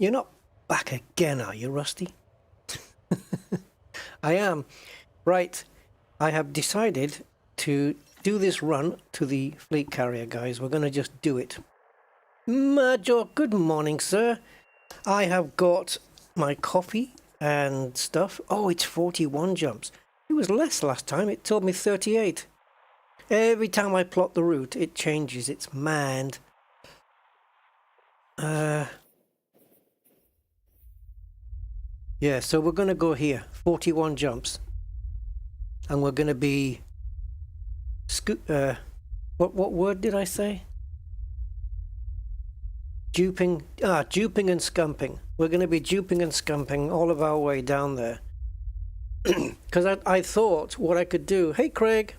You're not back again, are you, Rusty? I am. Right. I have decided to do this run to the fleet carrier, guys. We're going to just do it. Major, good morning, sir. I have got my coffee and stuff. Oh, it's 41 jumps. It was less last time. It told me 38. Every time I plot the route, it changes. It's mad. Yeah, so we're going to go here. 41 jumps. And we're going to be... what word did I say? Duping. Duping and scumping. We're going to be duping and scumping all of our way down there. Because I thought what I could do... Hey, Craig.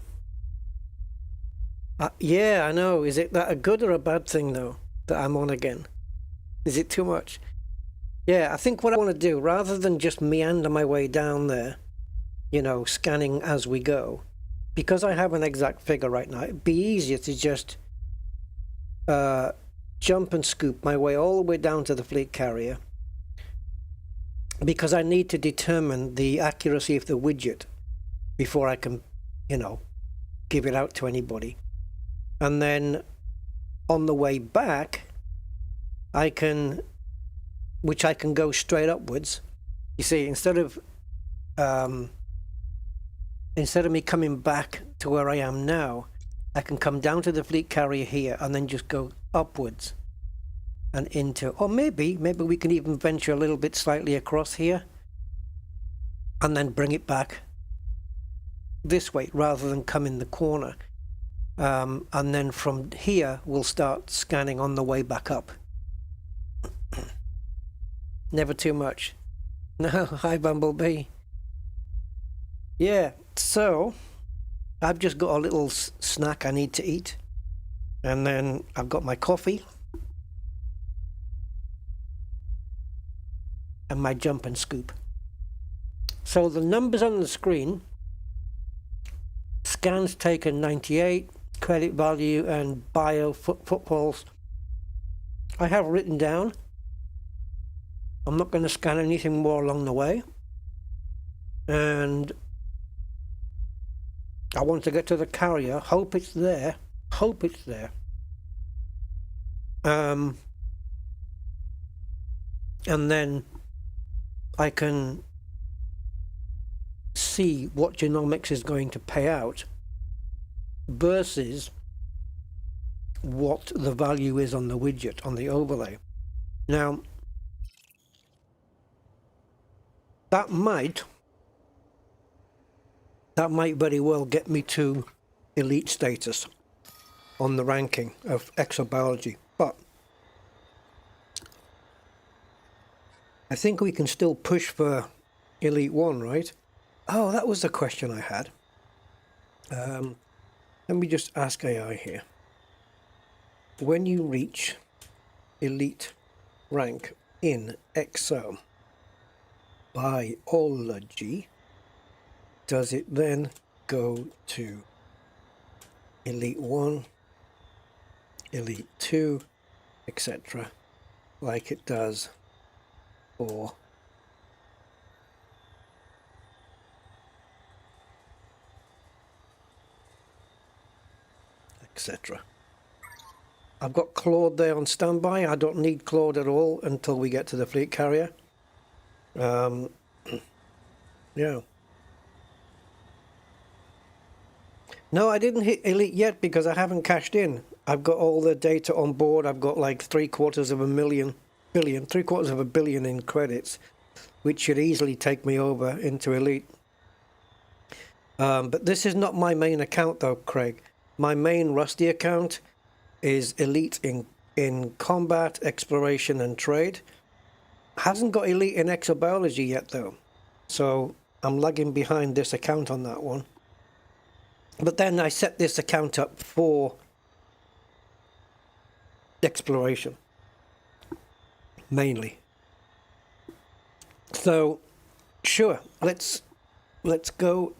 Yeah, I know. Is it that a good or a bad thing, though, that I'm on again? Is it too much? Yeah, I think what I want to do, rather than just meander my way down there, you know, scanning as we go, because I have an exact figure right now, it'd be easier to just jump and scoop my way all the way down to the fleet carrier, because I need to determine the accuracy of the widget before I can, you know, give it out to anybody. And then on the way back, I can go straight upwards. You see, instead of me coming back to where I am now, I can come down to the fleet carrier here and then just go upwards and into, or maybe we can even venture a little bit slightly across here and then bring it back this way rather than come in the corner. And then from here, we'll start scanning on the way back up. Never too much. No, hi Bumblebee. Yeah, so I've just got a little snack I need to eat. And then I've got my coffee. And my jump and scoop. So the numbers on the screen. Scans taken 98. Credit value and bio footfalls. I have written down. I'm not going to scan anything more along the way. And I want to get to the carrier. Hope it's there. Hope it's there. And then I can see what Genomics is going to pay out versus what the value is on the widget, on the overlay. Now, that might very well get me to elite status on the ranking of exobiology, but I think we can still push for elite 1, right? Oh, that was the question I had. Let me just ask AI here. When you reach elite rank in exobiology, does it then go to elite 1, elite 2, etc., like it does for etc. I've got Claude there on standby. I don't need Claude at all until we get to the fleet carrier. Yeah. No, I didn't hit elite yet because I haven't cashed in. I've got all the data on board. I've got like 750 million in credits, which should easily take me over into elite. But this is not my main account though, Craig. My main Rusty account is elite in combat, exploration and trade. Hasn't got elite in exobiology yet though. So I'm lagging behind this account on that one. But then I set this account up for exploration, mainly. So, sure, let's go.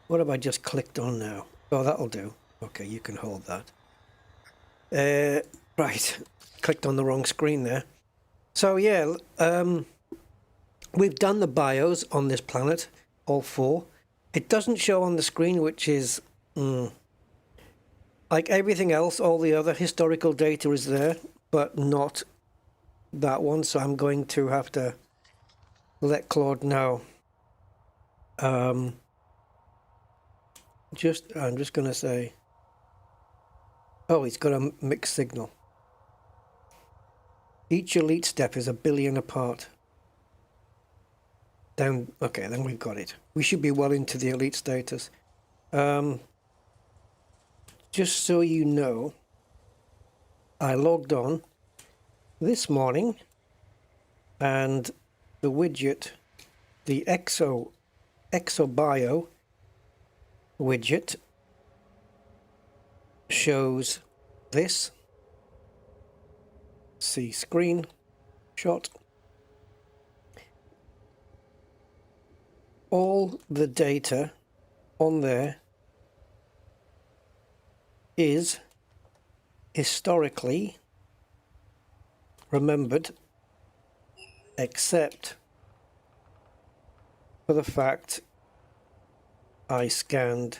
What have I just clicked on now? Oh, that'll do. Okay, you can hold that. Right, clicked on the wrong screen there. So yeah, we've done the bios on this planet, all 4. It doesn't show on the screen, which is like everything else. All the other historical data is there, but not that one. So I'm going to have to let Claude know. I'm just going to say, oh, it's got a mixed signal. Each elite step is 1 billion apart. Down, okay, then we've got it. We should be well into the elite status. Just so you know, I logged on this morning, and the widget, the ExoBio widget, shows this. See screen shot. All the data on there is historically remembered, except for the fact I scanned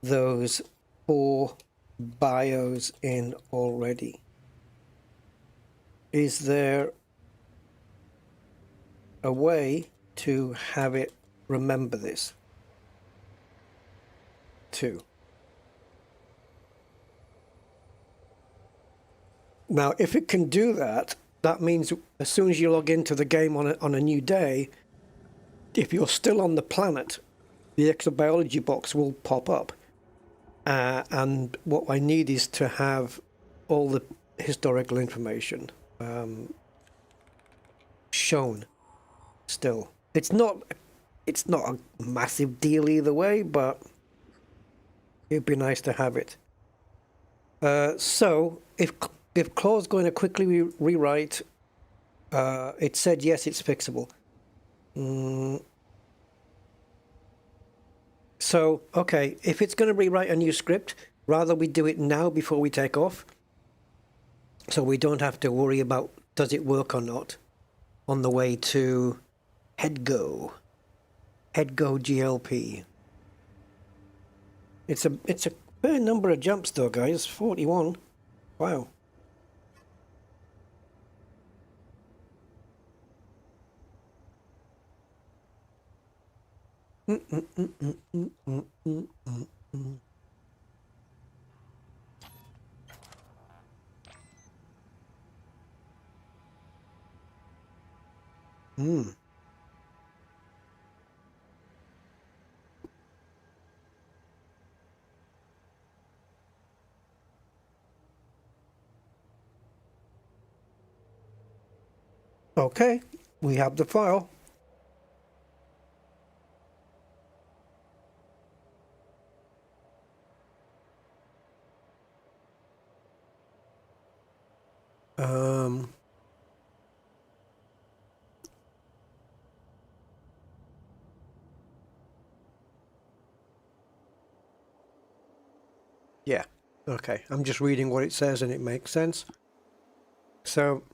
those 4 bios in already. Is there a way to have it remember this too? Now, if it can do that, that means as soon as you log into the game on a new day, if you're still on the planet, the exobiology box will pop up. And what I need is to have all the historical information shown still. It's not a massive deal either way, but it'd be nice to have it. So if Claude's going to quickly rewrite, it said yes, it's fixable. So, okay, if it's going to rewrite a new script, rather we do it now before we take off, so we don't have to worry about does it work or not on the way to HeadGo GLP. It's a fair number of jumps though, guys. 41. Wow. Okay, we have the file. Yeah, okay. I'm just reading what it says and it makes sense. So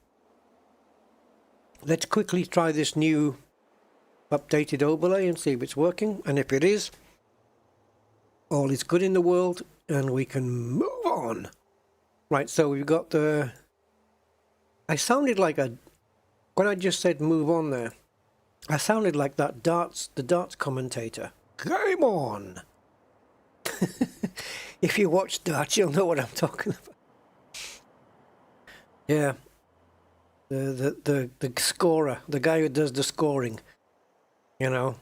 let's quickly try this new updated overlay and see if it's working. And if it is, all is good in the world and we can move on. Right, so we've got the... I sounded like when I just said move on there, I sounded like the darts commentator. Game on! If you watch darts, you'll know what I'm talking about. Yeah. The scorer, the guy who does the scoring, you know,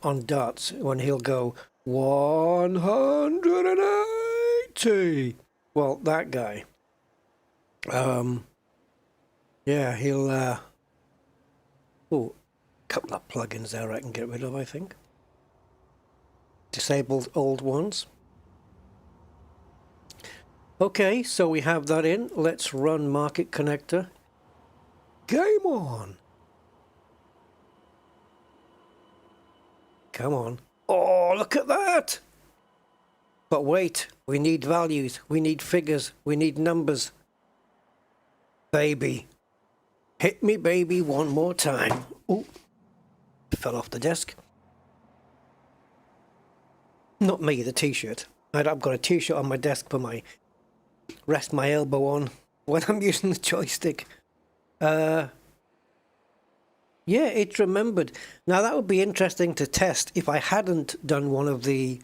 on darts, when he'll go 180. Well, that guy. Yeah, he'll oh, a couple of plugins there I can get rid of, I think. Disabled old ones. Okay, so we have that in. Let's run Market Connector. Game on! Come on. Oh, look at that! But wait, we need values, we need figures, we need numbers. Baby. Hit me, baby, one more time. Ooh, fell off the desk. Not me, the t-shirt. I've got a t-shirt on my desk for my rest my elbow on when I'm using the joystick. Yeah, it's remembered. Now that would be interesting to test if I hadn't done one of the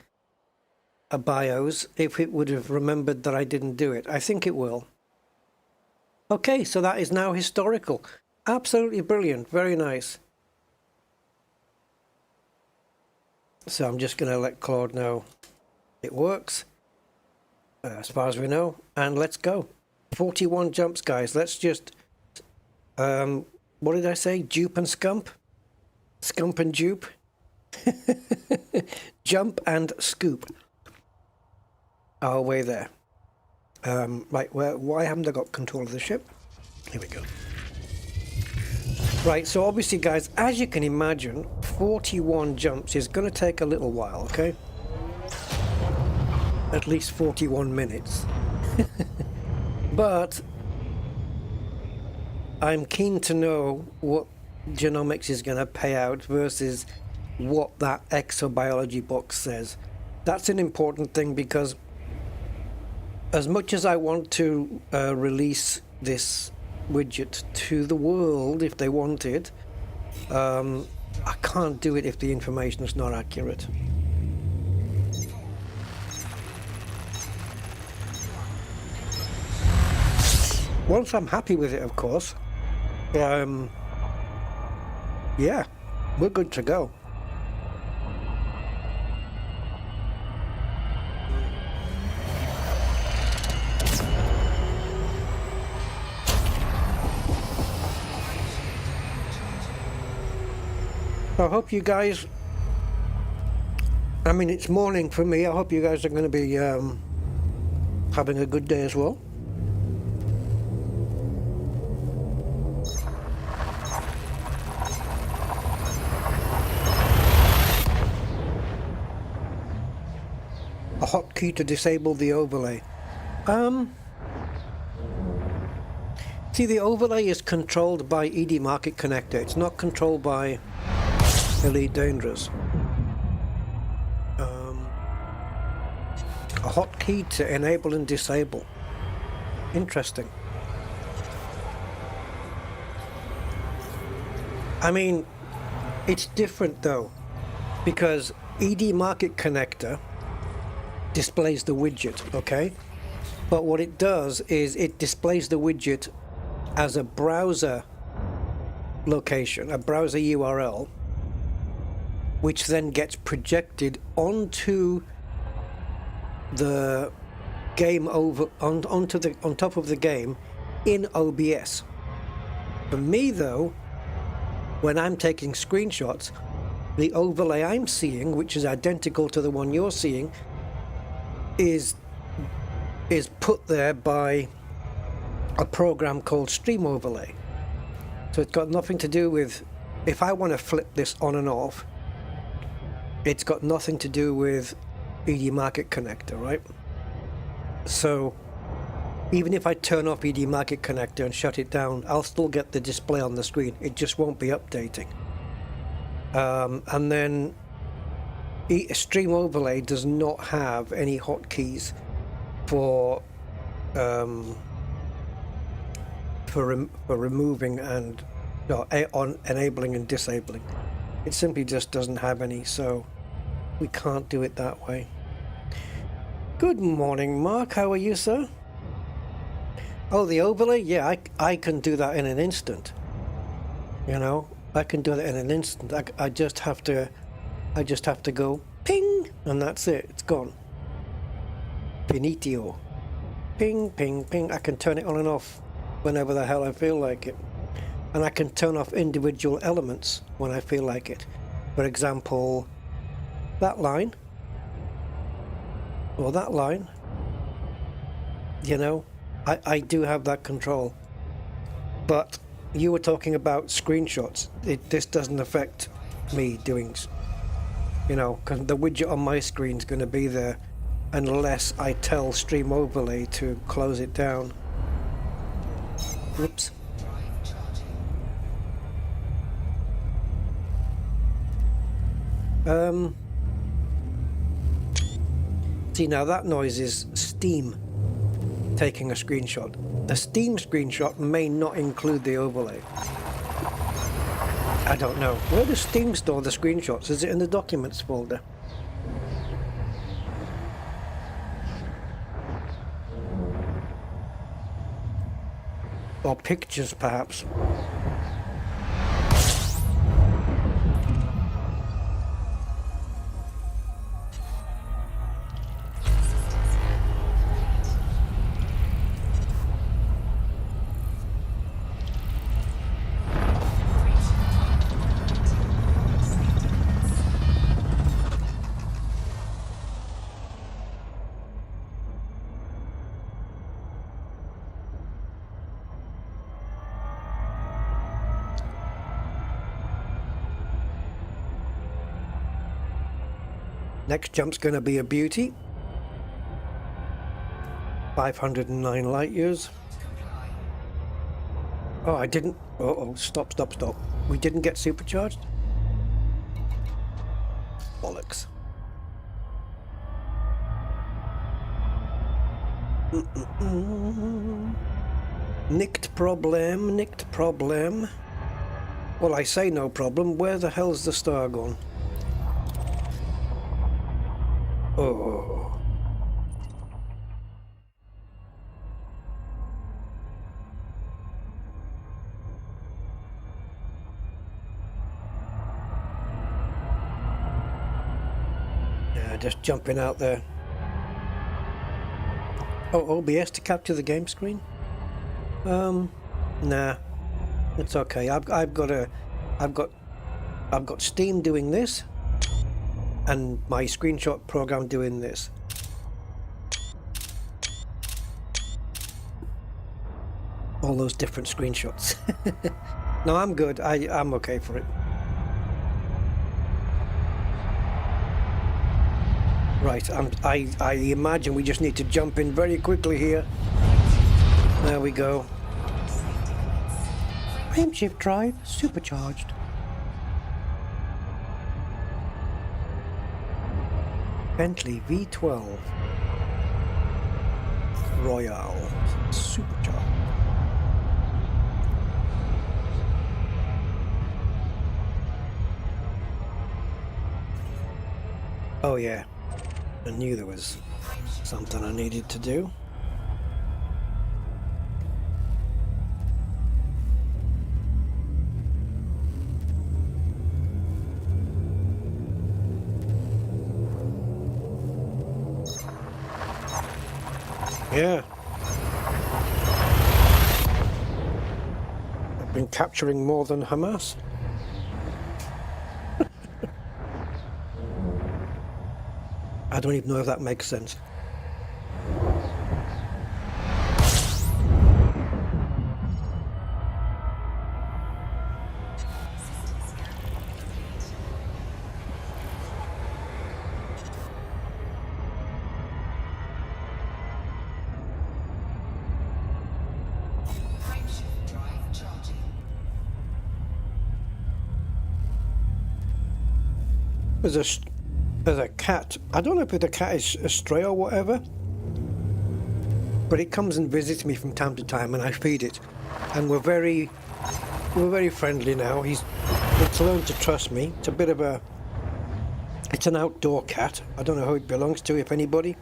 bios, if it would have remembered that I didn't do it. I think it will. Okay, so that is now historical. Absolutely brilliant. Very nice. So I'm just going to let Claude know it works, as far as we know, and let's go. 41 jumps, guys. Let's just, what did I say? Dupe and scump? Scump and dupe? Jump and scoop our way there. Right, why haven't I got control of the ship? Here we go. Right, so obviously, guys, as you can imagine, 41 jumps is going to take a little while, okay? At least 41 minutes. But I'm keen to know what Genomics is going to pay out versus what that exobiology box says. That's an important thing, because as much as I want to release this widget to the world if they want it, I can't do it if the information is not accurate. Once I'm happy with it, of course, yeah, we're good to go. I hope you guys, I mean, it's morning for me. I hope you guys are going to be having a good day as well. A hotkey to disable the overlay. See, the overlay is controlled by ED Market Connector. It's not controlled by Elite Dangerous. A hotkey to enable and disable. Interesting. I mean, it's different though, because ED Market Connector displays the widget, okay? But what it does is it displays the widget as a browser location, a browser URL, which then gets projected onto the game on top of the game in OBS. For me though, when I'm taking screenshots, the overlay I'm seeing, which is identical to the one you're seeing, is put there by a program called Stream Overlay. So it's got nothing to do with, if I want to flip this on and off, it's got nothing to do with ED Market Connector, right? So even if I turn off ED Market Connector and shut it down, I'll still get the display on the screen. It just won't be updating. And then Stream Overlay does not have any hotkeys for removing and on enabling and disabling. It simply just doesn't have any, so we can't do it that way. Good morning, Mark. How are you, sir? Oh, the overlay? Yeah, I can do that in an instant. You know, I can do that in an instant. I just have to go ping, and that's it. It's gone. Finitio. Ping, ping, ping. I can turn it on and off whenever the hell I feel like it. And I can turn off individual elements when I feel like it. For example, that line, or that line. You know, I do have that control. But you were talking about screenshots. This doesn't affect me doing, you know, because the widget on my screen is going to be there unless I tell Stream Overlay to close it down. Whoops. See, now that noise is Steam taking a screenshot. A Steam screenshot may not include the overlay. I don't know. Where does Steam store the screenshots? Is it in the Documents folder? Or Pictures, perhaps? Next jump's going to be a beauty. 509 light years. Oh, I didn't... Uh-oh, stop. We didn't get supercharged? Bollocks. Nicked problem. Well, I say no problem. Where the hell's the star gone? Oh. Yeah, just jumping out there. Oh, OBS to capture the game screen? Nah. It's okay. I've got Steam doing this, and my screenshot program doing this. All those different screenshots. No, I'm good. I'm okay for it. Right, I imagine we just need to jump in very quickly here. There we go. Frameshift drive supercharged. Bentley V12 Royale supercharged. Oh yeah, I knew there was something I needed to do. Yeah. I've been capturing more than Hamas. I don't even know if that makes sense. There's a cat. I don't know if the cat is a stray or whatever, but it comes and visits me from time to time, and I feed it. And we're very friendly now. It's learned to trust me. It's an outdoor cat. I don't know who it belongs to, if anybody.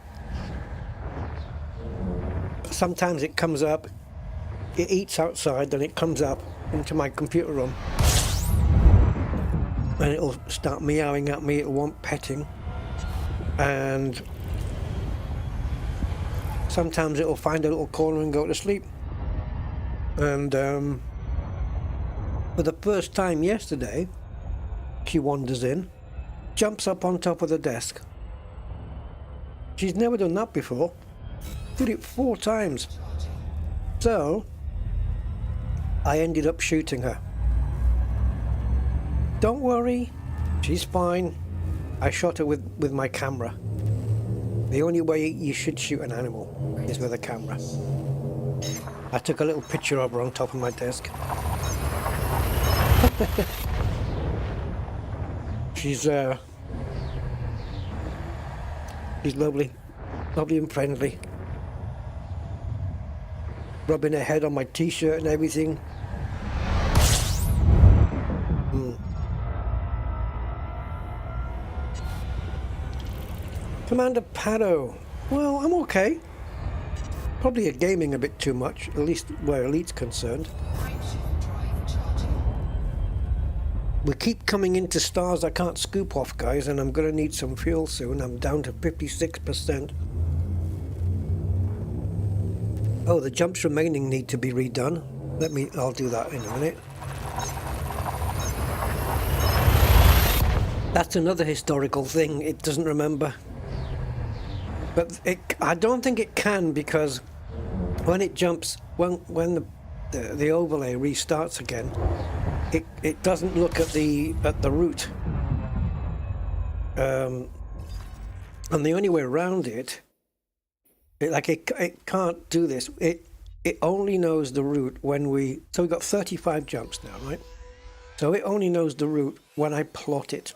Sometimes it comes up. It eats outside, then it comes up into my computer room. And it'll start meowing at me, it'll want petting. And sometimes it'll find a little corner and go to sleep. And for the first time yesterday, she wanders in, jumps up on top of the desk. She's never done that before. Did it 4 times. So, I ended up shooting her. Don't worry, she's fine. I shot her with my camera. The only way you should shoot an animal is with a camera. I took a little picture of her on top of my desk. She's lovely. Lovely and friendly. Rubbing her head on my t-shirt and everything. Commander Pado. Well, I'm okay. Probably gaming a bit too much, at least where Elite's concerned. We keep coming into stars I can't scoop off, guys, and I'm going to need some fuel soon. I'm down to 56%. Oh, the jumps remaining need to be redone. I'll do that in a minute. That's another historical thing it doesn't remember. But I don't think it can, because when it jumps, when the overlay restarts again, it doesn't look at the route. And the only way around it can't do this. It only knows the route when so we've got 35 jumps now, right? So it only knows the route when I plot it.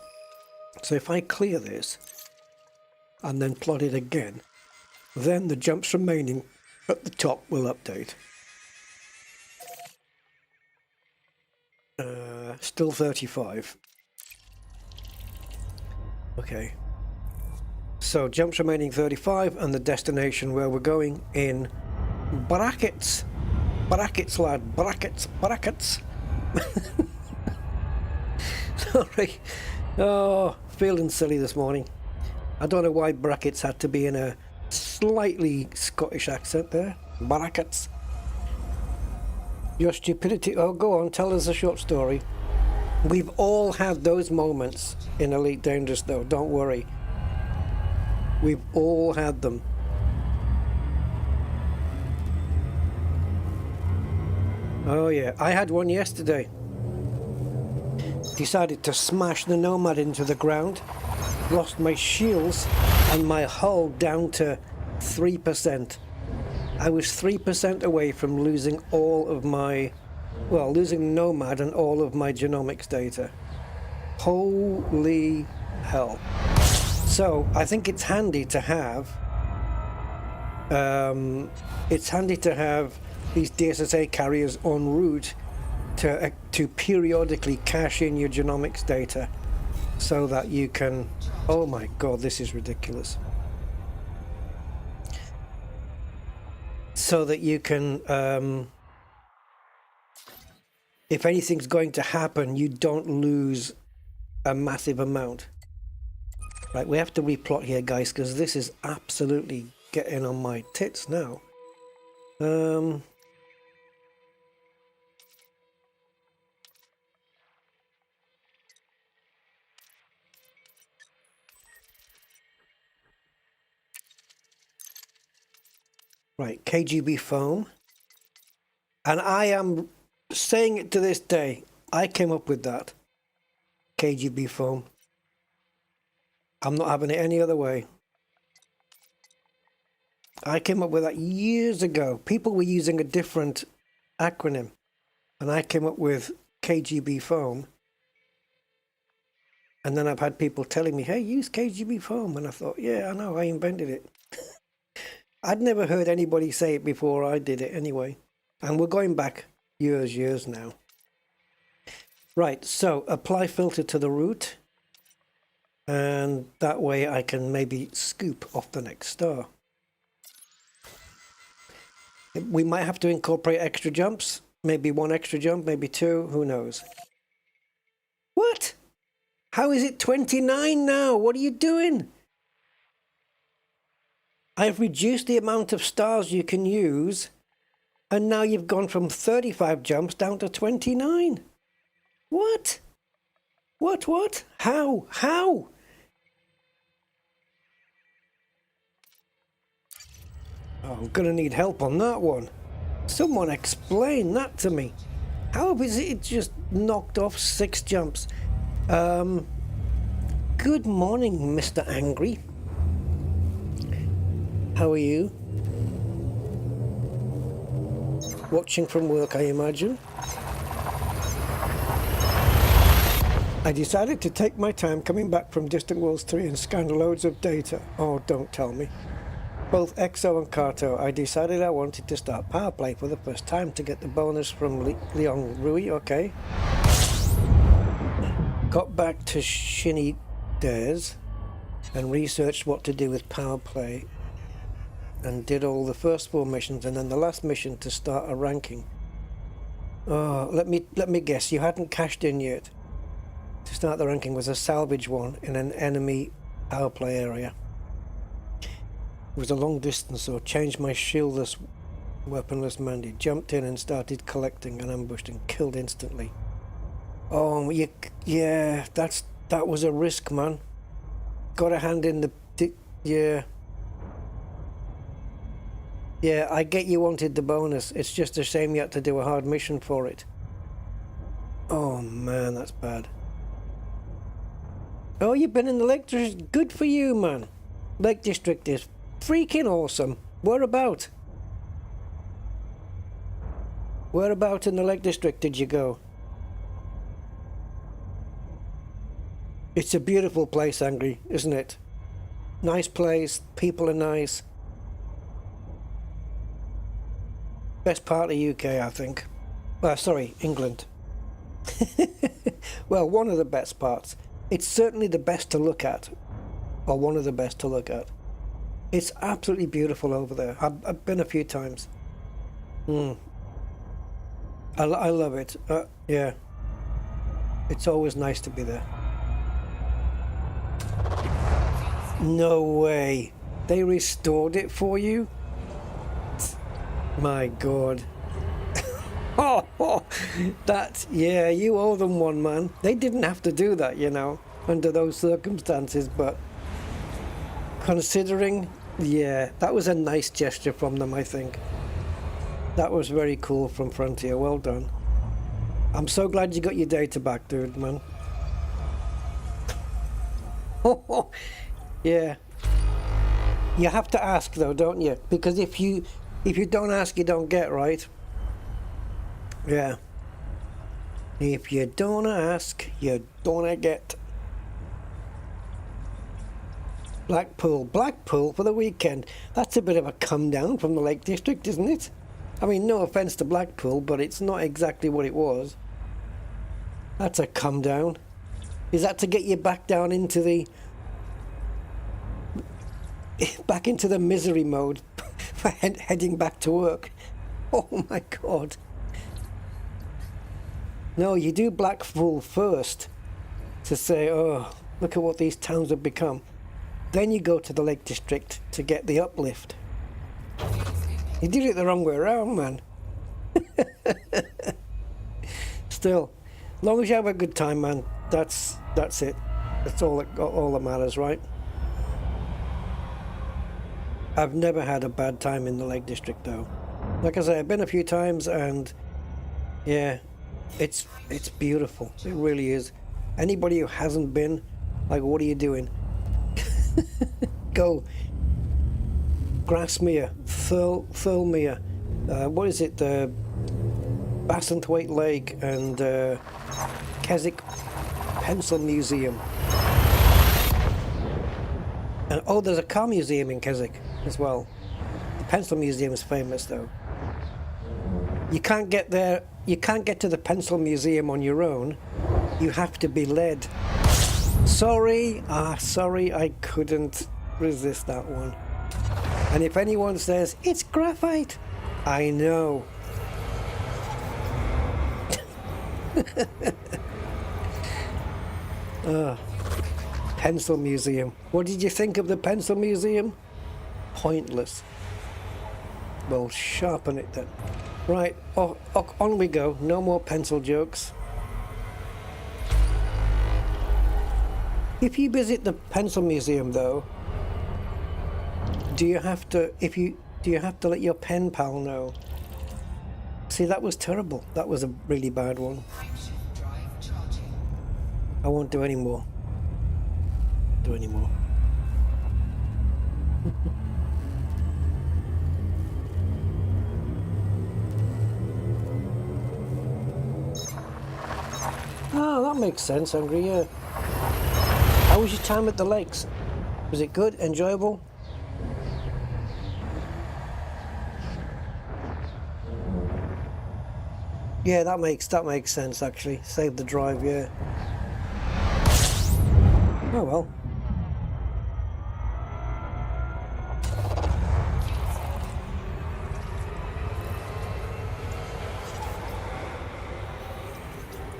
So if I clear this and then plot it again, then the jumps remaining at the top will update. Still 35. Okay. So jumps remaining 35, and the destination where we're going in brackets. Brackets, lad. Brackets. Brackets. Sorry. Oh, feeling silly this morning. I don't know why brackets had to be in a slightly Scottish accent there. Brackets. Your stupidity. Oh, go on, tell us a short story. We've all had those moments in Elite Dangerous, though, don't worry. We've all had them. Oh yeah, I had one yesterday. Decided to smash the Nomad into the ground. Lost my shields and my hull down to 3%. I was 3% away from losing all of my, losing Nomad and all of my genomics data. Holy hell. So I think it's handy to have, these DSSA carriers en route to periodically cache in your genomics data, so that you can, oh my god, this is ridiculous. So that you can, if anything's going to happen, you don't lose a massive amount. Right, we have to replot here, guys, because this is absolutely getting on my tits now. Right, KGB foam. And I am saying it to this day, I came up with that. KGB foam. I'm not having it any other way. I came up with that years ago. People were using a different acronym, and I came up with KGB foam. And then I've had people telling me, hey, use KGB foam. And I thought, yeah, I know, I invented it. I'd never heard anybody say it before I did it anyway. And we're going back years now. Right, so apply filter to the route. And that way I can maybe scoop off the next star. We might have to incorporate extra jumps. Maybe one extra jump, maybe two, who knows. What? How is it 29 now? What are you doing? I've reduced the amount of stars you can use, and now you've gone from 35 jumps down to 29. What? What? How? Oh, I'm going to need help on that one. Someone explain that to me. How is it just knocked off 6 jumps? Good morning, Mr. Angry. How are you? Watching from work, I imagine. I decided to take my time coming back from Distant Worlds 3 and scan loads of data. Oh, don't tell me. Both Exo and Kato, I decided I wanted to start power play for the first time to get the bonus from Leon Rui, okay. Got back to Shinny Dares and researched what to do with power play and did all the first 4 missions and then the last mission to start a ranking. Oh, let me guess, you hadn't cashed in yet. To start the ranking was a salvage one in an enemy power play area. It was a long distance, so changed my shieldless, weaponless Mandy, jumped in and started collecting and ambushed and killed instantly. Oh, yeah, that was a risk, man. Got a hand in the... yeah. Yeah, I get you wanted the bonus. It's just a shame you had to do a hard mission for it. Oh, man, that's bad. Oh, you've been in the Lake District. Good for you, man. Lake District is freaking awesome. Whereabout? Whereabout in the Lake District did you go? It's a beautiful place, Angry, isn't it? Nice place. People are nice. Best part of UK, I think. Sorry, England. Well, one of the best parts. It's certainly the best to look at. Or one of the best to look at. It's absolutely beautiful over there. I've been a few times. I love it. Yeah. It's always nice to be there. No way. They restored it for you? My God. Yeah, you owe them one, man. They didn't have to do that, you know, under those circumstances, but considering, yeah, that was a nice gesture from them, I think. That was very cool from Frontier. Well done. I'm so glad you got your data back, dude, man. Yeah. You have to ask, though, don't you? Because if you don't ask, you don't get, right? Yeah. If you don't ask, you don't get. Blackpool for the weekend. That's a bit of a come down from the Lake District, isn't it? I mean, no offence to Blackpool, but it's not exactly what it was. That's a come down. Is that to get you back down into the... back into the misery mode for heading back to work? Oh my God. No, you do Blackpool first to say, oh, look at what these towns have become. Then you go to the Lake District to get the uplift. You did it the wrong way around, man. Still, as long as you have a good time, man, that's it. That's all that matters, right? I've never had a bad time in the Lake District, though. Like I say, I've been a few times, and yeah, it's beautiful. It really is. Anybody who hasn't been, like, what are you doing? Go. Grasmere, Thirlmere, what is it? Bassenthwaite Lake and Keswick Pencil Museum. And oh, there's a car museum in Keswick as well. The Pencil Museum is famous, though. You can't get there. You can't get to the Pencil Museum on your own. You have to be led. Sorry, I couldn't resist that one. And if anyone says it's graphite, I know. Pencil Museum. What did you think of the Pencil Museum? Pointless. Well, sharpen it then. Right, on we go. No more pencil jokes. If you visit the Pencil Museum, though, do you have to let your pen pal know? See, that was terrible. That was a really bad one. I won't do any more. that makes sense, Angry. Yeah. How was your time at the lakes? Was it good? Enjoyable? Yeah, that makes sense actually. Save the drive, yeah. Oh well.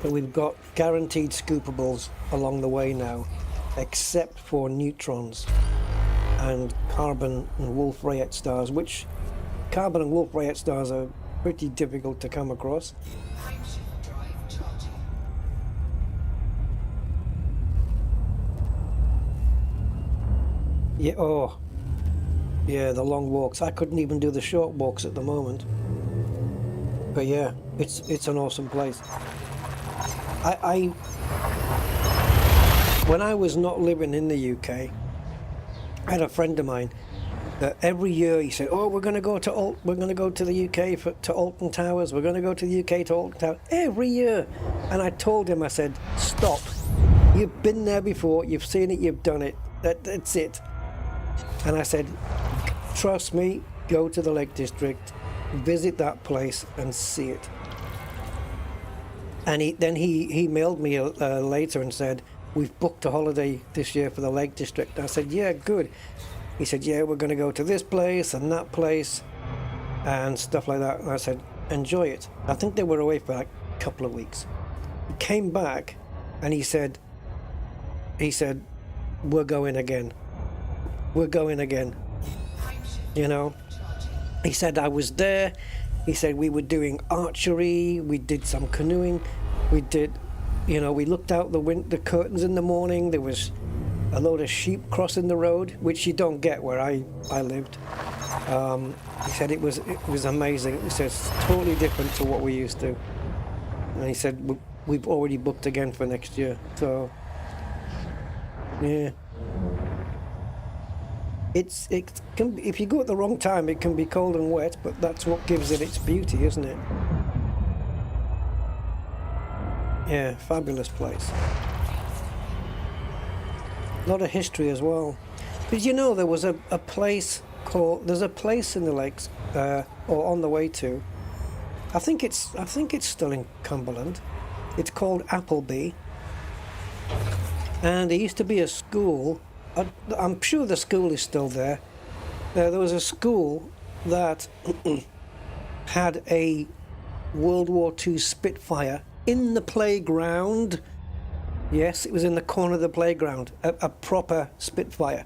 But we've got guaranteed scoopables along the way now, except for neutrons and carbon and Wolf-Rayet stars, which carbon and Wolf-Rayet stars are pretty difficult to come across. Yeah, oh, yeah, the long walks. I couldn't even do the short walks at the moment. But yeah, it's an awesome place. When I was not living in the UK, I had a friend of mine that every year he said, "Oh, we're going to go to the UK to Alton Towers. We're going to go to the UK to Alton Towers." Every year, and I told him, I said, "Stop! You've been there before. You've seen it. You've done it. That's it." And I said, "Trust me. Go to the Lake District, visit that place, and see it." And he mailed me later and said, "We've booked a holiday this year for the Lake District." I said, "Yeah, good." He said, "Yeah, we're going to go to this place and that place and stuff like that." And I said, "Enjoy it." I think they were away for like a couple of weeks. He came back and he said, "We're going again. We're going again." You know, he said, "I was there." He said, "We were doing archery, we did some canoeing, we did, you know, we looked out the curtains in the morning. There was a load of sheep crossing the road, which you don't get where I lived." He said it was amazing. He said it's totally different to what we used to. And he said we've already booked again for next year. So yeah. It can, if you go at the wrong time, it can be cold and wet, but that's what gives it its beauty, isn't it? Yeah, fabulous place. A lot of history as well. Did you know there was a place there's a place in the lakes, or on the way to. I think it's still in Cumberland. It's called Appleby, and there used to be a school. I'm sure the school is still there. There was a school that had a World War II Spitfire in the playground. Yes, it was in the corner of the playground. A proper Spitfire.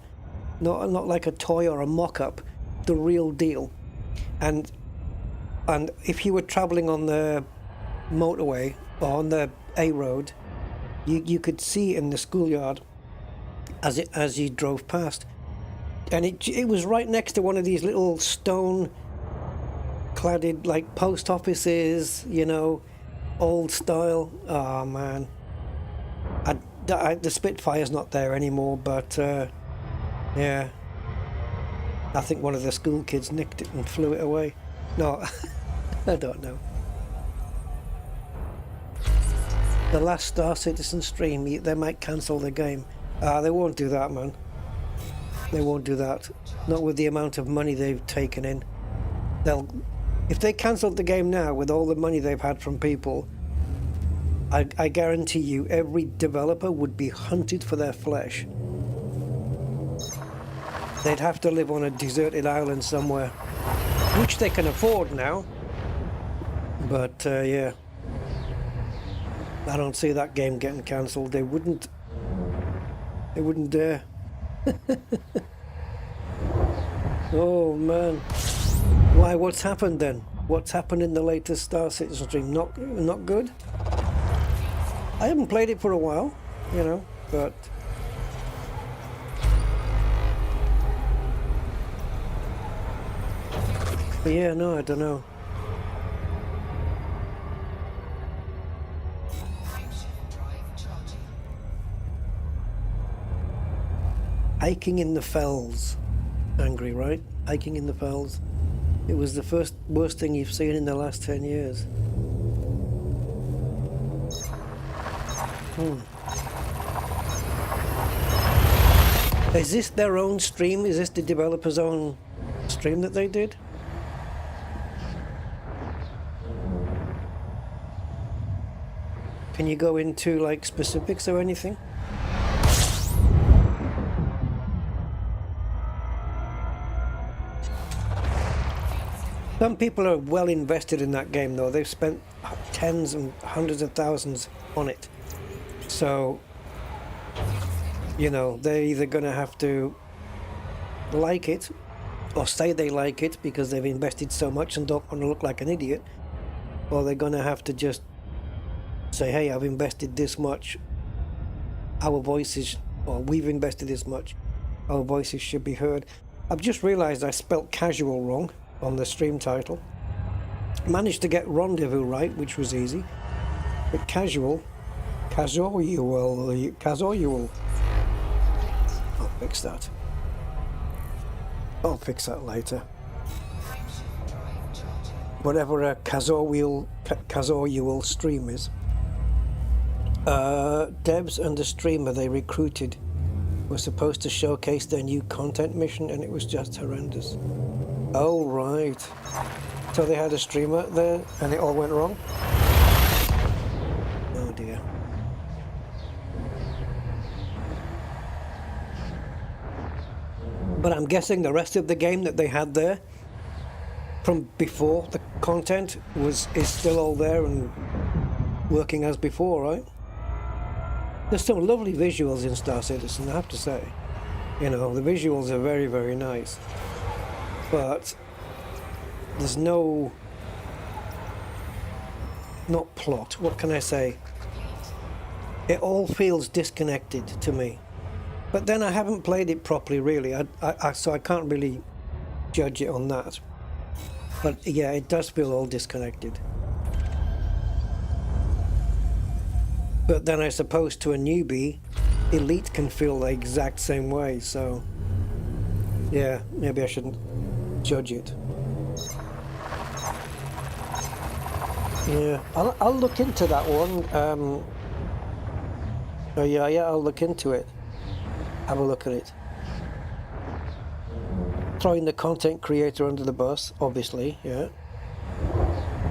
Not like a toy or a mock-up. The real deal. And if you were travelling on the motorway or on the A road, you could see it in the schoolyard as you drove past, and it was right next to one of these little stone cladded like post offices, you know, old style. Oh man, the Spitfire's not there anymore, but yeah, I think one of the school kids nicked it and flew it away. No, I don't know. The last Star Citizen stream, they might cancel the game. They won't do that, man. They won't do that. Not with the amount of money they've taken in. If they cancelled the game now with all the money they've had from people, I guarantee you every developer would be hunted for their flesh. They'd have to live on a deserted island somewhere, which they can afford now. But yeah, I don't see that game getting cancelled. They wouldn't dare. Oh man. Why, what's happened then? What's happened in the latest Star Citizen stream? Not good? I haven't played it for a while, you know, but yeah, no, I don't know. Hiking in the fells. Angry, right? Hiking in the fells. It was the worst thing you've seen in the last 10 years. Is this their own stream? Is this the developer's own stream that they did? Can you go into like specifics or anything? Some people are well invested in that game though. They've spent tens and hundreds of thousands on it. So, you know, they're either going to have to like it or say they like it because they've invested so much and don't want to look like an idiot, or they're going to have to just say, hey, I've invested this much, our voices, or we've invested this much, our voices should be heard. I've just realized I spelt casual wrong on the stream title. Managed to get rendezvous right, which was easy, but Casaual. I'll fix that. I'll fix that later. Whatever a Casaual stream is. Devs and the streamer they recruited were supposed to showcase their new content mission, and it was just horrendous. Oh, right. So they had a streamer there, and it all went wrong? Oh, dear. But I'm guessing the rest of the game that they had there from before the content is still all there and working as before, right? There's some lovely visuals in Star Citizen, I have to say. You know, the visuals are very, very nice. But there's not plot. What can I say? It all feels disconnected to me. But then I haven't played it properly, really. So I can't really judge it on that. But yeah, it does feel all disconnected. But then I suppose to a newbie, Elite can feel the exact same way. So yeah, maybe I shouldn't judge it. Yeah, I'll look into that one. Oh yeah, I'll look into it. Have a look at it. Throwing the content creator under the bus, obviously, yeah.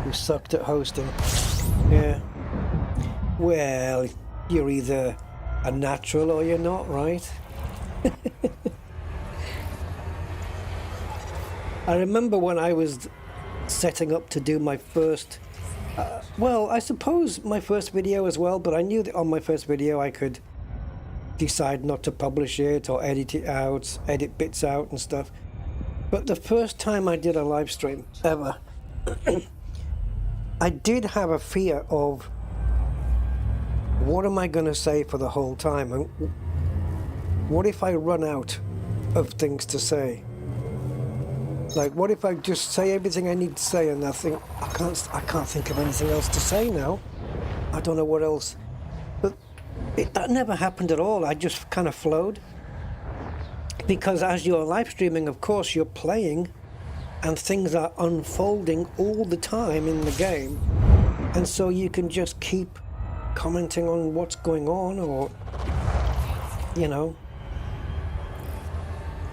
Who sucked at hosting. Yeah. Well, you're either a natural or you're not, right? I remember when I was setting up to do my first, well, I suppose my first video as well, but I knew that on my first video I could decide not to publish it or edit it out, edit bits out and stuff. But the first time I did a live stream ever, I did have a fear of what am I going to say for the whole time, and what if I run out of things to say? Like, what if I just say everything I need to say and I think I can't think of anything else to say now. I don't know what else. But that never happened at all. I just kind of flowed. Because as you're live streaming, of course, you're playing and things are unfolding all the time in the game. And so you can just keep commenting on what's going on, or, you know.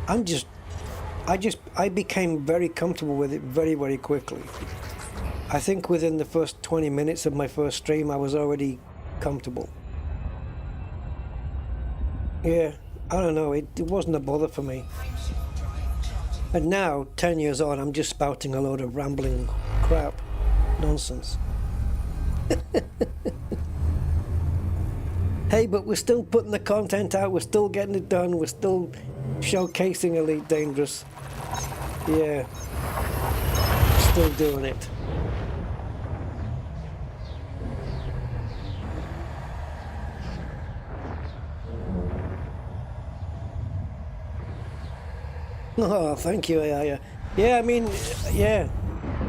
I became very comfortable with it very, very quickly. I think within the first 20 minutes of my first stream, I was already comfortable. Yeah, I don't know, it wasn't a bother for me. And now, 10 years on, I'm just spouting a load of rambling crap. Nonsense. Hey, but we're still putting the content out, we're still getting it done, we're still showcasing Elite Dangerous. Yeah. Still doing it. Oh, thank you, AI. Yeah, I mean, yeah.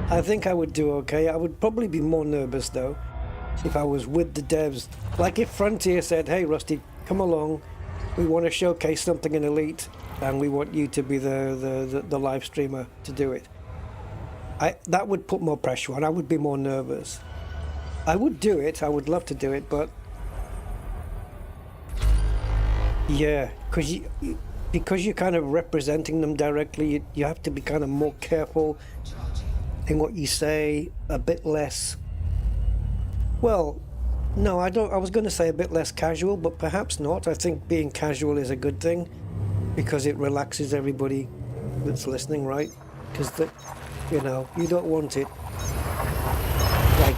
I think I would do okay. I would probably be more nervous, though, if I was with the devs. Like if Frontier said, hey, Rusty, come along. We want to showcase something in Elite, and we want you to be the live streamer to do it. That would put more pressure on. I would be more nervous. I would do it. I would love to do it, but Yeah, because you're kind of representing them directly, you have to be kind of more careful in what you say, a bit less. Well, no, I don't. I was going to say a bit less casual, but perhaps not. I think being casual is a good thing because it relaxes everybody that's listening, right? Because you don't want it like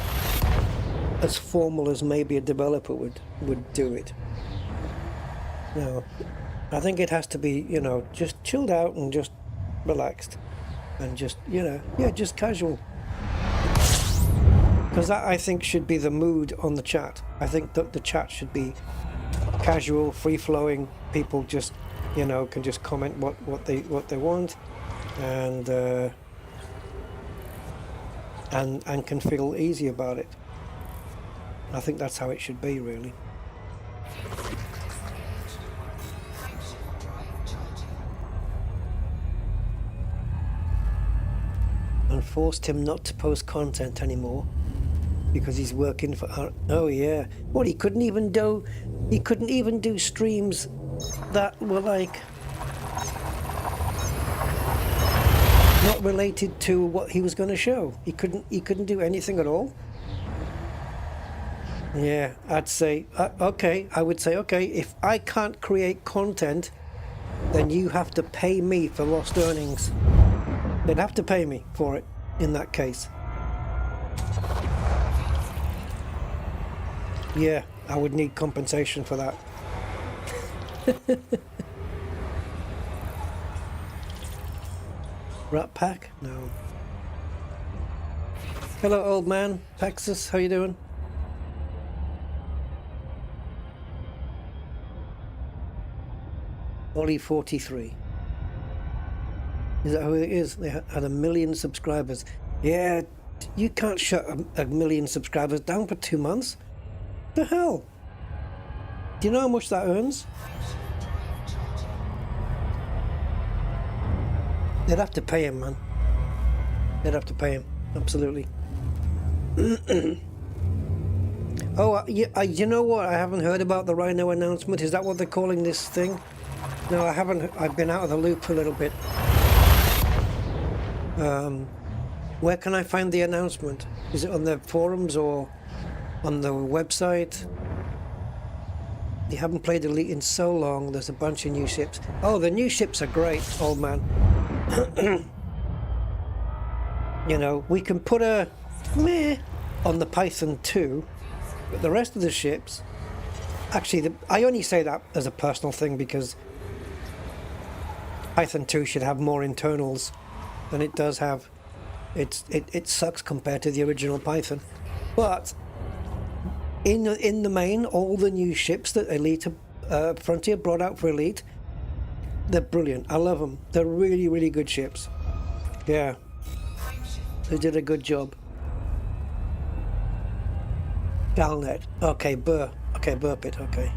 as formal as maybe a developer would do it. No, I think it has to be, just chilled out and just relaxed and just, just casual. Because that, I think, should be the mood on the chat. I think that the chat should be casual, free-flowing. People just, can just comment what they want, and can feel easy about it. I think that's how it should be, really. And forced him not to post content anymore because he's working for our. Oh yeah, what he couldn't even do streams that were like not related to what he was going to show. He couldn't do anything at all. Yeah, I'd say okay. I would say okay. If I can't create content, then you have to pay me for lost earnings. They'd have to pay me for it in that case. Yeah, I would need compensation for that. Rat Pack? No. Hello, old man. Paxus, how you doing? Ollie 43. Is that who it is? They had 1 million subscribers. Yeah, you can't shut a million subscribers down for 2 months. The hell? Do you know how much that earns? They'd have to pay him, man. They'd have to pay him. Absolutely. Oh, you know what? I haven't heard about the Rhino announcement. Is that what they're calling this thing? No, I haven't. I've been out of the loop a little bit. Where can I find the announcement? Is it on the forums or on the website? You haven't played Elite in so long. There's a bunch of new ships. Oh, the new ships are great, old man. We can put a meh on the Python 2, but the rest of the ships, actually, I only say that as a personal thing because Python 2 should have more internals than it does have. It sucks compared to the original Python, but in the main, all the new ships that Elite Frontier brought out for Elite, they're brilliant. I love them. They're really, really good ships. Yeah, they did a good job. Galnet. Okay, burp it. Okay.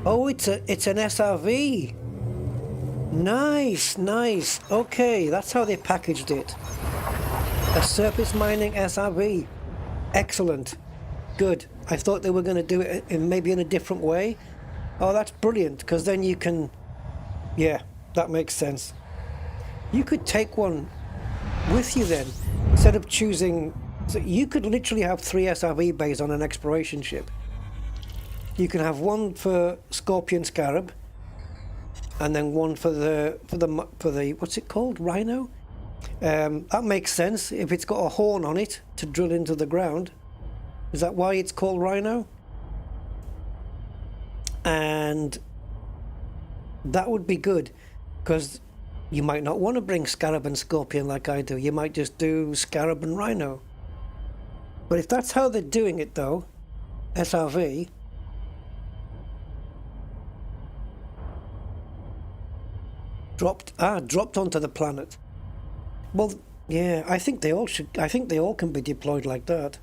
Oh, it's an SRV. Nice. Okay, that's how they packaged it. A surface mining SRV. Excellent. Good. I thought they were going to do it maybe in a different way. Oh, that's brilliant, because then you can... Yeah, that makes sense. You could take one with you then, instead of choosing... So you could literally have 3 SRV bays on an exploration ship. You can have one for Scorpion Scarab, and then one for the what's it called? Rhino? That makes sense if it's got a horn on it to drill into the ground. Is that why it's called Rhino? And that would be good, because you might not want to bring Scarab and Scorpion like I do. You might just do Scarab and Rhino. But if that's how they're doing it, though, SRV... Dropped onto the planet. Well, yeah, I think they all can be deployed like that.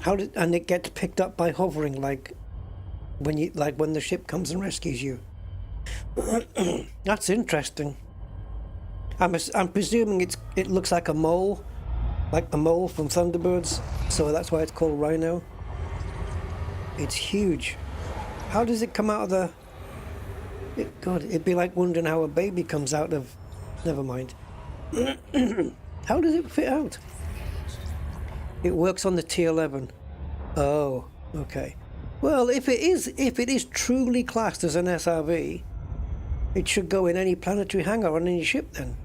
And it gets picked up by hovering, like when the ship comes and rescues you. That's interesting. I'm presuming it looks like a mole, like the mole from Thunderbirds, so that's why it's called Rhino. It's huge. How does it come out of the... God, it'd be like wondering how a baby comes out of... Never mind. How does it fit out? It works on the T11. Oh, okay. Well, if it is truly classed as an SRV, it should go in any planetary hangar on any ship then.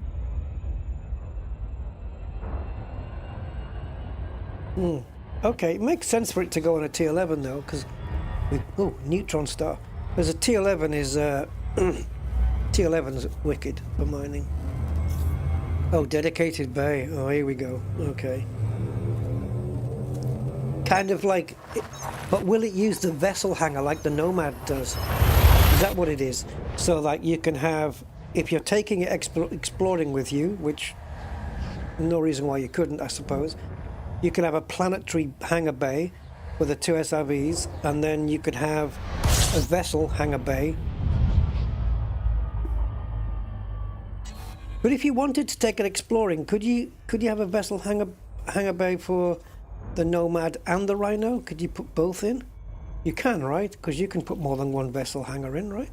Okay, it makes sense for it to go on a T11 though, because... Oh, neutron star. There's a T11 is... T11's wicked for mining. Oh, dedicated bay. Oh, here we go. Okay. Kind of like... But will it use the vessel hangar like the Nomad does? Is that what it is? So like you can have... If you're taking it exploring with you, which... No reason why you couldn't, I suppose. You can have a planetary hangar bay with the 2 SRVs, and then you could have a vessel hangar bay. But if you wanted to take it exploring, could you have a vessel hangar bay for the Nomad and the Rhino? Could you put both in? You can, right? Because you can put more than one vessel hangar in, right?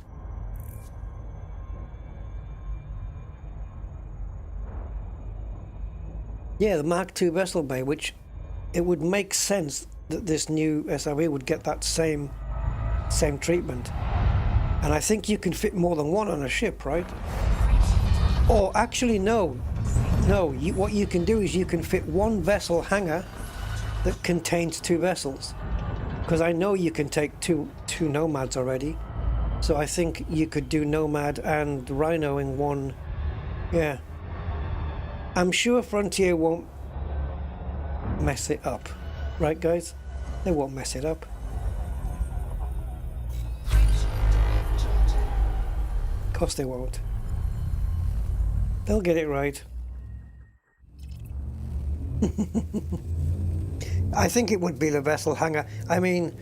Yeah, the Mark II vessel bay, which it would make sense that this new SRV would get that same treatment. And I think you can fit more than one on a ship, right? Or actually, no. What you can do is you can fit one vessel hangar that contains 2 vessels. Because I know you can take two Nomads already. So I think you could do Nomad and Rhino in one. Yeah. I'm sure Frontier won't mess it up. Right, guys? They won't mess it up. Of course they won't. They'll get it right. I think it would be the vessel hangar. I mean,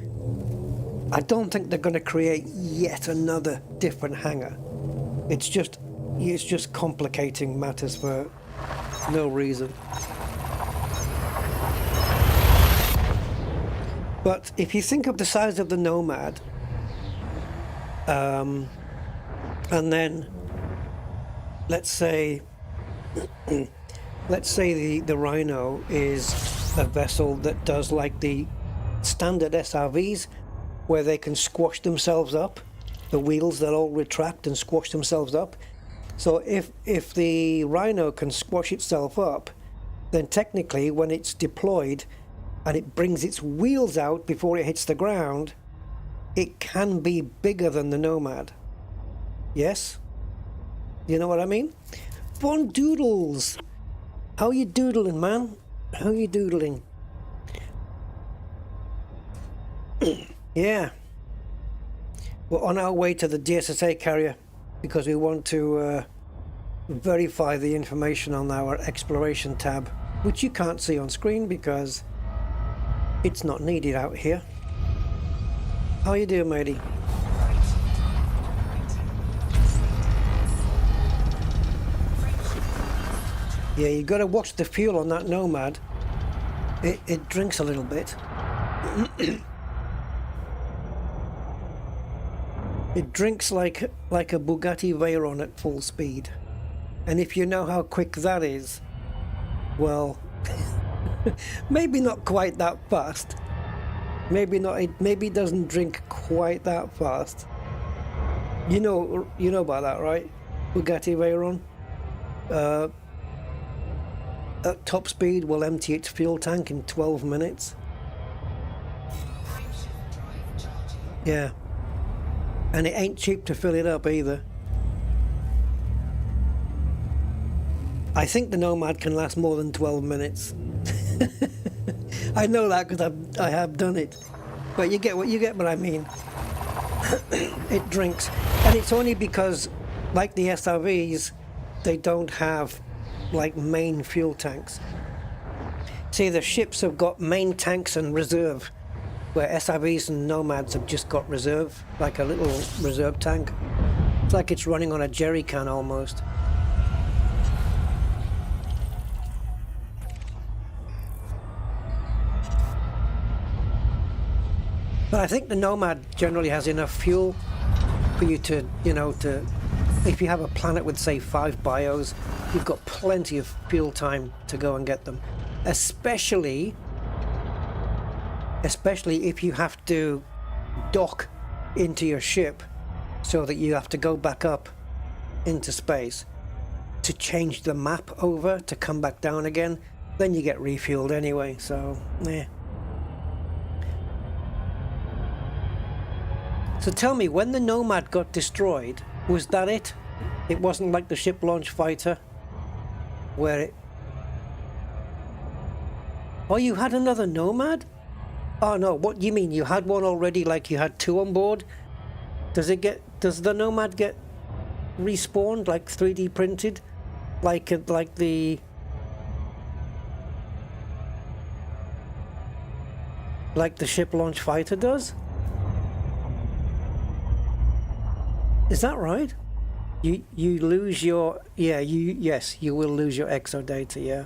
I don't think they're going to create yet another different hangar. It's just complicating matters for no reason. But if you think of the size of the Nomad, and then let's say the Rhino is a vessel that does like the standard SRVs, where they can squash themselves up. The wheels, they'll all retract and squash themselves up. So if the Rhino can squash itself up, then technically when it's deployed and it brings its wheels out before it hits the ground, it can be bigger than the Nomad. Yes? You know what I mean? Von Doodles! How you doodling, man? How you doodling? Yeah. We're on our way to the DSSA Carrier because we want to verify the information on our exploration tab, which you can't see on screen because it's not needed out here. How you doing, matey? Yeah, you got to watch the fuel on that Nomad. It drinks a little bit. It drinks like a Bugatti Veyron at full speed. And if you know how quick that is, well, maybe not quite that fast. Maybe it doesn't drink quite that fast. You know about that, right? Bugatti Veyron. At top speed will empty its fuel tank in 12 minutes. Yeah. And it ain't cheap to fill it up either. I think the Nomad can last more than 12 minutes. I know that because I have done it. But you get what I mean. It drinks. And it's only because, like the SRVs, they don't have like main fuel tanks. See, the ships have got main tanks and reserve, where SRVs and Nomads have just got reserve, like a little reserve tank. It's like it's running on a jerry can almost. But I think the Nomad generally has enough fuel for you to, you know, to, if you have a planet with, say, 5 bios, you've got plenty of fuel time to go and get them. Especially if you have to dock into your ship so that you have to go back up into space to change the map over to come back down again, then you get refueled anyway, so yeah. So tell me, when the Nomad got destroyed, was that it? It wasn't like the ship launch fighter where it... Oh, you had another Nomad? Oh no, what do you mean? You had one already, like you had 2 on board? Does the Nomad get respawned, like 3D printed? Like the ship launch fighter does? Is that right? You lose your... Yeah, yes, you will lose your exodata, yeah.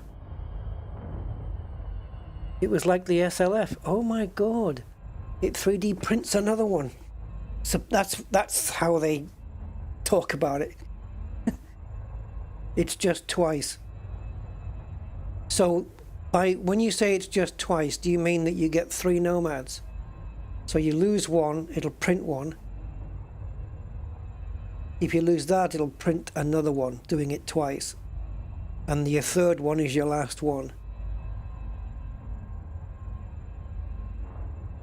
It was like the SLF. Oh my god. It 3D prints another one. So that's how they talk about it. It's just twice. So when you say it's just twice, do you mean that you get 3 Nomads? So you lose one, it'll print one. If you lose that, it'll print another one, doing it twice. And your third one is your last one.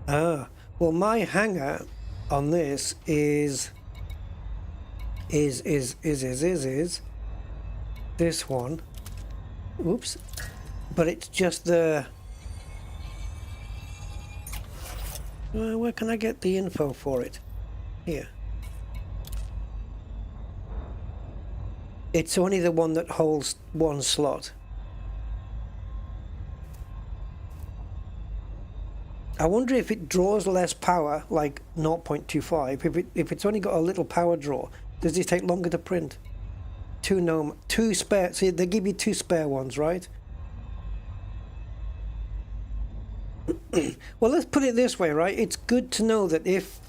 Ah, well, my hanger on this is this one. Oops. But it's just the... where can I get the info for it? Here. It's only the one that holds 1 slot. I wonder if it draws less power, like 0.25. If it's only got a little power draw, does it take longer to print? 2 spare. See, they give you 2 spare ones, right? Well, let's put it this way, right? It's good to know that if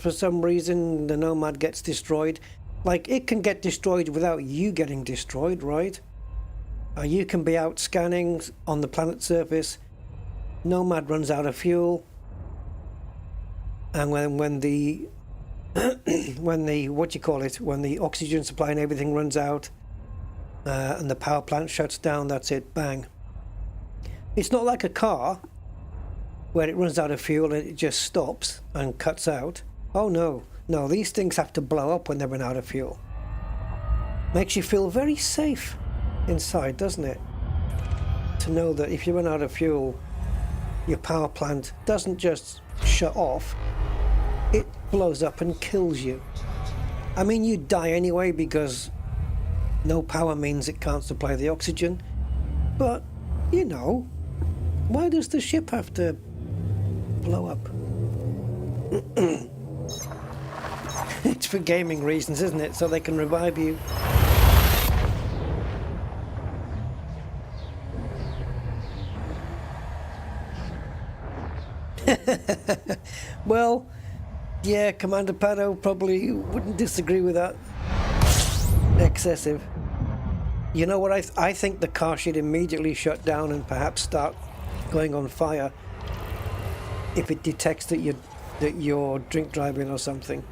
for some reason the Nomad gets destroyed, like it can get destroyed without you getting destroyed, right? You can be out scanning on the planet surface. Nomad runs out of fuel, and when the when the oxygen supply and everything runs out, and the power plant shuts down, that's it, bang. It's not like a car where it runs out of fuel and it just stops and cuts out. Oh no, these things have to blow up when they run out of fuel. Makes you feel very safe inside, doesn't it? To know that if you run out of fuel, your power plant doesn't just shut off, it blows up and kills you. I mean, you die anyway because no power means it can't supply the oxygen, but you know, why does the ship have to blow up? It's for gaming reasons, isn't it? So they can revive you. Well, yeah, Commander Pado probably wouldn't disagree with that. Excessive. You know what, I think the car should immediately shut down and perhaps start going on fire if it detects that you're drink driving or something.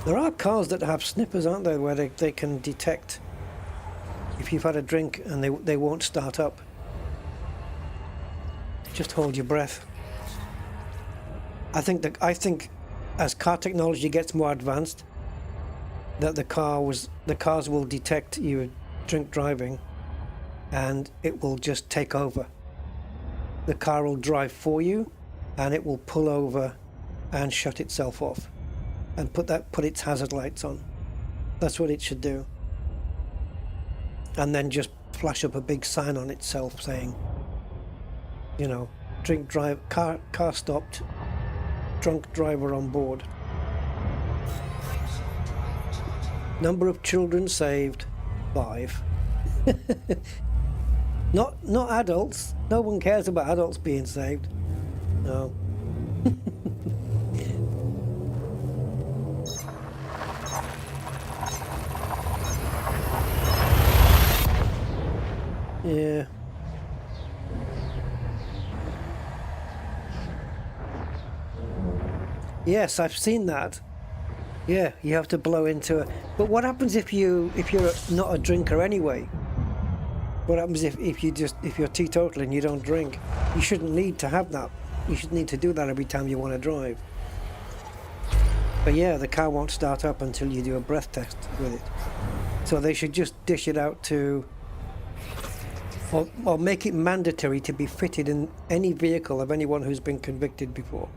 There are cars that have snippers, aren't there, where they can detect if you've had a drink and they won't start up. Just hold your breath. I think as car technology gets more advanced, that the cars will detect you drink driving, and it will just take over. The car will drive for you, and it will pull over and shut itself off, and put its hazard lights on. That's what it should do. And then just flash up a big sign on itself saying, you know, car stopped, drunk driver on board. Number of children saved, 5. Not adults. No one cares about adults being saved. No. Yeah. Yes, I've seen that. Yeah, you have to blow into it. But what happens if you're not a drinker anyway? What happens if you're teetotal and you don't drink? You shouldn't need to have that. You should need to do that every time you want to drive. But yeah, the car won't start up until you do a breath test with it. So they should just dish it out to, or make it mandatory to be fitted in any vehicle of anyone who's been convicted before.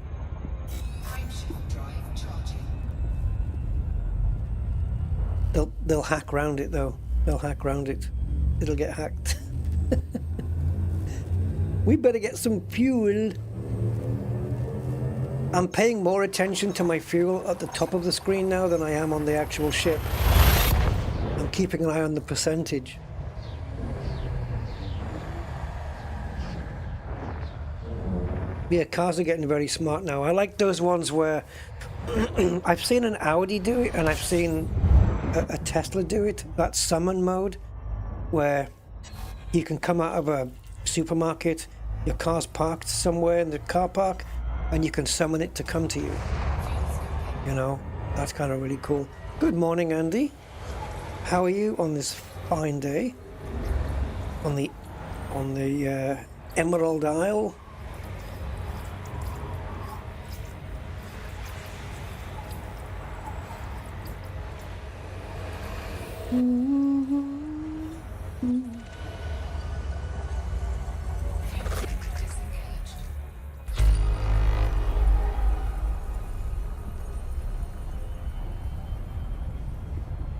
They'll hack round it though. They'll hack round it. It'll get hacked. We better get some fuel. I'm paying more attention to my fuel at the top of the screen now than I am on the actual ship. I'm keeping an eye on the percentage. Yeah, cars are getting very smart now. I like those ones where I've seen an Audi do it and I've seen a Tesla do it. That summon mode where you can come out of a supermarket, your car's parked somewhere in the car park, and you can summon it to come to you. You know, that's kind of really cool. Good morning, Andy. How are you on this fine day? On the Emerald Isle?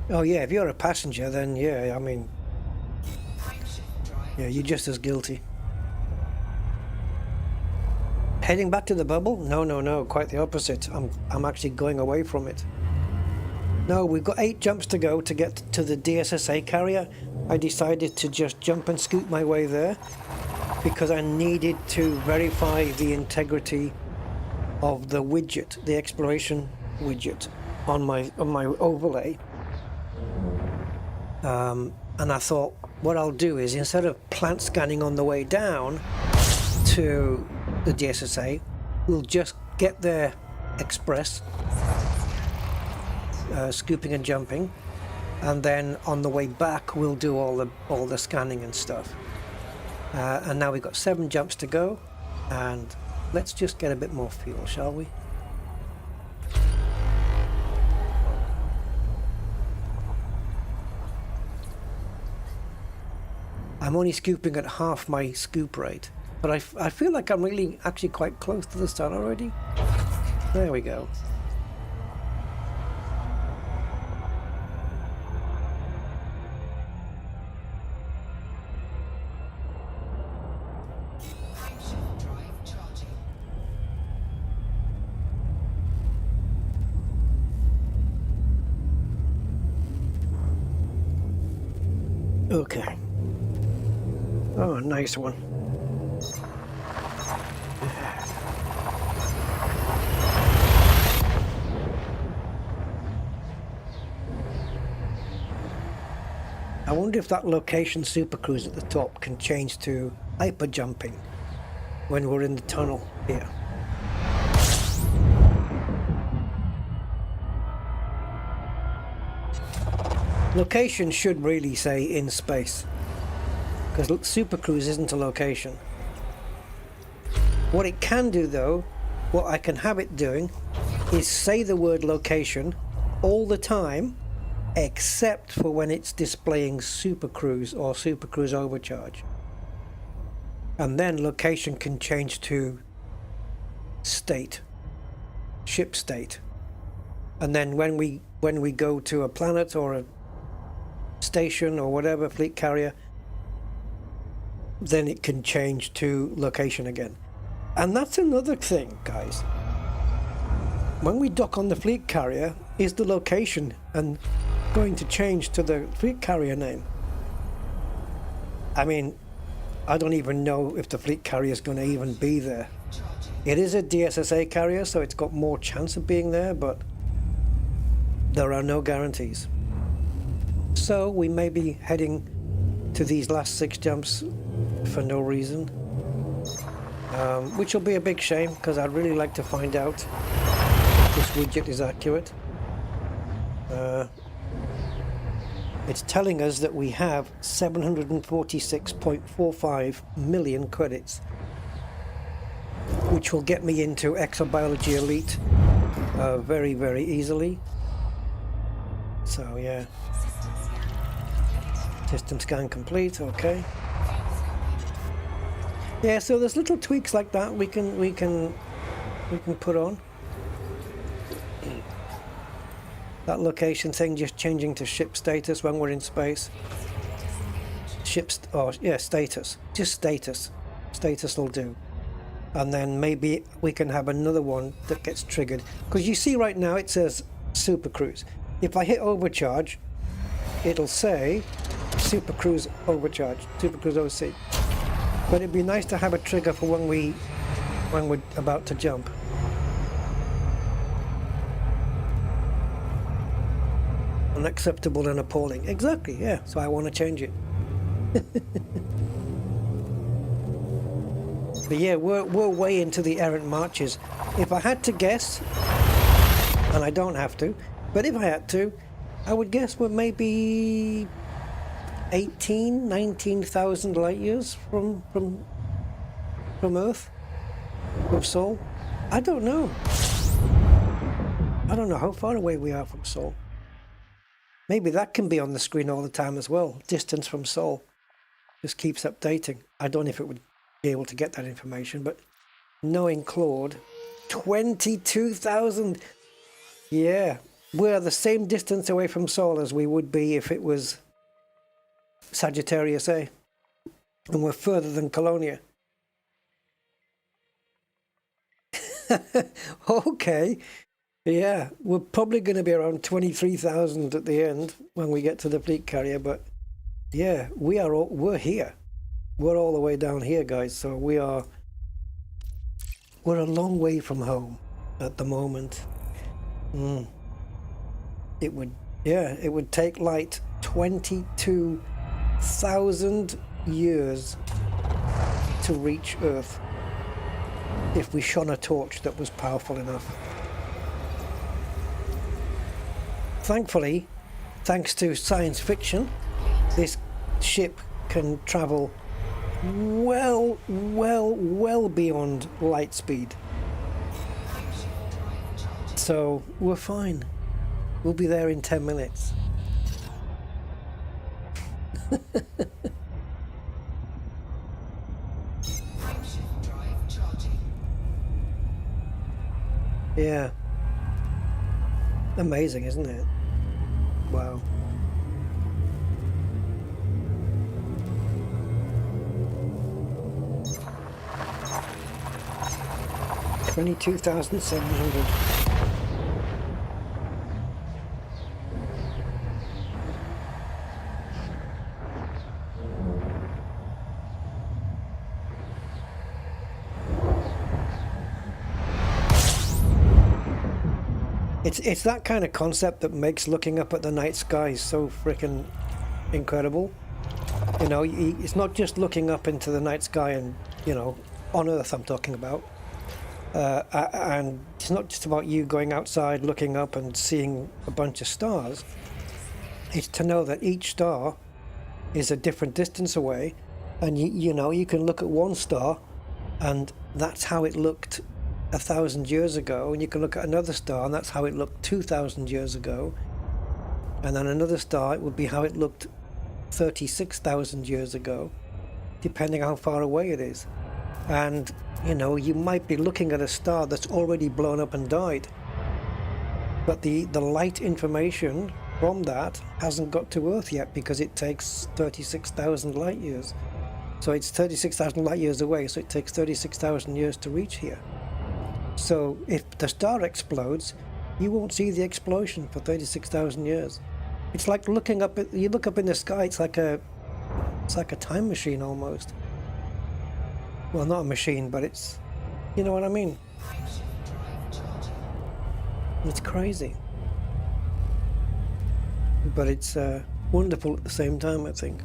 Oh yeah, if you're a passenger, then yeah, I mean, yeah, you're just as guilty. Heading back to the bubble? No, quite the opposite. I'm actually going away from it. No, we've got 8 jumps to go to get to the DSSA Carrier. I decided to just jump and scoot my way there because I needed to verify the integrity of the widget, the exploration widget on my overlay. And I thought what I'll do is, instead of plant scanning on the way down to the DSSA, we'll just get there express, scooping and jumping, and then on the way back we'll do all the scanning and stuff. And now we've got 7 jumps to go, and let's just get a bit more fuel, shall we? I'm only scooping at half my scoop rate, but I feel like I'm really actually quite close to the sun already. There we go. Okay. Oh, nice one. I wonder if that location super cruise at the top can change to hyper jumping when we're in the tunnel here. Location should really say in space, because Super Cruise isn't a location. What it can do though, what I can have it doing, is say the word location all the time, except for when it's displaying Super Cruise or Super Cruise Overcharge. And then location can change to state, ship state. And then when we go to a planet or a station or whatever fleet carrier, then it can change to location again. And that's another thing, guys. When we dock on the fleet carrier, is the location and going to change to the fleet carrier name? I mean, I don't even know if the fleet carrier is going to even be there. It is a DSSA carrier, so it's got more chance of being there, but there are no guarantees. So we may be heading to these last 6 jumps for no reason, which will be a big shame because I'd really like to find out if this widget is accurate. It's telling us that we have 746.45 million credits, which will get me into Exobiology Elite very, very easily. So yeah, system scan complete. Okay. Yeah, so there's little tweaks like that we can put on. That location thing just changing to ship status when we're in space. Status. Just status. Status will do. And then maybe we can have another one that gets triggered. Because you see right now it says Super Cruise. If I hit overcharge, it'll say Super Cruise overcharge, Super Cruise OC. But it'd be nice to have a trigger for when we're about to jump. Unacceptable and appalling. Exactly, yeah. So I want to change it. But yeah, we're way into the errant marches. If I had to guess, and I don't have to, but if I had to, I would guess we're maybe 19,000 light years from Earth, from Sol. I don't know. I don't know how far away we are from Sol. Maybe that can be on the screen all the time as well. Distance from Sol just keeps updating. I don't know if it would be able to get that information, but knowing Claude, 22,000. Yeah, we're the same distance away from Sol as we would be if it was Sagittarius A, and we're further than Colonia. Okay. Yeah, we're probably going to be around 23,000 at the end when we get to the fleet carrier, but yeah, we're here. We're all the way down here, guys, so we're a long way from home at the moment. It would take light 22,000 years to reach Earth if we shone a torch that was powerful enough. Thankfully, thanks to science fiction, this ship can travel well beyond light speed. So we're fine. We'll be there in 10 minutes. Yeah. Amazing, isn't it? Wow. $22,700. It's that kind of concept that makes looking up at the night sky so freaking incredible. You know, it's not just looking up into the night sky and, you know, on Earth I'm talking about. And it's not just about you going outside, looking up and seeing a bunch of stars. It's to know that each star is a different distance away, and you know, you can look at one star and that's how it looked 1,000 years ago, and you can look at another star and that's how it looked 2,000 years ago, and then another star, it would be how it looked 36,000 years ago, depending how far away it is. And you know, you might be looking at a star that's already blown up and died, but the light information from that hasn't got to Earth yet because it takes 36,000 light years. So it's 36,000 light years away, so it takes 36,000 years to reach here. So if the star explodes, you won't see the explosion for 36,000 years. It's like looking up at, you look up in the sky, it's like a time machine almost. Well, not a machine, but it's, you know what I mean? It's crazy. But it's wonderful at the same time, I think.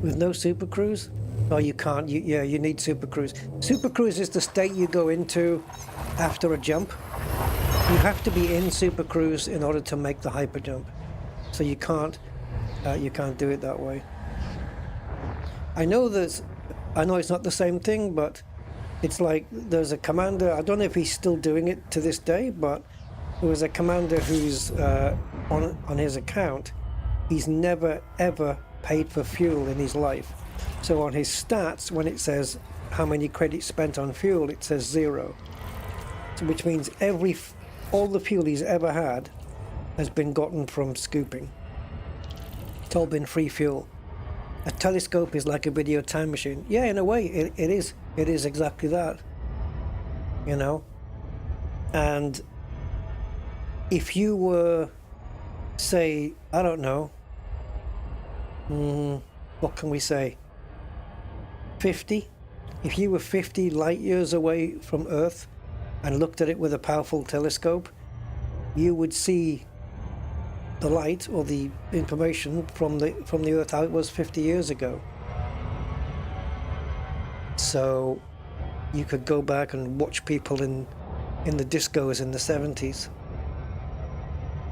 With no Super Cruise? Oh, you can't. Yeah, you need Super Cruise. Super Cruise is the state you go into after a jump. You have to be in Super Cruise in order to make the hyper jump. So you can't do it that way. I know it's not the same thing, but it's like there's a commander. I don't know if he's still doing it to this day, but there was a commander who's on his account. He's never ever paid for fuel in his life. So on his stats, when it says how many credits spent on fuel, it says 0. So which means all the fuel he's ever had has been gotten from scooping. It's all been free fuel. A telescope is like a video time machine. Yeah, in a way, it is. It is exactly that. You know? And if you were, say, I don't know, what can we say? 50? If you were 50 light years away from Earth and looked at it with a powerful telescope, you would see the light or the information from the Earth how it was 50 years ago. So you could go back and watch people in the discos in the 70s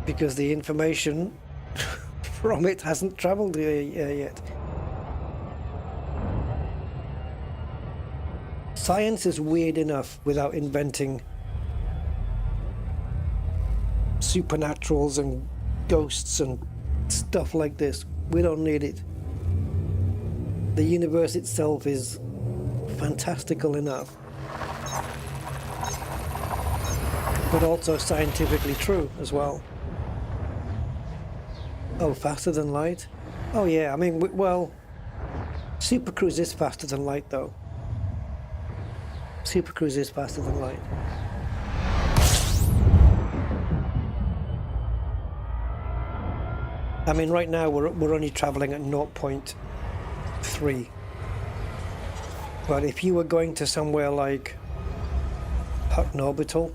because the information from it hasn't traveled here yet. Science is weird enough without inventing supernaturals and ghosts and stuff like this. We don't need it. The universe itself is fantastical enough, but also scientifically true as well. Oh, faster than light? Oh yeah, I mean, well, Super Cruise is faster than light though. Super Cruise is faster than light. I mean, right now we're only traveling at 0.3. But if you were going to somewhere like Hutton Orbital,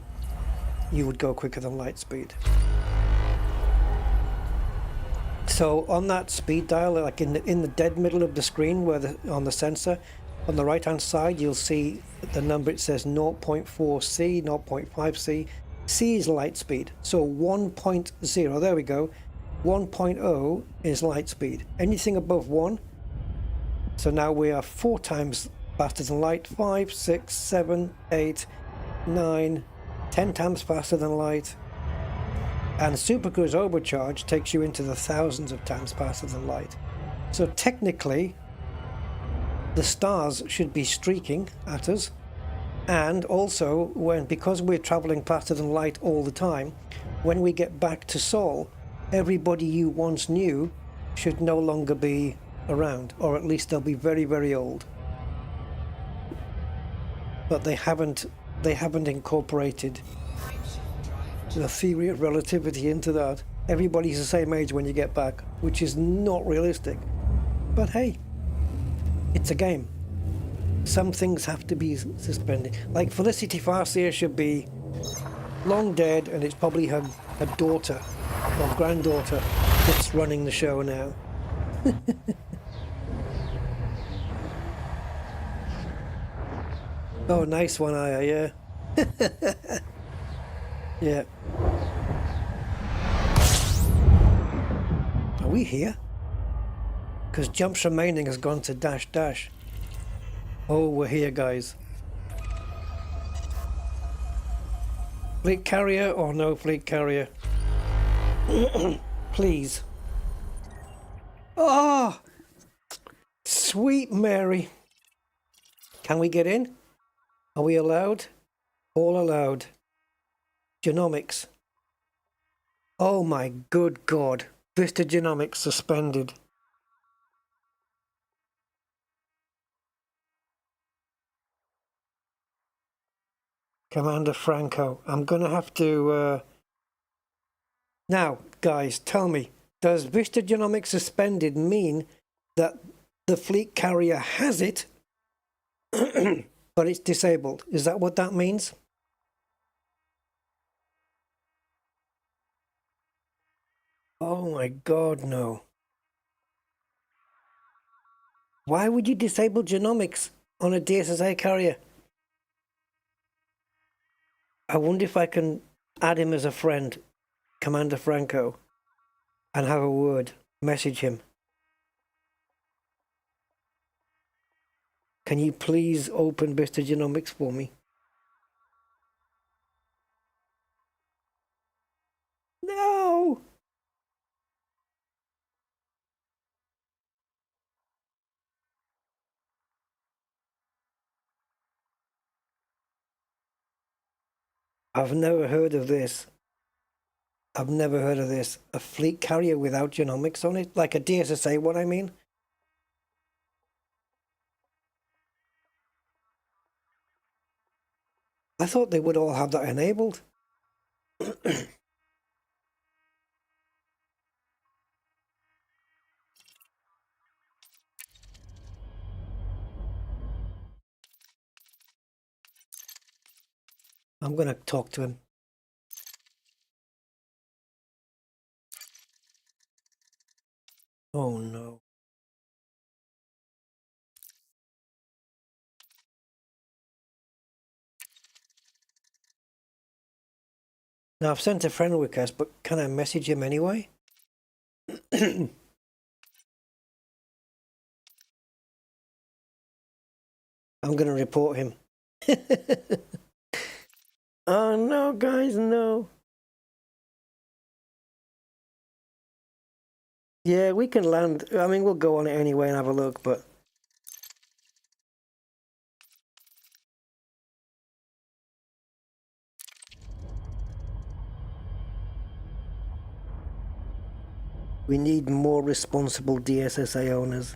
you would go quicker than light speed. So on that speed dial, like in the dead middle of the screen, on the sensor, on the right hand side, you'll see the number. It says 0.4C, 0.5C. C is light speed. So 1.0, there we go. 1.0 is light speed. Anything above 1. So now we are 4 times faster than light. 5, 6, 7, 8, 9, 10 times faster than light. And Super Cruise Overcharge takes you into the thousands of times faster than light. So technically, the stars should be streaking at us. And also, because we're traveling faster than light all the time, when we get back to Sol, everybody you once knew should no longer be around, or at least they'll be very, very old. But they haven't incorporated the theory of relativity into that. Everybody's the same age when you get back, which is not realistic. But hey, it's a game. Some things have to be suspended. Like Felicity Farseer should be long dead, and it's probably her daughter or granddaughter that's running the show now. Oh, nice one, Aya, yeah. Yeah. Are we here? Because jumps remaining has gone to dash dash. Oh, we're here, guys. Fleet carrier or no fleet carrier? Please. Oh, sweet Mary. Can we get in? Are we allowed? All allowed. Genomics. Oh my good God. Vista Genomics suspended. Commander Franco. I'm going to have to... Now, guys, tell me, does Vista Genomics suspended mean that the fleet carrier has it, but it's disabled. Is that what that means? Oh my God, no. Why would you disable genomics on a DSSA carrier? I wonder if I can add him as a friend, Commander Franco, and have a word, message him. Can you please open Mr. Genomics for me? No! I've never heard of this. I've never heard of this. A fleet carrier without genomics on it? Like a DSSA one, I mean? I thought they would all have that enabled. I'm going to talk to him. Oh no. Now I've sent a friend request, but can I message him anyway? I'm going to report him. Oh no, guys, no. Yeah, we can land. I mean, we'll go on it anyway and have a look, but... We need more responsible DSSA owners.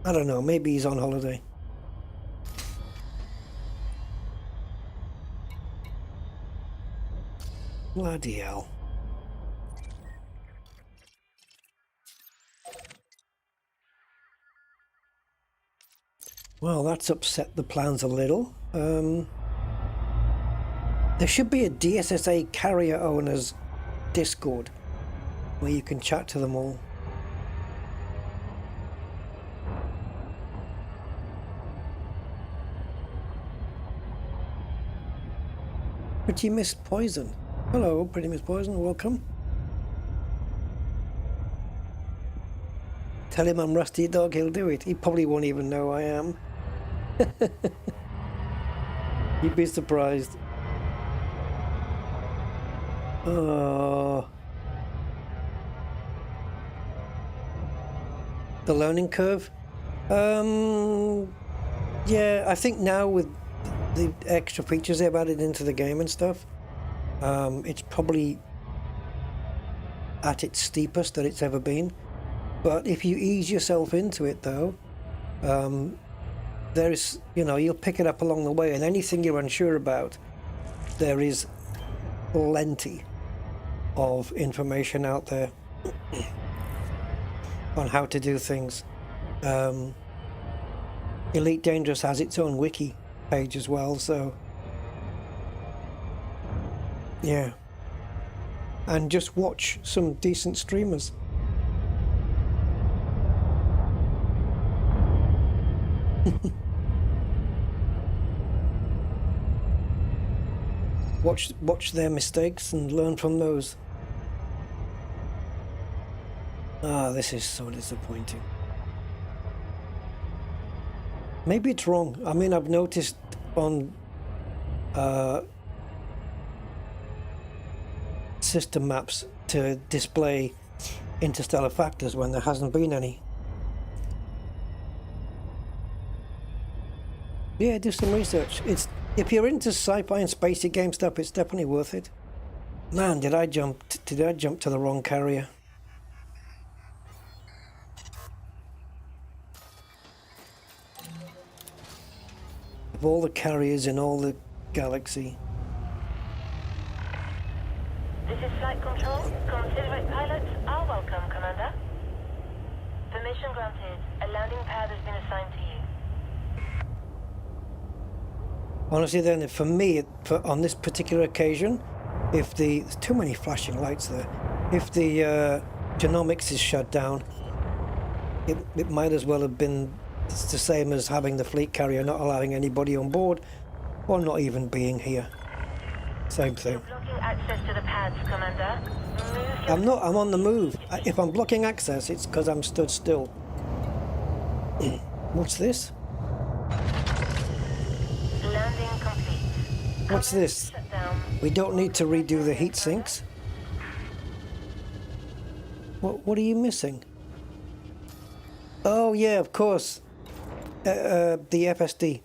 I don't know, maybe he's on holiday. Bloody hell. Well, that's upset the plans a little. There should be a DSSA Carrier owners Discord where you can chat to them all. Pretty Miss Poison. Hello, Pretty Miss Poison, welcome. Tell him I'm Rusty Dog, he'll do it. He probably won't even know I am. You'd be surprised. Oh. The learning curve? Yeah, I think now with the extra features they've added into the game and stuff, it's probably at its steepest that it's ever been. But if you ease yourself into it, though, there's, you know, you'll pick it up along the way, and anything you're unsure about, there is plenty of information out there on how to do things. Elite Dangerous has its own wiki page as well, so yeah. And just watch some decent streamers. Watch their mistakes and learn from those. Ah, this is so disappointing. Maybe it's wrong. I mean, I've noticed on system maps to display interstellar factors when there hasn't been any. Yeah, do some research. If you're into sci-fi and spacey game stuff, it's definitely worth it. Man, did I jump to the wrong carrier? Of all the carriers in all the galaxy. This is Flight Control. Considerate pilots are welcome. Permission granted. A landing pad has been assigned to you. Honestly, then, for me, on this particular occasion, if there's too many flashing lights there, if the genomics is shut down, it might as well have been the same as having the fleet carrier not allowing anybody on board, or not even being here. Same thing. You're blocking access to the pads, Commander. Move your... I'm not. I'm on the move. If I'm blocking access, it's because I'm stood still. What's this? Landing complete. What's this? Shut down. We don't need to redo the heat sinks. What are you missing? Oh yeah, of course. The FSD.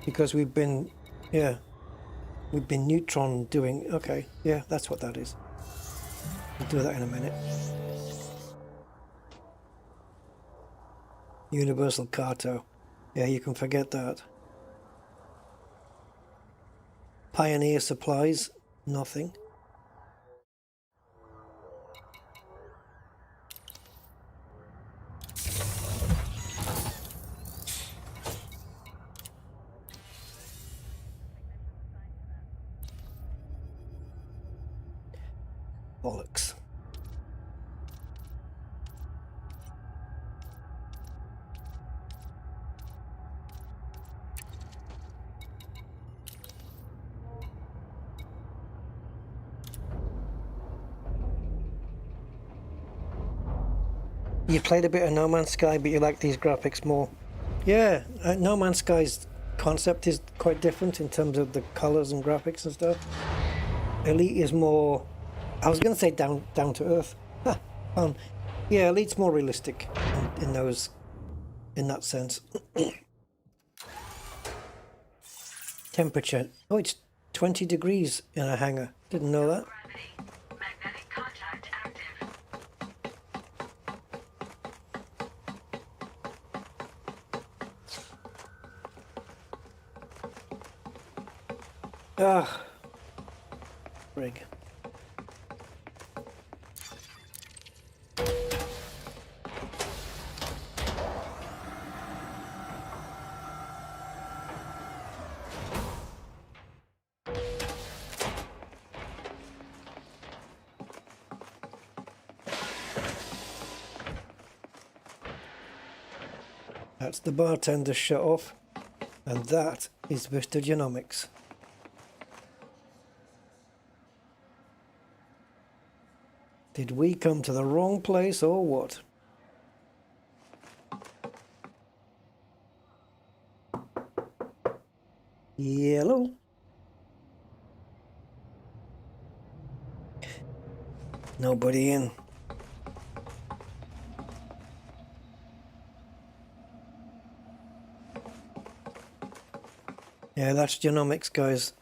Because we've been neutron doing. Okay, yeah, that's what that is. We'll do that in a minute. Universal Carto. Yeah, you can forget that. Pioneer Supplies. Nothing. Bollocks. You played a bit of No Man's Sky, but you like these graphics more. Yeah, No Man's Sky's concept is quite different in terms of the colors and graphics and stuff. Elite is more, I was going to say down to earth. Yeah, Elite's more realistic in that sense. Temperature. Oh, it's 20 degrees in a hangar. Didn't know that. Magnetic contact active. Ah, rig. That's the bartender shut off, and that is Mr. Genomics. Did we come to the wrong place or what? Yellow. Nobody in. Yeah, that's Genomics, guys.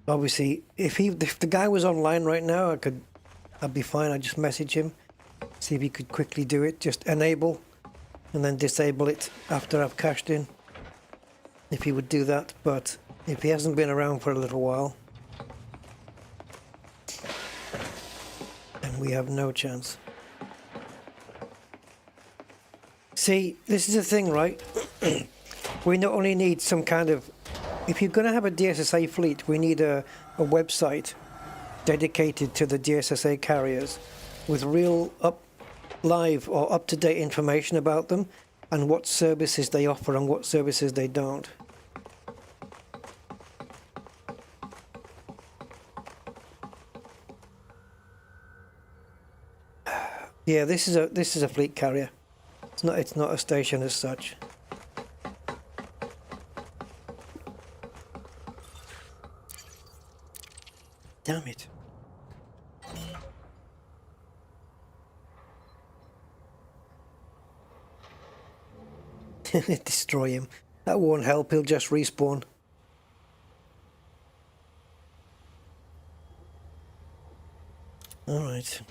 Obviously, if the guy was online right now, I'd be fine. I'd just message him, see if he could quickly do it. Just enable, and then disable it after I've cashed in. If he would do that, but if he hasn't been around for a little while, then we have no chance. See, this is the thing, right? We not only need some kind of... If you're going to have a DSSA fleet, we need a website dedicated to the DSSA carriers with real live or up-to-date information about them and what services they offer and what services they don't. Yeah, this is a fleet carrier. It's not a station as such. Damn it. Destroy him. That won't help, he'll just respawn. Alright.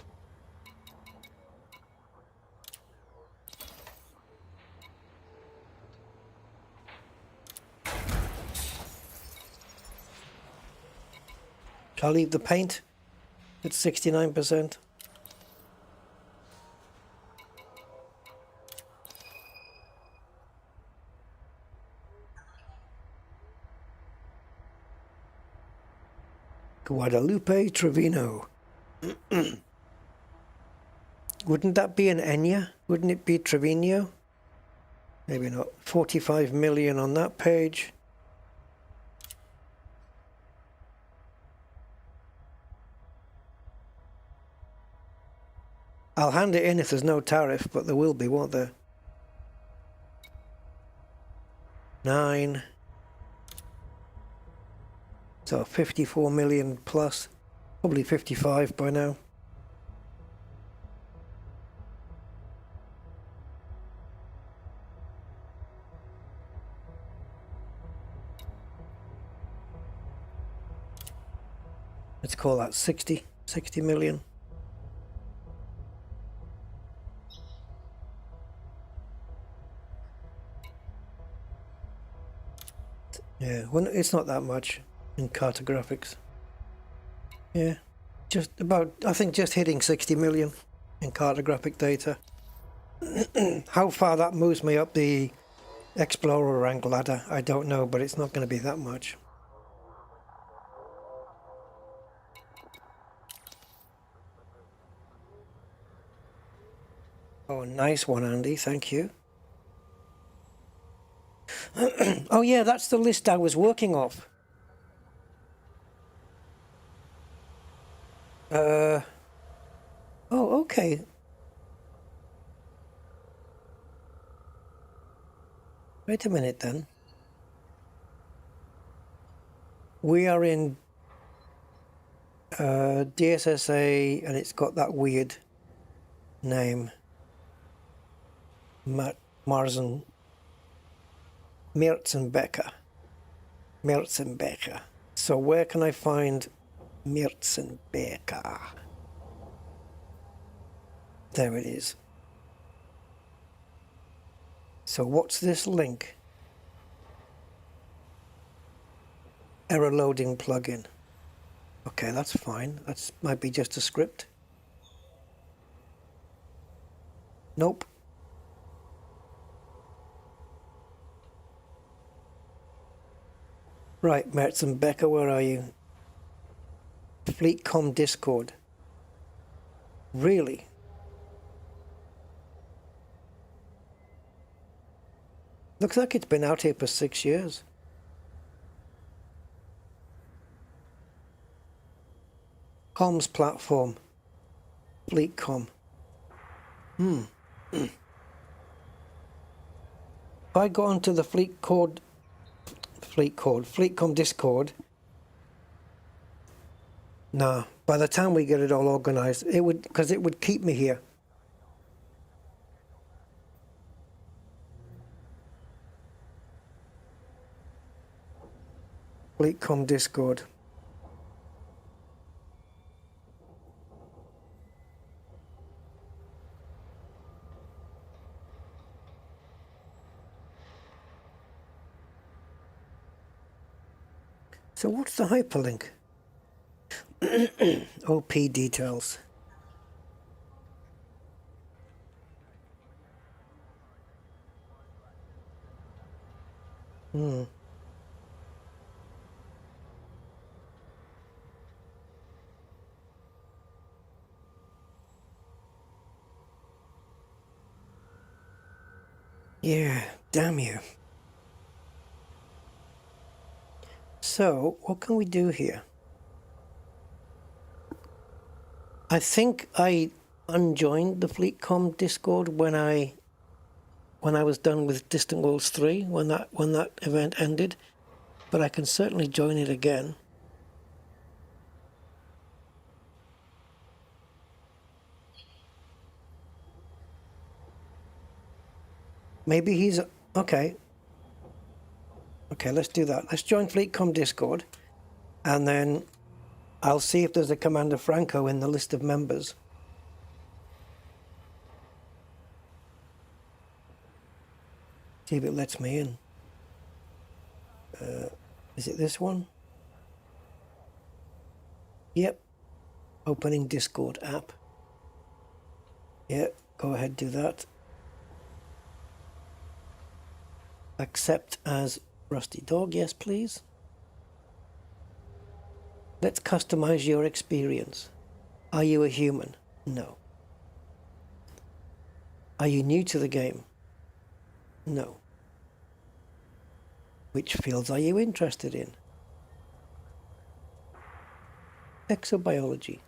Shall I leave the paint at 69%? Guadalupe Trevino. Wouldn't that be an Enya? Wouldn't it be Trevino? Maybe not. 45 million on that page. I'll hand it in if there's no tariff, but there will be, won't there? 9. So 54 million plus. Probably 55 by now. Let's call that 60 million. Yeah, well, it's not that much in cartographics. Yeah, just about, I think just hitting 60 million in cartographic data. How far that moves me up the Explorer rank ladder, I don't know, but it's not going to be that much. Oh, nice one, Andy. Thank you. Oh, yeah, that's the list I was working off. Oh, okay. Wait a minute, then. We are in DSSA, and it's got that weird name. Merzenbecker. So where can I find Merzenbecker? There it is. So what's this link? Error loading plugin. Okay, that's fine. That might be just a script. Nope. Right, Merzenbecker, where are you? FleetCom Discord. Really? Looks like it's been out here for 6 years. Comms platform. FleetCom. If I go onto the FleetCom Discord. Nah, by the time we get it all organized, it would keep me here. FleetCom Discord. So what's the hyperlink? OP details. Yeah, damn you. So, what can we do here? I think I unjoined the FleetCom Discord when I was done with Distant Worlds 3, when that event ended, but I can certainly join it again. Maybe he's okay. Okay, let's do that. Let's join FleetCom Discord, and then I'll see if there's a Commander Franco in the list of members. See if it lets me in. Is it this one? Yep. Opening Discord app. Yep. Go ahead, do that. Accept as Rusty Dog. Yes, please. Let's customize your experience. Are you a human? No. Are you new to the game? No. Which fields are you interested in? Exobiology.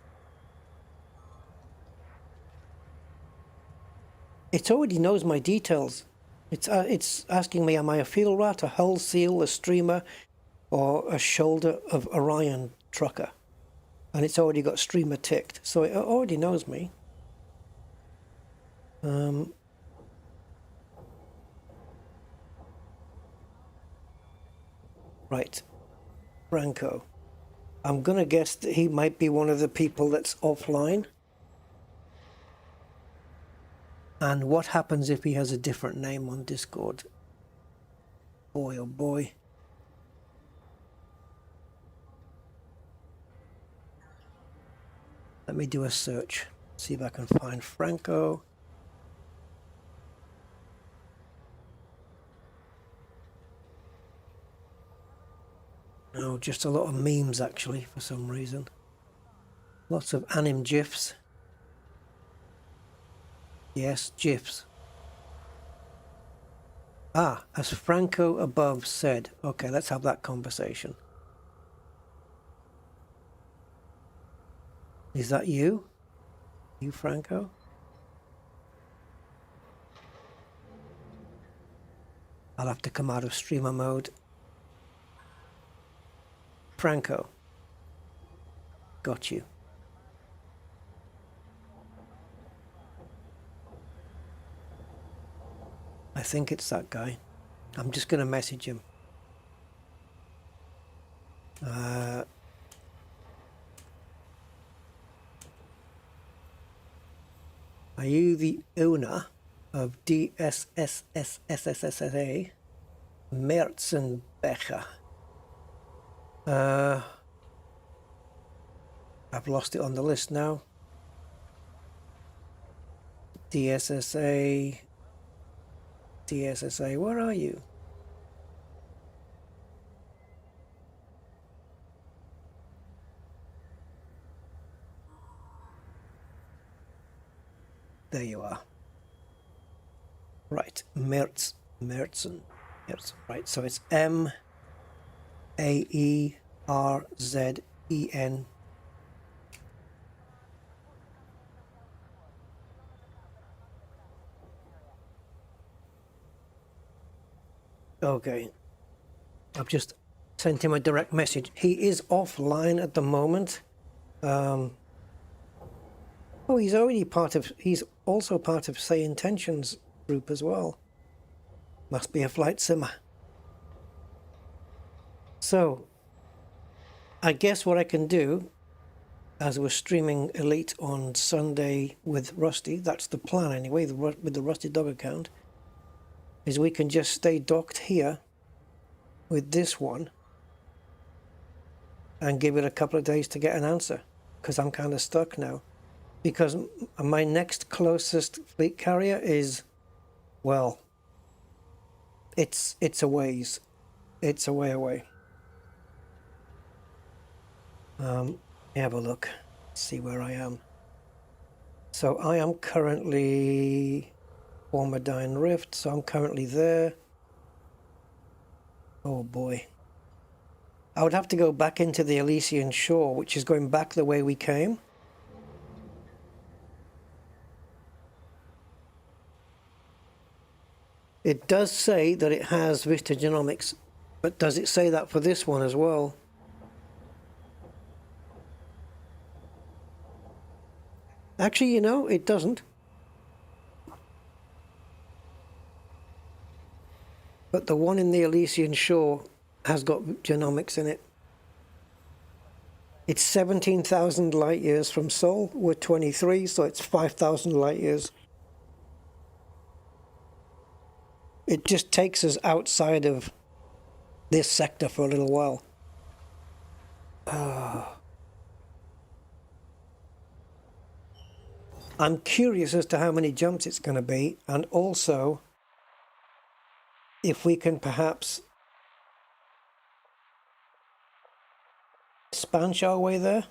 It already knows my details. It's asking me, am I a field rat, a hull seal, a streamer, or a shoulder of Orion trucker? And it's already got streamer ticked, so it already knows me. Right. Franco. I'm gonna guess that he might be one of the people that's offline. And what happens if he has a different name on Discord? Boy, oh boy. Let me do a search. See if I can find Franco. No, just a lot of memes actually, for some reason. Lots of anim GIFs. Yes, GIFs. Ah, as Franco above said. Okay, let's have that conversation. Is that you? You, Franco? I'll have to come out of streamer mode. Franco. Got you. I think it's that guy. I'm just going to message him. Are you the owner of DSSA Merzenbecher? I've lost it on the list now. DSSA, where are you? There you are. Right, Merzen. Right, so it's M-A-E-R-Z-E-N. Okay. I've just sent him a direct message. He is offline at the moment. Oh, he's also part of Say Intentions group as well. Must be a flight simmer. So, I guess what I can do, as we're streaming Elite on Sunday with Rusty, that's the plan anyway, with the Rusty Dog account, is we can just stay docked here with this one and give it a couple of days to get an answer, because I'm kind of stuck now. Because my next closest fleet carrier is, well, it's a ways. It's a way away. Have a look, see where I am. So I am currently Formidine Rift, so I'm currently there. Oh boy. I would have to go back into the Elysian Shore, which is going back the way we came. It does say that it has Vista Genomics, but does it say that for this one as well? Actually, you know, it doesn't. But the one in the Elysian Shore has got genomics in it. It's 17,000 light years from Sol. We're 23, so it's 5,000 light years. It just takes us outside of this sector for a little while. I'm curious as to how many jumps it's going to be, and also if we can perhaps spanch our way there.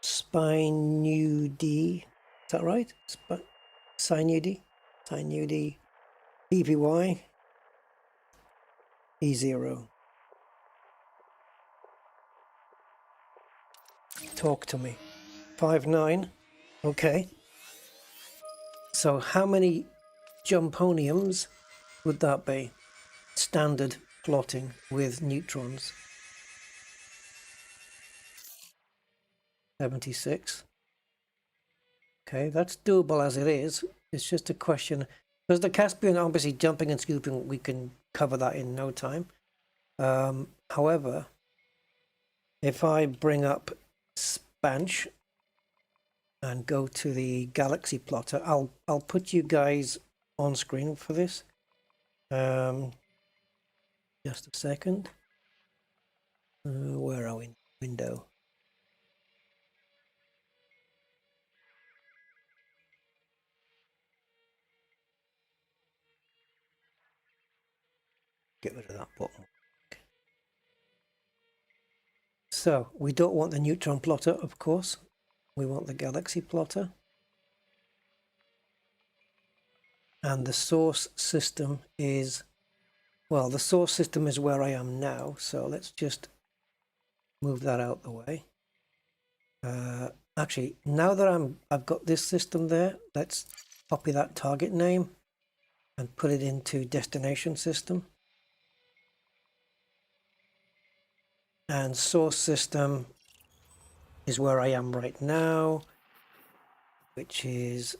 Spinudi, is that right? Sinudi, BVY, E0. Talk to me. 5-9. Okay. So how many jumponiums would that be? Standard plotting with neutrons. 76. Okay, that's doable as it is. It's just a question. Because the Caspian, obviously jumping and scooping, we can cover that in no time. However, if I bring up Spanch and go to the galaxy plotter, I'll put you guys on screen for this. Just a second. Where are we? Window. Get rid of that button. So we don't want the neutron plotter, of course. We want the galaxy plotter. And the source system is, well, the source system is where I am now. So let's just move that out the way. Actually, now that I've got this system there, let's copy that target name and put it into destination system. And source system is where I am right now, which is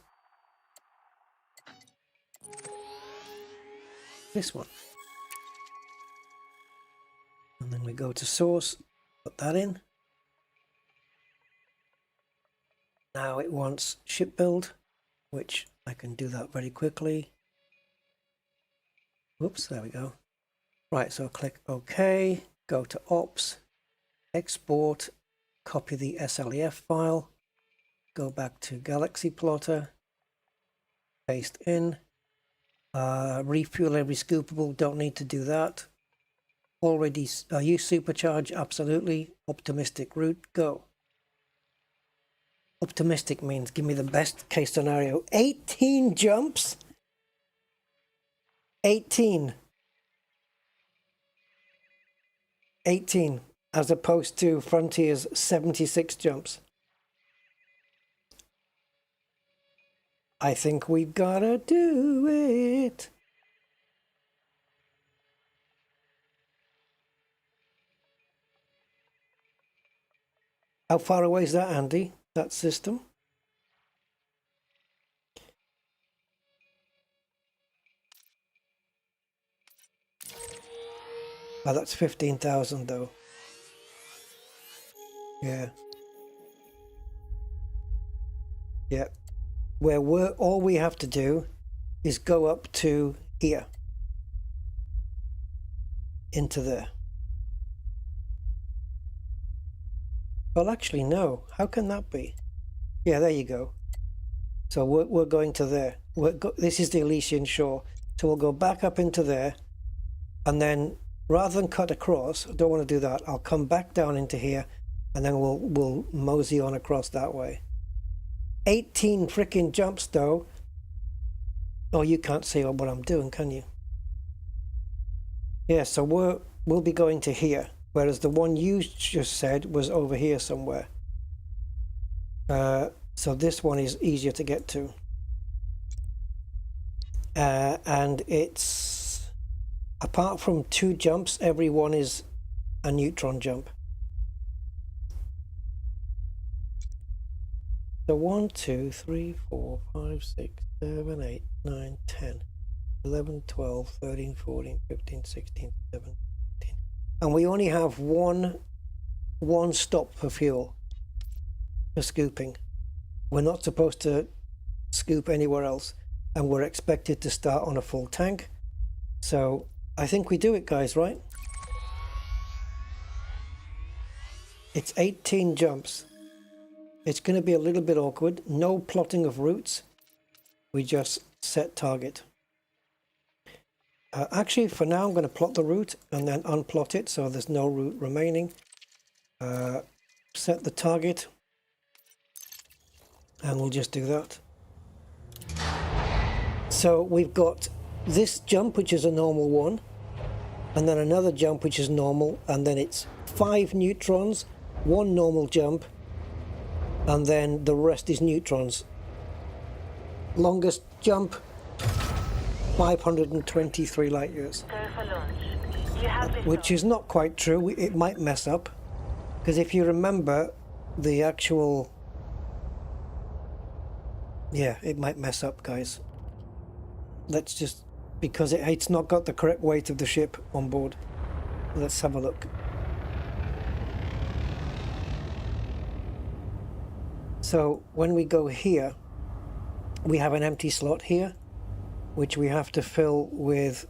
this one. And then we go to source, put that in. Now it wants ship build, which I can do that very quickly. Whoops, there we go. Right, so click OK, go to Ops, export, copy the SLEF file, go back to Galaxy Plotter, paste in, refuel every scoopable, don't need to do that. Already use supercharge, absolutely. Optimistic route, go. Optimistic means give me the best case scenario. 18 jumps? 18, as opposed to Frontier's 76 jumps. I think we've gotta do it. How far away is that, Andy? That system? Oh, that's 15,000 though. Yeah. Yeah. Where all we have to do is go up to here. Into there. Well, actually, no. How can that be? Yeah, there you go. So we're going to there. This is the Elysian shore. So we'll go back up into there. And then rather than cut across, I don't want to do that. I'll come back down into here. And then we'll mosey on across that way. 18 freaking jumps, though. Oh, you can't see what I'm doing, can you? Yeah, so we'll be going to here. Whereas the one you just said was over here somewhere. So this one is easier to get to. And it's, apart from 2 jumps, every one is a neutron jump. So 1, 2, 3, 4, 5, 6, 7, 8, 9, 10, 11, 12, 13, 14, 15, 16, 17. And we only have one stop for fuel, for scooping. We're not supposed to scoop anywhere else, and we're expected to start on a full tank. So I think we do it, guys, right? It's 18 jumps. It's going to be a little bit awkward. No plotting of routes. We just set target. Actually, for now, I'm going to plot the route and then unplot it so there's no route remaining. Set the target. And we'll just do that. So we've got this jump, which is a normal one. And then another jump, which is normal. And then it's 5 neutrons, 1 normal jump. And then the rest is neutrons. Longest jump, 523 light years. Go for launch. You have this Which is not quite true. It might mess up. Because if you remember the actual... Yeah, it might mess up, guys. Let's just... Because it's not got the correct weight of the ship on board. Let's have a look. So when we go here, we have an empty slot here, which we have to fill with,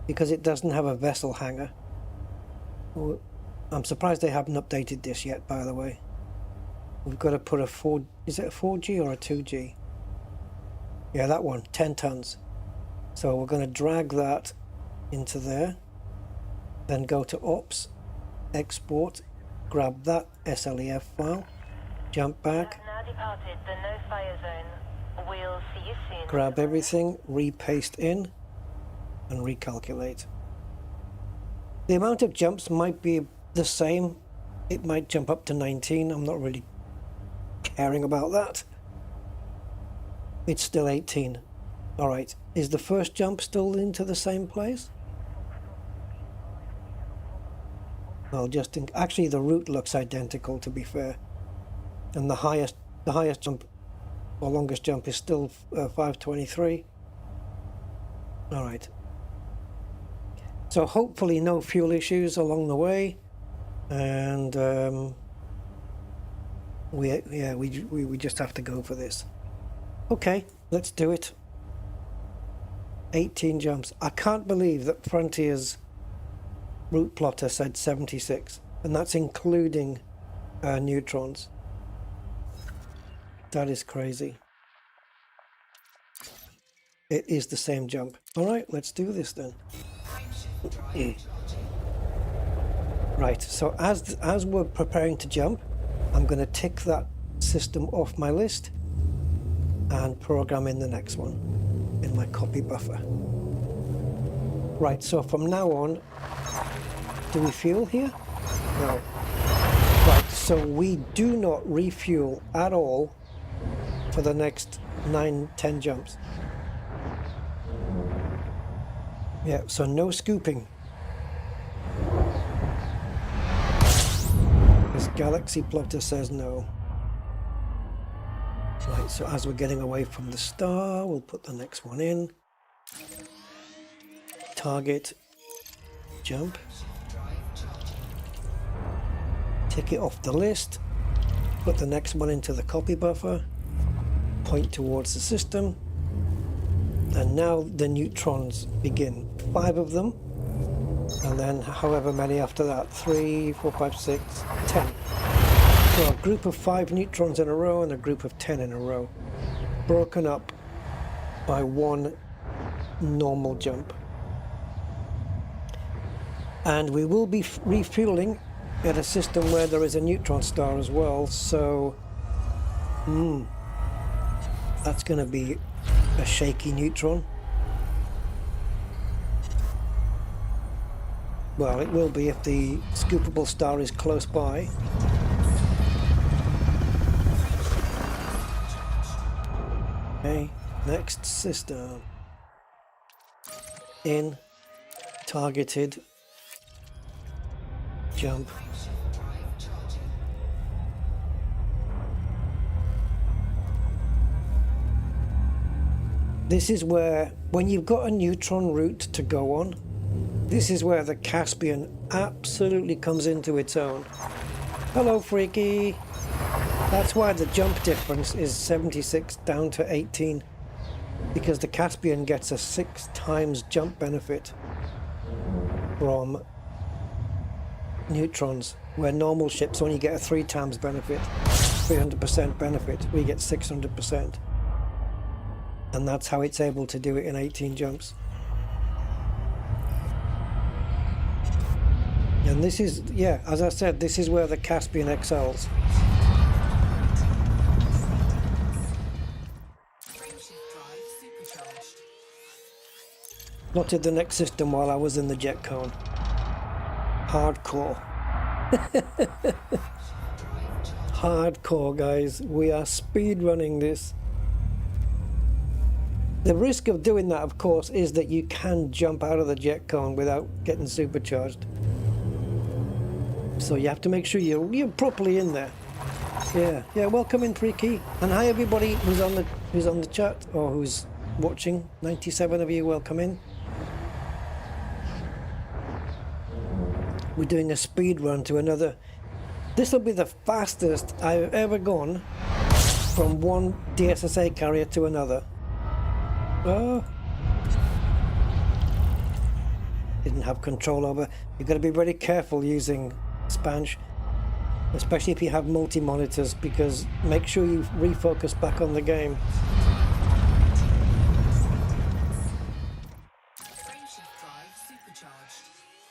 because it doesn't have a vessel hangar. I'm surprised they haven't updated this yet, by the way. We've got to put a 4, is it a 4G or a 2G? Yeah, that one, 10 tons. So we're going to drag that into there, then go to Ops, Export, grab that SLEF file, jump back, now departed the no-fire zone. We'll see you soon. grab everything, repaste in, and recalculate. The amount of jumps might be the same. It might jump up to 19. I'm not really caring about that. It's still 18. All right. Is the first jump still into the same place? Well, actually, the route looks identical, to be fair. And the highest jump, or longest jump, is still 523. All right. So hopefully no fuel issues along the way, and we just have to go for this. Okay, let's do it. 18 jumps. I can't believe that Frontier's route plotter said 76, and that's including neutrons. That is crazy. It is the same jump. All right, let's do this then. Right, so as we're preparing to jump, I'm going to tick that system off my list and program in the next one in my copy buffer. Right, so from now on, do we fuel here? No. Right, so we do not refuel at all for the next 9-10 jumps. Yeah, so no scooping. This Galaxy plotter says no. Right, so as we're getting away from the star, we'll put the next one in. Target, jump. Tick it off the list. Put the next one into the copy buffer. Point towards the system. And now the neutrons begin. 5 of them. And then however many after that. 3, 4, 5, 6, 10. So a group of 5 neutrons in a row and a group of 10 in a row. Broken up by 1 normal jump. And we will be refueling at a system where there is a neutron star as well. So that's going to be a shaky neutron. Well, it will be if the scoopable star is close by. Okay, next system. In, targeted, jump. This is where, when you've got a neutron route to go on, this is where the Caspian absolutely comes into its own. Hello, Freaky. That's why the jump difference is 76 down to 18, because the Caspian gets a 6 times jump benefit from neutrons, where normal ships only get a 3 times benefit, 300% benefit. We get 600%. And that's how it's able to do it in 18 jumps. And this is, yeah, as I said, this is where the Caspian excels. Plotted the next system while I was in the jet cone. Hardcore. Hardcore, guys. We are speed running this. The risk of doing that, of course, is that you can jump out of the jet cone without getting supercharged. So you have to make sure you're properly in there. Yeah. Welcome in, Freaky, and hi everybody who's on the chat or who's watching. 97 of you, welcome in. We're doing a speed run to another. This will be the fastest I've ever gone from one DSSA carrier to another. Oh. Didn't have control over. You've got to be very careful using Spanch, especially if you have multi-monitors, because make sure you refocus back on the game.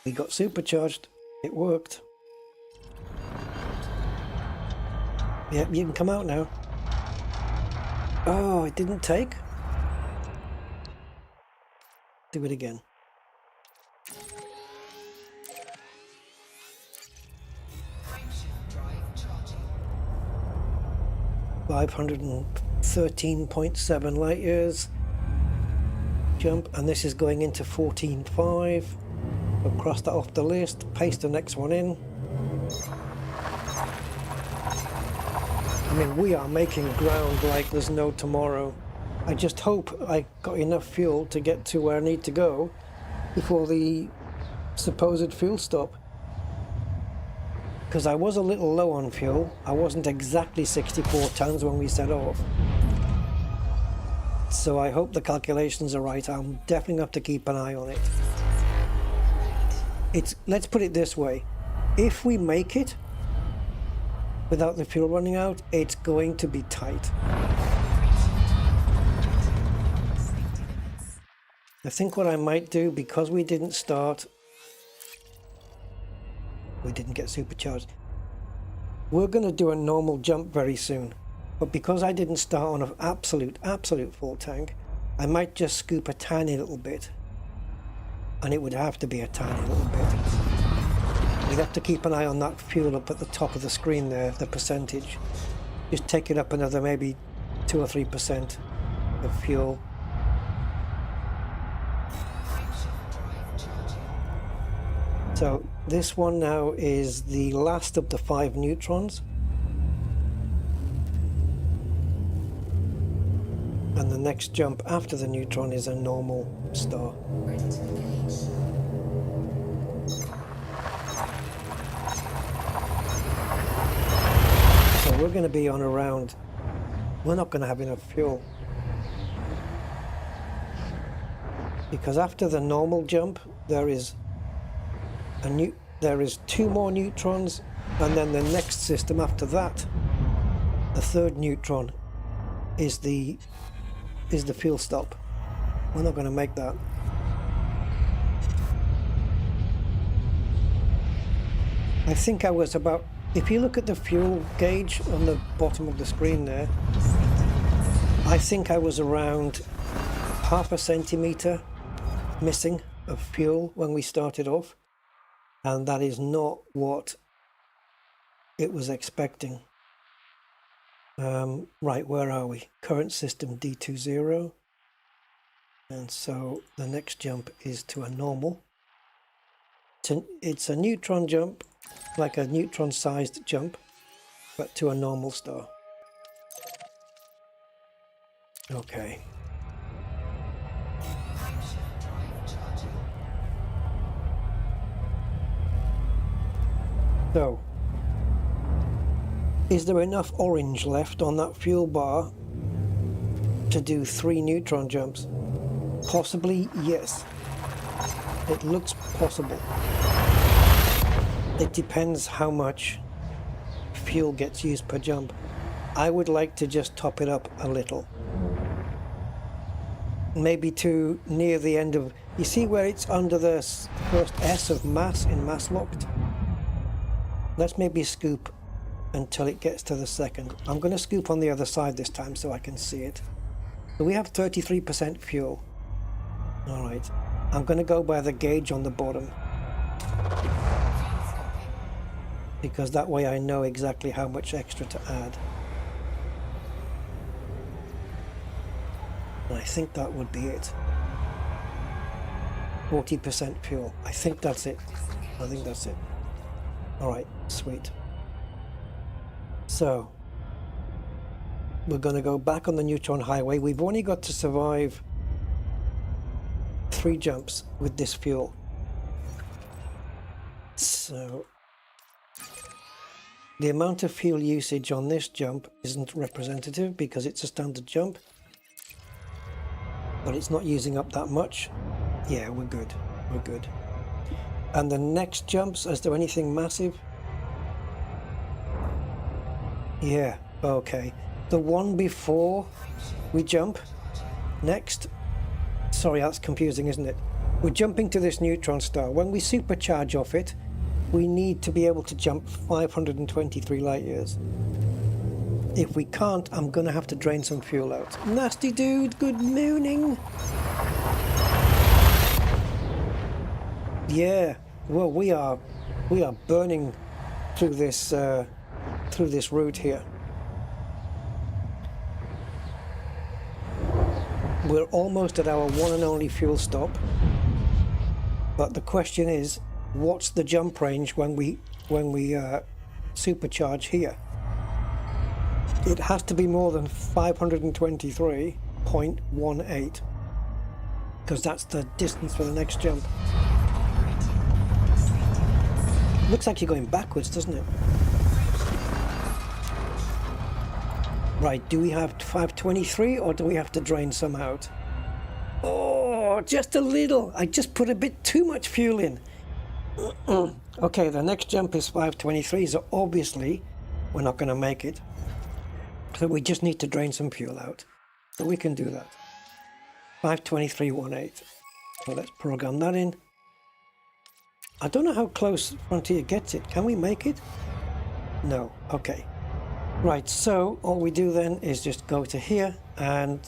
We got supercharged. It worked. Yep, you can come out now. Oh, it didn't take. Do it again. $513.7 light years jump, and this is going into 14.5. We'll cross that off the list, paste the next one in. I mean, we are making ground like there's no tomorrow. I just hope I got enough fuel to get to where I need to go before the supposed fuel stop. Because I was a little low on fuel. I wasn't exactly 64 tons when we set off. So I hope the calculations are right. I'm definitely going to have to keep an eye on it. Let's put it this way. If we make it without the fuel running out, it's going to be tight. I think what I might do, because we didn't get supercharged, we're going to do a normal jump very soon. But because I didn't start on an absolute full tank, I might just scoop a tiny little bit. And it would have to be a tiny little bit. We'd have to keep an eye on that fuel up at the top of the screen there, the percentage. Just take it up another maybe 2 or 3% of fuel. So this one now is the last of the 5 neutrons. And the next jump after the neutron is a normal star. So we're going to be on around, we're not going to have enough fuel. Because after the normal jump, there is 2 more neutrons, and then the next system after that, the 3rd neutron, is the fuel stop. We're not going to make that. I think I was about, if you look at the fuel gauge on the bottom of the screen there, I think I was around 0.5 centimeter missing of fuel when we started off, and that is not what it was expecting. Right, where are we? Current system D20, and so the next jump is to a normal. It's a neutron jump, like a neutron sized jump, but to a normal star. Okay. So, is there enough orange left on that fuel bar to do 3 neutron jumps? Possibly, yes. It looks possible. It depends how much fuel gets used per jump. I would like to just top it up a little. Maybe to near the end of... You see where it's under the first S of mass in mass locked? Let's maybe scoop until it gets to the second. I'm going to scoop on the other side this time so I can see it. So we have 33% fuel. Alright. I'm going to go by the gauge on the bottom, because that way I know exactly how much extra to add. And I think that would be it. 40% fuel. I think that's it. I think that's it. Alright, sweet. So, we're going to go back on the neutron highway. We've only got to survive 3 jumps with this fuel. So, the amount of fuel usage on this jump isn't representative because it's a standard jump. But it's not using up that much. Yeah, we're good. We're good. And the next jumps, is there anything massive? Yeah, okay. The one before we jump next. Sorry, that's confusing, isn't it? We're jumping to this neutron star. When we supercharge off it, we need to be able to jump 523 light years. If we can't, I'm going to have to drain some fuel out. Nasty dude, good morning. Yeah, well, we are burning through this route here. We're almost at our one and only fuel stop. But the question is, what's the jump range when we supercharge here? It has to be more than 523.18, because that's the distance for the next jump. Looks like you're going backwards, doesn't it? Right, do we have 523 or do we have to drain some out? Oh, just a little. I just put a bit too much fuel in. Okay, the next jump is 523, so obviously we're not going to make it. So we just need to drain some fuel out. So we can do that. 523.18. So let's program that in. I don't know how close Frontier gets it. Can we make it? No. Okay. Right, so all we do then is just go to here and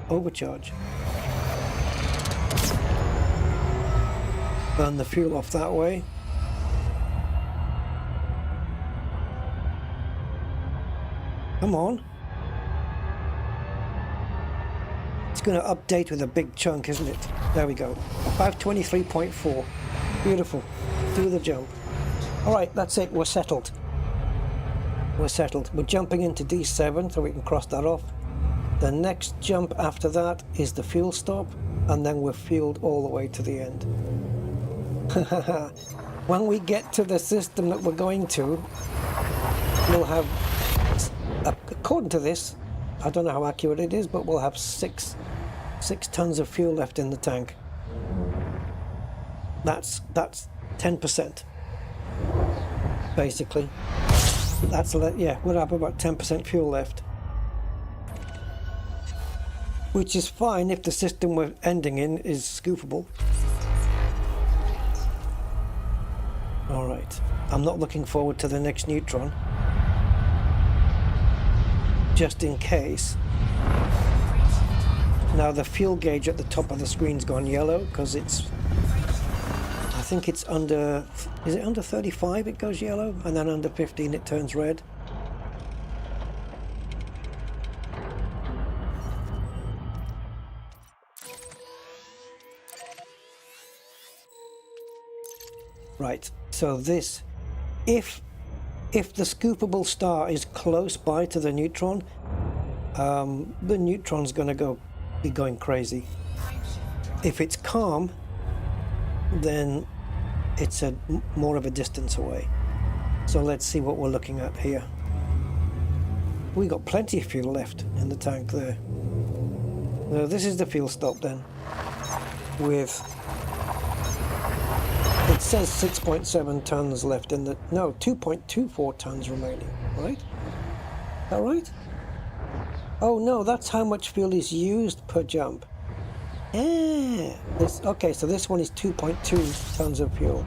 overcharge. Burn the fuel off that way. Come on. It's going to update with a big chunk, isn't it? There we go. 523.4. Beautiful. Do the jump. Alright, that's it. We're settled. We're settled. We're jumping into D7 so we can cross that off. The next jump after that is the fuel stop, and then we're fueled all the way to the end. When we get to the system that we're going to, we'll have, according to this, I don't know how accurate it is, but we'll have six tons of fuel left in the tank. That's 10%, basically. Yeah, we'll have about 10% fuel left, which is fine if the system we're ending in is scoopable. All right, I'm not looking forward to the next neutron, just in case. Now the fuel gauge at the top of the screen's gone yellow because it's, I think it's under, is it under 35 it goes yellow, and then under 15 it turns red. Right, so this, if the scoopable star is close by to the neutron, the neutron's going to be going crazy. If it's calm, then it's more of a distance away. So let's see what we're looking at here. We got plenty of fuel left in the tank there. Now this is the fuel stop then. It's says 6.7 tons left in the... No, 2.24 tons remaining, right? Is that right? Oh no, that's how much fuel is used per jump. Yeah. Okay, so this one is 2.2 tons of fuel.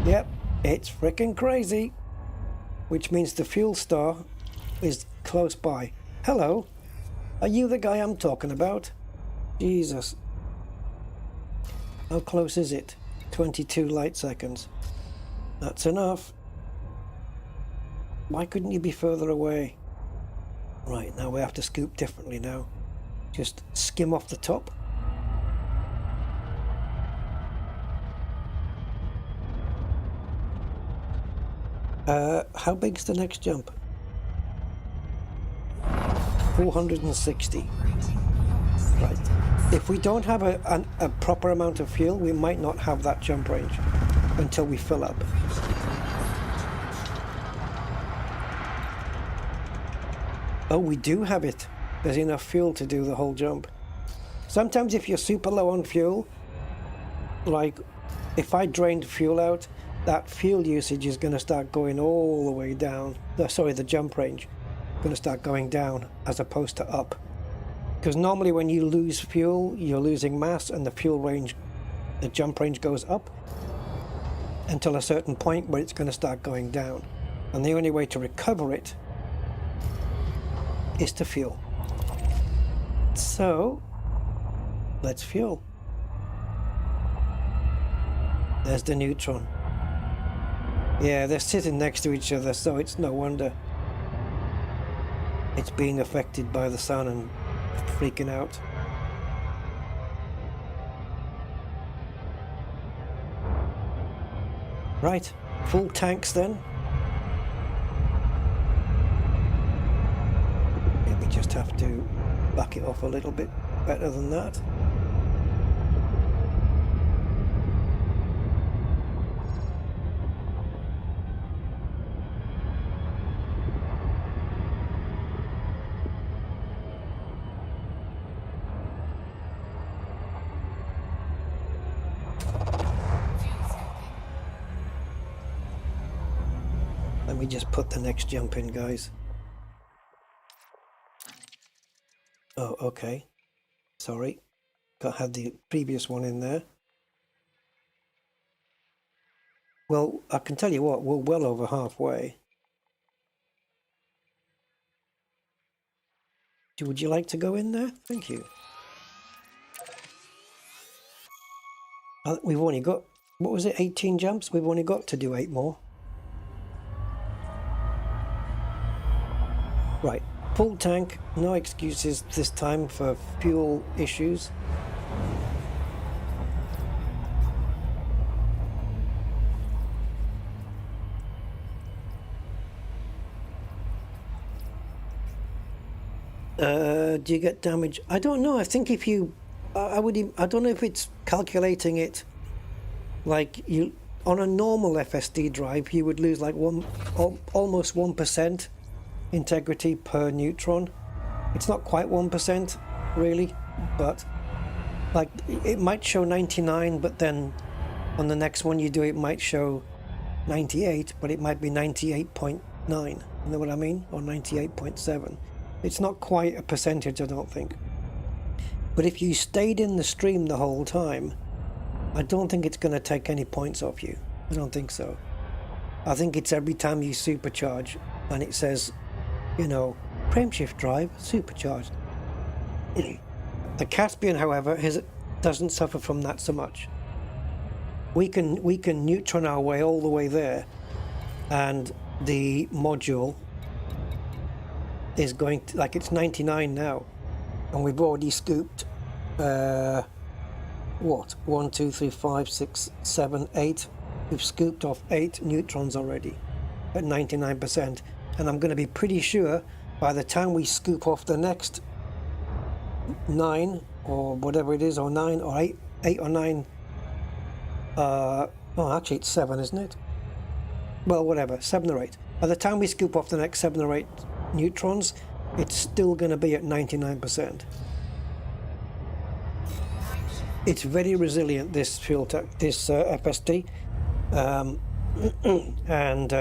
Yep, it's freaking crazy. Which means the fuel star is close by. Hello. Are you the guy I'm talking about? Jesus. How close is it? 22 light seconds. That's enough. Why couldn't you be further away? Right, now we have to scoop differently now. Just skim off the top. How big's the next jump? 460. Right. If we don't have a proper amount of fuel, we might not have that jump range until we fill up. Oh, we do have it. There's enough fuel to do the whole jump. Sometimes if you're super low on fuel, like if I drained fuel out, that fuel usage is going to start going all the way down. Sorry, the jump range going to start going down as opposed to up. Because normally when you lose fuel, you're losing mass, and the jump range goes up until a certain point where it's going to start going down. And the only way to recover it is to fuel. So, let's fuel. There's the neutron. Yeah, they're sitting next to each other, so it's no wonder it's being affected by the sun and freaking out. Right, full tanks then. Maybe just have to back it off a little bit better than that. Let me just put the next jump in, guys. Oh, okay. Sorry. Had the previous one in there. Well, I can tell you what, we're well over halfway. Would you like to go in there? Thank you. We've only got, what was it, 18 jumps? We've only got to do 8 more. Right, full tank, no excuses this time for fuel issues. Do you get damage? I don't know. I think if you, I don't know if it's calculating it like you on a normal FSD drive, you would lose like almost 1% integrity per neutron. It's not quite 1% really, but like it might show 99, but then on the next one you do it might show 98, but it might be 98.9. You know what I mean? Or 98.7. It's not quite a percentage, I don't think. But if you stayed in the stream the whole time, I don't think it's going to take any points off you. I don't think so. I think it's every time you supercharge and it says, you know, frameshift drive supercharged. The Caspian, however, doesn't suffer from that so much. We can neutron our way all the way there, and the module is going to, like, it's 99 now, and we've already scooped what, 1 2 3 5 6 7 8. We've scooped off 8 neutrons already at 99%, and I'm going to be pretty sure by the time we scoop off the next 9 or whatever it is, or 9 or 8 or 9, oh actually it's 7, isn't it? Well, whatever, 7 or 8. By the time we scoop off the next 7 or 8 neutrons, it's still going to be at 99%. It's very resilient, this fuel this FSD. And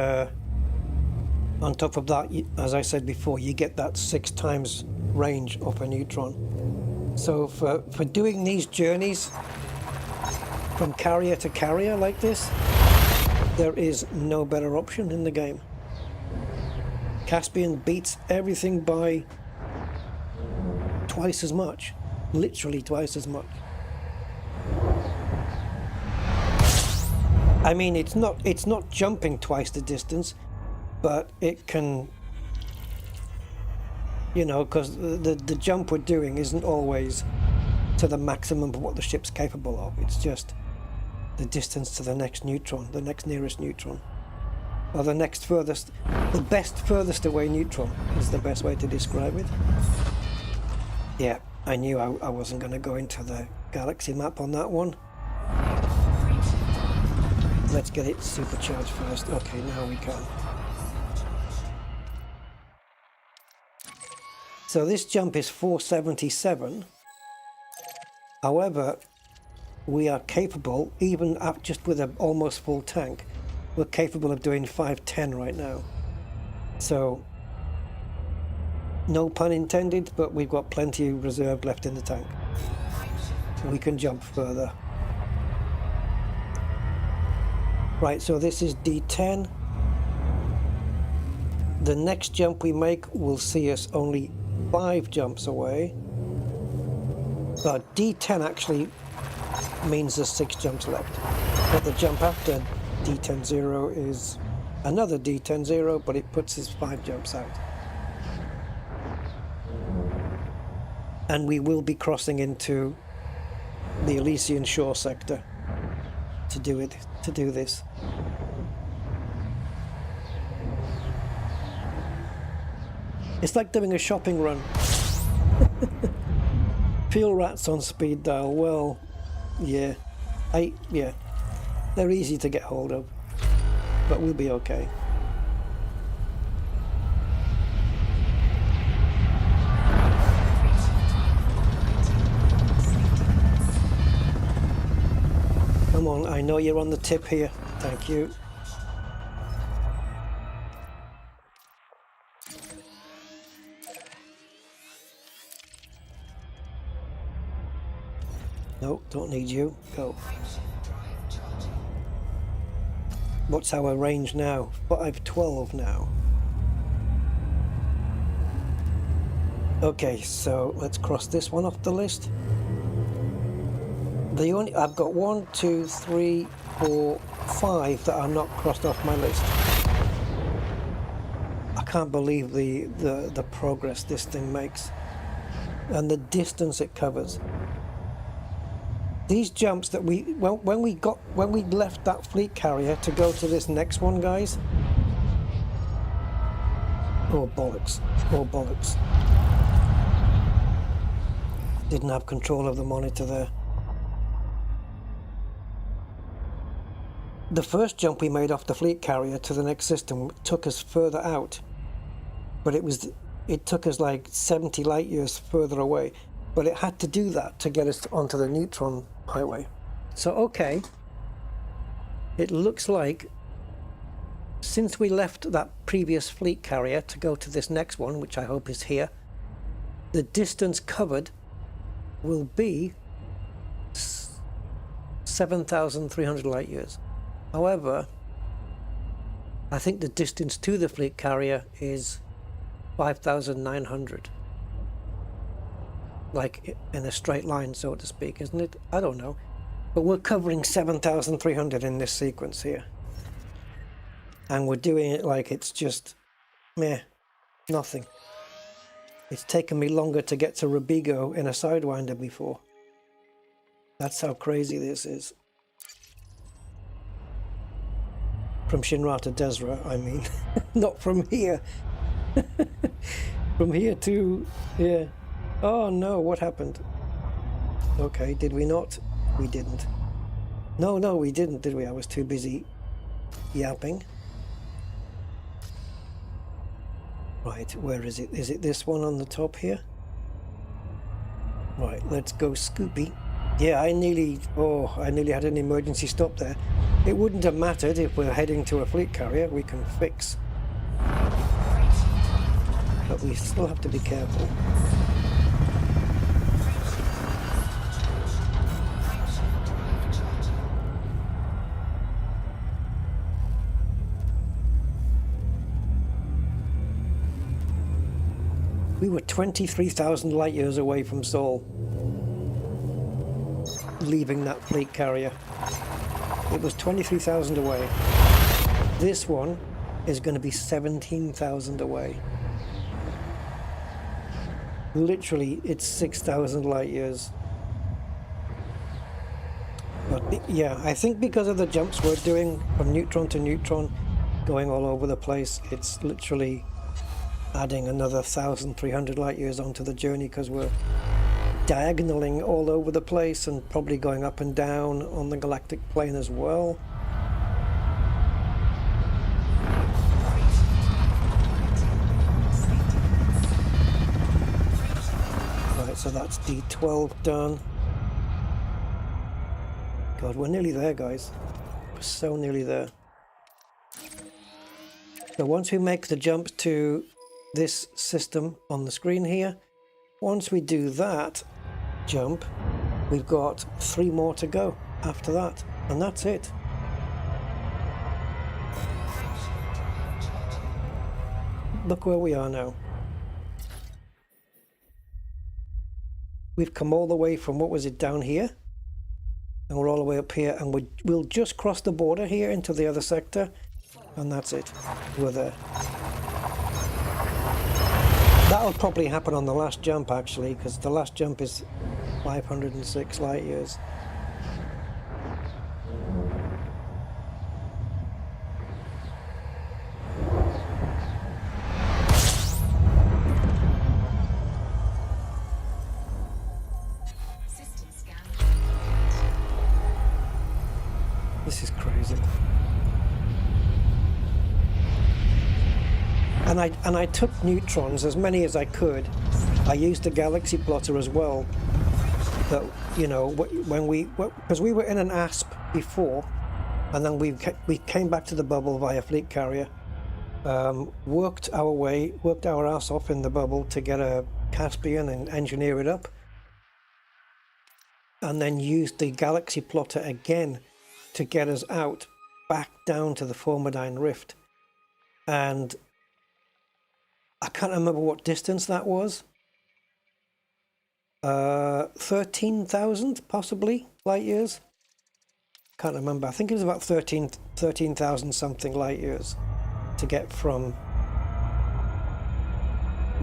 on top of that, as I said before, you get that 6 times range of a neutron. So for doing these journeys from carrier to carrier like this, there is no better option in the game. Caspian beats everything by twice as much, literally twice as much. I mean, it's not jumping twice the distance, but it can, you know, because the jump we're doing isn't always to the maximum of what the ship's capable of. It's just the distance to the next neutron, the next nearest neutron, or the next furthest, the best furthest away neutron is the best way to describe it. Yeah, I knew I wasn't going to go into the galaxy map on that one. Let's get it supercharged first. Okay, now we can. So this jump is 477. However, we are capable, even just with an almost full tank, we're capable of doing 510 right now. So, no pun intended, but we've got plenty reserved left in the tank. We can jump further. Right, so this is D10. The next jump we make will see us only 5 jumps away. But D10 actually means there's 6 jumps left. But the jump after D10-0 is another D10-0, but it puts us 5 jumps out. And we will be crossing into the Elysian Shore sector to do this. It's like doing a shopping run. Fuel rats on speed dial. Well, yeah, they're easy to get hold of, but we'll be okay. Come on, I know you're on the tip here. Thank you. No, don't need you. Go. What's our range now? 512 now. Okay, so let's cross this one off the list. I've got 1, 2, 3, 4, 5 that are not crossed off my list. I can't believe the progress this thing makes and the distance it covers. These jumps that when we left that fleet carrier to go to this next one, guys. Oh bollocks! Oh bollocks! Didn't have control of the monitor there. The first jump we made off the fleet carrier to the next system took us further out, but it took us like 70 light years further away. But it had to do that to get us onto the neutron highway. So okay, it looks like since we left that previous fleet carrier to go to this next one, which I hope is here, the distance covered will be 7,300 light years. However, I think the distance to the fleet carrier is 5,900. Like in a straight line, so to speak, isn't it? I don't know. But we're covering 7,300 in this sequence here. And we're doing it like it's just, meh, nothing. It's taken me longer to get to Rubigo in a Sidewinder before. That's how crazy this is. From Shinra to Desra, I mean. Not from here. From here to, yeah. Oh no, what happened? Okay, did we not? We didn't. No, we didn't, did we? I was too busy yapping. Right, where is it? Is it this one on the top here? Right, let's go Scoopy. Yeah, I nearly had an emergency stop there. It wouldn't have mattered if we're heading to a fleet carrier. We can fix. But we still have to be careful. We were 23,000 light years away from Sol, leaving that fleet carrier. It was 23,000 away. This one is going to be 17,000 away. Literally, it's 6,000 light years. But yeah, I think because of the jumps we're doing from neutron to neutron, going all over the place, it's literally adding another 1,300 light years onto the journey because we're diagonaling all over the place and probably going up and down on the galactic plane as well. Right, so that's D12 done. God, we're nearly there, guys. We're so nearly there. So once we make the jump to this system on the screen here, once we do that jump, we've got 3 more to go after that, and that's it. Look where we are now. We've come all the way from, what was it, down here, and we're all the way up here, and we'll just cross the border here into the other sector, and that's it. We're there. That'll probably happen on the last jump, actually, because the last jump is 506 light years. This is crazy. And I took neutrons, as many as I could. I used the galaxy plotter as well. But, you know, when because we were in an ASP before, and then we came back to the bubble via fleet carrier, worked our ass off in the bubble to get a Caspian and engineer it up, and then used the galaxy plotter again to get us out back down to the Formidine Rift. And I can't remember what distance that was. 13,000 possibly light years. Can't remember. I think it was about 13,000 something light years to get from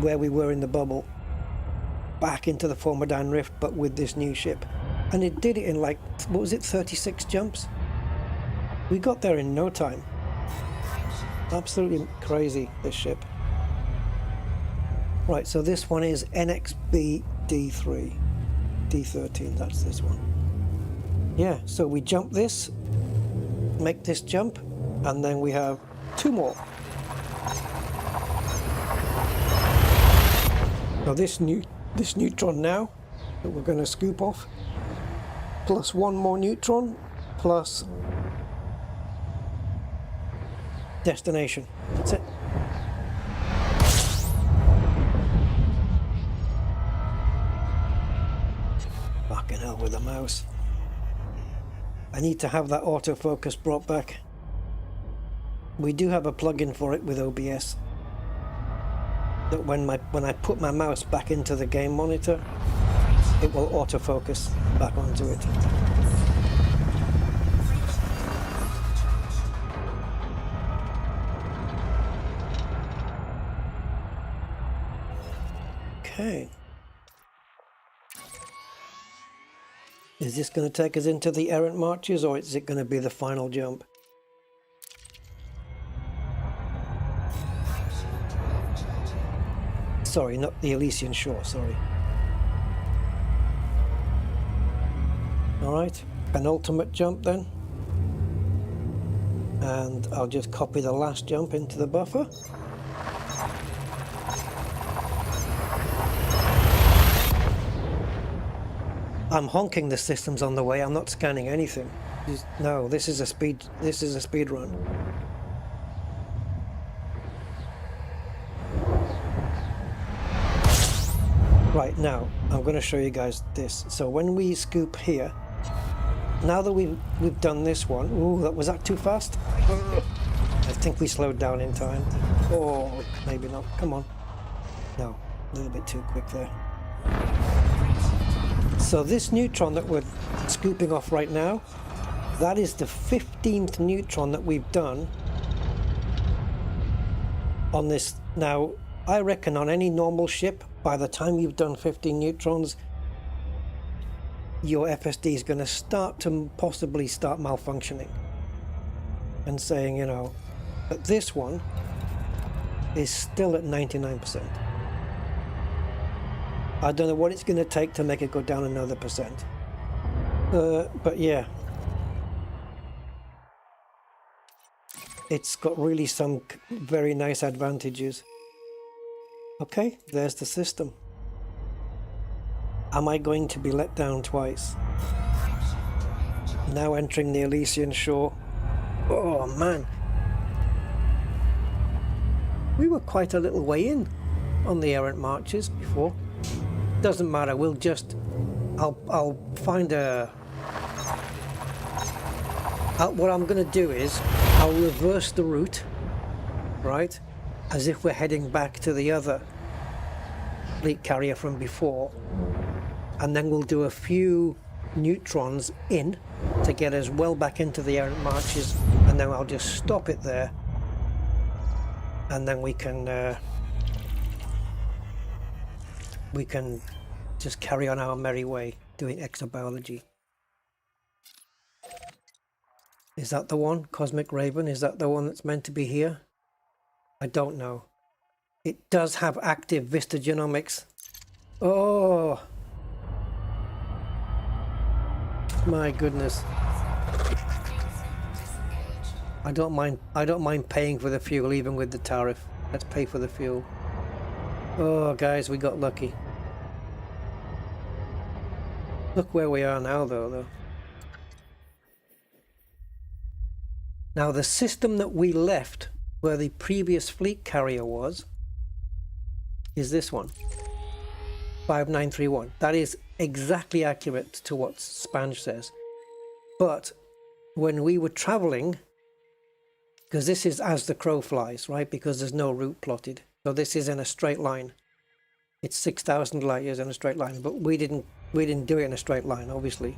where we were in the bubble back into the Formidine Rift, but with this new ship. And it did it in, like, what was it, 36 jumps? We got there in no time. Absolutely crazy, this ship. Right, so this one is NXB D3. D13, that's this one. Yeah, so we jump this, make this jump, and then we have 2 more. Now this neutron now that we're going to scoop off, plus 1 more neutron, plus destination. That's it. Fucking hell with the mouse. I need to have that autofocus brought back. We do have a plugin for it with OBS. That when I put my mouse back into the game monitor, it will autofocus back onto it. Okay. Is this going to take us into the errant marches, or is it going to be the final jump? Sorry, not the Elysian Shore, sorry. Alright, penultimate jump then. And I'll just copy the last jump into the buffer. I'm honking the systems on the way, I'm not scanning anything. No, this is a speed. This is a speed run. Right, now I'm going to show you guys this. So when we scoop here, now that we've done this one, ooh, was that too fast? I think we slowed down in time. Oh, maybe not. Come on. No, a little bit too quick there. So this neutron that we're scooping off right now, that is the 15th neutron that we've done on this. Now, I reckon on any normal ship, by the time you've done 15 neutrons, your FSD is going to start to possibly start malfunctioning and saying, you know, but this one is still at 99%. I don't know what it's going to take to make it go down another percent. But yeah, it's got really some very nice advantages. Okay, there's the system. Am I going to be let down twice? Now entering the Elysian shore. Oh man, we were quite a little way in on the errant marches before. Doesn't matter, we'll just I'll find a what I'm gonna do is I'll reverse the route, right, as if we're heading back to the other fleet carrier from before, and then we'll do a few neutrons in to get us well back into the errant marches, and then I'll just stop it there, and then we can just carry on our merry way doing exobiology. Is that the one? Cosmic Raven? Is that the one that's meant to be here? I don't know. It does have active Vista Genomics. Oh my goodness. I don't mind paying for the fuel even with the tariff. Let's pay for the fuel. Oh guys, we got lucky. Look where we are now though. Now the system that we left where the previous fleet carrier was is this one. 5931. That is exactly accurate to what Spange says. But when we were traveling, because this is as the crow flies, right? Because there's no route plotted. So this is in a straight line. It's 6,000 light years in a straight line, but we didn't do it in a straight line, obviously.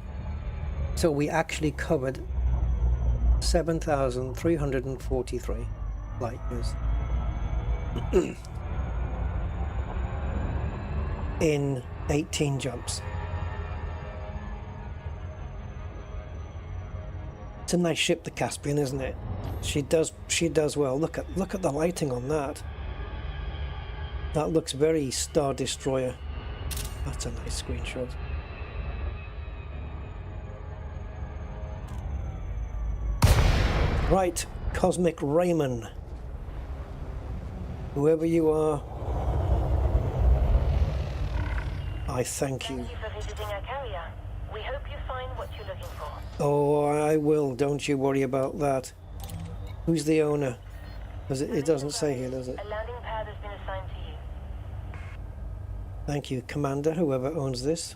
So we actually covered 7,343 light years in 18 jumps. It's a nice ship, the Caspian, isn't it? She does well. Look at the lighting on that. That looks very Star Destroyer. That's a nice screenshot. Right, Cosmic Raymond. Whoever you are, I thank you. Thank you for visiting our carrier. We hope you find what you're looking for. Oh, I will. Don't you worry about that. Who's the owner? It doesn't say here, does it? A landing pad has been assigned to you. Thank you, Commander, whoever owns this.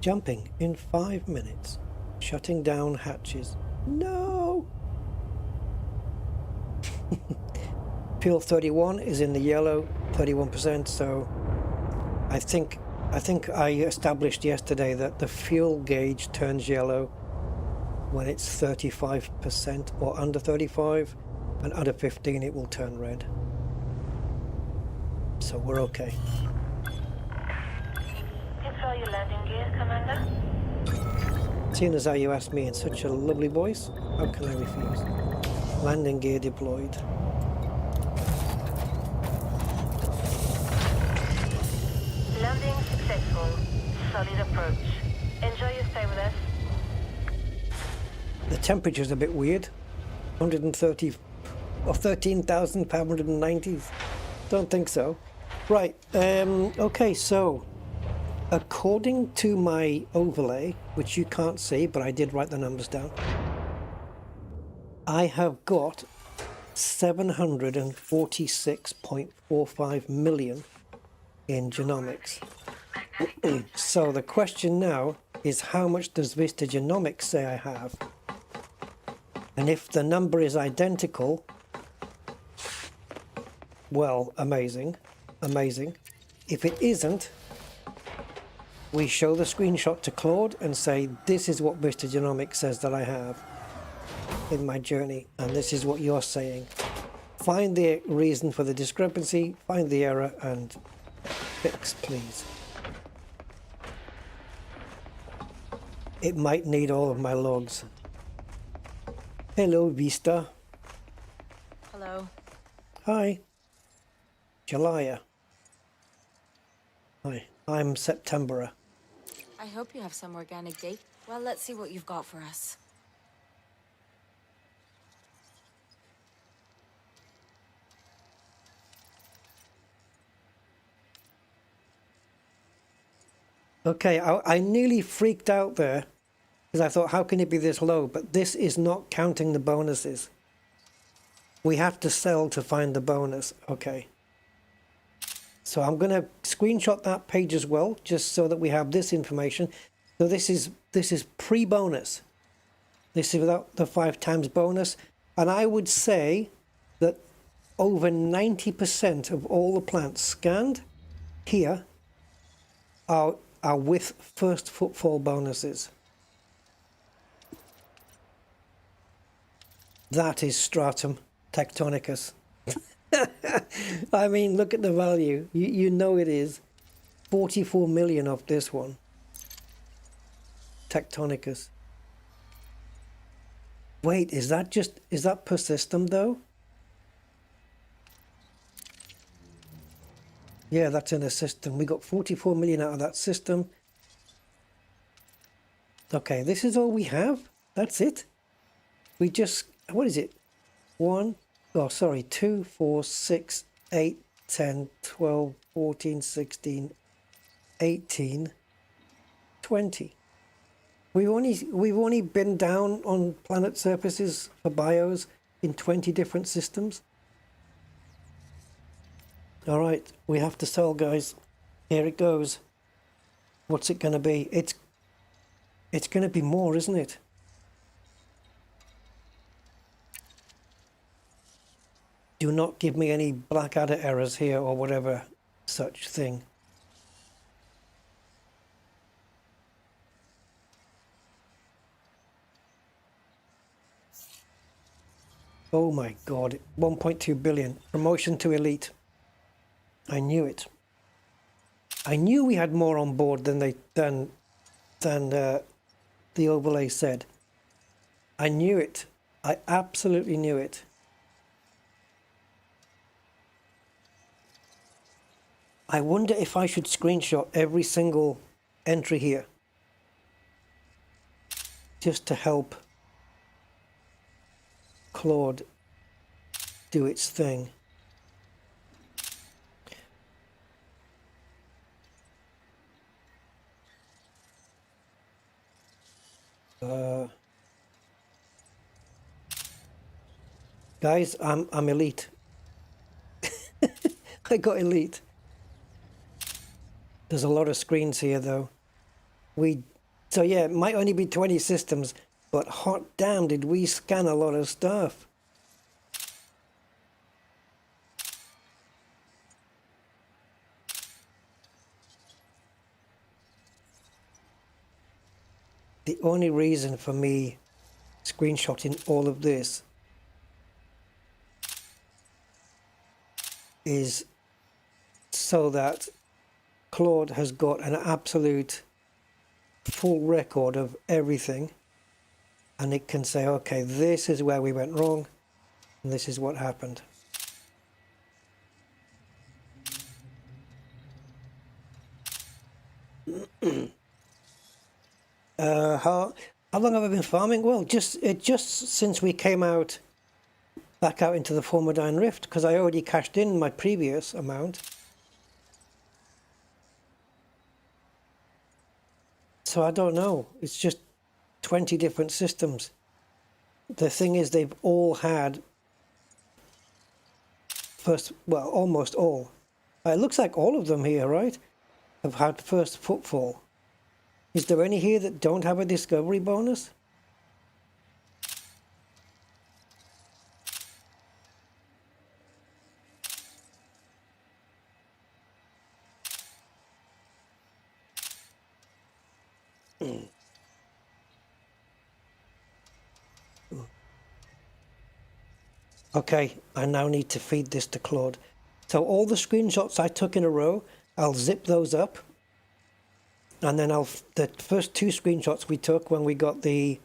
Jumping in 5 minutes. Shutting down hatches. No! Fuel 31 is in the yellow, 31%, so I think I established yesterday that the fuel gauge turns yellow when it's 35% or under 35, and under 15 it will turn red. So we're okay. Deploy your landing gear, Commander. Seeing as how you asked me in such a lovely voice, how can I refuse? Landing gear deployed. Landing successful. Solid approach. Enjoy your stay with us. The temperature's a bit weird. 130 or 13,590. Don't think so. Right. Okay. So according to my overlay, which you can't see, but I did write the numbers down, I have got 746.45 million in genomics. So the question now is, how much does Vista Genomics say I have? And if the number is identical, well, amazing, amazing. If it isn't, we show the screenshot to Claude and say, this is what Vista Genomics says that I have in my journey, and this is what you're saying. Find the reason for the discrepancy, find the error, and fix, please. It might need all of my logs. Hello, Vista. Hello. Hi. Jalaya. Hi, I'm Septembera. I hope you have some organic data. Well, let's see what you've got for us. Okay, I nearly freaked out there because I thought, how can it be this low? But this is not counting the bonuses. We have to sell to find the bonus. Okay. So I'm going to screenshot that page as well, just so that we have this information. So this is pre-bonus. This is without the 5 times bonus. And I would say that over 90% of all the plants scanned here are with first footfall bonuses. That is stratum tectonicus. I mean, look at the value. You know it is 44 million of this one. Tectonicus. Wait, is that per system though? Yeah, that's in a system. We got 44 million out of that system. Okay, this is all we have. That's it. We just, what is it? 2, 4, 6, 8, 10, 12, 14, 16, 18, 20. We've only been down on planet surfaces for bios in 20 different systems. All right, we have to sell, guys. Here it goes. What's it going to be? It's going to be more, isn't it? Do not give me any Blackadder errors here or whatever such thing. Oh my God, 1.2 billion. Promotion to elite. I knew it. I knew we had more on board than the overlay said. I knew it. I absolutely knew it. I wonder if I should screenshot every single entry here, just to help Claude do its thing. Guys, I'm elite. I got elite. There's a lot of screens here though. So yeah, it might only be 20 systems, but hot damn did we scan a lot of stuff. The only reason for me screenshotting all of this is so that Claude has got an absolute full record of everything, and it can say, okay, this is where we went wrong and this is what happened. How long have I been farming? Well, just since we came back out into the Formidine Rift, because I already cashed in my previous amount. So I don't know. It's just 20 different systems. The thing is, they've all had first, well, almost all. It looks like all of them here, right, have had first footfall. Is there any here that don't have a discovery bonus? Okay, I now need to feed this to Claude. So all the screenshots I took in a row, I'll zip those up. And then the first two screenshots we took when we got the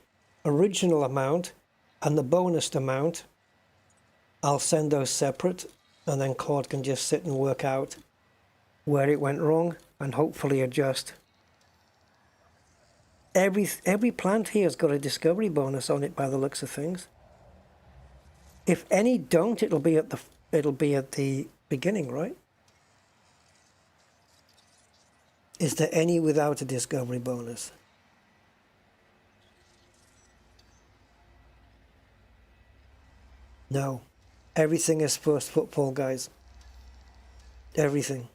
original amount and the bonus amount, I'll send those separate. And then Claude can just sit and work out where it went wrong and hopefully adjust. Every plant here has got a discovery bonus on it by the looks of things. If any don't, it'll be at the beginning, right? Is there any without a discovery bonus? No. Everything is first footfall, guys. Everything.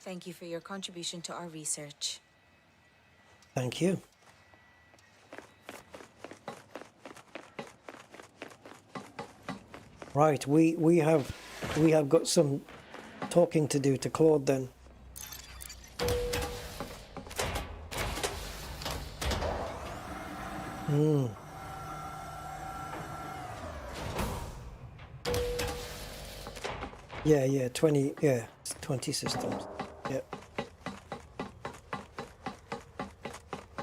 Thank you for your contribution to our research. Thank you. Right, we have got some talking to do to Claude then. Yeah, 20 systems. Yeah.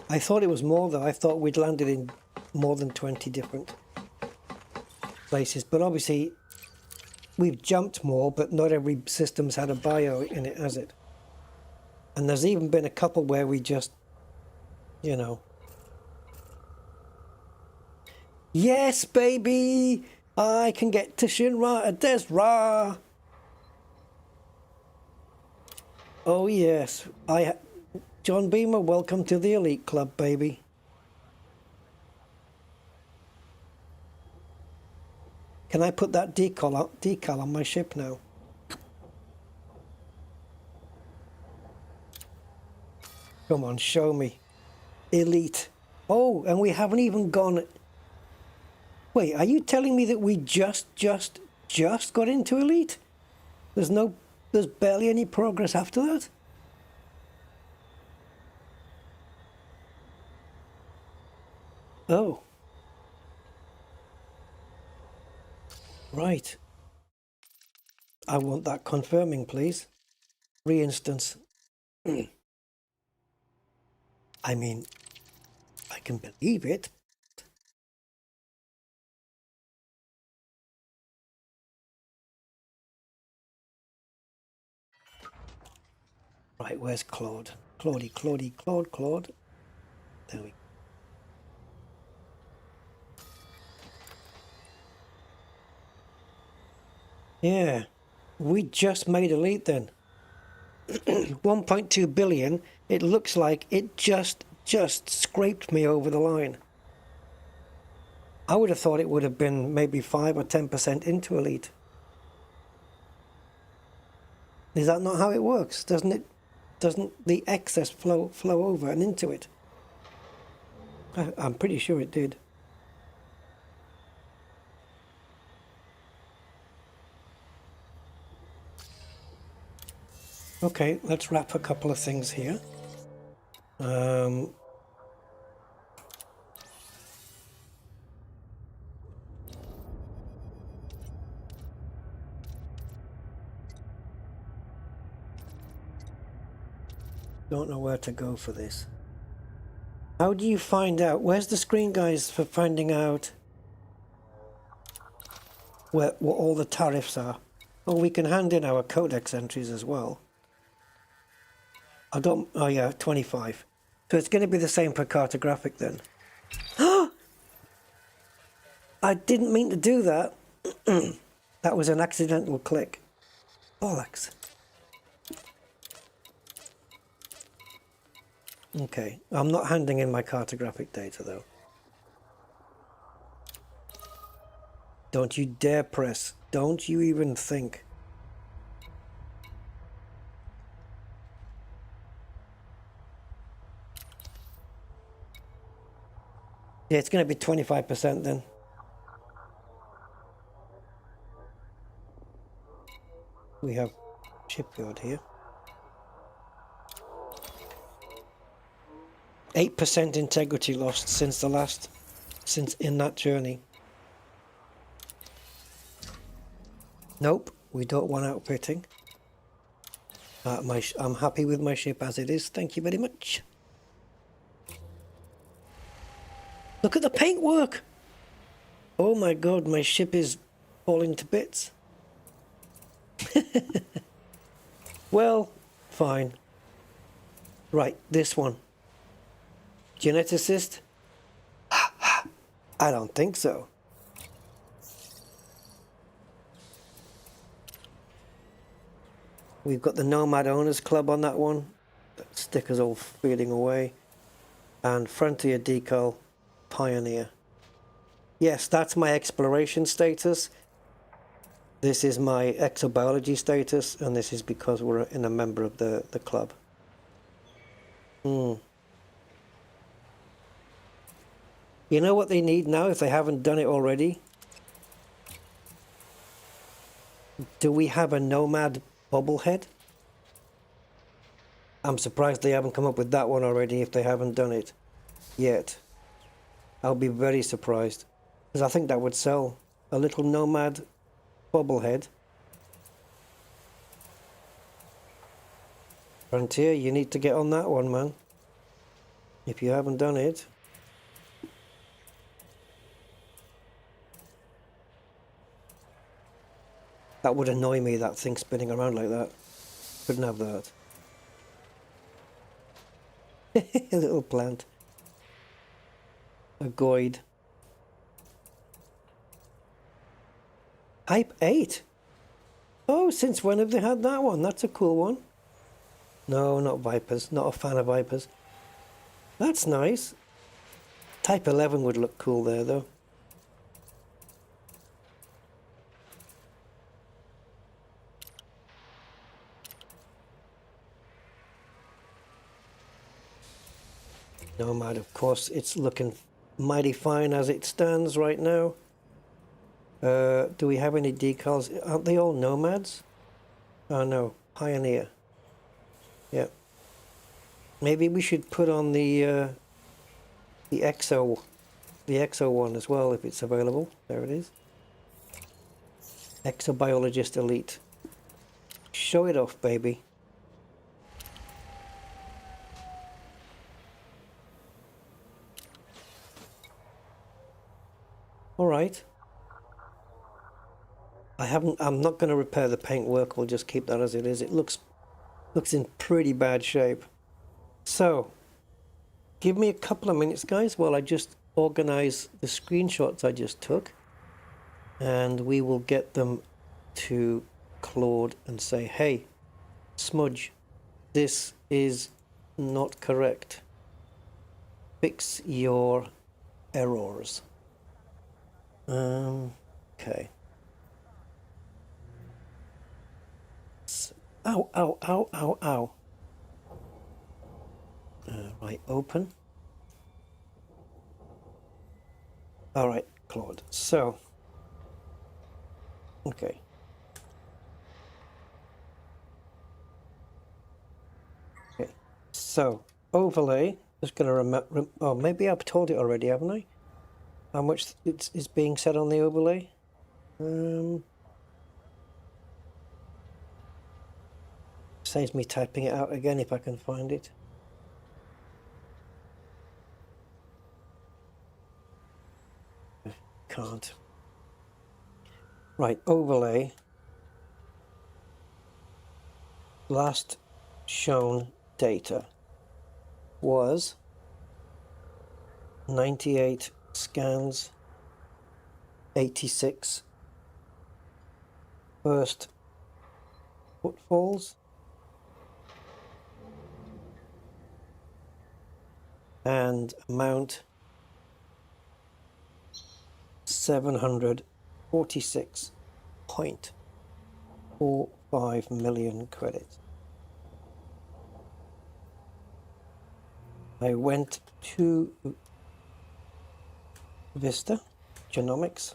I thought it was more though. I thought we'd landed in more than 20 different places, but obviously we've jumped more, but not every system's had a bio in it, has it? And there's even been a couple where we just, you know. Yes, baby! I can get to Shinra at Desra! Oh yes, John Beamer, welcome to the Elite Club, baby. Can I put that decal on my ship now? Come on, show me. Elite. Oh, and we haven't even gone... Wait, are you telling me that we just got into Elite? There's barely any progress after that? Oh. Right. I want that confirming, please. Re-instance. I mean, I can believe it. Right, where's Claude? Claude. There we go. Yeah, we just made Elite then. 1.2 billion. It looks like it just scraped me over the line. I would have thought it would have been maybe 5 or 10% into Elite. Is that not how it works? Doesn't it? Doesn't the excess flow over and into it? I'm pretty sure it did. Okay, let's wrap a couple of things here. Don't know where to go for this. How do you find out? Where's the screen, guys, for finding out what all the tariffs are? Oh, we can hand in our codex entries as well. Oh yeah, 25. So it's going to be the same for cartographic then. I didn't mean to do that. That was an accidental click. Bollocks. Okay, I'm not handing in my cartographic data though. Don't you dare press. Don't you even think. Yeah, it's going to be 25% then. We have shipyard here. 8% integrity lost since in that journey. Nope, we don't want outfitting. I'm happy with my ship as it is. Thank you very much. Look at the paintwork. Oh my god, my ship is falling to bits. Well, fine. Right, this one. Geneticist? I don't think so. We've got the Nomad Owners Club on that one. That sticker's all fading away. And Frontier Decal Pioneer. Yes, that's my exploration status. This is my exobiology status, and this is because we're in a member of the club. You know what they need now, if they haven't done it already? Do we have a Nomad bobblehead? I'm surprised they haven't come up with that one already if they haven't done it yet. I'll be very surprised, because I think that would sell. A little Nomad bobblehead. Frontier, you need to get on that one, man. If you haven't done it. That would annoy me, that thing spinning around like that. Couldn't have that. A little plant. A goid. Type 8? Oh, since when have they had that one? That's a cool one. No, not Vipers. Not a fan of Vipers. That's nice. Type 11 would look cool there, though. Nomad, of course, it's looking mighty fine as it stands right now. Do we have any decals? Aren't they all Nomads? Oh no, Pioneer. Yeah. Maybe we should put on the Exo one as well if it's available. There it is. Exobiologist Elite. Show it off, baby. All right. I'm not going to repair the paintwork. We'll just keep that as it is. It looks in pretty bad shape. So, give me a couple of minutes, guys, while I just organize the screenshots I just took, and we will get them to Claude and say, hey, Smudge, this is not correct. Fix your errors. Okay. Ow, ow, ow, ow, ow. Right, open. All right, Claude. So, okay. Okay. So, overlay. Just going to remember. Oh, maybe I've told it already, haven't I? How much is being said on the overlay? Saves me typing it out again if I can find it. Can't. Right, overlay. Last shown data was 98 scans, 86 first footfalls. And amount 746.45 million credits. I went to Vista, Genomics,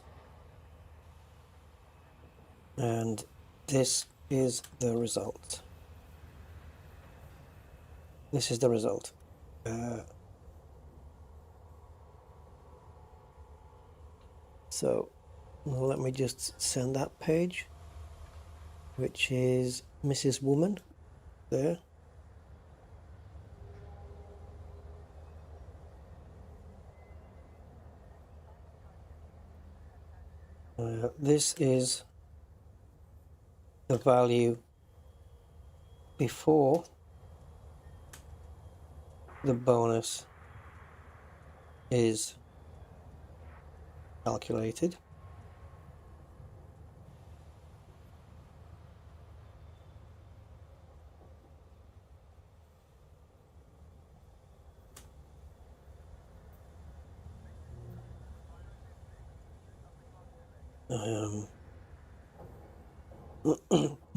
and this is the result. This is the result. So let me just send that page, which is Mrs. Woman there. This is the value before the bonus is calculated.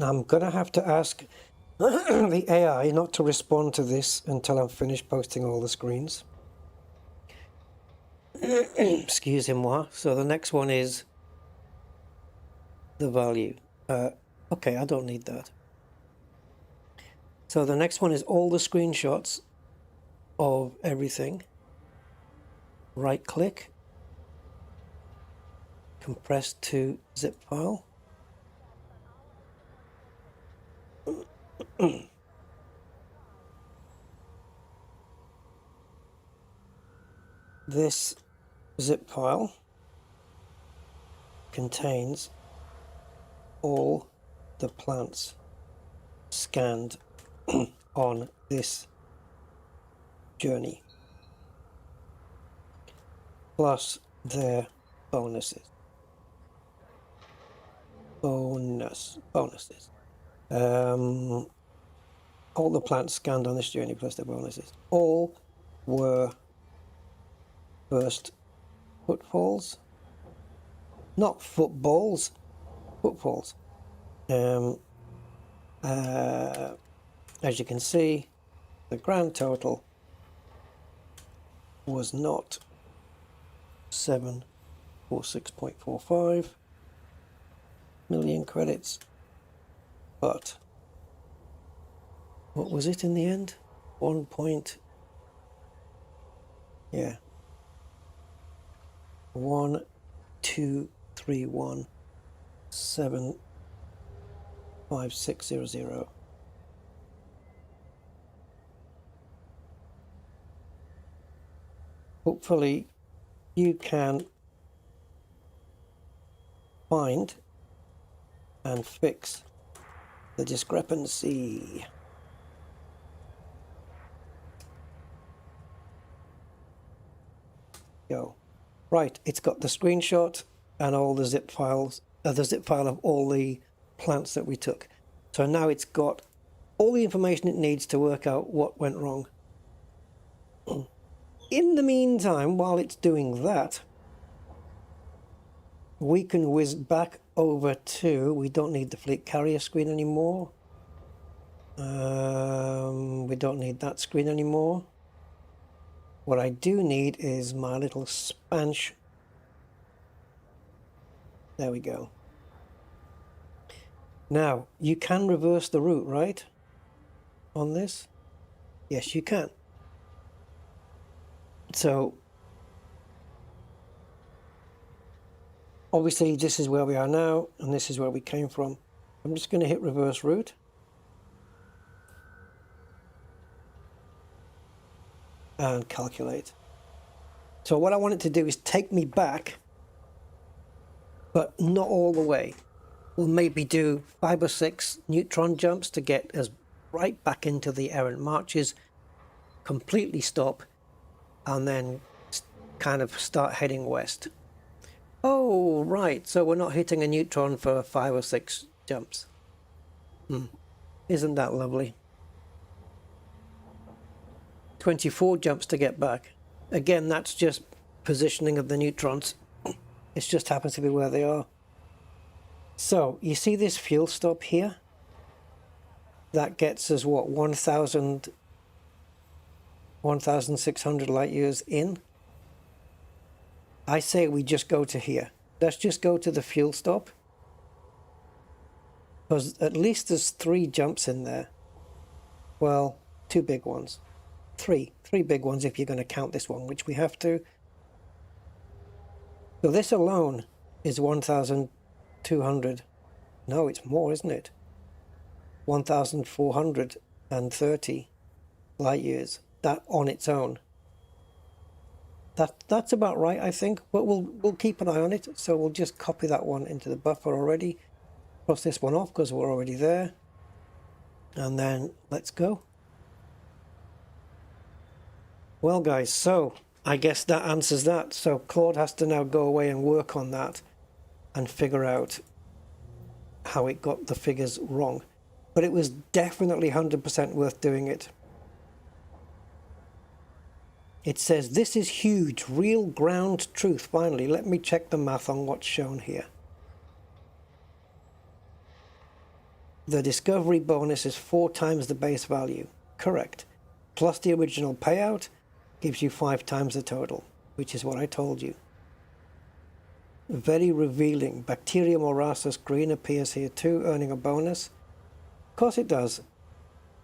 I'm gonna have to ask the AI not to respond to this until I'm finished posting all the screens. Excusez-moi. So the next one is the value. Okay, I don't need that. So the next one is all the screenshots of everything. Right click, compress to zip file. This zip file contains all the plants scanned on this journey, plus their bonuses. Bonuses. All the plants scanned on this journey plus their bonuses. All were first footfalls, not footballs, footfalls. As you can see, the grand total was not 746.45 million credits, but what was it in the end? 1,231,75600. Hopefully you can find and fix the discrepancy. Go. Right, it's got the screenshot and all the zip files, the zip file of all the plants that we took. So now it's got all the information it needs to work out what went wrong. In the meantime, while it's doing that, we can whiz back over to, we don't need the fleet carrier screen anymore. We don't need that screen anymore. What I do need is my little spanch. There we go. Now, you can reverse the route, right? On this? Yes, you can. So, obviously this is where we are now, and this is where we came from. I'm just going to hit reverse route. And calculate. So what I want it to do is take me back, but not all the way. We'll maybe do 5 or 6 neutron jumps to get us right back into the errant marches, completely stop, and then kind of start heading west. Oh, right, so we're not hitting a neutron for 5 or 6 jumps. Isn't that lovely? 24 jumps to get back. Again, that's just positioning of the neutrons. It just happens to be where they are. So, you see this fuel stop here? That gets us, what, 1,600 light years in? I say we just go to here. Let's just go to the fuel stop. Because at least there's 3 jumps in there. Well, 2 big ones. 3 big ones if you're going to count this one, which we have to. So this alone is 1,200. No, it's more, isn't it? 1,430 light years. That on its own. That's about right, I think. But we'll keep an eye on it. So we'll just copy that one into the buffer already. Cross this one off because we're already there. And then let's go. Well, guys, so I guess that answers that. So Claude has to now go away and work on that and figure out how it got the figures wrong. But it was definitely 100% worth doing it. It says, this is huge, real ground truth. Finally, let me check the math on what's shown here. The discovery bonus is 4 times the base value. Correct. Plus the original payout gives you 5 times the total, which is what I told you. Very revealing. Bacterium morasus green appears here too, earning a bonus. Of course it does.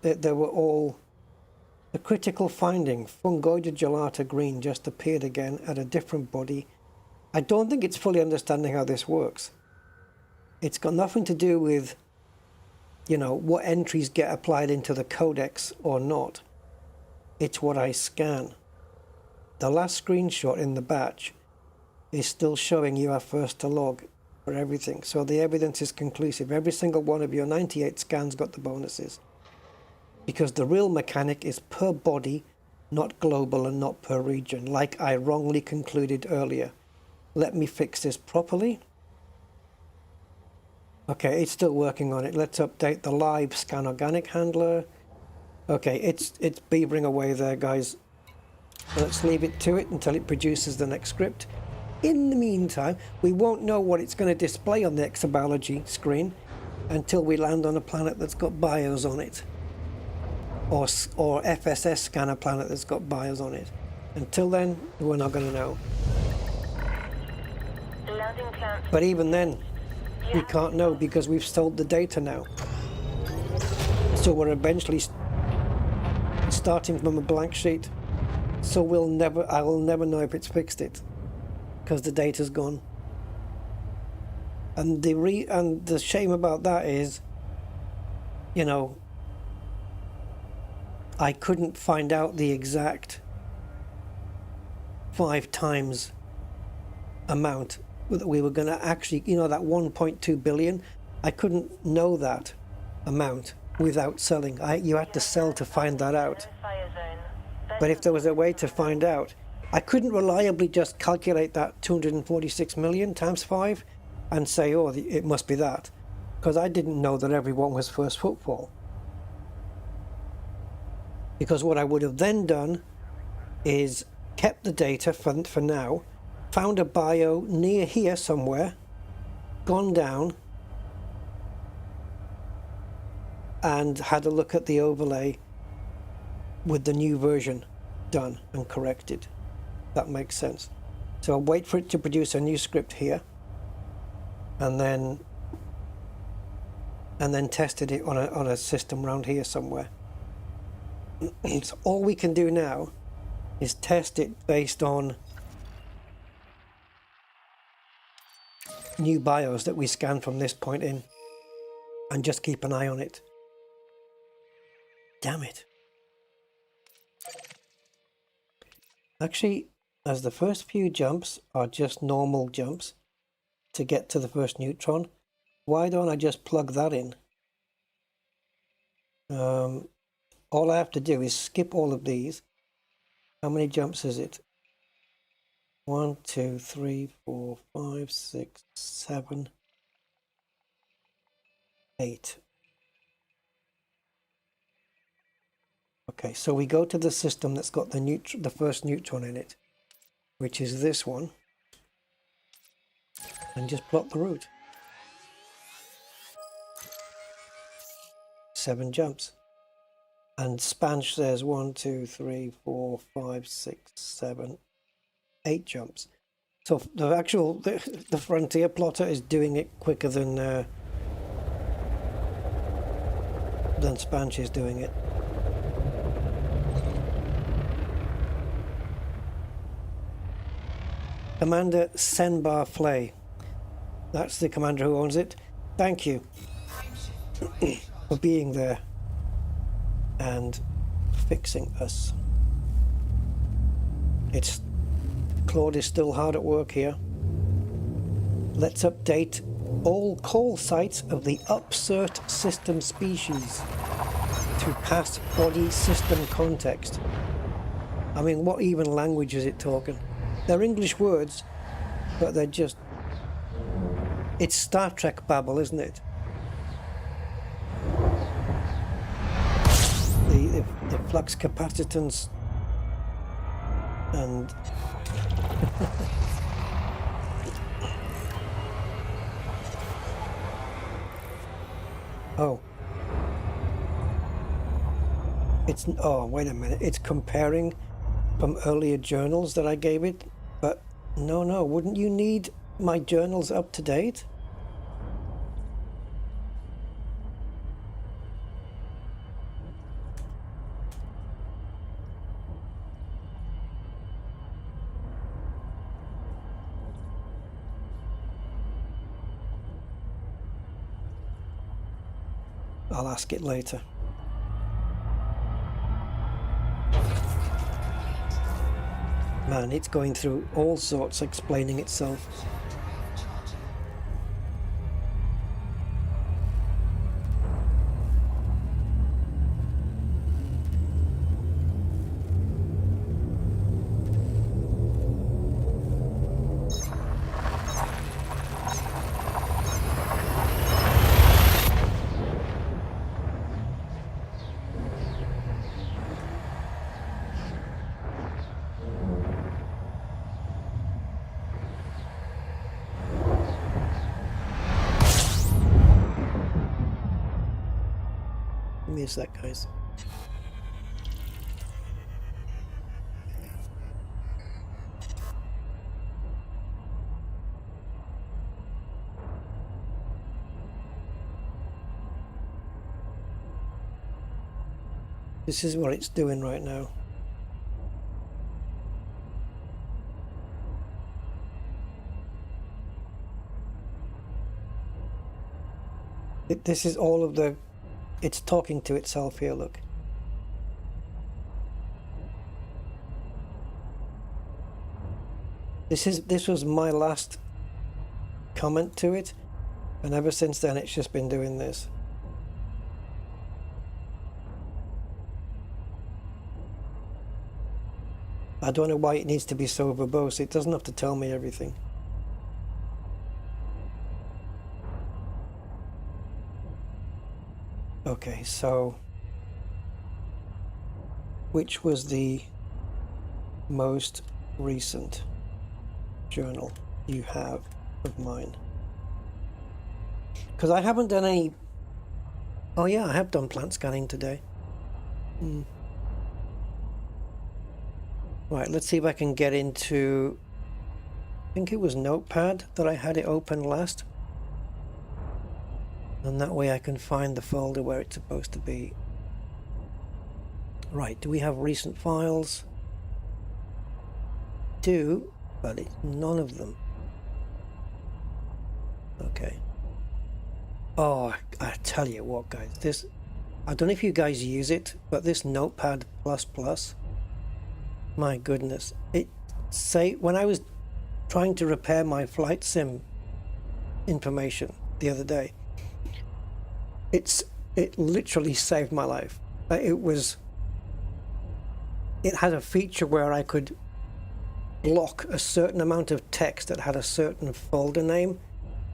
They were all... The critical finding, fungoida gelata green, just appeared again at a different body. I don't think it's fully understanding how this works. It's got nothing to do with, you know, what entries get applied into the codex or not. It's what I scan. The last screenshot in the batch is still showing you are first to log for everything. So the evidence is conclusive. Every single one of your 98 scans got the bonuses. Because the real mechanic is per body, not global and not per region, like I wrongly concluded earlier. Let me fix this properly. Okay, it's still working on it. Let's update the live scan organic handler. Okay, it's beavering away there, guys. So let's leave it to it until it produces the next script. In the meantime, we won't know what it's going to display on the exobiology screen until we land on a planet that's got bios on it. Or FSS scanner planet that's got bios on it. Until then, we're not going to know. But even then, we can't know because we've sold the data now. So we're eventually starting from a blank sheet. So I will never know if it's fixed it because the data's gone. And the shame about that is, you know, I couldn't find out the exact 5 times amount that we were going to actually, you know, that 1.2 billion. I couldn't know that amount without selling. You had to sell to find that out. But if there was a way to find out, I couldn't reliably just calculate that 246 million times 5 and say, oh, it must be that. Because I didn't know that everyone was first footfall. Because what I would have then done is kept the data for now, found a bio near here somewhere, gone down, and had a look at the overlay with the new version done and corrected. That makes sense. So I'll wait for it to produce a new script here, and then tested it on a system around here somewhere. So all we can do now is test it based on new bios that we scan from this point in and just keep an eye on it. Damn it. Actually, as the first few jumps are just normal jumps to get to the first neutron, why don't I just plug that in? All I have to do is skip all of these. How many jumps is it? 1, 2, 3, 4, 5, 6, 7, 8. Okay, so we go to the system that's got the first neutron in it, which is this one, and just plot the route. 7 jumps. And Spanch says 1, 2, 3, 4, 5, 6, 7, 8 jumps. So the frontier plotter is doing it quicker than Spanch is doing it. Commander Senbar Flay. That's the commander who owns it. Thank you for being there and fixing us. Claude is still hard at work here. Let's update all call sites of the upsert system species to pass body system context. I mean, what even language is it talking? They're English words, but they're just... It's Star Trek babble, isn't it? The flux capacitance and... Oh. Oh, wait a minute. It's comparing from earlier journals that I gave it, but no, wouldn't you need my journals up to date? I'll ask it later. Man, it's going through all sorts explaining itself. Is that, guys? This is what it's doing right now. This is all of the... It's talking to itself here, look. This was my last comment to it, and ever since then it's just been doing this. I don't know why it needs to be so verbose. It doesn't have to tell me everything. Okay, so which was the most recent journal you have of mine? Because I haven't done any... Oh yeah, I have done plant scanning today. Right, let's see if I can get into... I think it was Notepad that I had it open last. And that way I can find the folder where it's supposed to be. Right, do we have recent files? Do, but it's none of them. Okay. Oh, I tell you what, guys, this... I don't know if you guys use it, but this Notepad++, my goodness. When I was trying to repair my flight sim information the other day, it literally saved my life. It had a feature where I could block a certain amount of text that had a certain folder name,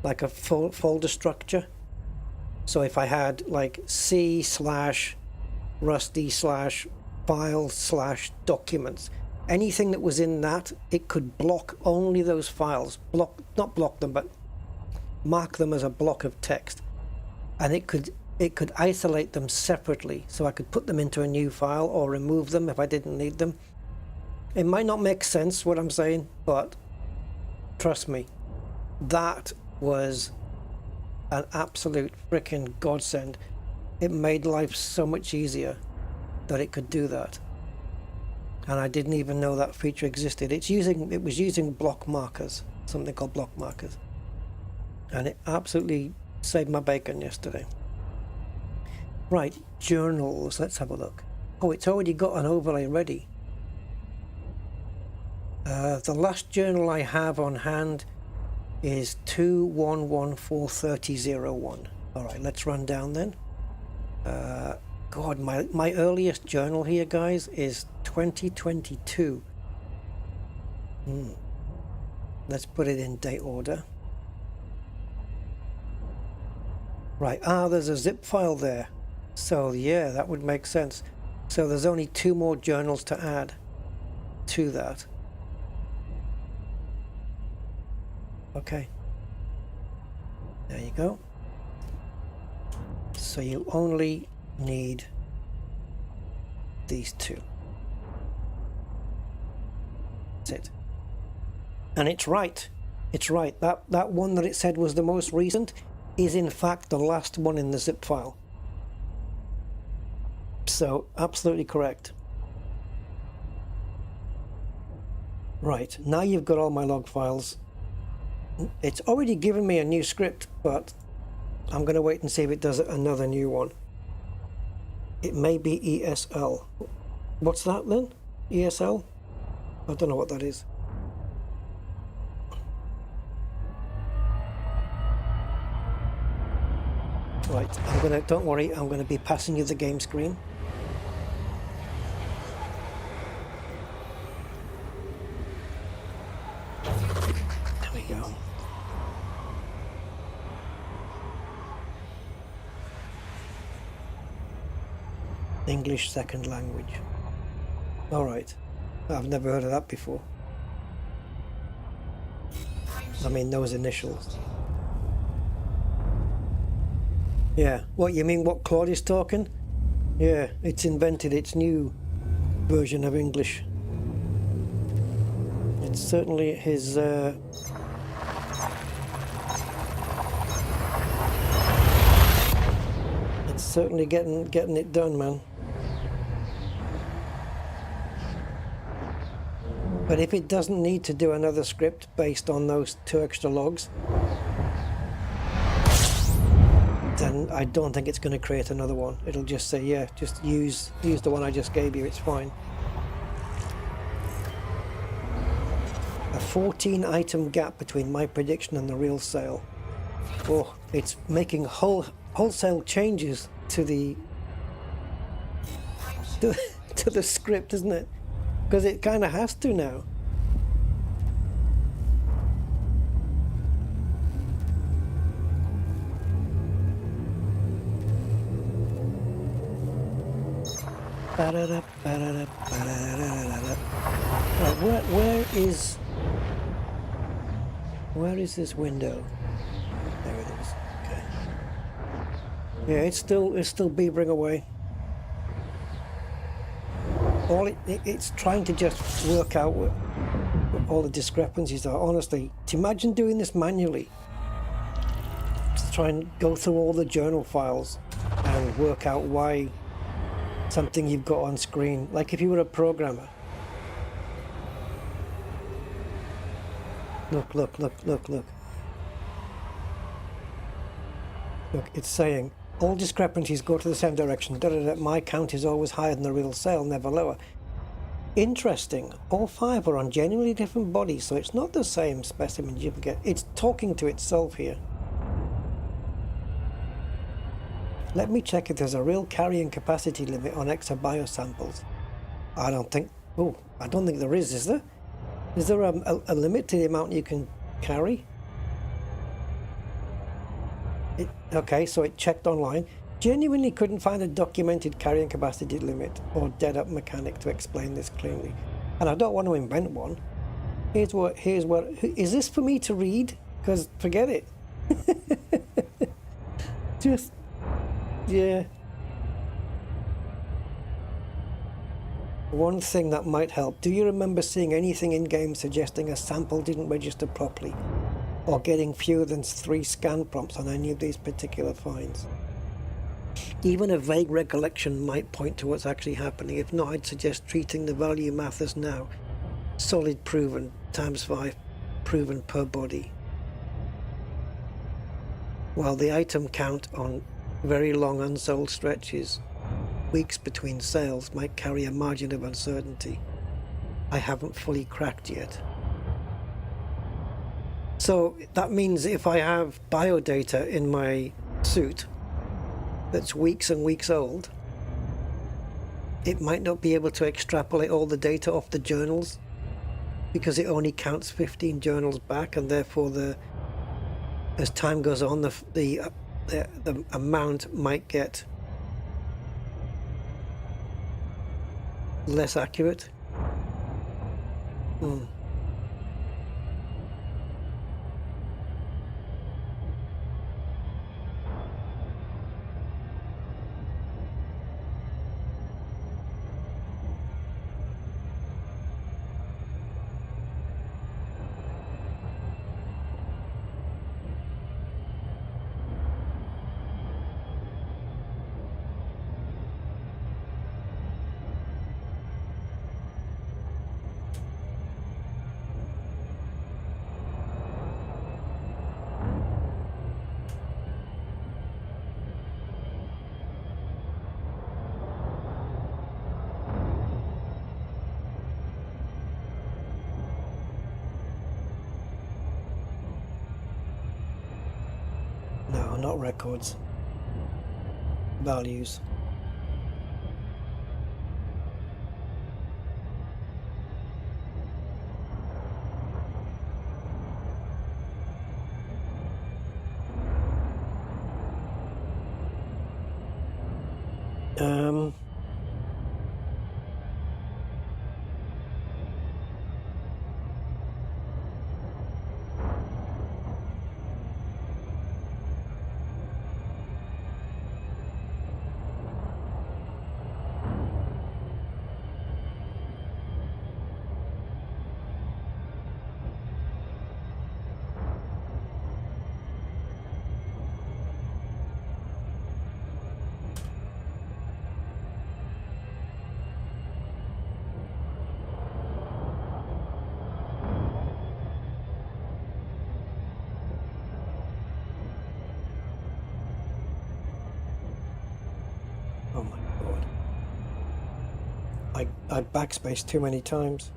like a folder structure. So if I had like C/Rusty/ files/documents. Anything that was in that, it could block only those files. Not block them, but mark them as a block of text. And it could isolate them separately, so I could put them into a new file or remove them if I didn't need them. It might not make sense what I'm saying, but trust me, that was an absolute freaking godsend. It made life so much easier that it could do that. And I didn't even know that feature existed. It was using block markers, something called block markers. And it absolutely saved my bacon yesterday. Right, journals, let's have a look. Oh, it's already got an overlay ready. The last journal I have on hand is 2114301. All right, let's run down then. God, my earliest journal here, guys, is 2022. Let's put it in date order. Right, there's a zip file there. So yeah, that would make sense. So there's only 2 more journals to add to that. Okay. There you go. So you only need these 2. That's it. And it's right. It's right. That one that it said was the most recent is in fact the last one in the zip file. So absolutely correct. Right, now you've got all my log files. It's already given me a new script, but I'm going to wait and see if it does another new one. It may be ESL. What's that then? ESL? I don't know what that is. Right, don't worry, I'm gonna be passing you the game screen. There we go. English second language. All right, I've never heard of that before. I mean, those initials. Yeah, what you mean, what Claude is talking? Yeah, it's invented its new version of English. It's certainly his it's certainly getting it done, man. But if it doesn't need to do another script based on those 2 extra logs, then I don't think it's going to create another one. It'll just say, yeah, just use the one I just gave you, it's fine. A 14-item gap between my prediction and the real sale. Oh, it's making wholesale changes to the to the script, isn't it? Because it kind of has to now. Right, where is this window? There it is. Okay. Yeah, it's still beavering away. It's trying to just work out what all the discrepancies are. Honestly, to imagine doing this manually. Just try and go through all the journal files and work out why something you've got on screen, like if you were a programmer. Look. Look, it's saying all discrepancies go to the same direction. My count is always higher than the real sale, never lower. Interesting. All 5 are on genuinely different bodies, so it's not the same specimen you get. It's talking to itself here. Let me check if there's a real carrying capacity limit on exabio samples. I don't think there is there? Is there a limit to the amount you can carry? Okay, so it checked online. Genuinely couldn't find a documented carrying capacity limit or dead-up mechanic to explain this clearly. And I don't want to invent one. Here's what, is this for me to read? Because forget it. Just, yeah. One thing that might help. Do you remember seeing anything in game suggesting a sample didn't register properly? Or getting fewer than 3 scan prompts on any of these particular finds? Even a vague recollection might point to what's actually happening. If not, I'd suggest treating the value math as now. Solid proven, times 5, proven per body. While the item count on very long unsold stretches, weeks between sales, might carry a margin of uncertainty I haven't fully cracked yet. So that means if I have biodata in my suit that's weeks and weeks old, it might not be able to extrapolate all the data off the journals because it only counts 15 journals back, and therefore as time goes on, the amount might get less accurate. No, not records. Values. Oh my god. I backspaced too many times.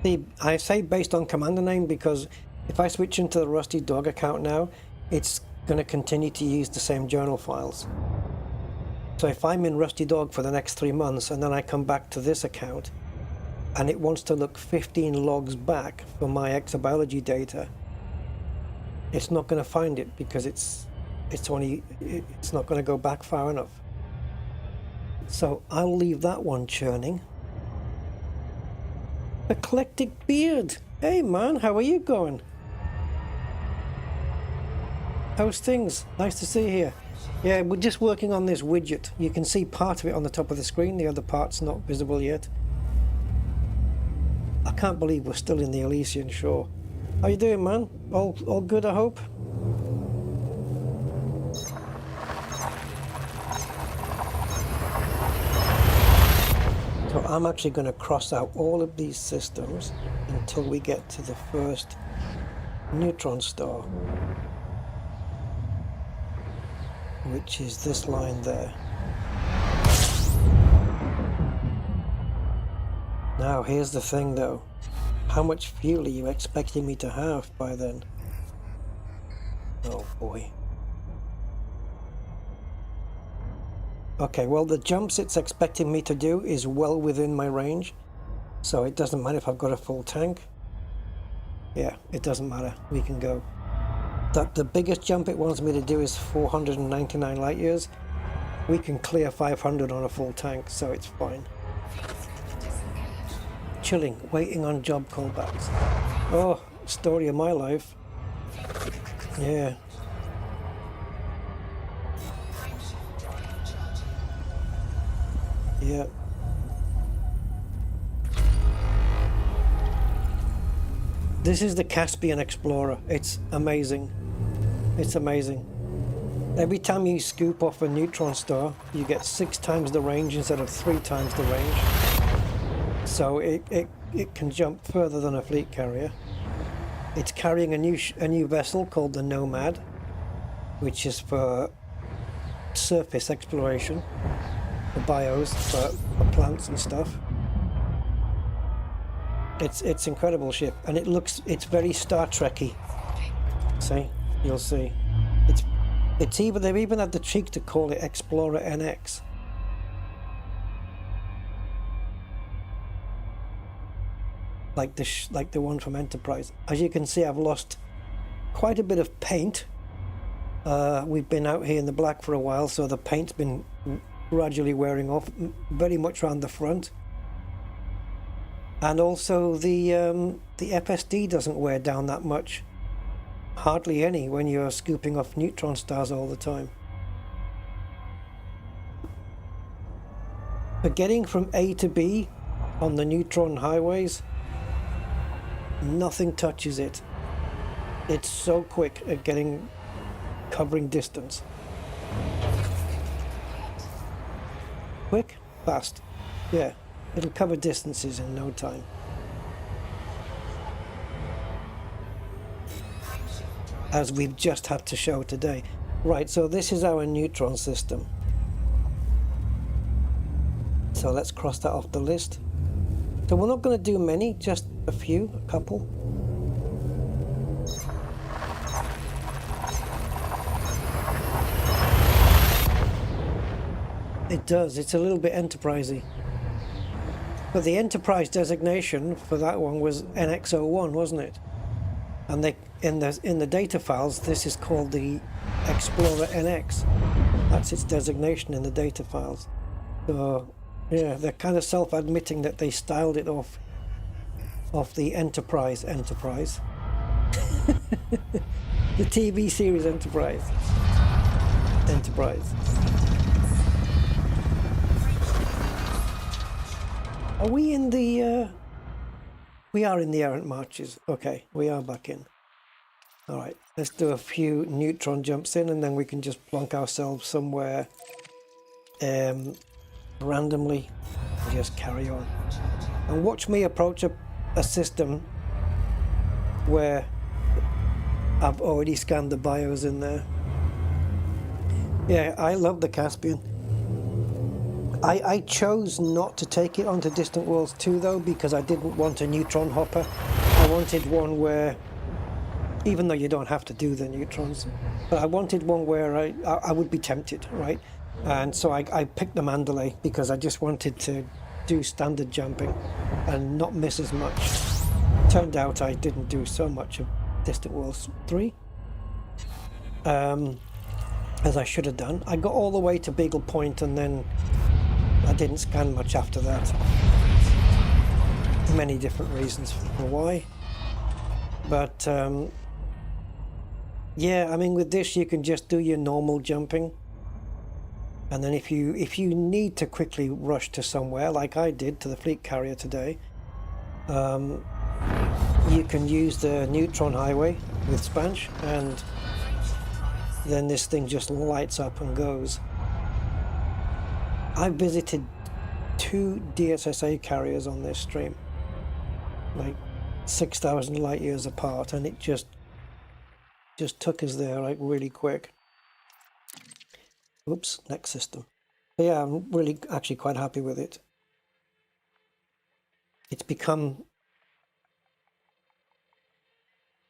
See, I say based on commander name because if I switch into the Rusty Dog account now, it's going to continue to use the same journal files. So if I'm in Rusty Dog for the next 3 months and then I come back to this account and it wants to look 15 logs back for my exobiology data, it's not going to find it because it's not going to go back far enough. So I'll leave that one churning. Eclectic Beard. Hey man, how are you going? How's things? Nice to see you here. Yeah, we're just working on this widget. You can see part of it on the top of the screen, the other part's not visible yet. I can't believe we're still in the Elysian Shore. How you doing, man? All good, I hope? So I'm actually going to cross out all of these systems until we get to the first neutron star, which is this line there. Now here's the thing though, how much fuel are you expecting me to have by then? Oh boy. Okay, well, the jumps it's expecting me to do is well within my range, so it doesn't matter if I've got a full tank. Yeah, it doesn't matter. We can go. The biggest jump it wants me to do is 499 light years. We can clear 500 on a full tank, so it's fine. Chilling, waiting on job callbacks. Oh, story of my life. Yeah. Yeah. This is the Caspian Explorer. It's amazing. It's amazing. Every time you scoop off a neutron star, you get 6 times the range instead of 3 times the range. So it can jump further than a fleet carrier. It's carrying a new vessel called the Nomad, which is for surface exploration, for bios, for plants and stuff. It's incredible ship, and it's very Star Trek-y. See, you'll see. They've even had the cheek to call it Explorer NX. Like the one from Enterprise. As you can see, I've lost quite a bit of paint. We've been out here in the black for a while, so the paint's been gradually wearing off, very much around the front. And also the FSD doesn't wear down that much. Hardly any when you're scooping off neutron stars all the time. But getting from A to B on the neutron highways, nothing touches it. It's so quick at covering distance. Quick, fast. Yeah, it'll cover distances in no time. As we've just had to show today. Right, so this is our neutron system. So let's cross that off the list. So we're not going to do many, just a couple. It does, it's a little bit enterprisey. But the enterprise designation for that one was NX01, wasn't it? And they in the data files, this is called the Explorer NX. That's its designation in the data files. So yeah, they're kind of self-admitting that they styled it off the Enterprise. The TV series Enterprise. Are we in the... We are in the errant marches. Okay, we are back in. Alright, let's do a few neutron jumps in, and then we can just plonk ourselves somewhere randomly and just carry on. And watch me approach a system where I've already scanned the bios in there. Yeah, I love the Caspian. I chose not to take it onto Distant Worlds 2 though, because I didn't want a neutron hopper. I wanted one where, even though you don't have to do the neutrons, but I wanted one where I would be tempted, right? And so I picked the Mandalay because I just wanted to do standard jumping and not miss as much. Turned out I didn't do so much of Distant Worlds 3 as I should have done. I got all the way to Beagle Point and then I didn't scan much after that. Many different reasons for why. But yeah, I mean, with this you can just do your normal jumping, and then if you need to quickly rush to somewhere, like I did to the fleet carrier today, you can use the neutron highway with Spanch, and then this thing just lights up and goes. I visited 2 DSSA carriers on this stream, like 6,000 light years apart, and it just took us there like really quick. Oops, next system. But yeah, I'm really actually quite happy with it. It's become,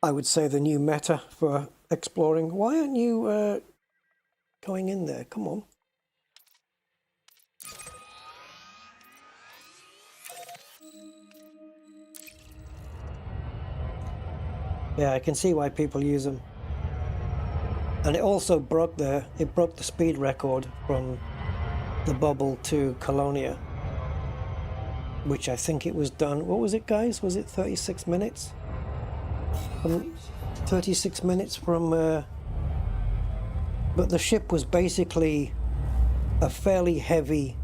I would say, the new meta for exploring. Why aren't you going in there? Come on. Yeah, I can see why people use them. And it also broke the speed record from the bubble to Colonia, which I think it was done. What was it, guys? Was it 36 minutes? 36 minutes from. But the ship was basically a fairly heavy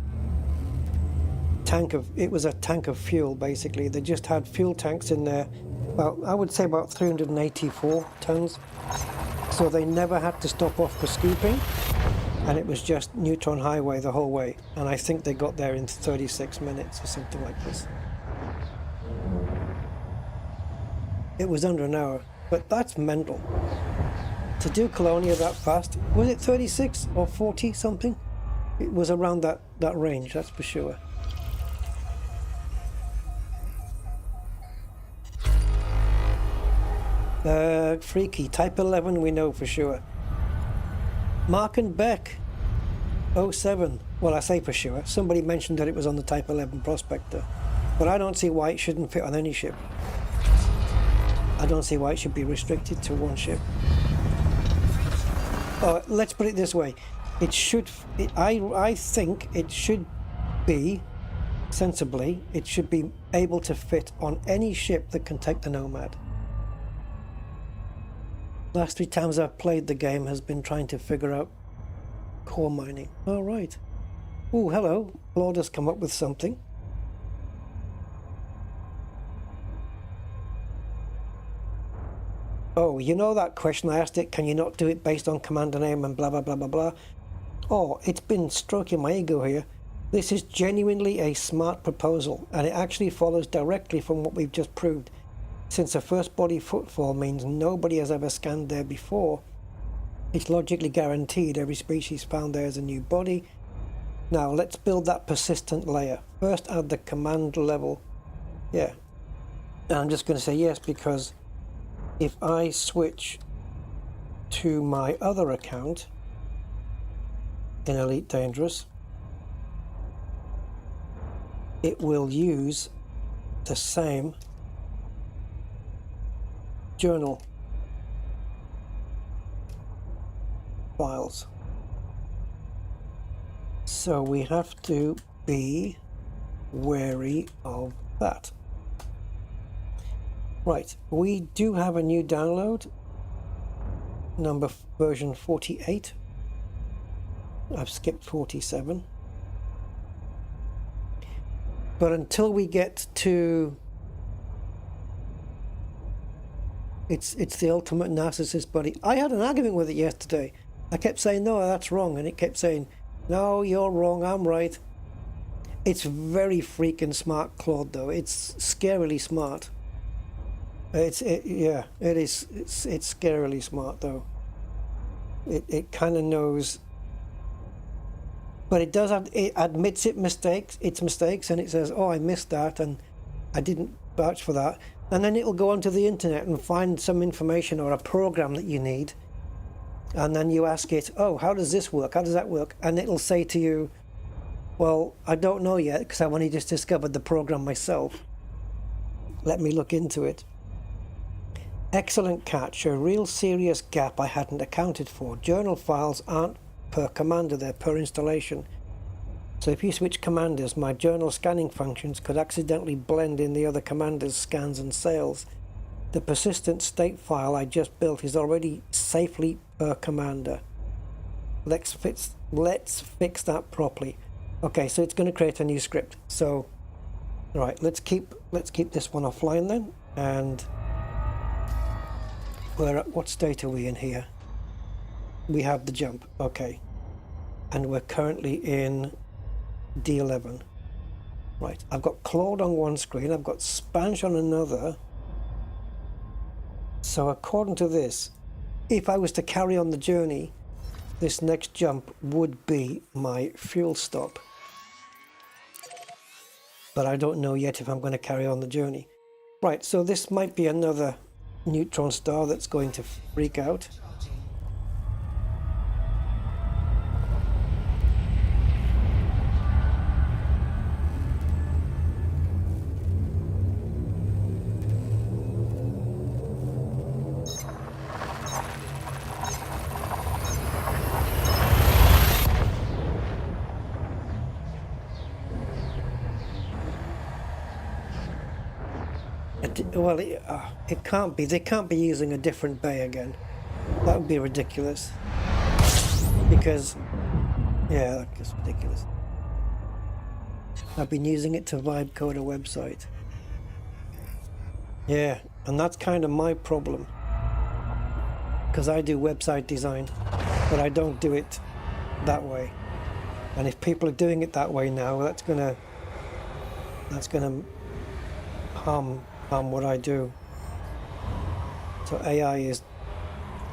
tank of. It was a tank of fuel, basically. They just had fuel tanks in there. Well, I would say about 384 tons. So they never had to stop off for scooping, and it was just neutron highway the whole way. And I think they got there in 36 minutes or something like this. It was under an hour, but that's mental. To do Colonia that fast, was it 36 or 40 something? It was around that range, that's for sure. Freaky, Type 11 we know for sure. Mark and Beck, 07. Well, I say for sure. Somebody mentioned that it was on the Type 11 Prospector. But I don't see why it shouldn't fit on any ship. I don't see why it should be restricted to one ship. Let's put it this way. It should... I think it should be, sensibly, it should be able to fit on any ship that can take the Nomad. Last 3 times I've played the game has been trying to figure out core mining. All right. Oh, hello. Claude has come up with something. Oh, you know that question I asked it, can you not do it based on commander name and blah, blah, blah, blah, blah? Oh, it's been stroking my ego here. This is genuinely a smart proposal, and it actually follows directly from what we've just proved. Since a first body footfall means nobody has ever scanned there before, it's logically guaranteed every species found there is a new body. Now let's build that persistent layer. First add the command level. Yeah. And I'm just going to say yes because if I switch to my other account in Elite Dangerous, it will use the same journal files. So we have to be wary of that. Right, we do have a new download, version 48. I've skipped 47. But until we get to it's the ultimate narcissist buddy. I had an argument with it yesterday. I kept saying, no, that's wrong. And it kept saying, no, you're wrong, I'm right. It's very freaking smart, Claude, though. It's scarily smart. It's scarily smart, though. It kind of knows. But it does have, it admits its mistakes, and it says, oh, I missed that, and I didn't vouch for that. And then it'll go onto the internet and find some information or a program that you need. And then you ask it, oh, how does this work? How does that work? And it'll say to you, well, I don't know yet because I've only just discovered the program myself. Let me look into it. Excellent catch. A real serious gap I hadn't accounted for. Journal files aren't per commander, they're per installation. So if you switch commanders, my journal scanning functions could accidentally blend in the other commander's scans and sales. The persistent state file I just built is already safely per commander. Let's fix that properly. Okay, so it's going to create a new script. So, all right, let's keep this one offline then. And what state are we in here? We have the jump. Okay, and we're currently in D11. Right, I've got Claude on one screen, I've got Spanish on another. So according to this, if I was to carry on the journey, this next jump would be my fuel stop. But I don't know yet if I'm going to carry on the journey. Right, so this might be another neutron star that's going to freak out. Well, it can't be. They can't be using a different bay again. That would be ridiculous. Because, yeah, that's just ridiculous. I've been using it to vibe code a website. Yeah, and that's kind of my problem. Because I do website design, but I don't do it that way. And if people are doing it that way now, that's gonna harm what I do. So AI is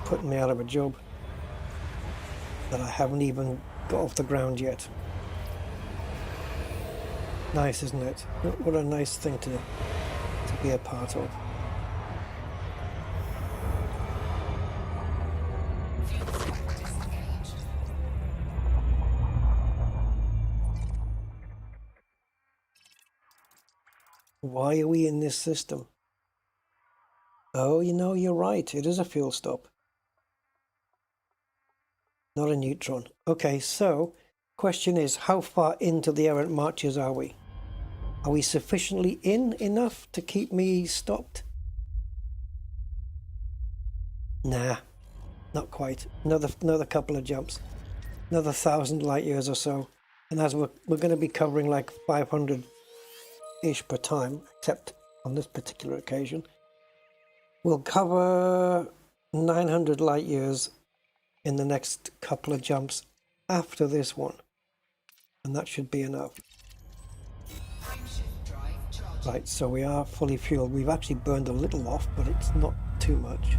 putting me out of a job that I haven't even got off the ground yet. Nice, isn't it? What a nice thing to be a part of. Why are we in this system? Oh, you know, you're right. It is a fuel stop. Not a neutron. Okay, so question is, how far into the errant marches are we? Are we sufficiently in enough to keep me stopped? Nah, not quite. Another couple of jumps. Another 1,000 light years or so. And as we're going to be covering like 500-ish per time, except on this particular occasion, we'll cover 900 light years in the next couple of jumps after this one. And that should be enough. Right, so we are fully fueled. We've actually burned a little off, but it's not too much.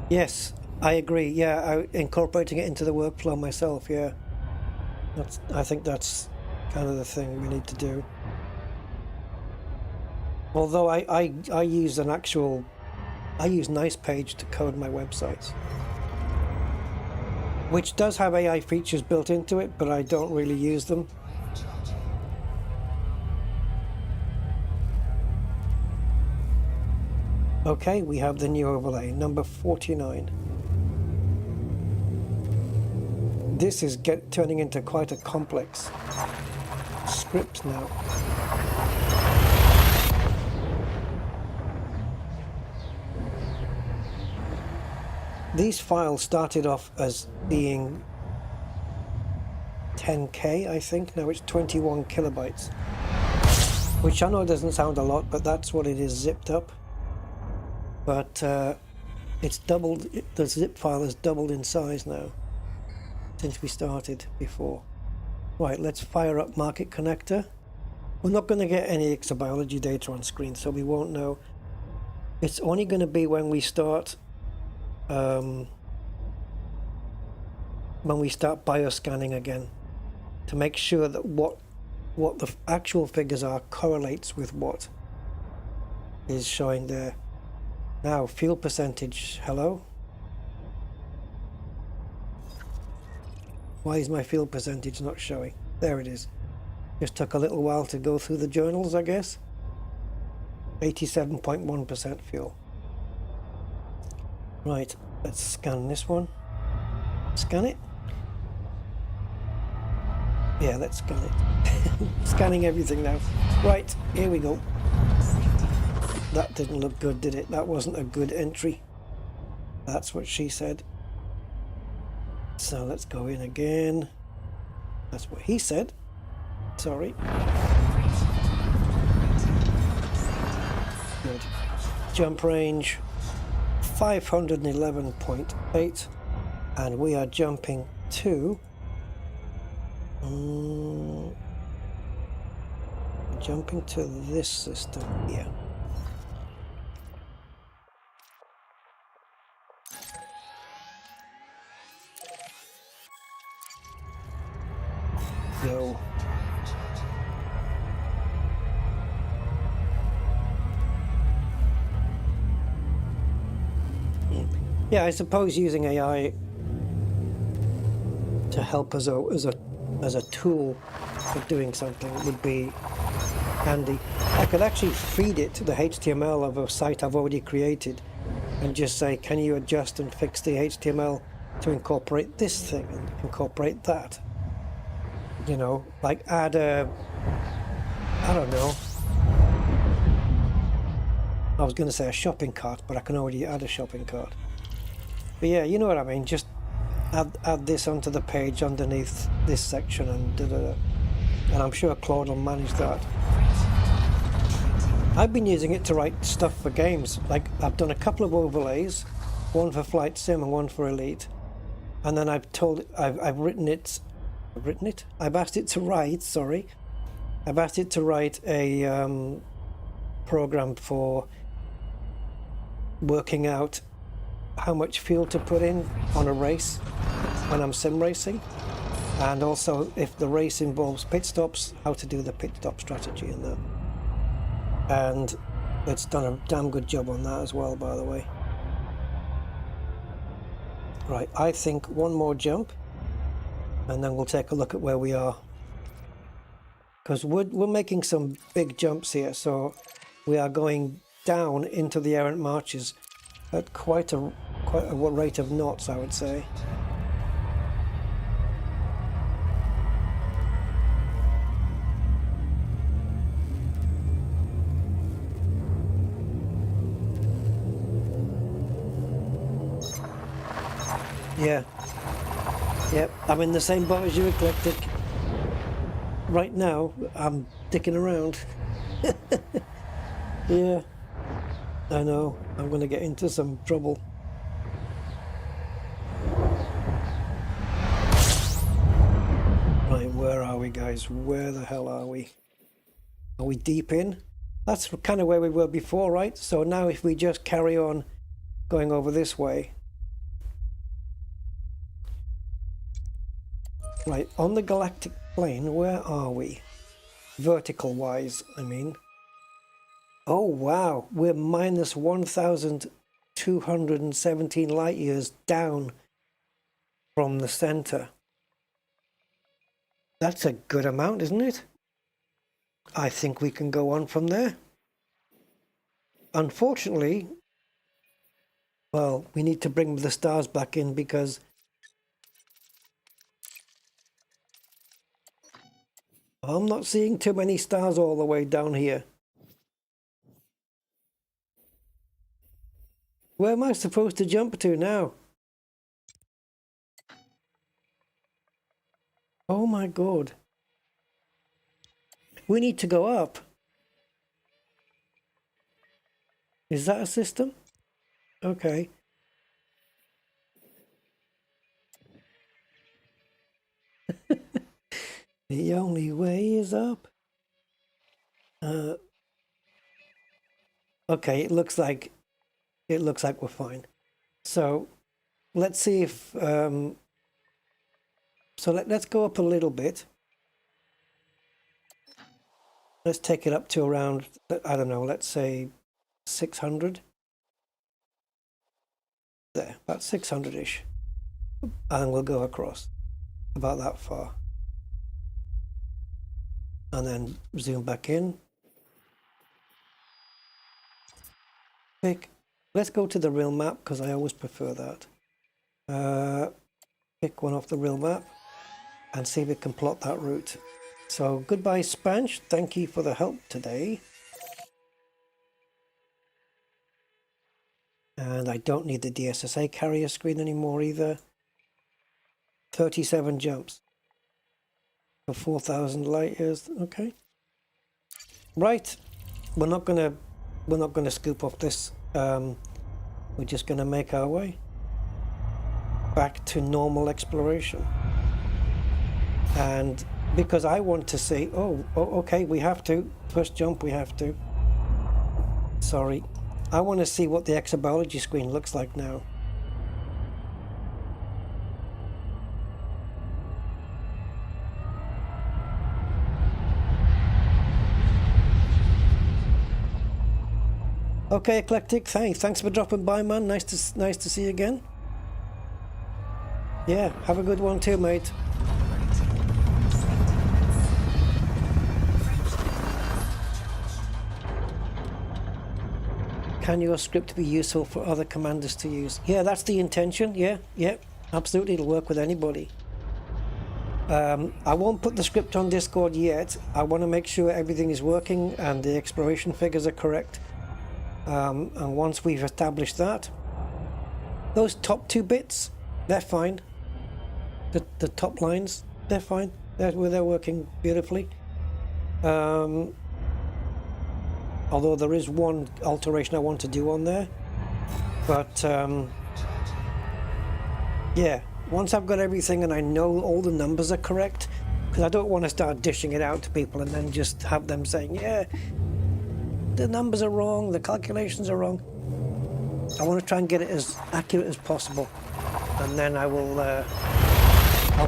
Yes, I agree. Yeah, incorporating it into the workflow myself. Yeah, I think that's kind of the thing we need to do. Although I use I use NicePage to code my websites, which does have AI features built into it, but I don't really use them. Okay, we have the new overlay, number 49. This is turning into quite a complex script now. These files started off as being 10K, I think. Now it's 21 kilobytes, which I know doesn't sound a lot, but that's what it is zipped up. But it's doubled, the zip file has doubled in size now since we started before. Right, let's fire up Market Connector. We're not going to get any exobiology data on screen, so we won't know. It's only going to be when we start bioscanning again, to make sure that what the actual figures are correlates with what is showing there. Now, fuel percentage, hello? Why is my fuel percentage not showing? There it is. Just took a little while to go through the journals, I guess. 87.1% fuel. Right, let's scan this one. Scan it? Yeah, let's scan it. Scanning everything now. Right, here we go. That didn't look good, did it? That wasn't a good entry. That's what she said. So let's go in again. That's what he said. Sorry. Good. Jump range 511.8, and we are jumping to this system here. Go. Yeah, I suppose using AI to help us as a tool for doing something would be handy. I could actually feed it the HTML of a site I've already created and just say, can you adjust and fix the HTML to incorporate this thing and incorporate that? You know, like add a, I don't know. I was going to say a shopping cart, but I can already add a shopping cart. But yeah, you know what I mean. Just add this onto the page underneath this section and da-da-da. And I'm sure Claude will manage that. I've been using it to write stuff for games. Like I've done a couple of overlays, one for Flight Sim and one for Elite. And then I've asked it to write, sorry. I've asked it to write a program for working out how much fuel to put in on a race when I'm sim racing, and also if the race involves pit stops, how to do the pit stop strategy in that. And it's done a damn good job on that as well, by the way. Right, I think one more jump and then we'll take a look at where we are, because we're making some big jumps here. So we are going down into the errant marches at quite a rate of knots, I would say. Yeah. Yep, I'm in the same boat as you, Eclectic. Right now, I'm dicking around. Yeah, I know. I'm going to get into some trouble. Right, where are we, guys? Where the hell are we? Are we deep in? That's kind of where we were before, right? So now if we just carry on going over this way. Right, on the galactic plane, where are we? Vertical-wise, I mean. Oh, wow. We're minus 1,217 light years down from the center. That's a good amount, isn't it? I think we can go on from there. Unfortunately, well, we need to bring the stars back in because I'm not seeing too many stars all the way down here. Where am I supposed to jump to now? Oh my God. We need to go up. Is that a system? Okay. The only way is up. Okay, it looks like we're fine. So let's see if let's go up a little bit. Let's take it up to around, I don't know, let's say 600. There, about 600-ish. And we'll go across about that far. And then zoom back in. Let's go to the real map because I always prefer that. Pick one off the real map and see if it can plot that route. So goodbye, Spanch. Thank you for the help today. And I don't need the DSSA Carrier screen anymore either. 37 jumps for 4,000 light years. Okay. Right. We're not gonna scoop off this. We're just gonna make our way back to normal exploration. And because I want to see, okay, we have to first jump. We have to. Sorry. I want to see what the exobiology screen looks like now. Okay, Eclectic, thanks for dropping by, man. Nice to see you again. Yeah, have a good one too, mate. Can your script be useful for other commanders to use? Yeah, that's the intention. Yeah, absolutely. It'll work with anybody. I won't put the script on Discord yet. I want to make sure everything is working and the exploration figures are correct. And once we've established that, those top 2 bits, they're fine. The top lines, they're fine. They're working beautifully. Although there is one alteration I want to do on there. But yeah, once I've got everything and I know all the numbers are correct, because I don't want to start dishing it out to people and then just have them saying, yeah, the numbers are wrong, the calculations are wrong. I want to try and get it as accurate as possible, and then I'll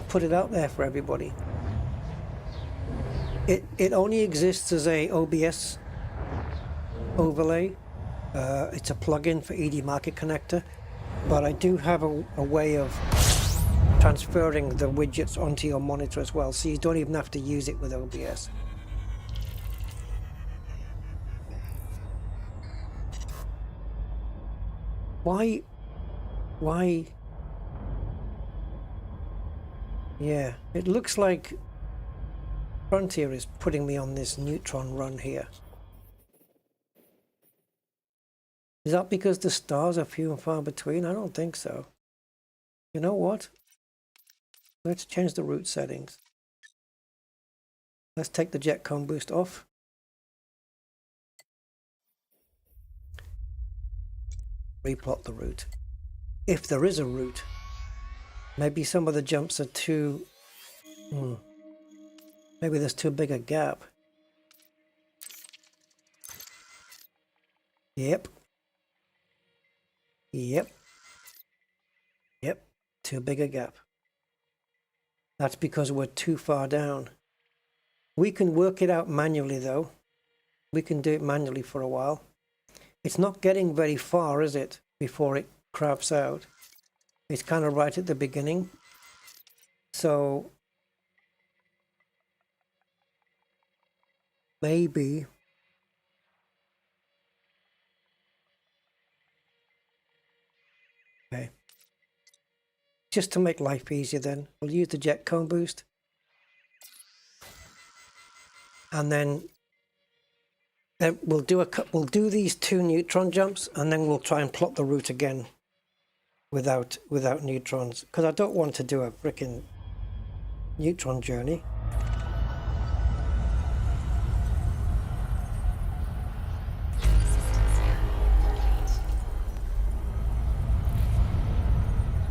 put it out there for everybody. It only exists as a OBS overlay. It's a plugin for ED Market Connector, but I do have a way of transferring the widgets onto your monitor as well, so you don't even have to use it with OBS. Why? Yeah, it looks like Frontier is putting me on this neutron run here. Is that because the stars are few and far between? I don't think so. You know what? Let's change the route settings. Let's take the jet cone boost off. Replot the route. If there is a route, maybe some of the jumps are too... Maybe there's too big a gap. Yep. Too big a gap. That's because we're too far down. We can work it out manually though. We can do it manually for a while. It's not getting very far, is it, before it craps out? It's kind of right at the beginning. So maybe okay. Just to make life easier then, we'll use the jet cone boost. And then we'll do these 2 neutron jumps, and then we'll try and plot the route again without neutrons, because I don't want to do a frickin' neutron journey.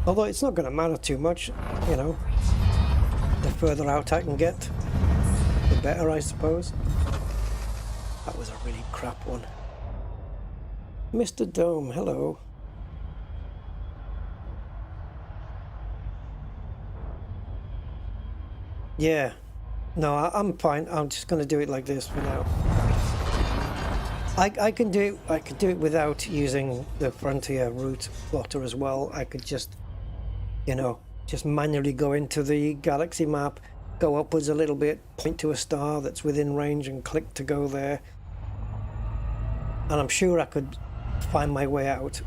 Although it's not going to matter too much, you know. The further out I can get, the better, I suppose. That was a really crap one. Mr. Dome, hello. Yeah. No, I'm fine. I'm just going to do it like this for now. I can do it without using the Frontier route plotter as well. I could just, you know, just manually go into the galaxy map, go upwards a little bit, point to a star that's within range and click to go there. And I'm sure I could find my way out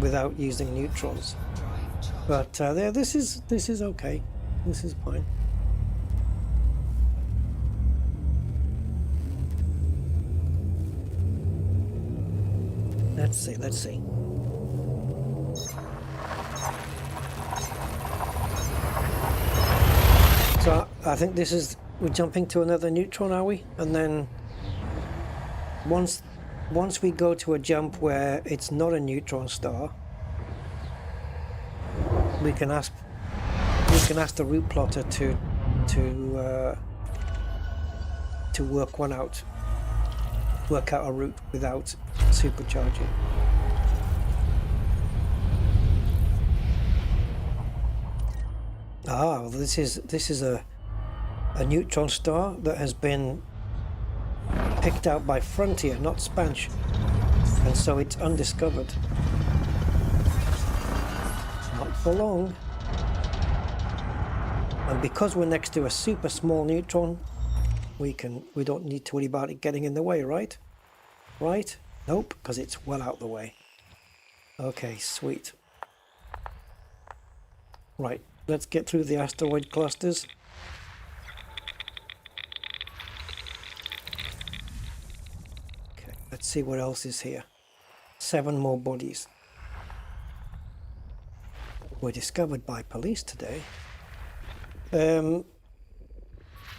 without using neutrons. But there, this is okay. This is fine. Let's see. So I think we're jumping to another neutron, are we? And then once we go to a jump where it's not a neutron star, we can ask the route plotter to work one out. Work out a route without supercharging. Ah, well, this is a neutron star that has been picked out by Frontier, not Spanch, and so it's undiscovered. Not for long. And because we're next to a super small neutron, we don't need to worry about it getting in the way, right? Right? Nope, because it's well out the way. Okay, sweet. Right, let's get through the asteroid clusters. Okay, let's see what else is here. 7 more bodies. Were discovered by police today.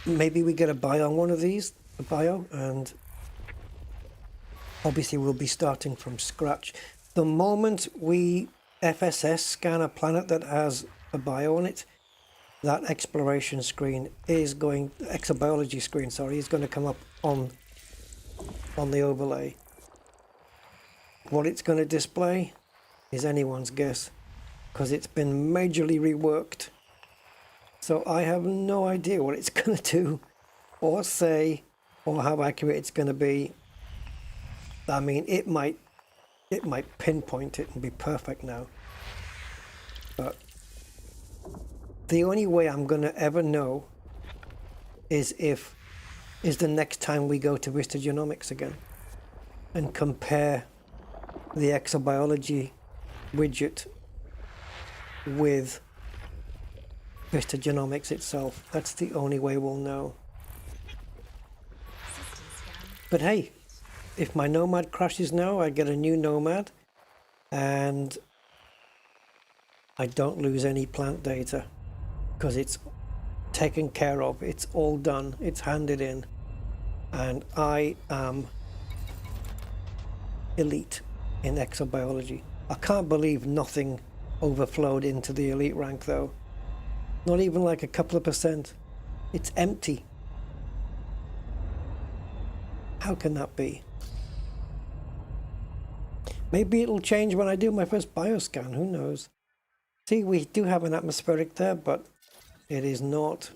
Maybe we get a bio on one of these, a bio, and obviously we'll be starting from scratch. The moment we FSS scan a planet that has a bio on it, that exploration screen is going, exobiology screen, sorry, is going to come up on the overlay. What it's going to display is anyone's guess, because it's been majorly reworked. So I have no idea what it's going to do, or say, or how accurate it's going to be. I mean, it might pinpoint it and be perfect now. But the only way I'm going to ever know is the next time we go to Vista Genomics again and compare the exobiology widget with Vista Genomics itself. That's the only way we'll know. But hey, if my Nomad crashes now, I get a new Nomad and I don't lose any plant data because it's taken care of. It's all done. It's handed in. And I am elite in exobiology. I can't believe nothing overflowed into the elite rank though. Not even like a couple of %. It's empty. How can that be? Maybe it'll change when I do my first bioscan, who knows? See, we do have an atmospheric there, but it is not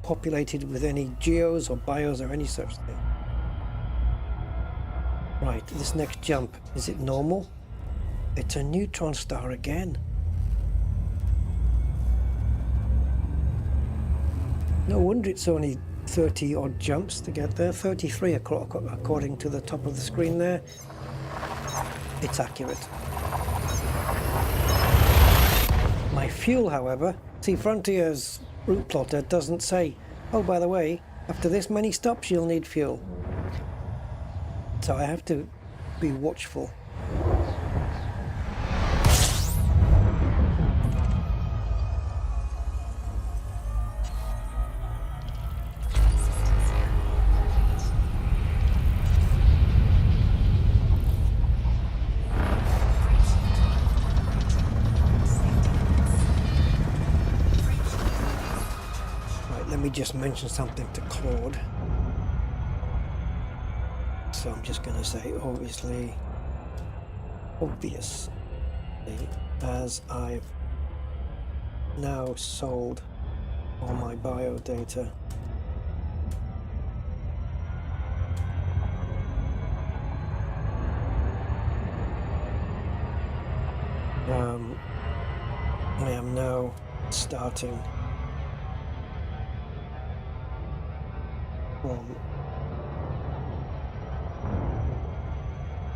populated with any geos or bios or any such thing. Right, this next jump, is it normal? It's a neutron star again. No wonder it's only 30 odd jumps to get there. 33 according to the top of the screen there. It's accurate. My fuel, however, see, Frontier's route plotter doesn't say, oh, by the way, after this many stops you'll need fuel. So I have to be watchful. Let me just mention something to Claude. So I'm just going to say, obviously, as I've now sold all my bio data, I am now starting from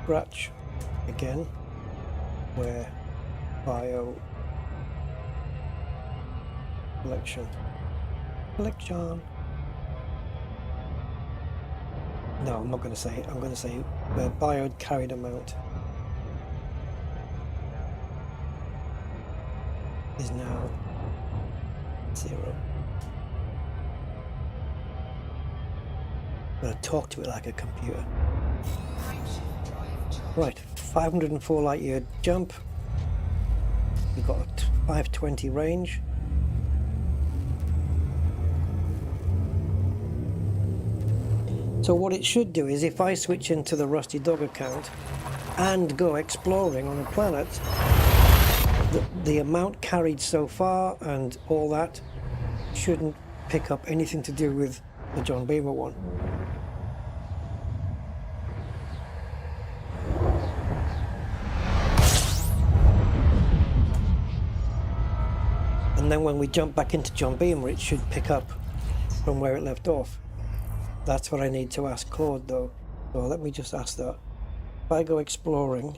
scratch again, where bio collection. No, I'm not going to say it. I'm going to say where bio carried amount is now 0. I'm going to talk to it like a computer. Right, 504 light year jump. We've got 520 range. So what it should do is, if I switch into the Rusty Dog account and go exploring on a planet, the amount carried so far and all that shouldn't pick up anything to do with the John Beaver one. And then when we jump back into John Beamer, it should pick up from where it left off. That's what I need to ask Claude though. So let me just ask that. If I go exploring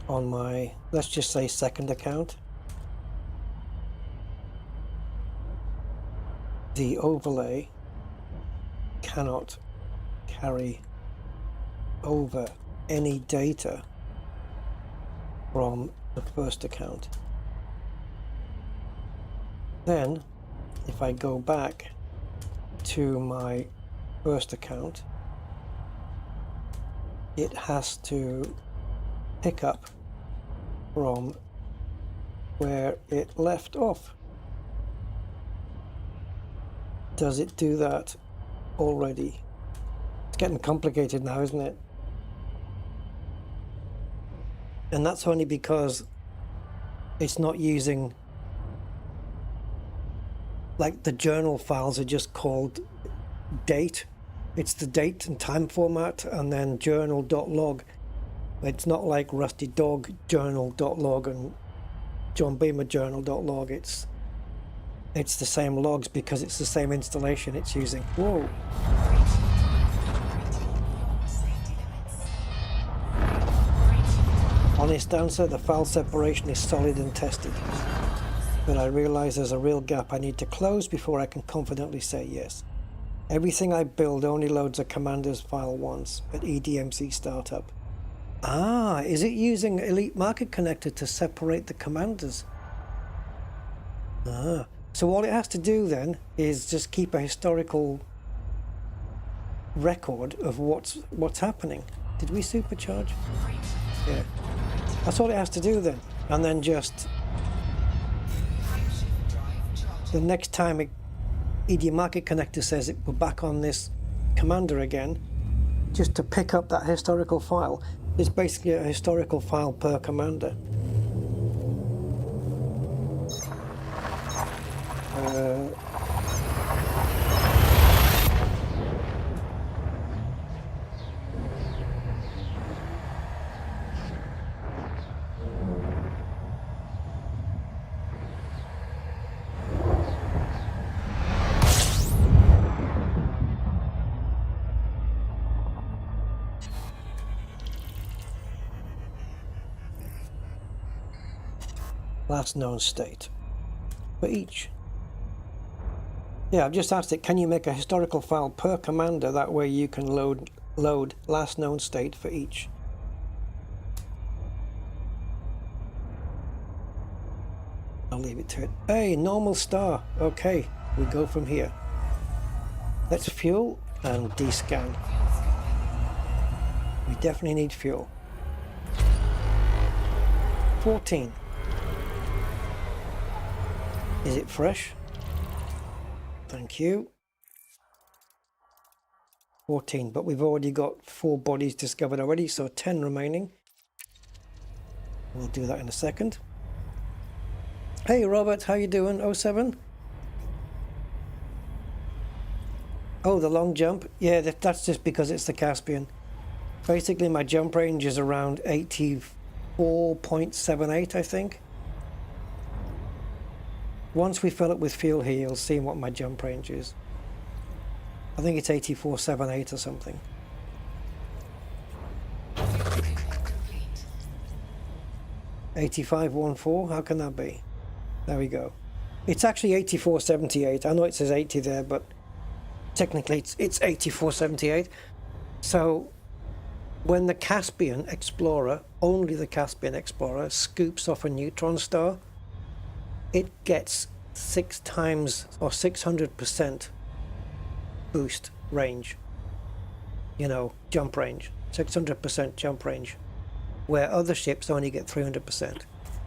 on my, let's just say second account, the overlay cannot carry over any data from the first account. Then if I go back to my first account, it has to pick up from where it left off. Does it do that already? It's getting complicated now, isn't it? And that's only because it's not using, like the journal files are just called date. It's the date and time format, and then journal.log. It's not like Rusty Dog journal.log and John Beamer journal.log. It's the same logs because it's the same installation it's using. Whoa. Honest answer, the file separation is solid and tested. But I realize there's a real gap I need to close before I can confidently say yes. Everything I build only loads a commander's file once at EDMC startup. Ah, is it using Elite Market Connector to separate the commanders? Ah, so all it has to do then is just keep a historical record of what's happening. Did we supercharge? Yeah. That's all it has to do then. And then just the next time ED Market Connector says we're back on this commander again, just to pick up that historical file. It's basically a historical file per commander. Last known state for each. Yeah, I've just asked it, can you make a historical file per commander? That way you can load last known state for each. I'll leave it to it. Hey, normal star. Okay, we go from here. Let's fuel and descan. We definitely need fuel. 14. Is it fresh? Thank you. 14, but we've already got 4 bodies discovered already, so 10 remaining. We'll do that in a second. Hey Robert, how you doing? 07? Oh, the long jump? Yeah, that's just because it's the Caspian. Basically my jump range is around 84.78, I think. Once we fill it with fuel here, you'll see what my jump range is. I think it's 84.78 or something. Complete. 85.14, how can that be? There we go. It's actually 84.78. I know it says 80 there, but technically it's 84.78. So when the Caspian Explorer, only the Caspian Explorer, scoops off a neutron star, it gets 6 times or 600% boost range. You know, jump range. 600% jump range. Where other ships only get 300%.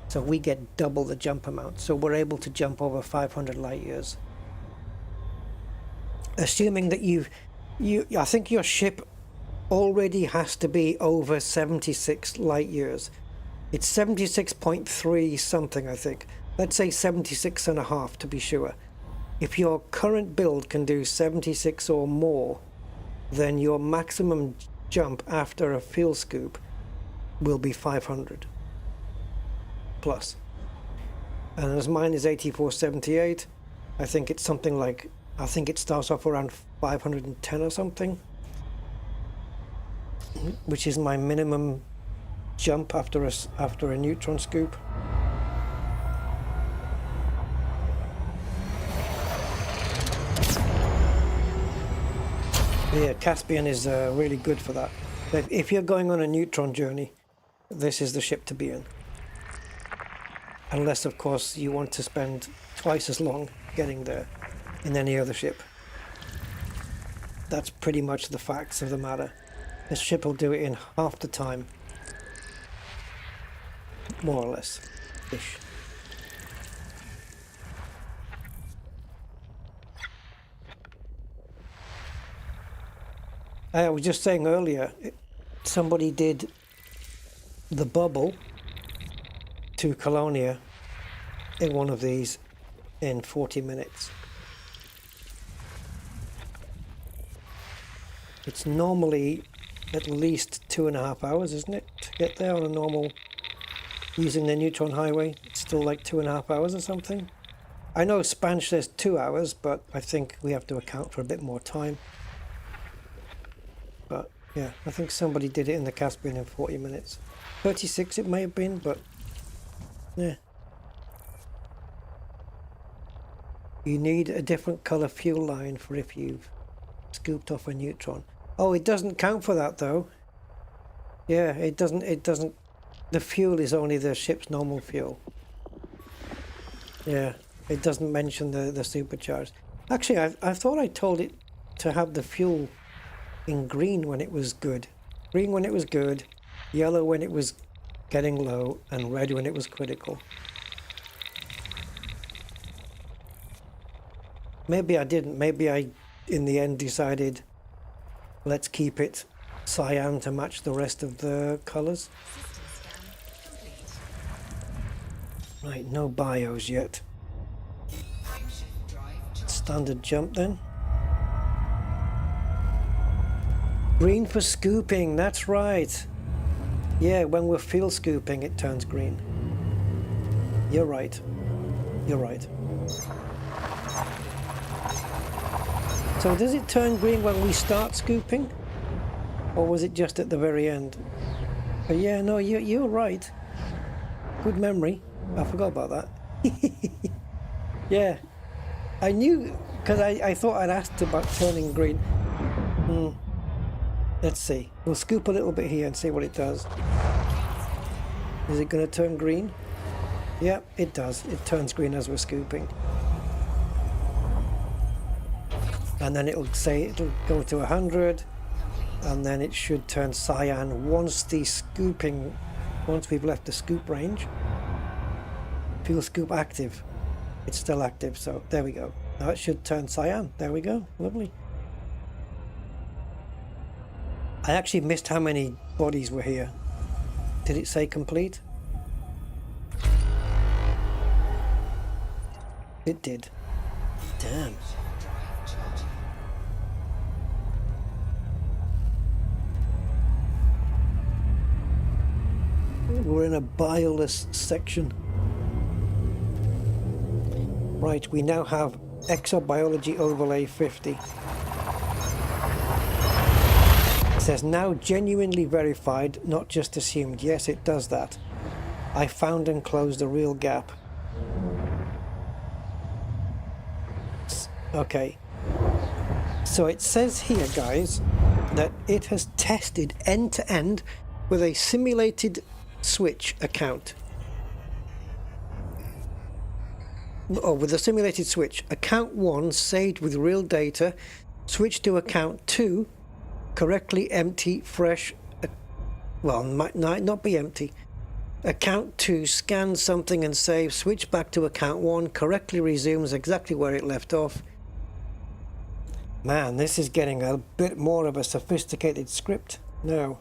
So we get double the jump amount. So we're able to jump over 500 light years. Assuming that I think your ship already has to be over 76 light years. It's 76.3 something, I think. Let's say 76.5 to be sure. If your current build can do 76 or more, then your maximum jump after a fuel scoop will be 500 plus. And as mine is 84.78, I think it's something like I think it starts off around 510 or something, which is my minimum jump after a neutron scoop. Yeah, Caspian is really good for that. If you're going on a neutron journey, this is the ship to be in. Unless, of course, you want to spend twice as long getting there in any other ship. That's pretty much the facts of the matter. This ship will do it in half the time. More or less. Ish. I was just saying earlier, somebody did the bubble to Colonia in one of these in 40 minutes. It's normally at least 2.5 hours, isn't it, to get there on a normal, using the neutron highway? It's still like 2.5 hours or something. I know Spanch says 2 hours, but I think we have to account for a bit more time. But yeah, I think somebody did it in the Caspian in 40 minutes. 36 it may have been, but yeah. You need a different color fuel line for if you've scooped off a neutron. Oh, it doesn't count for that though. Yeah, it doesn't, the fuel is only the ship's normal fuel. Yeah, it doesn't mention the supercharged. Actually, I thought I told it to have the fuel in green when it was good. Green when it was good, yellow when it was getting low, and red when it was critical. Maybe I didn't. Maybe I, in the end, decided let's keep it cyan to match the rest of the colors. Right, no bios yet. Standard jump then. Green for scooping, that's right. Yeah, when we're field scooping, it turns green. You're right. You're right. So does it turn green when we start scooping? Or was it just at the very end? But yeah, no, you're right. Good memory. I forgot about that. Yeah. I knew, because I thought I'd asked about turning green. Let's see. We'll scoop a little bit here and see what it does. Is it going to turn green? Yeah, it does. It turns green as we're scooping. And then it'll say it'll go to 100, and then it should turn cyan once we've left the scoop range. Fuel scoop active. It's still active, so there we go. Now it should turn cyan. There we go. Lovely. I actually missed how many bodies were here. Did it say complete? It did. Damn. We're in a bioless section. Right, we now have Exobiology Overlay 50. It says now genuinely verified, not just assumed. Yes, it does that. I found and closed a real gap. Okay. So it says here, guys, that it has tested end-to-end with a simulated switch account. Oh, with a simulated switch. Account 1 saved with real data. Switch to account 2. Correctly empty, fresh. Well, might not be empty. Account 2 scans something and saves. Switch back to account 1. Correctly resumes exactly where it left off. Man, this is getting a bit more of a sophisticated script now.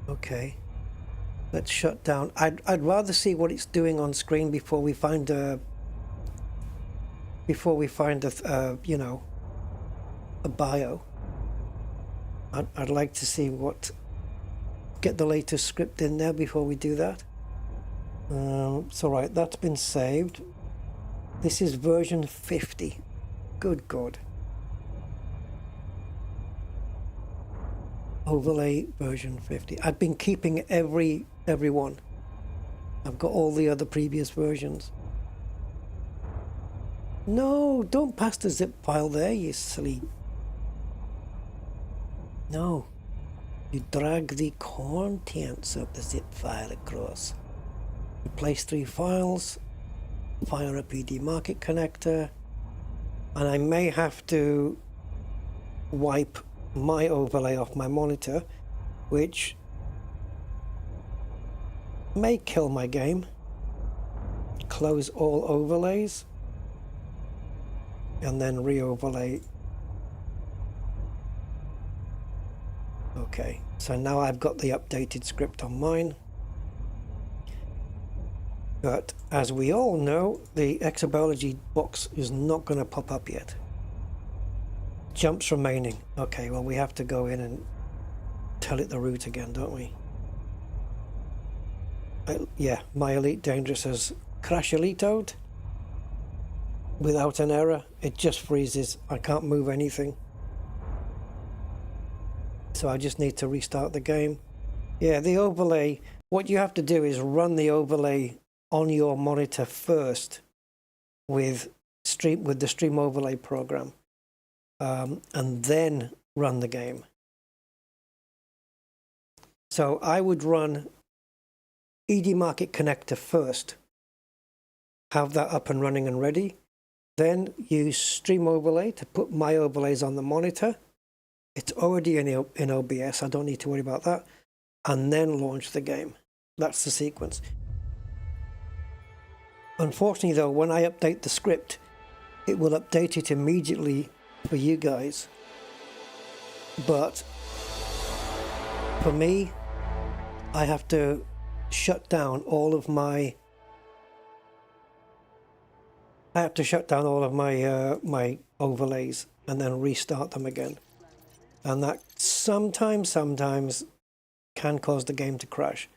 Okay, let's shut down. I'd rather see what it's doing on screen before we find a you know, a bio. I'd like to see what get the latest script in there before we do that. So right, that's been saved. This is version 50. Good God. Overlay version 50. I've been keeping every one. I've got all the other previous versions. No, don't pass the zip file there, you silly. No. You drag the contents of the zip file across. Replace 3 files. Fire a PD market connector. And I may have to wipe my overlay off my monitor, which may kill my game. Close all overlays. And then re-overlay. Okay, so now I've got the updated script on mine. But as we all know, the exobiology box is not going to pop up yet. Jumps remaining. Okay, well we have to go in and tell it the route again, don't we? Yeah, my Elite Dangerous says crash elitoed. Without an error, it just freezes. I can't move anything. So I just need to restart the game. Yeah, the overlay, what you have to do is run the overlay on your monitor first with the stream overlay program, and then run the game. So I would run ED Market Connector first, have that up and running and ready, then use stream overlay to put my overlays on the monitor. It's already in OBS, I don't need to worry about that, and then launch the game. That's the sequence. Unfortunately though, when I update the script, it will update it immediately for you guys. But for me, I have to shut down all of my my overlays and then restart them again. And that sometimes can cause the game to crash,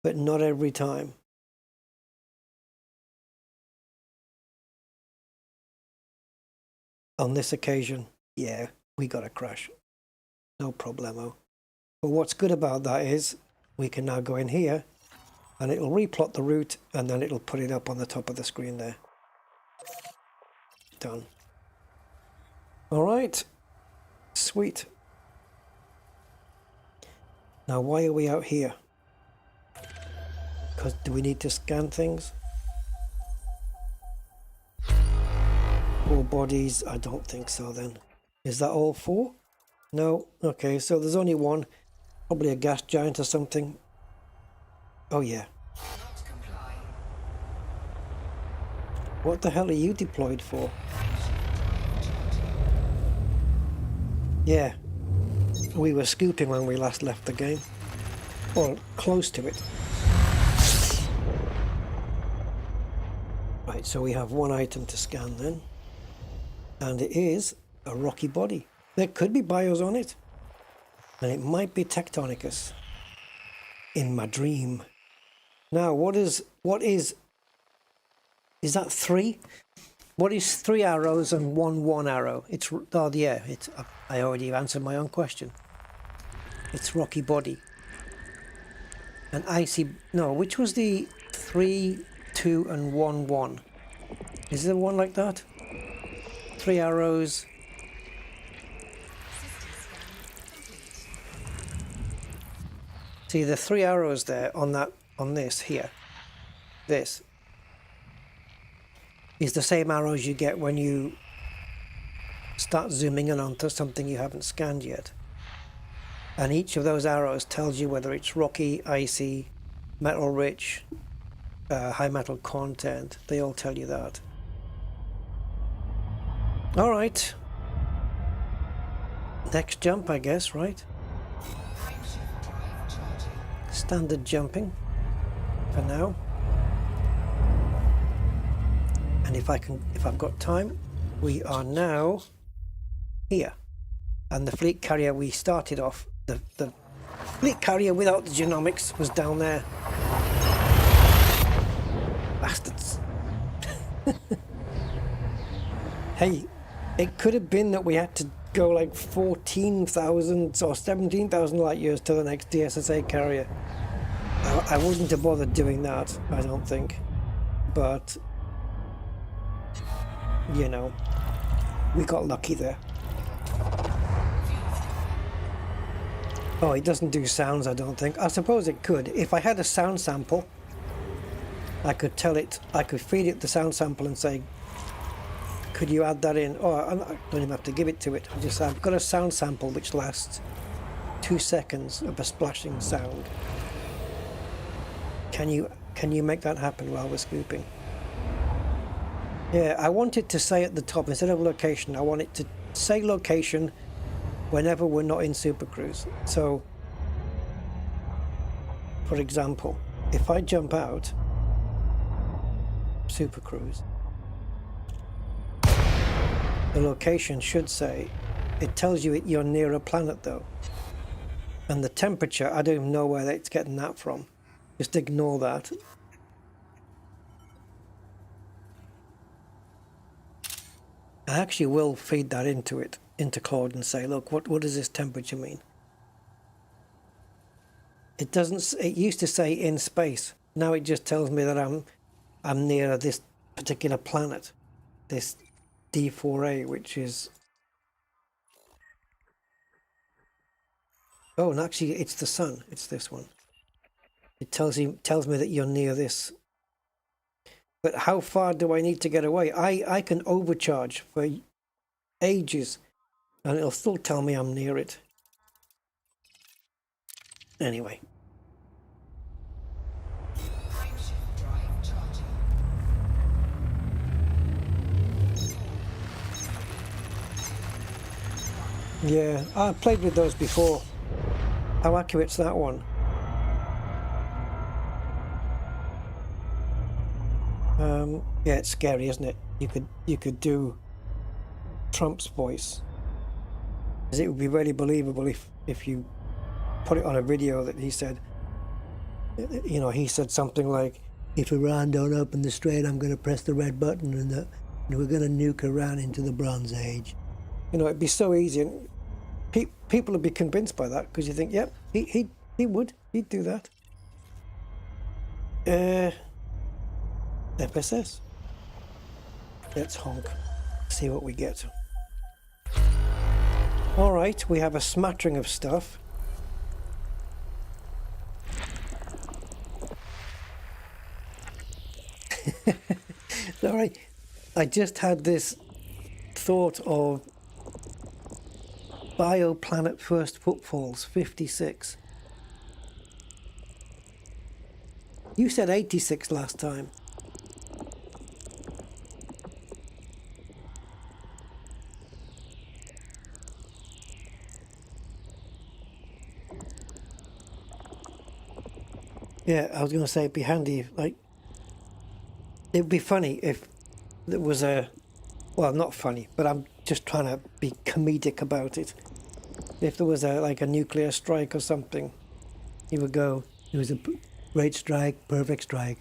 but not every time. On this occasion, yeah, we got a crash. No problemo. But what's good about that is we can now go in here and it'll replot the route and then it'll put it up on the top of the screen there. Done. All right. Sweet. Now, why are we out here? Because do we need to scan things? 4 bodies? I don't think so then. Is that all 4? No? Okay, so there's only one. Probably a gas giant or something. Oh yeah. What the hell are you deployed for? Yeah. We were scooping when we last left the game. Or close to it. Right, so we have one item to scan then. And it is a rocky body. There could be bios on it. And it might be Tectonicus. In my dream. Now, what is that 3? What is 3 arrows and 1 arrow? It's, oh yeah, it's, I already answered my own question. It's rocky body. And icy, no, which was the 3, 2 and 1? Is there one like that? 3 arrows. See the 3 arrows there on this here. This is the same arrows you get when you start zooming in onto something you haven't scanned yet. And each of those arrows tells you whether it's rocky, icy, metal rich, high metal content. They all tell you that. All right. Next jump, I guess, right? Standard jumping for now. And if I've got time, we are now here. And the fleet carrier we started off, the Fleet carrier without the genomics was down there. Bastards. Hey, it could have been that we had to go like 14,000 or 17,000 light years to the next DSSA carrier. I wouldn't have bothered doing that, I don't think. But, you know, we got lucky there. Oh, it doesn't do sounds, I don't think. I suppose it could. If I had a sound sample, I could tell it, I could feed it the sound sample and say, could you add that in? Oh, I don't even have to give it to it. I just say, I've got a sound sample which lasts 2 seconds of a splashing sound. Can you make that happen while we're scooping? Yeah, I want it to say at the top, instead of location, I want it to say location whenever we're not in Super Cruise. So, for example, if I jump out Super Cruise, the location should say, it tells you you're near a planet though. And the temperature, I don't even know where it's getting that from. Just ignore that. I actually will feed that into Claude and say, look, what does this temperature mean? It doesn't, it used to say in space. Now it just tells me that I'm near this particular planet, this D4A, which is, oh, and actually it's the sun. It's this one. It tells me that you're near this. But how far do I need to get away? I can overcharge for ages and it'll still tell me I'm near it. Anyway. Yeah, I played with those before. How accurate's that one? Yeah, it's scary, isn't it? You could do Trump's voice, because it would be really believable if you put it on a video that he said, you know, he said something like, if Iran don't open the strait, I'm going to press the red button and we're going to nuke Iran into the Bronze Age. You know, it'd be so easy, and people would be convinced by that, because you think, yep, he'd do that. FSS. Let's honk. See what we get. All right, we have a smattering of stuff. Sorry, I just had this thought of Bioplanet First Footfalls 56. You said 86 last time. Yeah, I was going to say it'd be handy, like, it'd be funny if there was a, well, not funny, but I'm just trying to be comedic about it. If there was like a nuclear strike or something, he would go, it was a great strike, perfect strike,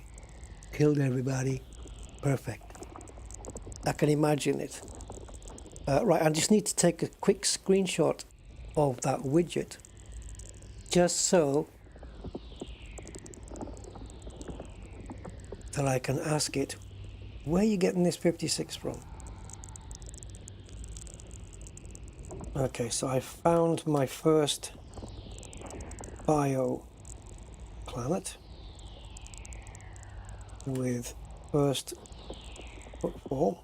killed everybody, perfect. I can imagine it. Right, I just need to take a quick screenshot of that widget, just so that I can ask it, where are you getting this 56 from? Okay, so I found my first bio planet with first footfall.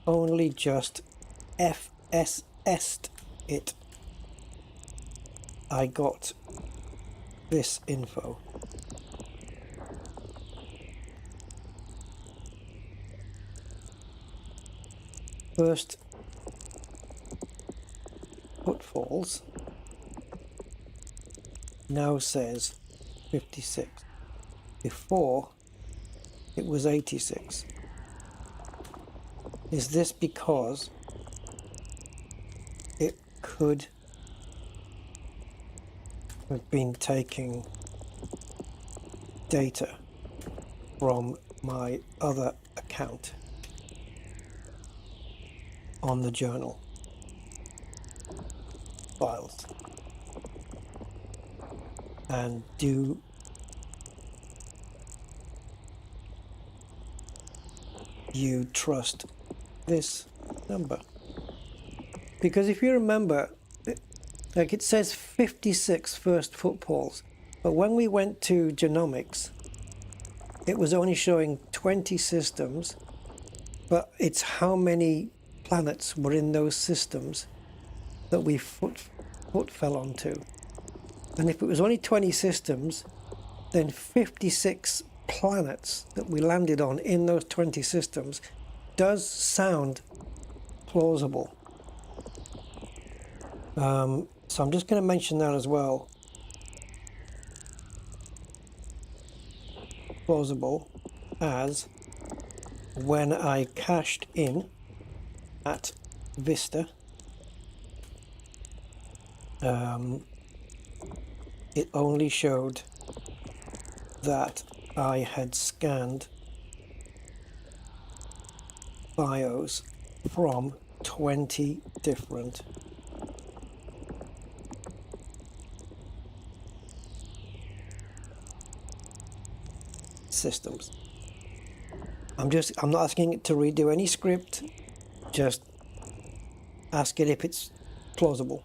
Only just FSS'd it. I got this info. First footfalls now says 56. Before it was 86. Is this because it could I've been taking data from my other account on the journal files. And do you trust this number? Because if you remember, like it says 56 first footfalls, but when we went to Genomics, it was only showing 20 systems, but it's how many planets were in those systems that we foot fell onto. And if it was only 20 systems, then 56 planets that we landed on in those 20 systems does sound plausible. So I'm just going to mention that as well. Plausible as when I cashed in at Vista, it only showed that I had scanned bios from 20 different systems. I'm not asking it to redo any script, just ask it if it's plausible.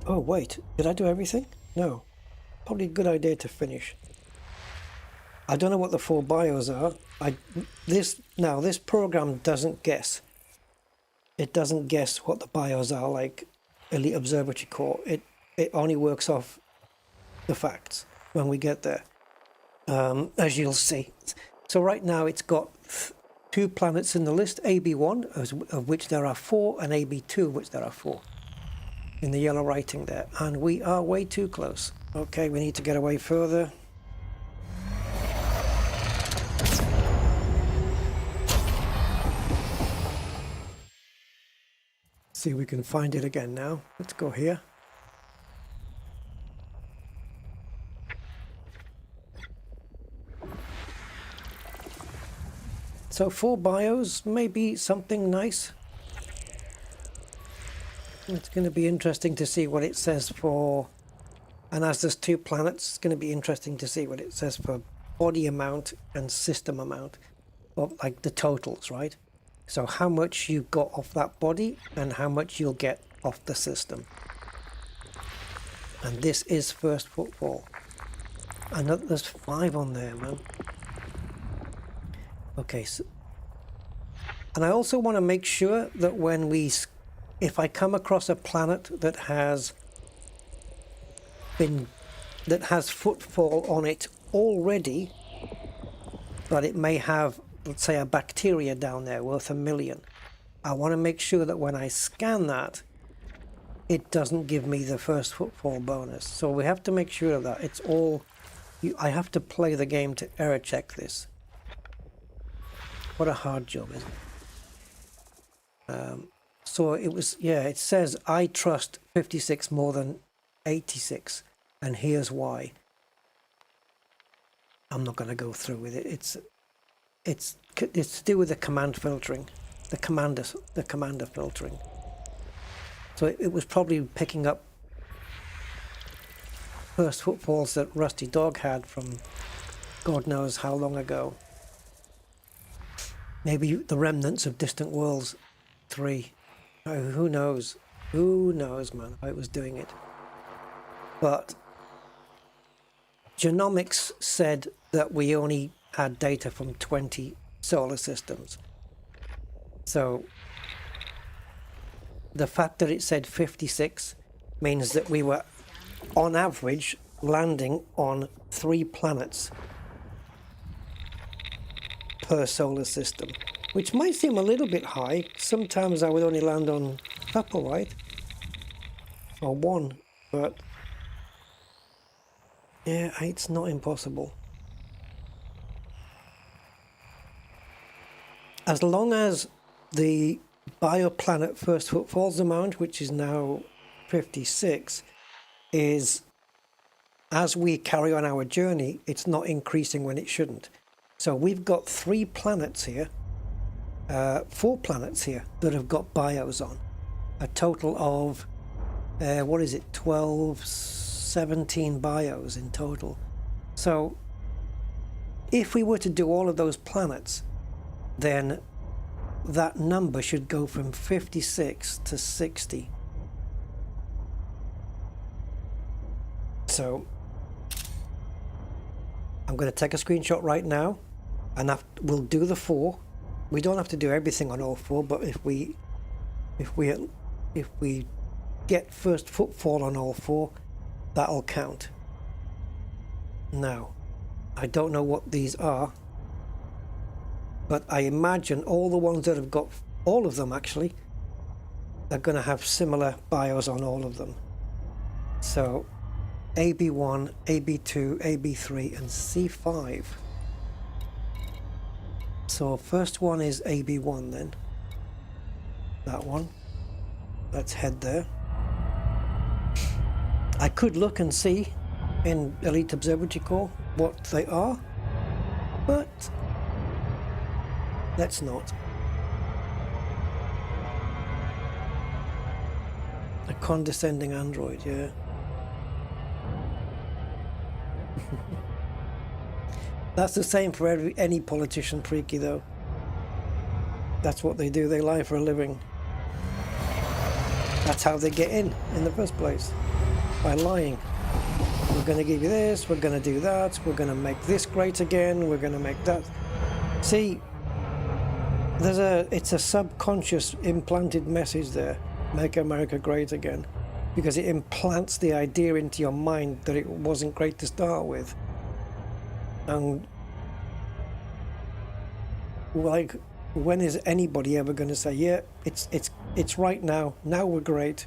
Oh wait, did I do everything? No. Probably a good idea to finish. I don't know what the 4 bios are. This program doesn't guess. It doesn't guess what the bios are like Elite Observatory Core. It only works off the facts when we get there, as you'll see. So right now it's got 2 planets in the list, AB1, of which there are 4, and AB2, of which there are 4. In the yellow writing there, and we are way too close. Okay, we need to get away further. See if we can find it again now. Let's go here. So 4 bios, maybe something nice. It's going to be interesting to see what it says for, and as there's 2 planets, it's going to be interesting to see what it says for body amount and system amount, of like the totals, right? So how much you got off that body and how much you'll get off the system. And this is first footfall. And there's 5 on there, man. Okay, so, and I also want to make sure that when if I come across a planet that has footfall on it already, but it may have, let's say, a bacteria down there worth 1 million, I want to make sure that when I scan that, it doesn't give me the first footfall bonus. So we have to make sure of that. It's all, I have to play the game to error check this. What a hard job, isn't it? So it was, yeah, it says I trust 56 more than 86, and here's why. I'm not going to go through with it. It's to do with the command filtering, the commander filtering. So it was probably picking up first footfalls that Rusty Dog had from God knows how long ago. Maybe the remnants of Distant Worlds 3. Oh, who knows? Who knows, man, how it was doing it. But Genomics said that we only had data from 20 solar systems. So the fact that it said 56 means that we were, on average, landing on 3 planets per solar system, which might seem a little bit high. Sometimes I would only land on a couple, right? Or 1, but yeah, it's not impossible. As long as the bioplanet first footfalls amount, which is now 56 is as we carry on our journey, it's not increasing when it shouldn't. So we've got 3 planets here, 4 planets here that have got bios on. A total of, 12, 17 bios in total. So if we were to do all of those planets, then that number should go from 56 to 60. So I'm going to take a screenshot right now, and we'll do the 4. We don't have to do everything on all 4, but if we get first footfall on all 4, that'll count. Now, I don't know what these are, but I imagine all the ones that have got, all of them actually, are going to have similar bios on all of them. So AB1, AB2, AB3 and C5. So first one is AB1 then. That one. Let's head there. I could look and see in Elite Observatory Corps what they are, but let's not. A condescending android, yeah. That's the same for any politician, Freaky, though. That's what they do. They lie for a living. That's how they get in the first place, by lying. We're going to give you this, we're going to do that, we're going to make this great again, we're going to make that. See, it's a subconscious implanted message there. Make America great again. Because it implants the idea into your mind that it wasn't great to start with. And like, when is anybody ever going to say, yeah, it's right now. Now we're great.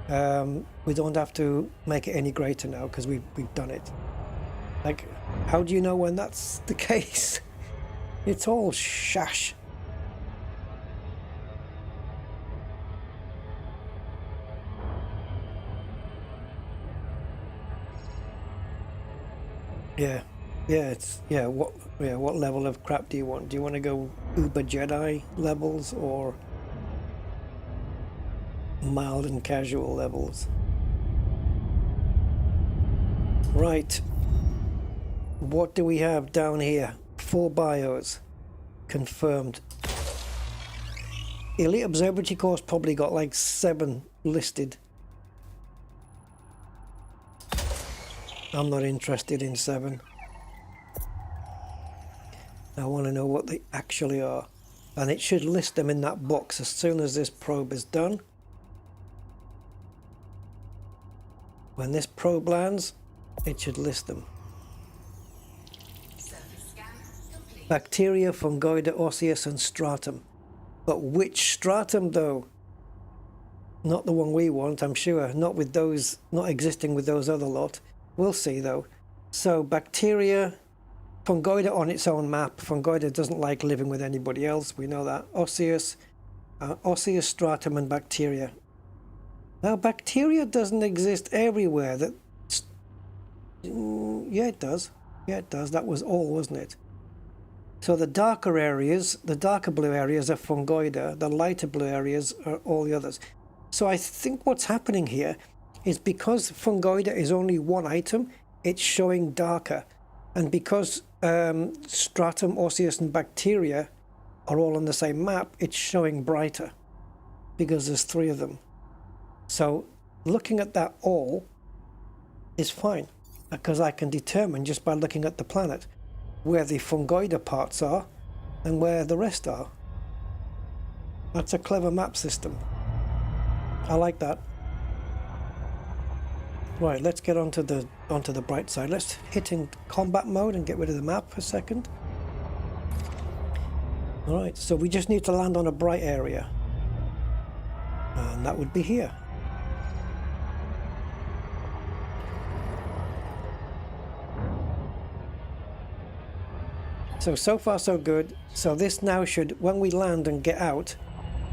We don't have to make it any greater now because we've done it. Like, how do you know when that's the case? It's all shash. What level of crap do you want? Do you want to go Uber Jedi levels or mild and casual levels? Right. What do we have down here? 4 bios confirmed. Elite Observatory Corps probably got like 7 listed. I'm not interested in 7. I want to know what they actually are. And it should list them in that box as soon as this probe is done. When this probe lands, it should list them. Bacteria, fungoida, osseous and stratum. But which stratum though? Not the one we want, I'm sure. Not with those, not existing with those other lot. We'll see though. So bacteria, fungoida on its own map. Fungoida doesn't like living with anybody else. We know that. Osseous, osseous stratum and bacteria. Now bacteria doesn't exist everywhere. Yeah, it does. Yeah, it does. That was all, wasn't it? So the darker areas, the darker blue areas are fungoida. The lighter blue areas are all the others. So I think what's happening here is because fungoida is only one item, it's showing darker. And because stratum, osseous and bacteria are all on the same map, it's showing brighter because there's 3 of them. So looking at that all is fine because I can determine just by looking at the planet where the fungoida parts are and where the rest are. That's a clever map system. I like that. Right, let's get onto the bright side. Let's hit in combat mode and get rid of the map for a second. Alright, so we just need to land on a bright area. And that would be here. So far so good. So this now should, when we land and get out,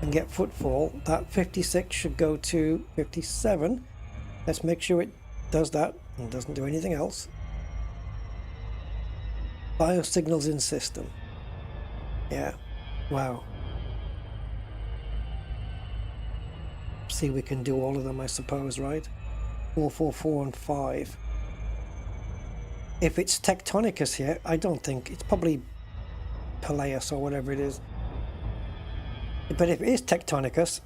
and get footfall, that 56 should go to 57. Let's make sure it does that and doesn't do anything else. Biosignals in system. Yeah. Wow. See, we can do all of them, I suppose, right? 4, 4, 4, and 5. If it's Tectonicus here, I don't think it's probably Peleus or whatever it is. But if it is Tectonicus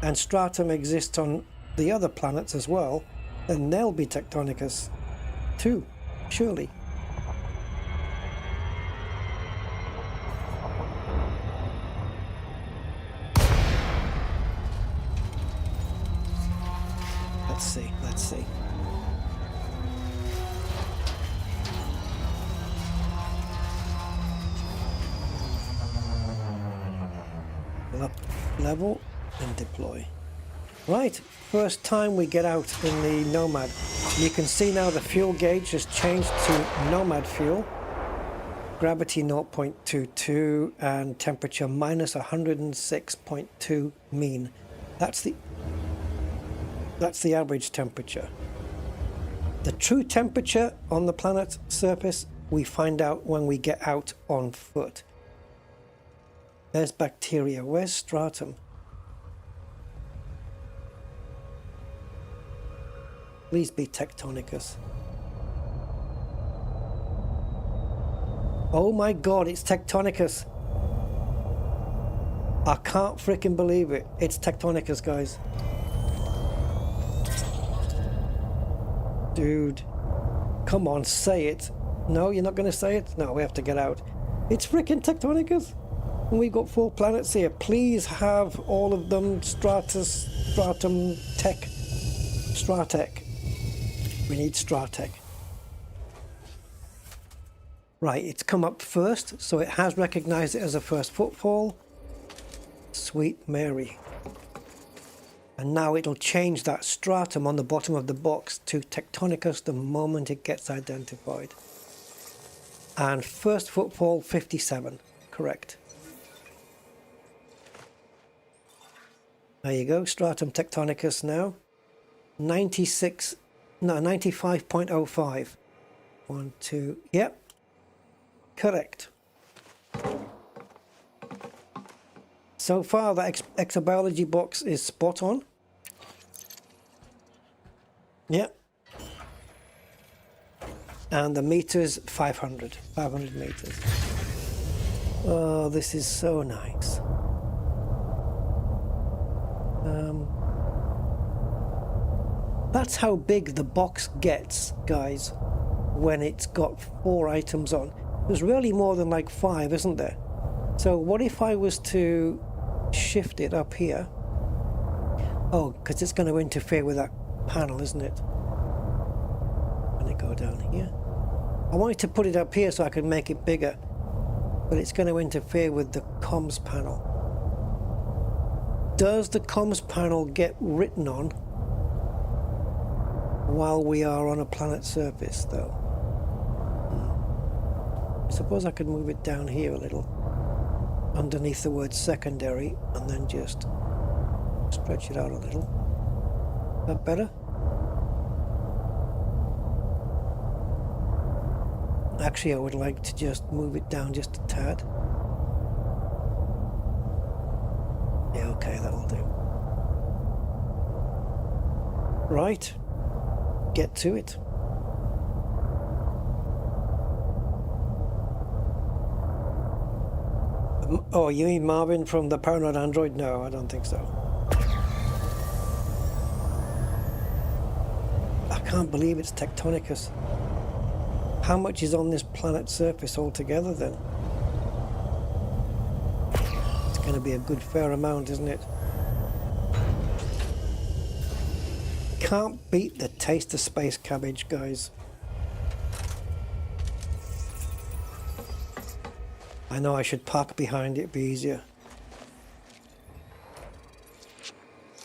and stratum exists on the other planets as well, then they'll be Tectonicus too, surely. Let's see, let's see. Up level and deploy. Right, first time we get out in the Nomad. You can see now the fuel gauge has changed to Nomad fuel. Gravity 0.22 and temperature minus 106.2 mean. That's the average temperature. The true temperature on the planet's surface we find out when we get out on foot. There's bacteria. Where's stratum? Please be Tectonicus. Oh my god, it's Tectonicus. I can't freaking believe it. It's Tectonicus, guys. Dude. Come on, say it. No, you're not going to say it? No, we have to get out. It's freaking Tectonicus. And we've got 4 planets here. Please have all of them Stratus, Stratum, Tech, Stratec. We need Stratec. Right, it's come up first, so it has recognized it as a first footfall. Sweet Mary. And now it'll change that stratum on the bottom of the box to Tectonicus the moment it gets identified. And first footfall 57, correct. There you go, stratum Tectonicus now. 95.05. 1, 2, yep. Correct. So far, the exobiology box is spot on. Yep. And the meters, 500 meters. Oh, this is so nice. That's how big the box gets, guys, when it's got 4 items on. There's really more than like 5, isn't there? So what if I was to shift it up here? Oh, because it's going to interfere with that panel, isn't it? Let it go down here. I wanted to put it up here so I could make it bigger, but it's going to interfere with the comms panel. Does the comms panel get written on while we are on a planet surface, though? I suppose I could move it down here a little, underneath the word secondary, and then just stretch it out a little. Is that better? Actually, I would like to just move it down just a tad. Yeah, okay, that'll do. Right. Get to it. Oh, you mean Marvin from the Paranoid Android? No, I don't think so. I can't believe it's Tectonicus. How much is on this planet's surface altogether then? It's going to be a good fair amount, isn't it? Can't beat the taste of space cabbage, guys. I know I should park behind it, be easier.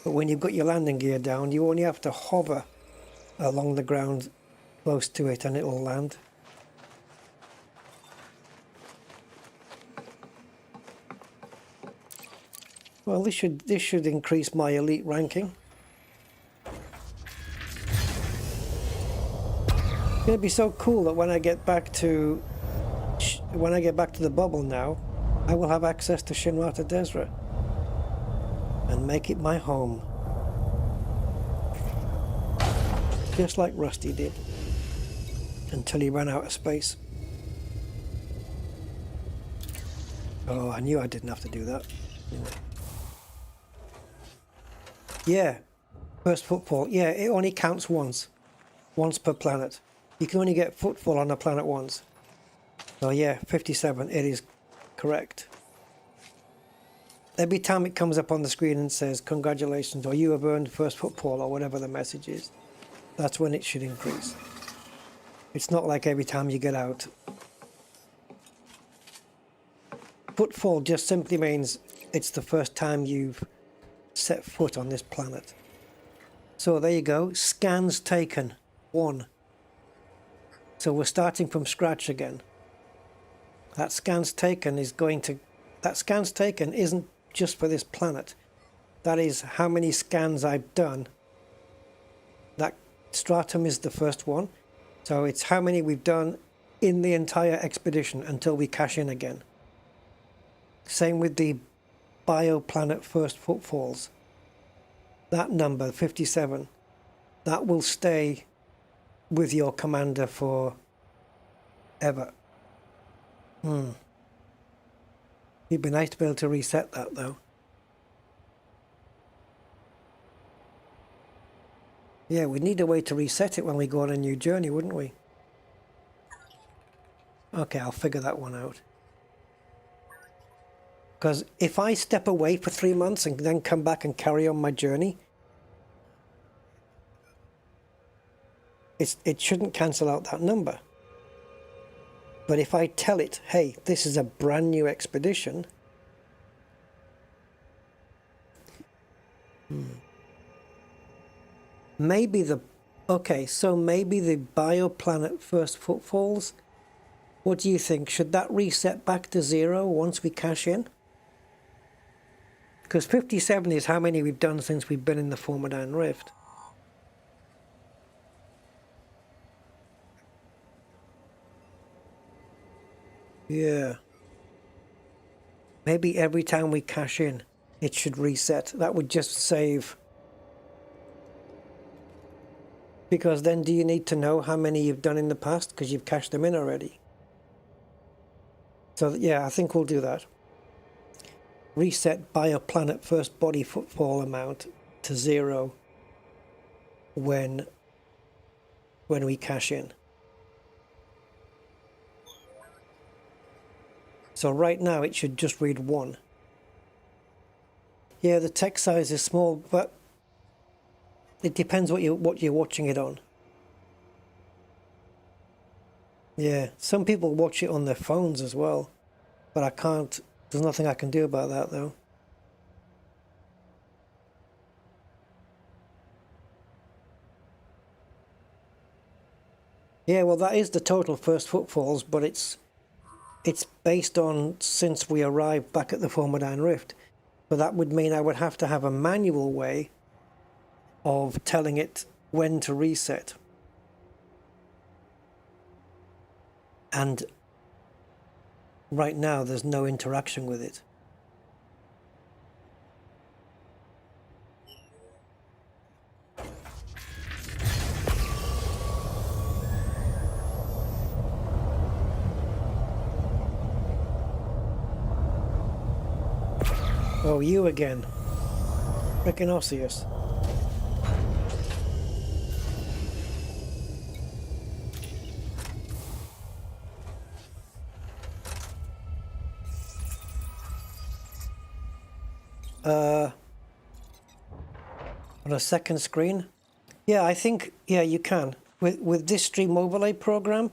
But when you've got your landing gear down, you only have to hover along the ground close to it and it'll land. Well, this should increase my elite ranking. It's gonna be so cool that when I get back to the bubble now, I will have access to Shinrata Desra and make it my home, just like Rusty did, until he ran out of space. Oh, I knew I didn't have to do that. Yeah, first footfall. Yeah, it only counts once per planet. You can only get footfall on a planet once. So yeah, 57, it is correct. Every time it comes up on the screen and says, congratulations, or you have earned first footfall, or whatever the message is, that's when it should increase. It's not like every time you get out. Footfall just simply means it's the first time you've set foot on this planet. So there you go, scans taken, 1. So we're starting from scratch again. That scans taken isn't just for this planet. That is how many scans I've done. That stratum is the first one. So it's how many we've done in the entire expedition until we cash in again. Same with the bioplanet first footfalls. That number, 57, that will stay with your commander for ever. It'd be nice to be able to reset that though. Yeah, we'd need a way to reset it when we go on a new journey, wouldn't we? Okay, I'll figure that one out. Because if I step away for 3 months and then come back and carry on my journey, it shouldn't cancel out that number. But if I tell it, hey, this is a brand new expedition, maybe the bioplanet first footfalls, what do you think? Should that reset back to 0 once we cash in? Because 57 is how many we've done since we've been in the Formidine Rift. Yeah. Maybe every time we cash in, it should reset. That would just save. Because then do you need to know how many you've done in the past? Because you've cashed them in already. So yeah, I think we'll do that. Reset bioplanet first body footfall amount to 0 when we cash in. So right now it should just read 1. Yeah, the text size is small, but it depends what you're watching it on. Yeah, some people watch it on their phones as well, but I can't. There's nothing I can do about that though. Yeah, well that is the total first footfalls, but it's based on since we arrived back at the Formidine Rift. So that would mean I would have to have a manual way of telling it when to reset. And right now there's no interaction with it. Oh, you again. Frickin' Osseous. On a second screen? Yeah, I think, yeah, you can. With this stream overlay program,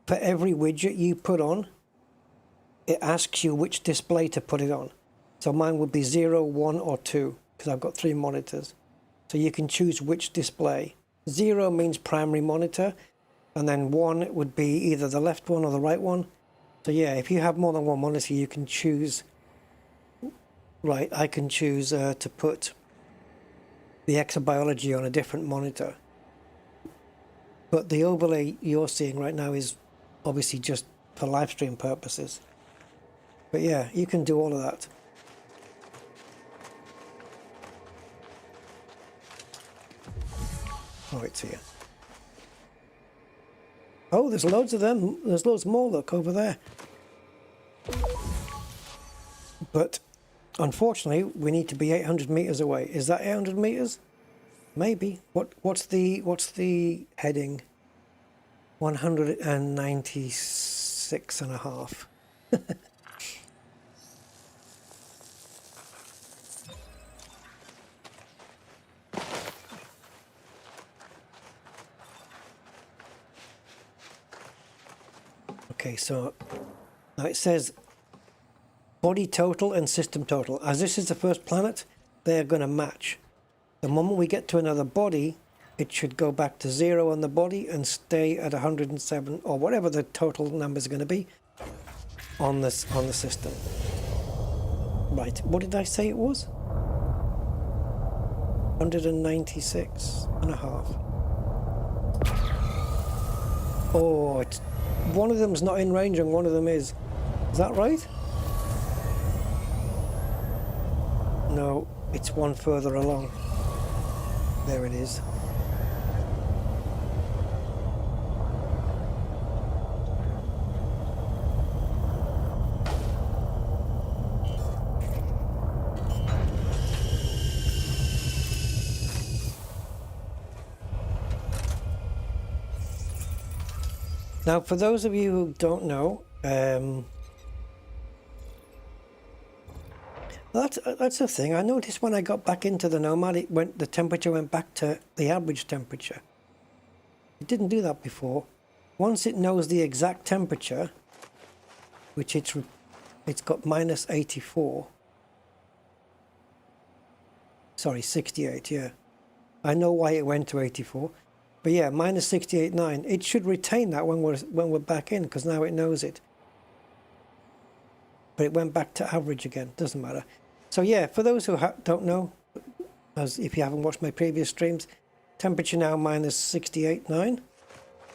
for every widget you put on, it asks you which display to put it on. So mine would be 0, 1, or 2, because I've got 3 monitors. So you can choose which display. 0 means primary monitor, and then 1 would be either the left one or the right one. So yeah, if you have more than one monitor, you can choose right, I can choose to put the exobiology on a different monitor. But the overlay you're seeing right now is obviously just for live stream purposes. But yeah, you can do all of that. Oh, it's here. Oh, there's loads of them. There's loads more, look, over there. But unfortunately, we need to be 800 meters away. Is that 800 meters? Maybe. What's the heading? 196 and a half. Okay, so now it says body total and system total. As this is the first planet, they're going to match. The moment we get to another body, it should go back to 0 on the body and stay at 107 or whatever the total numbers are going to be on the system. Right, what did I say it was? 196 and a half. Oh, it's one of them's not in range and one of them is. Is that right? No, it's one further along. There it is. Now, for those of you who don't know, that's the thing. I noticed when I got back into the Nomad, the temperature went back to the average temperature. It didn't do that before. Once it knows the exact temperature, which it's got minus 84. Sorry, 68. Yeah, I know why it went to 84. But yeah, minus 68.9. It should retain that when we're back in, because now it knows it. But it went back to average again. Doesn't matter. So yeah, for those who don't know, as if you haven't watched my previous streams, temperature now minus 68.9.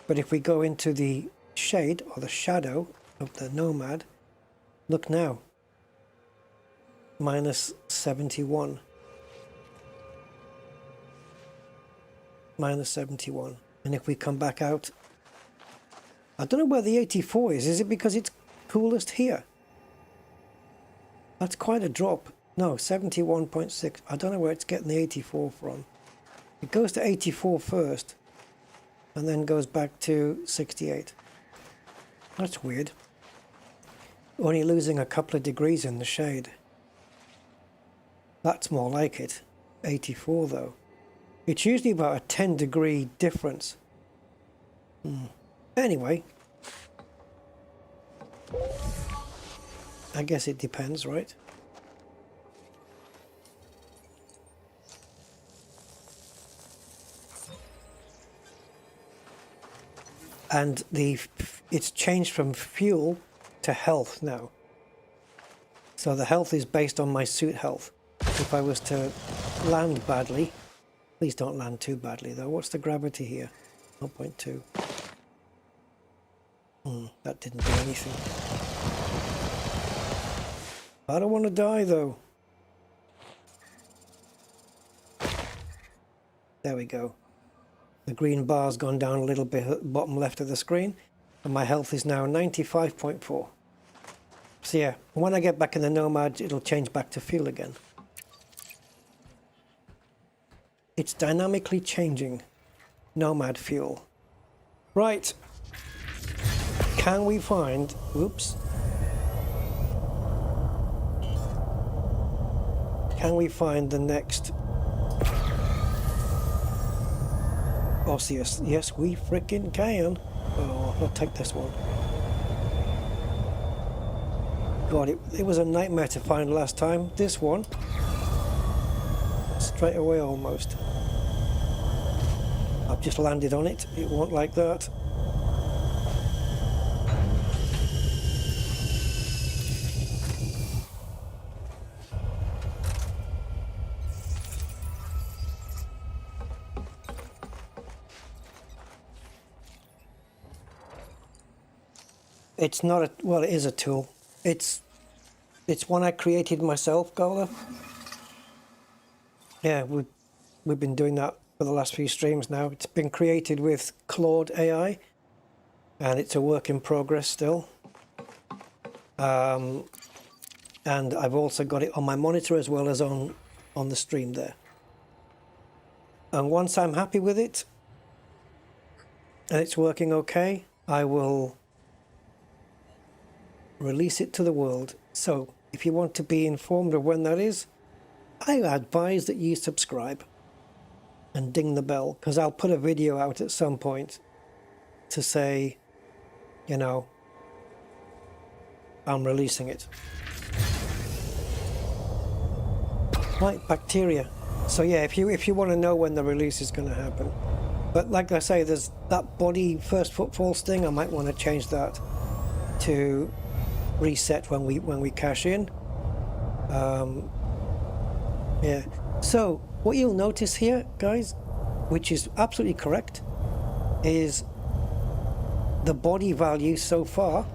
But if we go into the shade or the shadow of the Nomad, look now, minus 71. Minus 71. And if we come back out, I don't know where the 84 is. Is it because it's coolest here? That's quite a drop. No, 71.6. I don't know where it's getting the 84 from. It goes to 84 first and then goes back to 68. That's weird. Only losing a couple of degrees in the shade. That's more like it. 84 though. It's usually about a 10-degree difference. Anyway. I guess it depends, right? And it's changed from fuel to health now. So the health is based on my suit health. If I was to land badly, please don't land too badly though. What's the gravity here? 0.2. That didn't do anything. I don't want to die though. There we go. The green bar's gone down a little bit at the bottom left of the screen, and my health is now 95.4. So yeah, when I get back in the Nomad, it'll change back to fuel again. It's dynamically changing Nomad fuel. Right. Can we find... Oops. Can we find the next Osseous? Yes, we frickin' can. Oh, I'll take this one. God, it was a nightmare to find last time. This one, straight away almost. I've just landed on it. It won't like that. It's not a, well, it is a tool. It's one I created myself, Gola. Yeah, we've been doing that for the last few streams now. It's been created with claude.ai, and it's a work in progress still. And I've also got it on my monitor as well as on the stream there. And once I'm happy with it and it's working okay, I will release it to the world. So if you want to be informed of when that is, I advise that you subscribe and ding the bell, because I'll put a video out at some point to say, you know, I'm releasing it. Right, bacteria. So yeah, if you want to know when the release is going to happen. But like I say, there's that body first footfalls thing. I might want to change that to reset when we cash in. Yeah. So what you'll notice here, guys, which is absolutely correct, is the body value so far.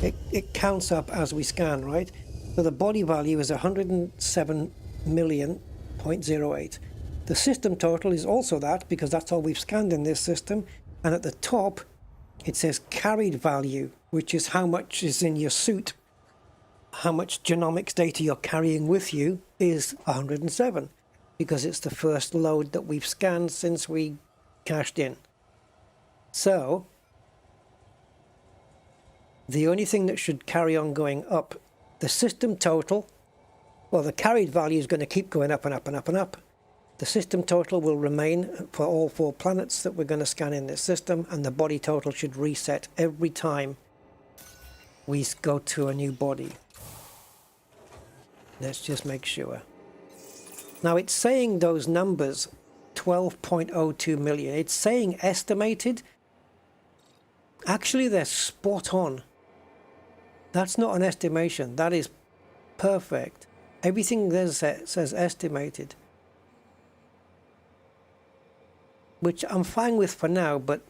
It counts up as we scan, right? So the body value is 107 million.08. The system total is also that, because that's all we've scanned in this system. And at the top, it says carried value, which is how much is in your suit. How much genomics data you're carrying with you is 107, because it's the first load that we've scanned since we cashed in. So the only thing that should carry on going up, the system total, well, the carried value is going to keep going up and up and up and up. The system total will remain for all 4 planets that we're going to scan in this system, and the body total should reset every time we go to a new body. Let's just make sure. Now it's saying those numbers, 12.02 million. It's saying estimated. Actually, they're spot on. That's not an estimation. That is perfect. Everything there says estimated, which I'm fine with for now, but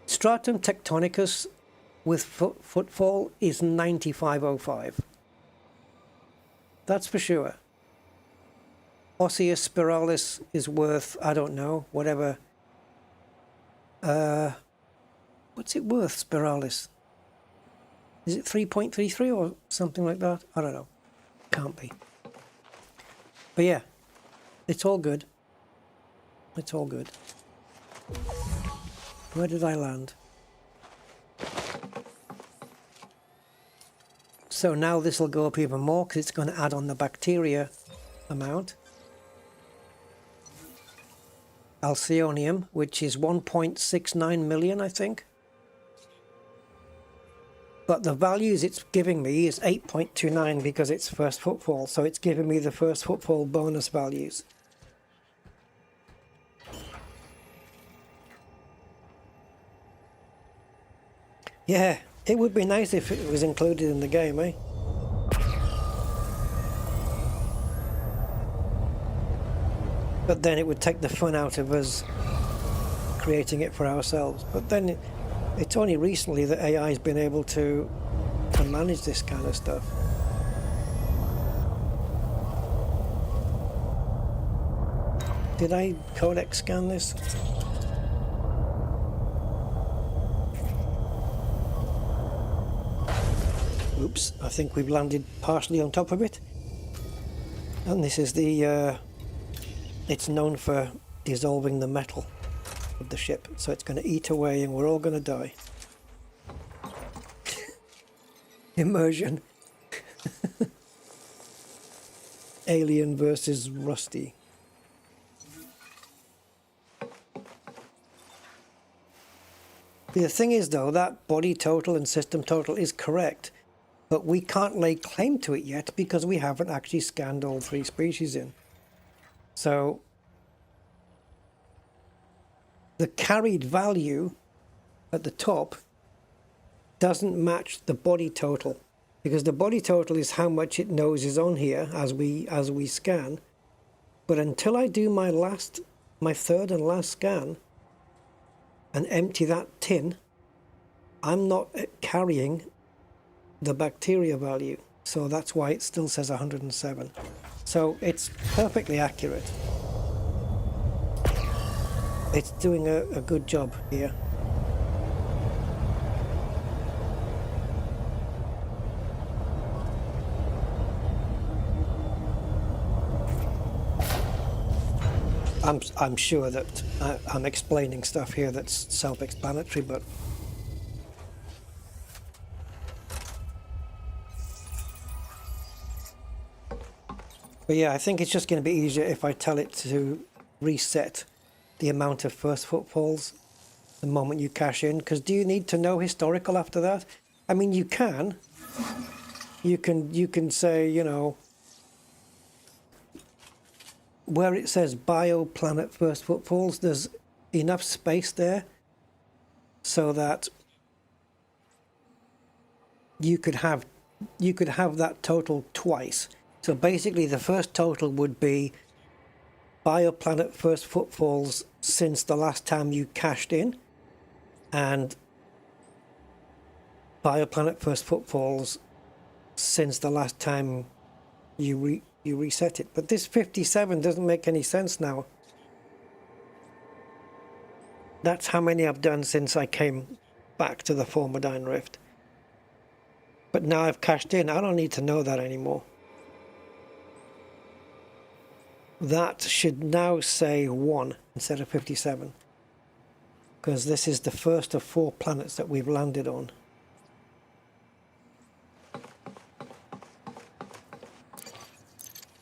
stratum tectonicus with footfall is 9505. That's for sure. Osseous spiralis is worth, I don't know, whatever. What's it worth, spiralis? Is it 3.33 or something like that? I don't know. Can't be. But yeah, it's all good. It's all good. Where did I land? So now this will go up even more, because it's going to add on the bacteria amount. Alcyonium, which is 1.69 million, I think. But the values it's giving me is 8.29 because it's first footfall. So it's giving me the first footfall bonus values. Yeah, it would be nice if it was included in the game, eh? But then it would take the fun out of us creating it for ourselves. But then it's only recently that AI has been able to manage this kind of stuff. Did I codex scan this? Oops, I think we've landed partially on top of it. And this is the, it's known for dissolving the metal of the ship. So it's going to eat away and we're all going to die. Immersion. Alien versus Rusty. The thing is, though, that body total and system total is correct. But we can't lay claim to it yet because we haven't actually scanned all 3 species in. So the carried value at the top doesn't match the body total, because the body total is how much it knows is on here as we scan. But until I do my third and last scan and empty that tin, I'm not carrying the bacteria value, so that's why it still says 107. So it's perfectly accurate. It's doing a good job here. I'm sure that I'm explaining stuff here that's self-explanatory, but yeah, I think it's just going to be easier if I tell it to reset the amount of first footfalls the moment you cash in. Because do you need to know historical after that? I mean, you can say, you know, where it says bioplanet first footfalls, there's enough space there so that you could have that total twice. So basically the first total would be bioplanet first footfalls since the last time you cashed in, and bioplanet first footfalls since the last time you reset it. But this 57 doesn't make any sense now. That's how many I've done since I came back to the Formidine Rift. But now I've cashed in, I don't need to know that anymore. That should now say 1 instead of 57. Because this is the first of 4 planets that we've landed on.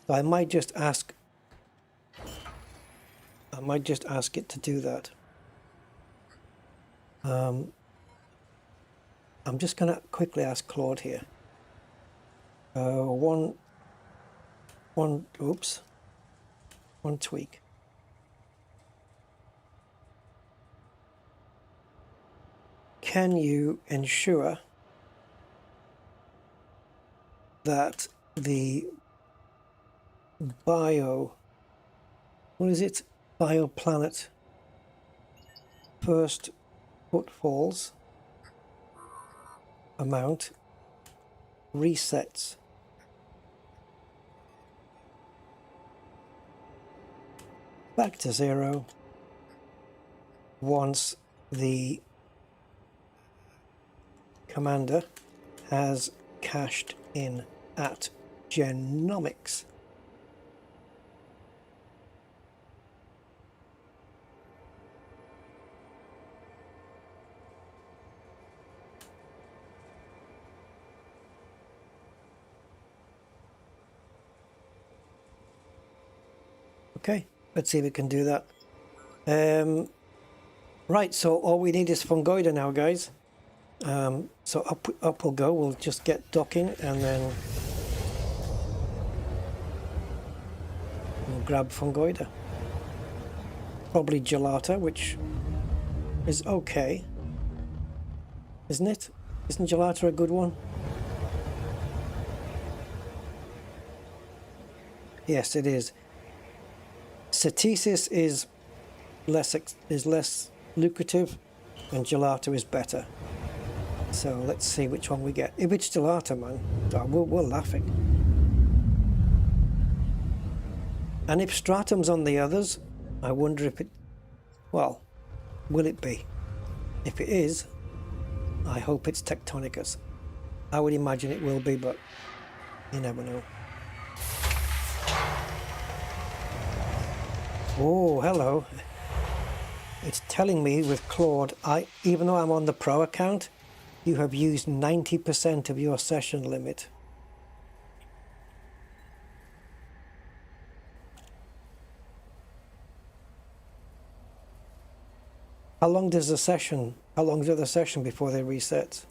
So I might just ask it to do that. I'm just going to quickly ask Claude here. One tweak. Can you ensure that the bioplanet first footfalls amount resets back to 0 once the commander has cashed in at Genomics. Okay, let's see if we can do that. Right, so all we need is Fungoida now, guys. So up we'll go. We'll just get docking and then we'll grab Fungoida. Probably Gelata, which is okay, isn't it? Isn't Gelata a good one? Yes, it is. Cetesis is less lucrative, and Gelata is better. So let's see which one we get. If it's Gelata, man, we're laughing. And if Stratum's on the others, I wonder if it... Well, will it be? If it is, I hope it's Tectonicus. I would imagine it will be, but you never know. Oh, hello. It's telling me with Claude, even though I'm on the Pro account, you have used 90% of your session limit. How long is the session before they reset?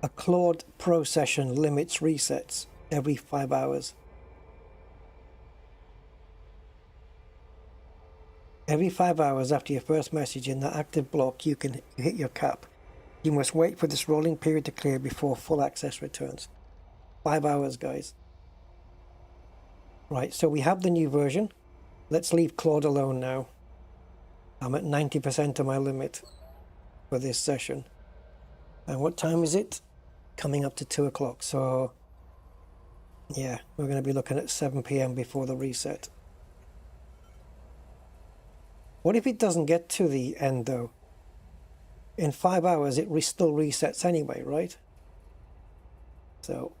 A Claude Pro session limits resets every 5 hours. Every 5 hours after your first message in that active block, you can hit your cap. You must wait for this rolling period to clear before full access returns. 5 hours, guys. Right, so we have the new version. Let's leave Claude alone now. I'm at 90% of my limit for this session. And what time is it? Coming up to 2 o'clock. So, yeah, we're going to be looking at 7 p.m. before the reset. What if it doesn't get to the end, though? In 5 hours, it still resets anyway, right? So,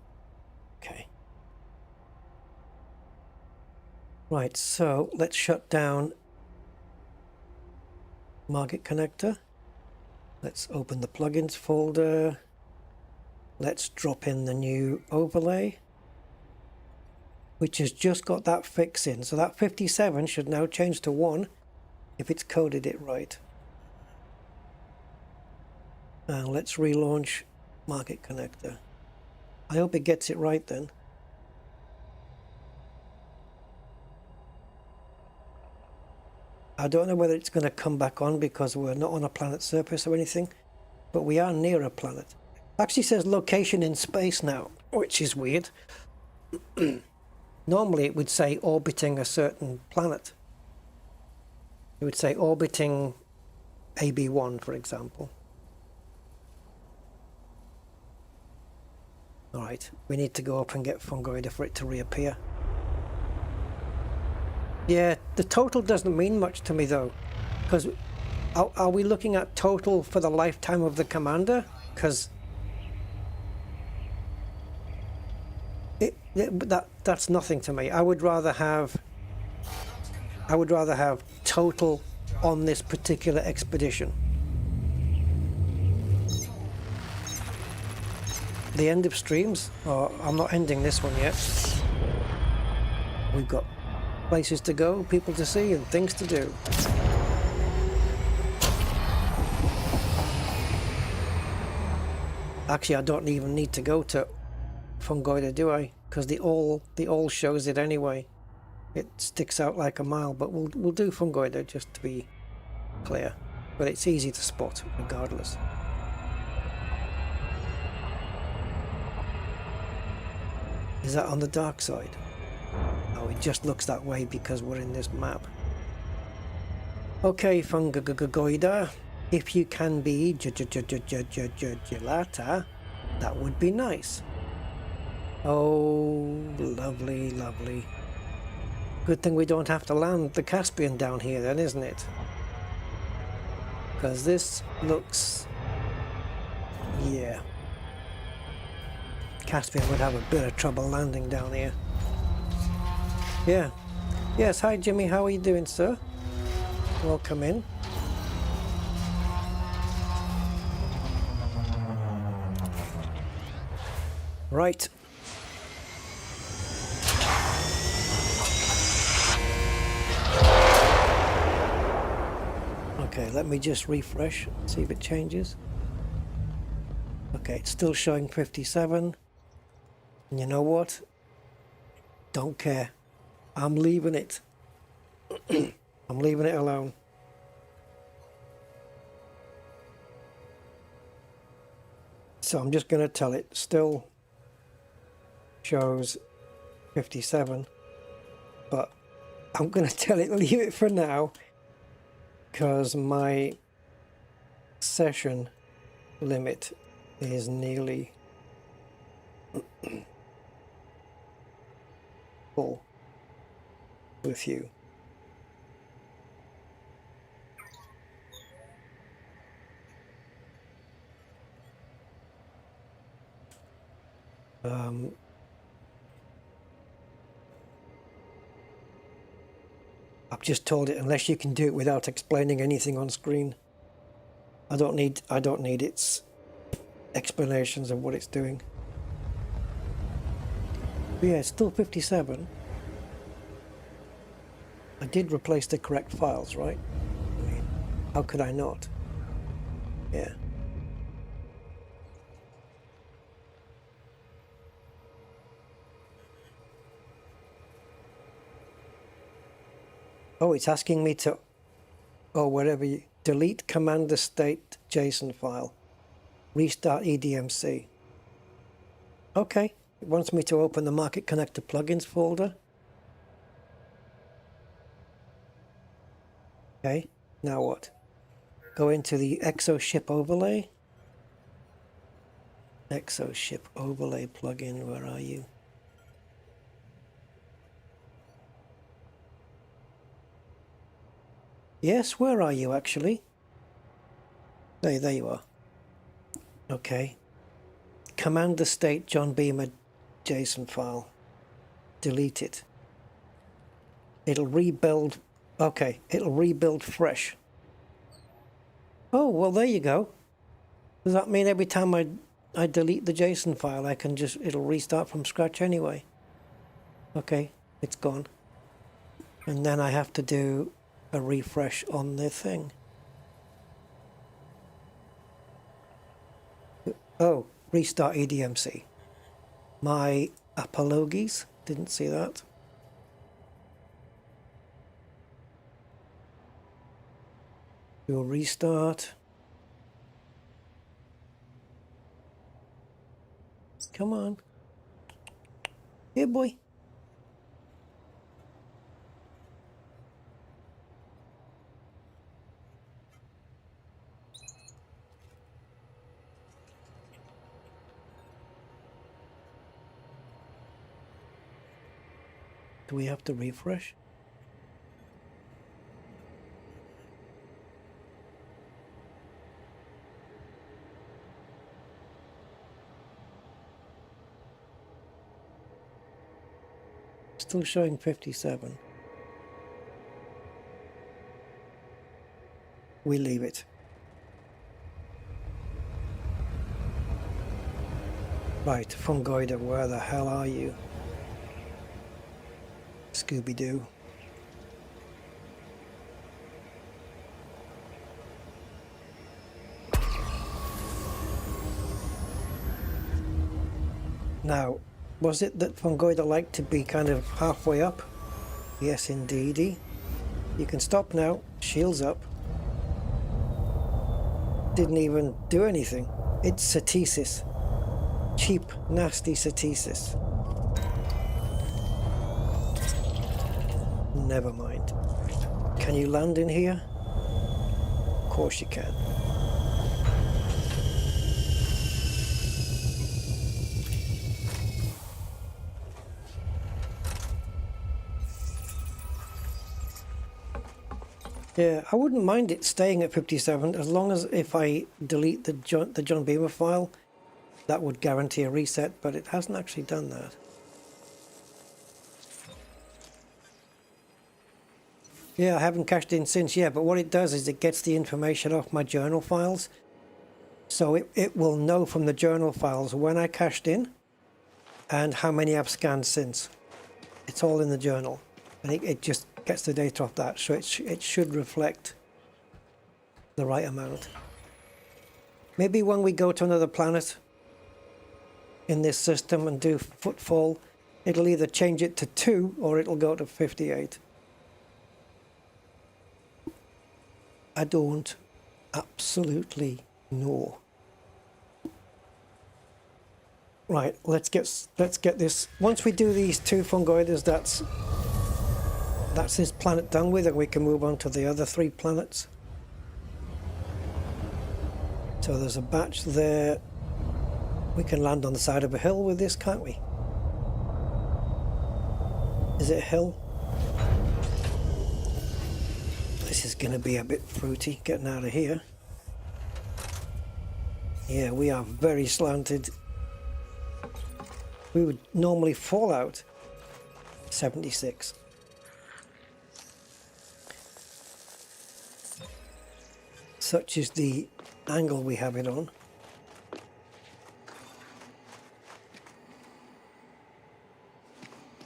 okay. Right, so let's shut down Market Connector. Let's open the plugins folder. Let's drop in the new overlay, which has just got that fix in. So that 57 should now change to 1 if it's coded it right. And let's relaunch Market Connector. I hope it gets it right then. I don't know whether it's going to come back on because we're not on a planet's surface or anything, but we are near a planet. It actually says location in space now, which is weird. Normally it would say orbiting a certain planet. It would say orbiting AB1, for example. Alright, we need to go up and get Fungoida for it to reappear. Yeah, the total doesn't mean much to me though, because are we looking at total for the lifetime of the commander? Because that's nothing to me. I would rather have total on this particular expedition. The end of streams? Oh, I'm not ending this one yet. We've got places to go, people to see, and things to do. Actually, I don't even need to go to Fungoida, do I? Because the all shows it anyway. It sticks out like a mile, but we'll do Fungoida just to be clear. But it's easy to spot regardless. Is that on the dark side? Oh, it just looks that way because we're in this map. Okay, Fungoida, if you can be gelata, that would be nice. Oh, lovely, lovely. Good thing we don't have to land the Caspian down here then, isn't it? Because this looks... yeah. Caspian would have a bit of trouble landing down here. Yeah. Yes, hi Jimmy, how are you doing, sir? Welcome in. Right. Okay, let me just refresh, see if it changes. Okay, it's still showing 57. And you know what? Don't care. I'm leaving it. I'm leaving it alone. So I'm just going to tell it still shows 57, but I'm going to tell it leave it for now because my session limit is nearly full with you. I've just told it unless you can do it without explaining anything on screen. I don't need its explanations of what it's doing. But yeah, it's still 57. I did replace the correct files, right? I mean, how could I not? Yeah. Oh, it's asking me to or wherever you delete commander state JSON file, restart EDMC. Okay, it wants me to open the Market Connector plugins folder. Okay, now what? Go into the ExoShip overlay. ExoShip overlay plugin, where are you? Yes, where are you actually? There you are. Okay. Commander state John Beamer JSON file. Delete it. It'll rebuild. Okay, it'll rebuild fresh. Oh, well, there you go. Does that mean every time I delete the JSON file, it'll restart from scratch anyway? Okay, it's gone. And then I have to do a refresh on the thing. Oh, restart EDMC. My apologies, didn't see that. Do a restart. Come on. Here, boy. Do we have to refresh? Still showing 57. We leave it. Right, Fungoida, where the hell are you? Scooby-Doo. Now, was it that Fungoida liked to be kind of halfway up? Yes, indeedy. You can stop now. Shields up. Didn't even do anything. It's Cetesis. Cheap, nasty Cetesis. Never mind. Can you land in here? Of course you can. Yeah, I wouldn't mind it staying at 57 as long as if I delete the John Beamer file, that would guarantee a reset, but it hasn't actually done that. Yeah, I haven't cashed in since, yeah, but what it does is it gets the information off my journal files. So it will know from the journal files when I cashed in and how many I've scanned since. It's all in the journal, and it just gets the data off that, so it should reflect the right amount. Maybe when we go to another planet in this system and do footfall, it'll either change it to 2 or it'll go to 58. I don't absolutely know. Right, let's get this. Once we do these 2 fungoids, that's this planet done with, and we can move on to the other 3 planets. So there's a batch there. We can land on the side of a hill with this, can't we? Is it a hill? This is going to be a bit fruity getting out of here. Yeah, we are very slanted. We would normally fall out 76. Such is the angle we have it on.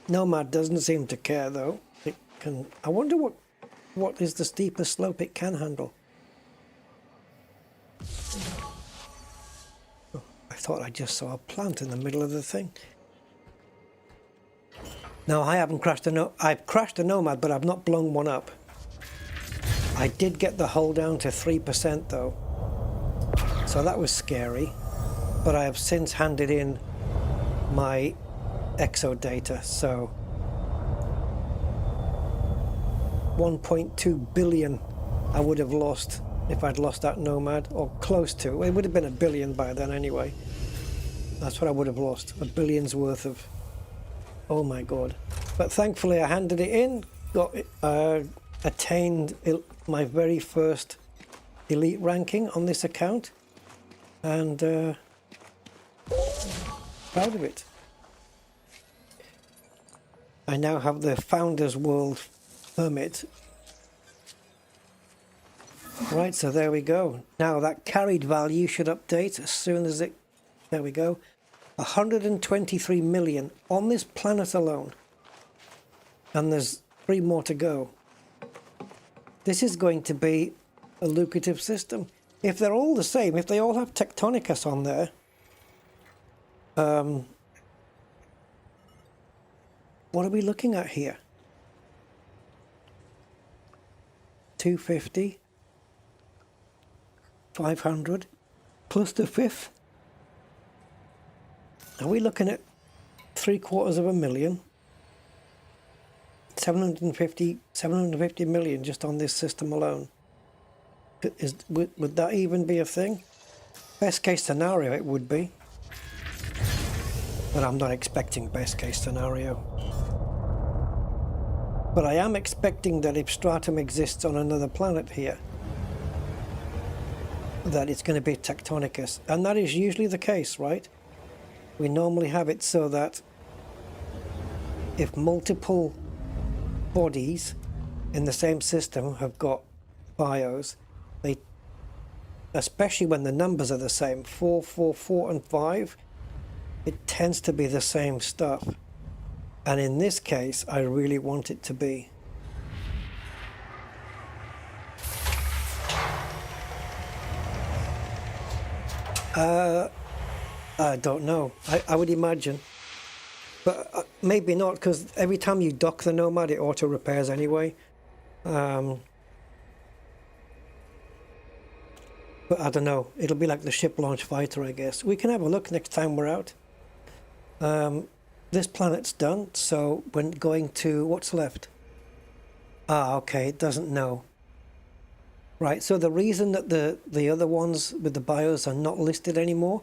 Nomad doesn't seem to care though. It can. I wonder what is the steepest slope it can handle. Oh, I thought I just saw a plant in the middle of the thing. No, I haven't crashed I've crashed a Nomad, but I've not blown one up. I did get the hull down to 3% though, so that was scary, but I have since handed in my exo data, so 1.2 billion I would have lost if I'd lost that Nomad, or close to. It would have been a billion by then anyway. That's what I would have lost, a billion's worth of, oh my god. But thankfully I handed it in, got attained my very first elite ranking on this account, and proud of it. I now have the Founders World permit. Right, so there we go. Now that carried value should update as soon as it, there we go. 123 million on this planet alone. And there's 3 more to go. This is going to be a lucrative system. If they're all the same, if they all have Tectonicus on there, what are we looking at here? 250, 500, plus the 5th. Are we looking at 750,000,000? 750 million just on this system alone. Would that even be a thing? Best case scenario it would be, but I'm not expecting best case scenario. But I am expecting that if stratum exists on another planet here, that it's going to be Tectonicus, and that is usually the case, right? We normally have it so that if multiple bodies in the same system have got bios, they, especially when the numbers are the same, 4, 4, 4 and 5, it tends to be the same stuff. And in this case, I really want it to be. I don't know. I would imagine. But maybe not, because every time you dock the Nomad, it auto repairs anyway. But I don't know. It'll be like the ship launch fighter, I guess. We can have a look next time we're out. This planet's done, so we're going to, what's left? Ah, okay, it doesn't know. Right, so the reason that the other ones with the bios are not listed anymore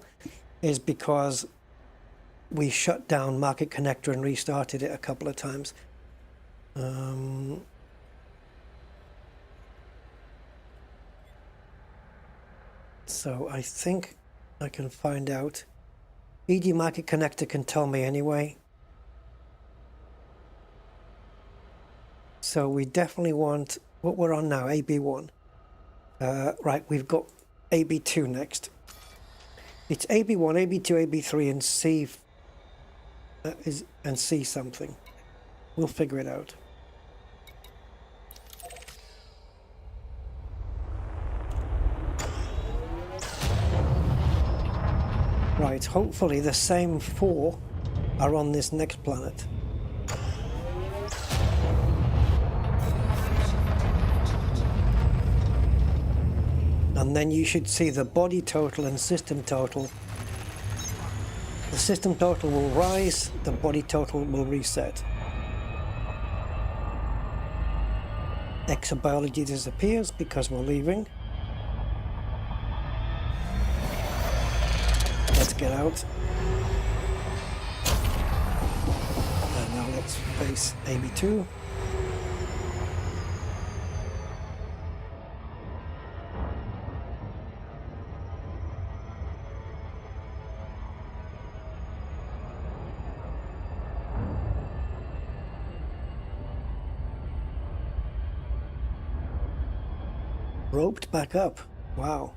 is because we shut down Market Connector and restarted it a couple of times. So I think I can find out. ED Market Connector can tell me anyway. So we definitely want what we're on now, AB1. Right, we've got AB2 next. It's AB1, AB2, AB3, and C and C something. We'll figure it out. Right, hopefully the same 4 are on this next planet. And then you should see the body total and system total. The system total will rise, the body total will reset. Exobiology disappears because we're leaving. Let's get out. And now let's face AB2. Roped back up. Wow.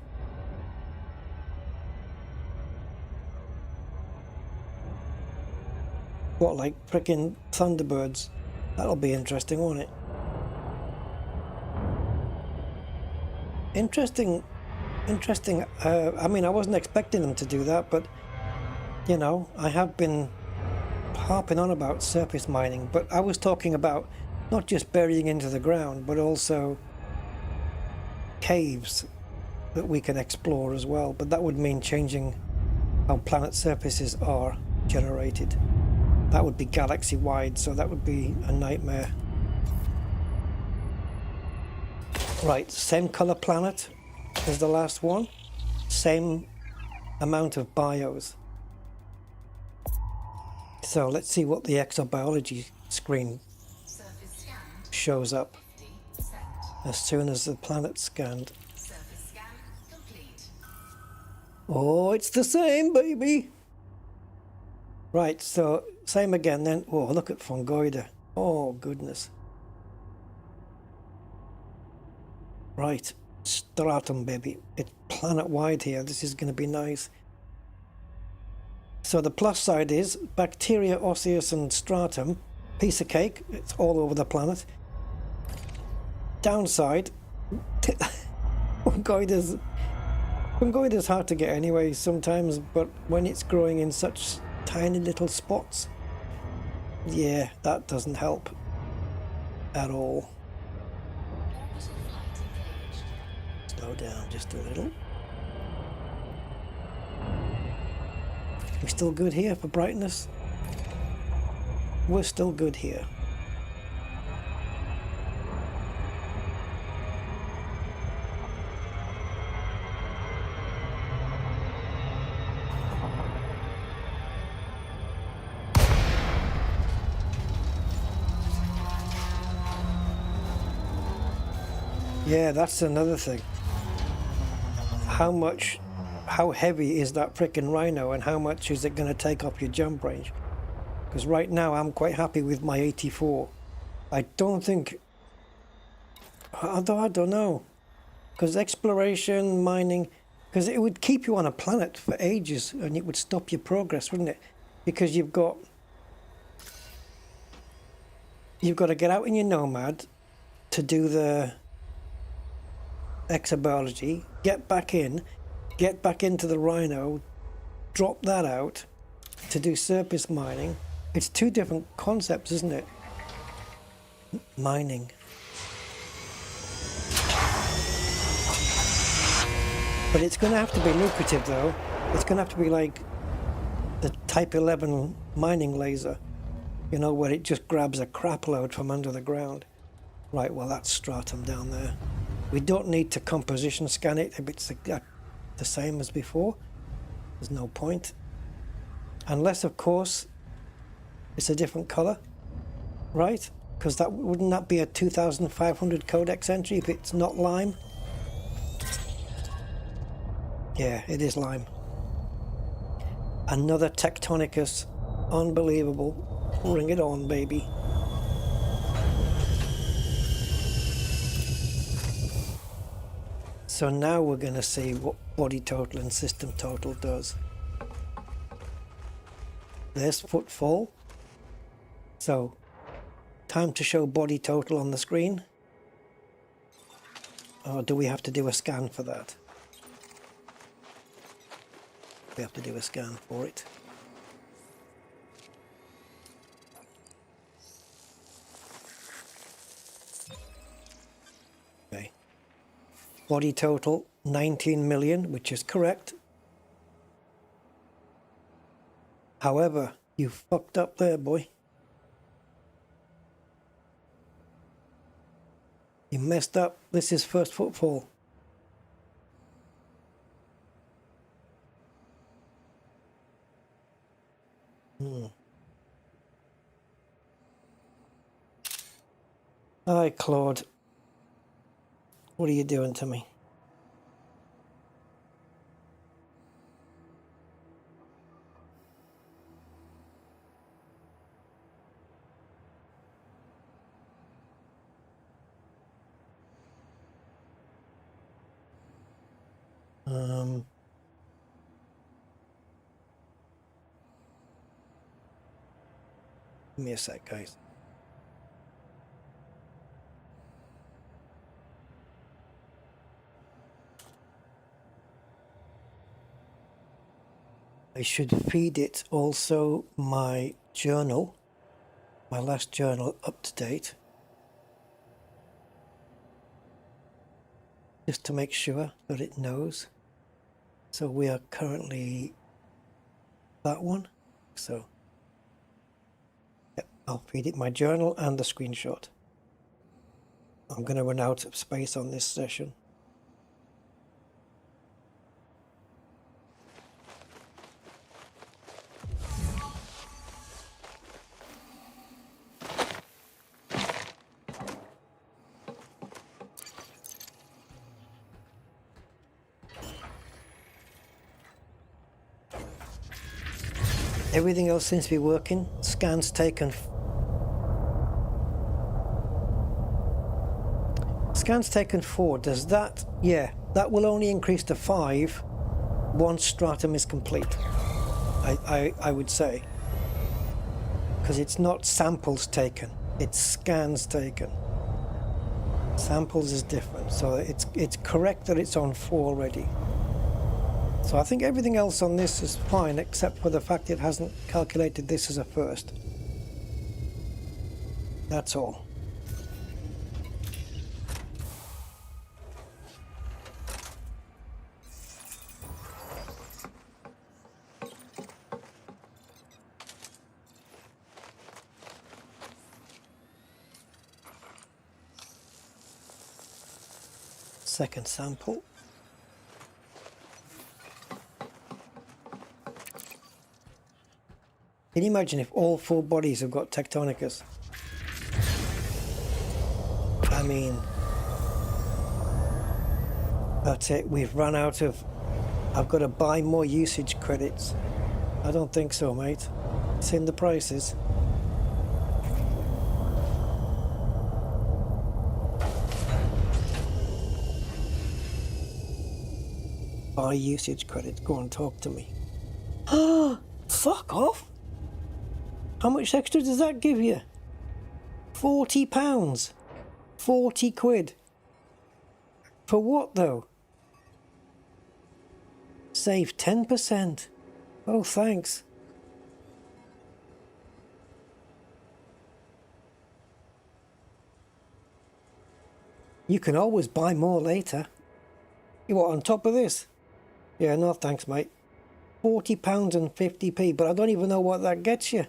What, like frickin' Thunderbirds? That'll be interesting, won't it? Interesting. I mean, I wasn't expecting them to do that, but, you know, I have been harping on about surface mining, but I was talking about not just burying into the ground, but also caves that we can explore as well, but that would mean changing how planet surfaces are generated. That would be galaxy wide, so that would be a nightmare. Right, same color planet as the last one, same amount of bios. So let's see what the exobiology screen shows up as soon as the planet's scanned. Oh, it's the same, baby. Right, so same again then. Oh, look at Fungoida. Oh, goodness. Right, stratum, baby. It's planet-wide here. This is going to be nice. So the plus side is bacteria, osseous, and stratum. Piece of cake. It's all over the planet. Downside, Fungoida's hard to get anyway sometimes, but when it's growing in such tiny little spots, yeah, that doesn't help at all. Slow down just a little. We still good here for brightness? We're still good here. Yeah, that's another thing. How heavy is that frickin' rhino, and how much is it going to take off your jump range? Because right now I'm quite happy with my 84. I don't think, although I don't know, because exploration, mining, because it would keep you on a planet for ages and it would stop your progress, wouldn't it? Because you've got to get out in your nomad to do the exobiology, get back into the rhino, drop that out to do surface mining. It's two different concepts, isn't it? Mining. But it's going to have to be lucrative though. It's going to have to be like the Type 11 mining laser, you know, where it just grabs a crap load from under the ground. Right, well that's stratum down there. We don't need to composition scan it if it's the same as before. There's no point. Unless, of course, it's a different color, right? Because wouldn't that be a 2500 codex entry if it's not lime? Yeah, it is lime. Another Tectonicus. Unbelievable. Bring it on, baby. So now we're going to see what body total and system total does. There's footfall. So, time to show body total on the screen. Or do we have to do a scan for that? We have to do a scan for it. Okay. Body total 19 million, which is correct. However, you fucked up there, boy. You messed up. This is first footfall. Hi, Claude. What are you doing to me? Give me a sec, guys. I should feed it also my journal, my last journal up to date. just to make sure that it knows. So we are currently that one. So yep, I'll feed it my journal and the screenshot. I'm going to run out of space on this session. Everything else seems to be working. Scans taken. Scans taken 4. Does that? Yeah, that will only increase to 5 once stratum is complete. I would say, because it's not samples taken, it's scans taken. Samples is different, so it's correct that it's on 4 already. So I think everything else on this is fine, except for the fact it hasn't calculated this as a first. That's all. Second sample. Can you imagine if all 4 bodies have got tectonicus? I mean, that's it. We've run out of... I've got to buy more usage credits. I don't think so, mate. It's in the prices. Buy usage credits. Go on, talk to me. Ah, fuck off. How much extra does that give you? £40. 40 quid. For what though? Save 10%. Oh, thanks. You can always buy more later. You want on top of this? Yeah, no thanks, mate. £40 and 50p, but I don't even know what that gets you.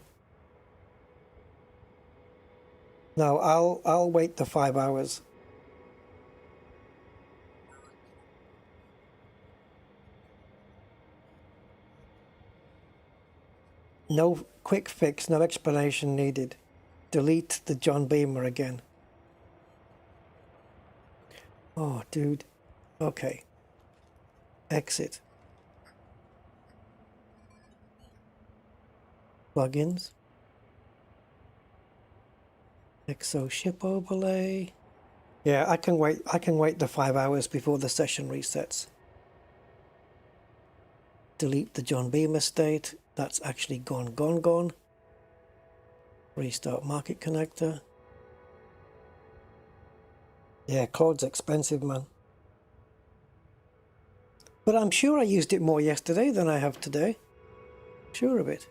No, I'll wait the 5 hours. No quick fix, no explanation needed. Delete the John Beamer again. Oh, dude. Okay. Exit. Plugins. Exo ship overlay. Yeah, I can wait the 5 hours before the session resets. Delete the John Beamer state. That's actually gone. Restart market connector. Yeah, Claude's expensive, man. But I'm sure I used it more yesterday than I have today. Sure of it.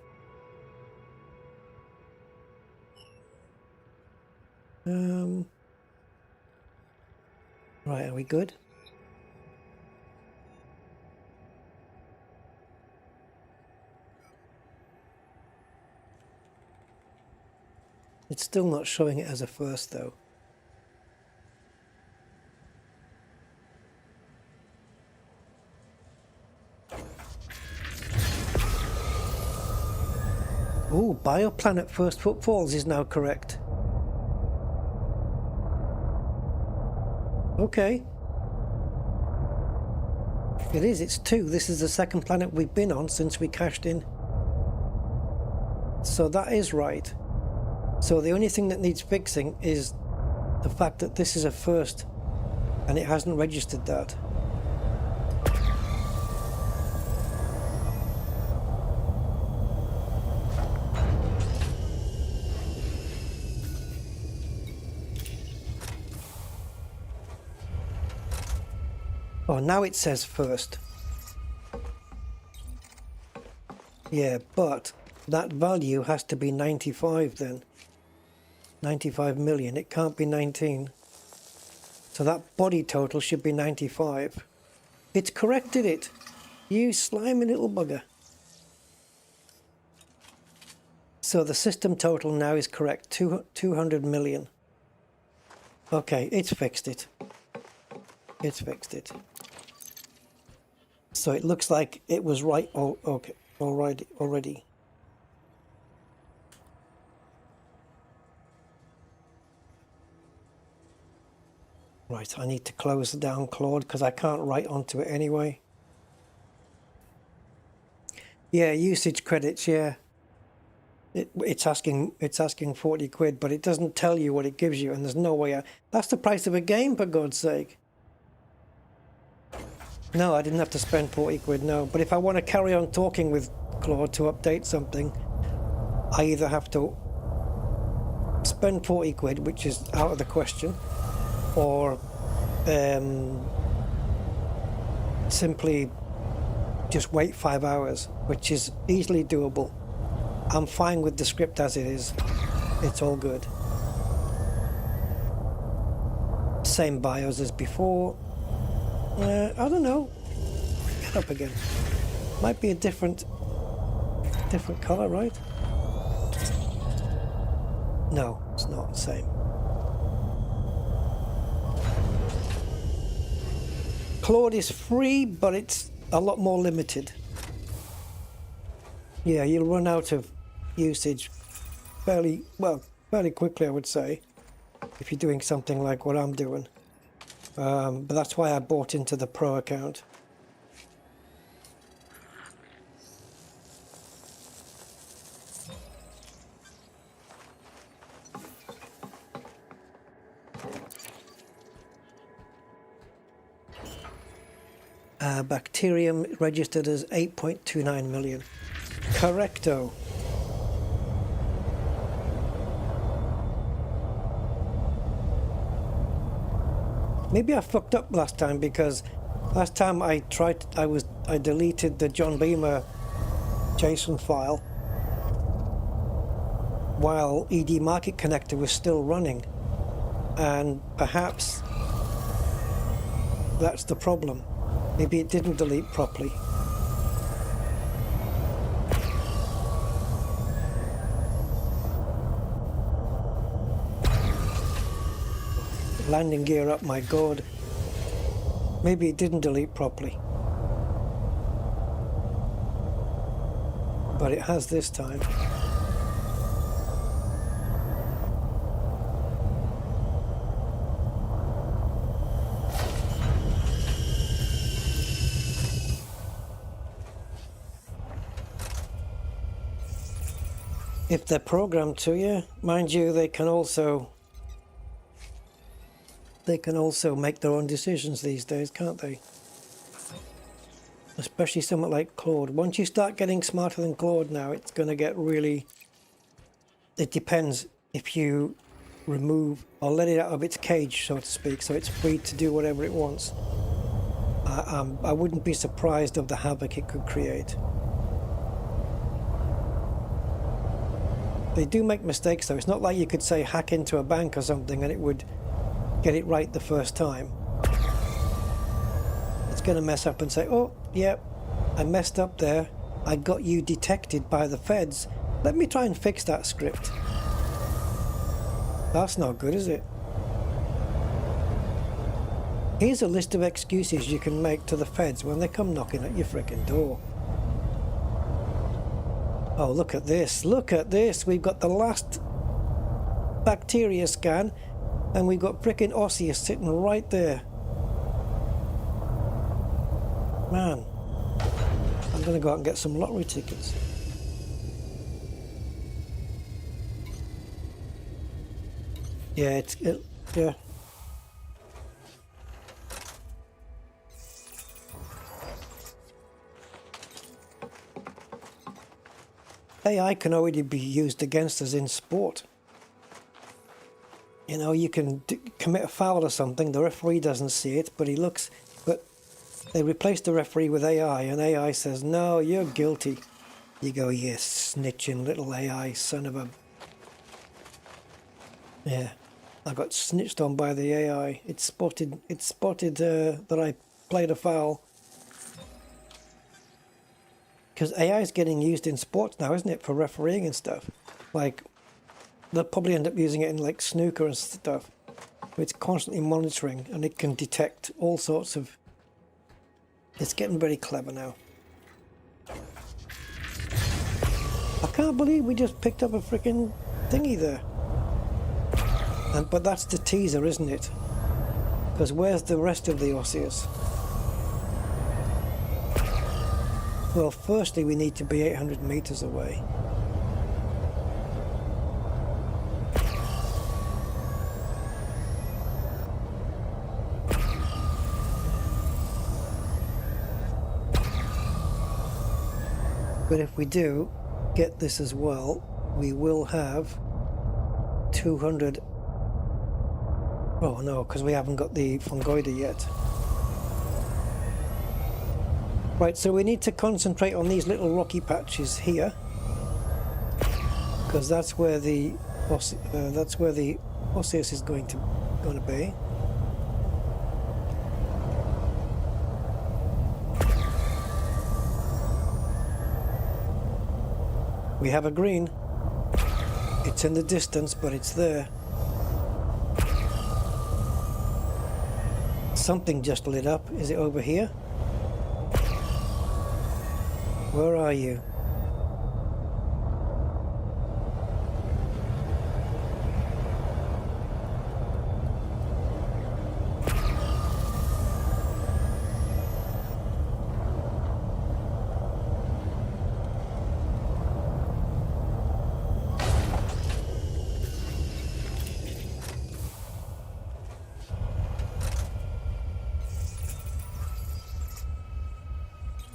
Right, are we good? It's still not showing it as a first though. Ooh, Bioplanet First Footfalls is now correct. Okay. It is, it's 2. This is the second planet we've been on since we cashed in. So that is right. So the only thing that needs fixing is the fact that this is a first and it hasn't registered that. Oh, now it says first. Yeah, but that value has to be 95 then. 95 million. It can't be 19. So So that body total should be 95. It's corrected it. You slimy little bugger. So the system total now is correct. 200 million. Okay, it's fixed it. It's fixed it. So it looks like it was right. Oh, okay. All right, already. Right, I need to close down Claude because I can't write onto it anyway. Yeah, usage credits, yeah. It's asking 40 quid, but it doesn't tell you what it gives you, and there's no way. That's the price of a game, for God's sake. No, I didn't have to spend 40 quid, no. But if I want to carry on talking with Claude to update something, I either have to spend 40 quid, which is out of the question, or simply just wait 5 hours, which is easily doable. I'm fine with the script as it is. It's all good. Same BIOS as before. I don't know. Get up again. Might be a different color, right? No, it's not the same. Claude is free, but it's a lot more limited. Yeah, you'll run out of usage fairly quickly, I would say, if you're doing something like what I'm doing. But that's why I bought into the Pro account. Bacterium registered as 8.29 million. Correcto. Maybe I fucked up last time because last time I deleted the John Beamer JSON file while ED Market Connector was still running, and perhaps that's the problem. Maybe it didn't delete properly. Landing gear up, my god. Maybe it didn't delete properly. But it has this time. If they're programmed to you, mind you, they can also make their own decisions these days, can't they? Especially something like Claude. Once you start getting smarter than Claude now, it's going to get really... It depends if you remove or let it out of its cage, so to speak, so it's free to do whatever it wants. I wouldn't be surprised of the havoc it could create. They do make mistakes though. It's not like you could say hack into a bank or something and it would get it right the first time. It's going to mess up and say, oh, yeah, I messed up there. I got you detected by the feds. Let me try and fix that script. That's not good, is it? Here's a list of excuses you can make to the feds when they come knocking at your frickin' door. Oh, look at this. Look at this. We've got the last bacteria scan and we've got frickin' osseous sitting right there. Man, I'm going to go out and get some lottery tickets. Yeah, yeah. AI can already be used against us in sport. You know, you can commit a foul or something, the referee doesn't see it, but they replace the referee with AI, and AI says, no, you're guilty. You go, yes, snitching little AI, son of a... Yeah. I got snitched on by the AI. It spotted that I played a foul. Because AI is getting used in sports now, isn't it, for refereeing and stuff? Like, they'll probably end up using it in like snooker and stuff. It's constantly monitoring and it can detect all sorts of... It's getting very clever now. I can't believe we just picked up a freaking thingy there. But that's the teaser, isn't it? Because where's the rest of the Osseous? Well, firstly, we need to be 800 meters away. But if we do get this as well, we will have 200... Oh no, because we haven't got the fungoida yet. Right, so we need to concentrate on these little rocky patches here, because that's where the Osseous is going to be. We have a green. It's in the distance, but it's there. Something just lit up. Is it over here? Where are you?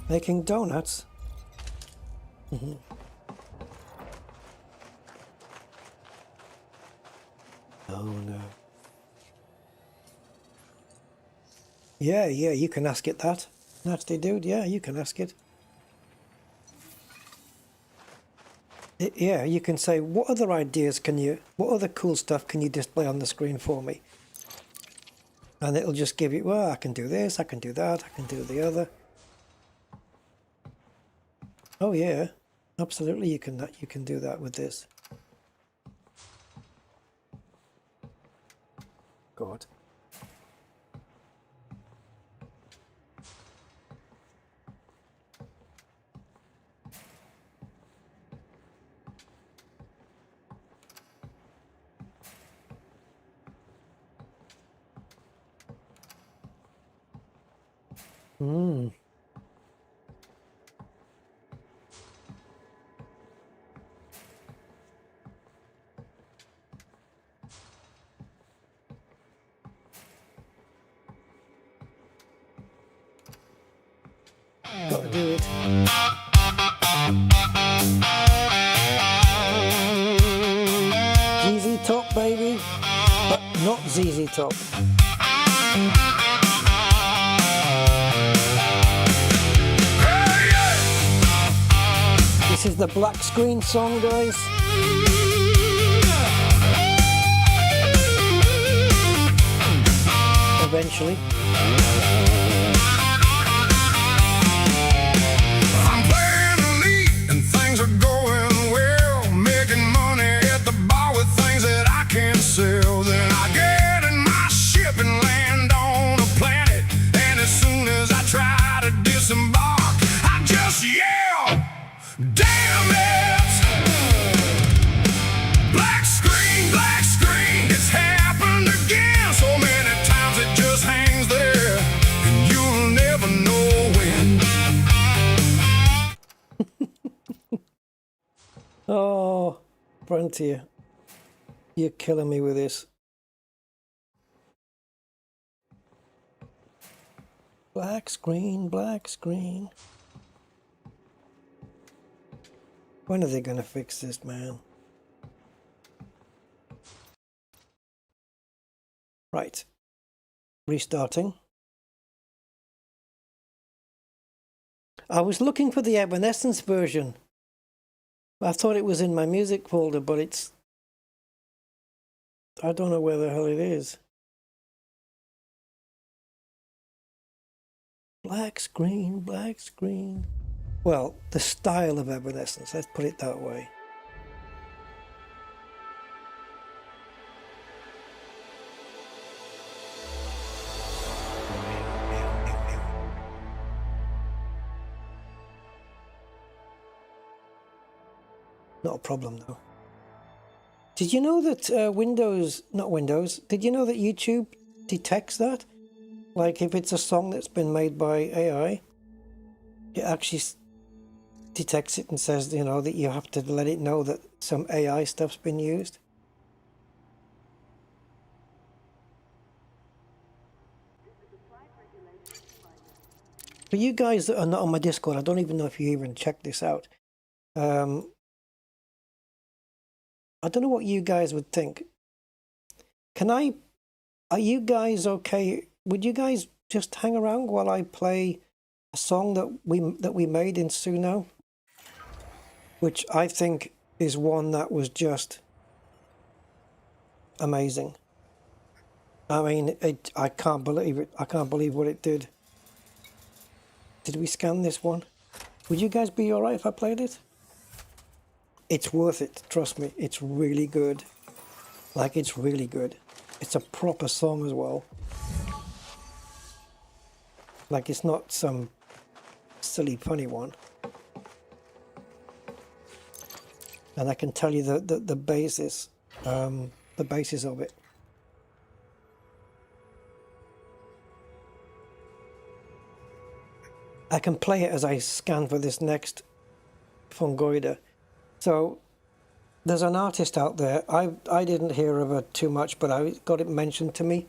Making donuts? Oh no. Yeah, you can ask it that. Nasty dude, yeah, you can ask it. Yeah, you can say, what other ideas what other cool stuff can you display on the screen for me? And it'll just give you, well, I can do this, I can do that, I can do the other. Oh yeah, absolutely you can do that with this. God. Hmm. Gotta do it. ZZ Top, baby, but not ZZ Top. This is the black screen song, guys. Eventually. Then I get in my ship and land on a planet, and as soon as I try to disembark, I just yell, damn it! Black screen, it's happened again. So many times it just hangs there, and you'll never know when. Oh, Frontier. You're killing me with this. Black screen, black screen. When are they gonna fix this, man? Right. Restarting. I was looking for the Evanescence version. I thought it was in my music folder, but it's I don't know where the hell it is. Black screen, black screen. Well, the style of Evanescence, let's put it that way. Not a problem though. Did you know that did you know that YouTube detects that? Like if it's a song that's been made by AI, it actually detects it and says, you know, that you have to let it know that some AI stuff's been used. For you guys that are not on my Discord, I don't even know if you even checked this out. I don't know what you guys would think. Are you guys okay? Would you guys just hang around while I play a song that we made in Suno? Which I think is one that was just amazing. I mean, I can't believe it. I can't believe what it did. Did we scan this one? Would you guys be alright if I played it? It's worth it, trust me. It's really good. Like, it's really good. It's a proper song as well. Like, it's not some silly, funny one. And I can tell you the basis of it. I can play it as I scan for this next fungoida. So there's an artist out there. I didn't hear of her too much, but I got it mentioned to me,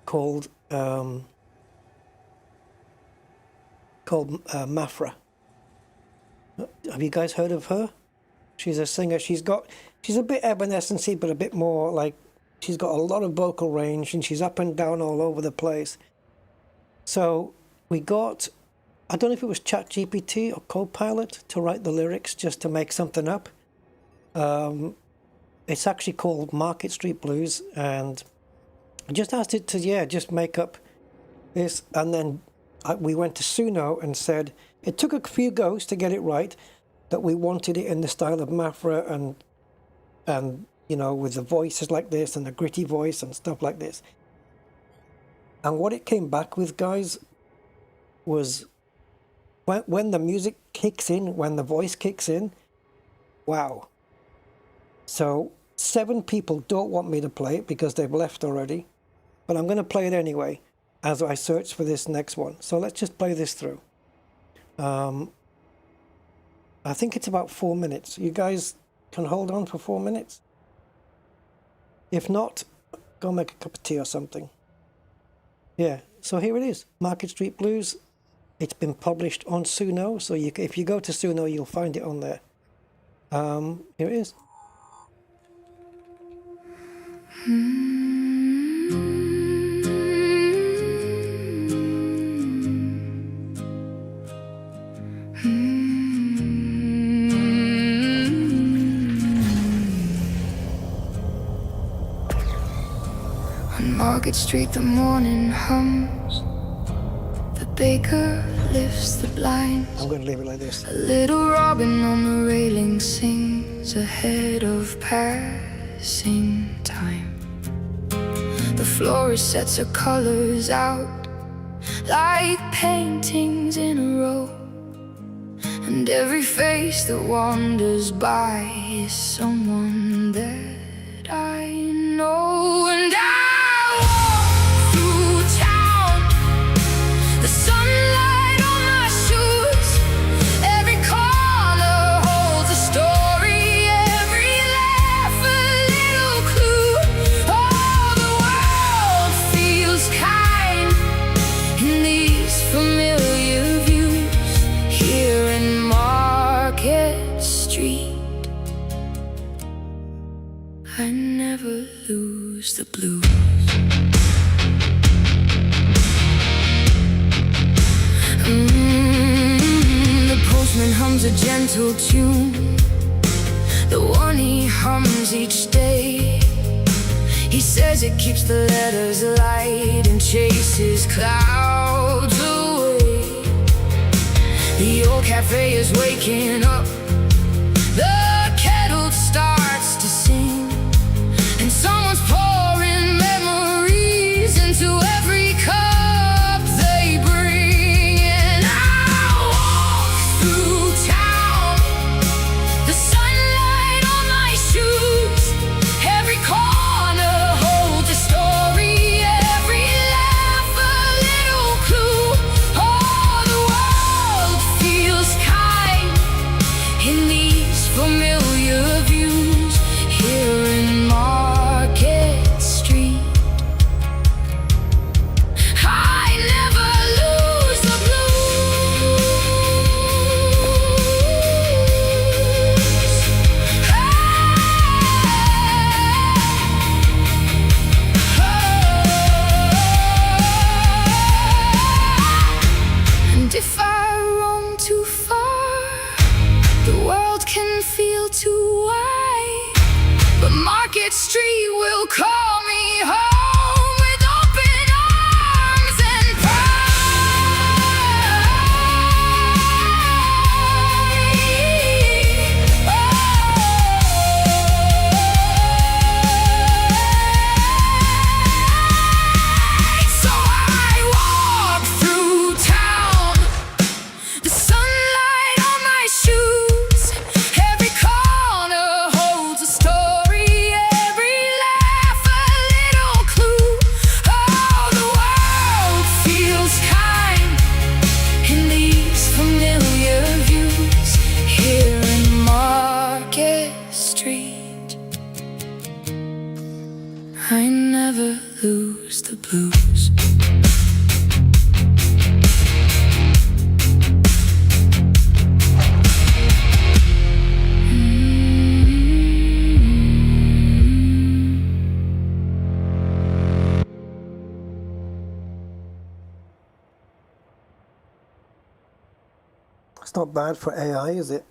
called Mafra. Have you guys heard of her? She's a singer. She's a bit Evanescence-y, but a bit more like, she's got a lot of vocal range and she's up and down all over the place. So we got, I don't know if it was ChatGPT or Copilot to write the lyrics just to make something up. It's actually called Market Street Blues, and I just asked it to, just make up this, and then we went to Suno and said, it took a few goes to get it right, that we wanted it in the style of Mafra and you know, with the voices like this and the gritty voice and stuff like this. And what it came back with, guys, was when the music kicks in, when the voice kicks in, wow. So 7 people don't want me to play it because they've left already, but I'm going to play it anyway as I search for this next one. So let's just play this through. I think it's about 4 minutes. You guys can hold on for 4 minutes? If not, go make a cup of tea or something. Yeah, so here it is, Market Street Blues. It's been published on Suno, so if you go to Suno, you'll find it on there. Here it is. On Market Street the morning hums, the baker lifts the blinds. I'm going to leave it like this. A little robin on the railing sings ahead of passing time. The florist sets her colors out like paintings in a row, and every face that wanders by is someone that I know. And I walk through town, the sunlight on my shoes, every corner holds a story, every laugh a little clue. Oh, the world feels kind in these familiar views here in Market Street. I never lose the blues. The postman hums a gentle tune, the one he hums each day. He says it keeps the letters light and chases clouds away. The old cafe is waking up. The kettle starts to sing, and someone's pouring memories into every cup they bring. And I walk through town, the sunlight on my shoes. Every corner holds a story, every laugh a little clue. Oh, the world feels kind in these familiar views here in Market Street. I never lose the blues. And if I roam too far, the world can feel too wide, but Market Street will call me home with open arms and pride. So I walk through town, the sunlight on my shoes. Every corner holds a story, every laugh a little clue. Oh, the world feels kind in these familiar views here in Market Street. I never lose the blues. It's not bad for AI, is it?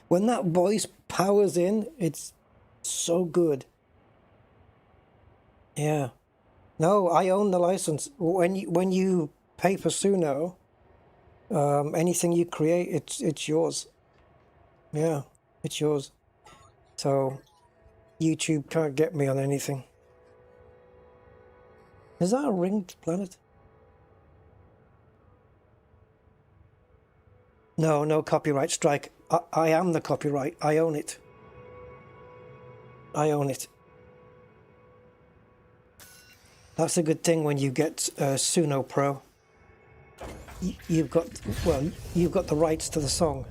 When that voice powers in, it's so good. Yeah. No, I own the license. When you pay for Suno, anything you create, it's yours. Yeah, it's yours. So YouTube can't get me on anything. Is that a ringed planet? No, no copyright strike. I am the copyright. I own it. I own it. That's a good thing when you get Suno Pro. You've got the rights to the song.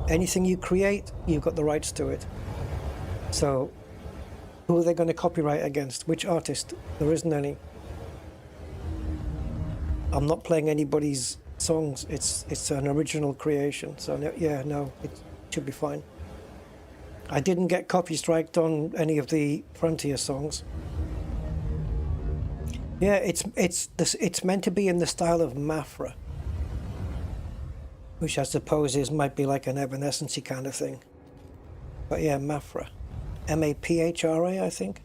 Anything you create, you've got the rights to it. So, who are they going to copyright against? Which artist? There isn't any. I'm not playing anybody's songs. It's an original creation. So yeah, no, it should be fine. I didn't get copy striked on any of the Frontier songs. Yeah, it's meant to be in the style of Mafra, which I suppose might be like an Evanescence-y kind of thing. But yeah, Mafra, M-A-P-H-R-A, I think.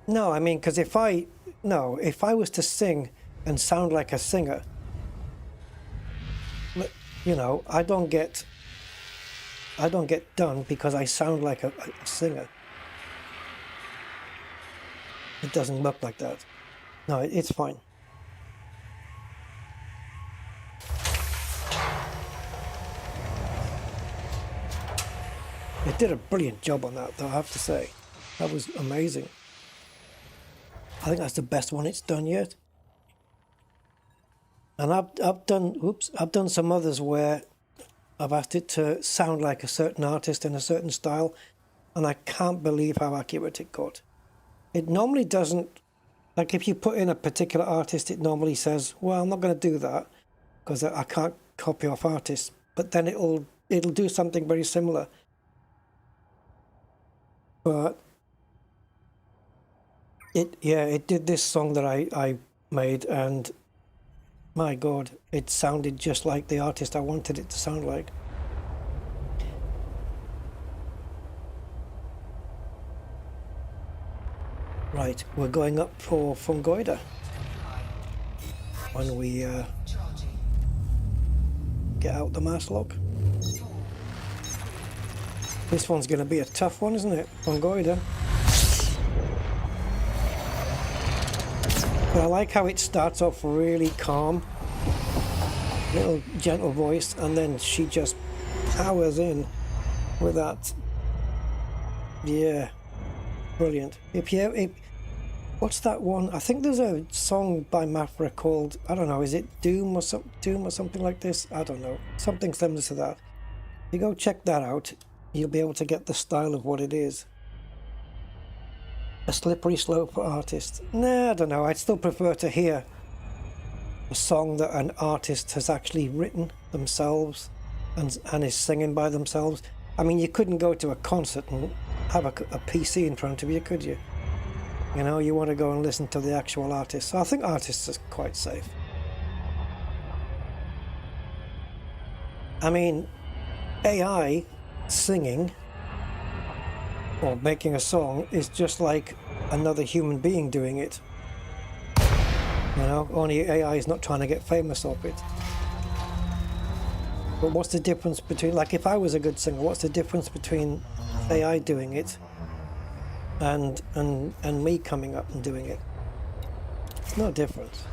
No, I mean, because if I was to sing and sound like a singer, you know, I don't get done because I sound like a singer. It doesn't look like that. No, it's fine. It did a brilliant job on that, though, I have to say. That was amazing. I think that's the best one it's done yet. And I've done some others where I've asked it to sound like a certain artist in a certain style, and I can't believe how accurate it got. It normally doesn't, like if you put in a particular artist, it normally says, well, I'm not going to do that because I can't copy off artists, but then it'll do something very similar. But it did this song that I made, and my God, it sounded just like the artist I wanted it to sound like. Right, we're going up for Fungoida when we get out the mass lock. This one's going to be a tough one, isn't it? Fungoida. But I like how it starts off really calm, little gentle voice, and then she just powers in with that. Yeah, brilliant. What's that one? I think there's a song by Mafra called, I don't know, is it Doom or something like this? I don't know, something similar to that. You go check that out, you'll be able to get the style of what it is. A slippery slope artist. Nah, I don't know, I'd still prefer to hear a song that an artist has actually written themselves and is singing by themselves. I mean, you couldn't go to a concert and have a PC in front of you, could you? You know, you want to go and listen to the actual artist. So I think artists are quite safe. I mean, AI singing or making a song is just like another human being doing it. You know, only AI is not trying to get famous off it. But what's the difference between, like, if I was a good singer, what's the difference between AI doing it and me coming up and doing it? It's no difference.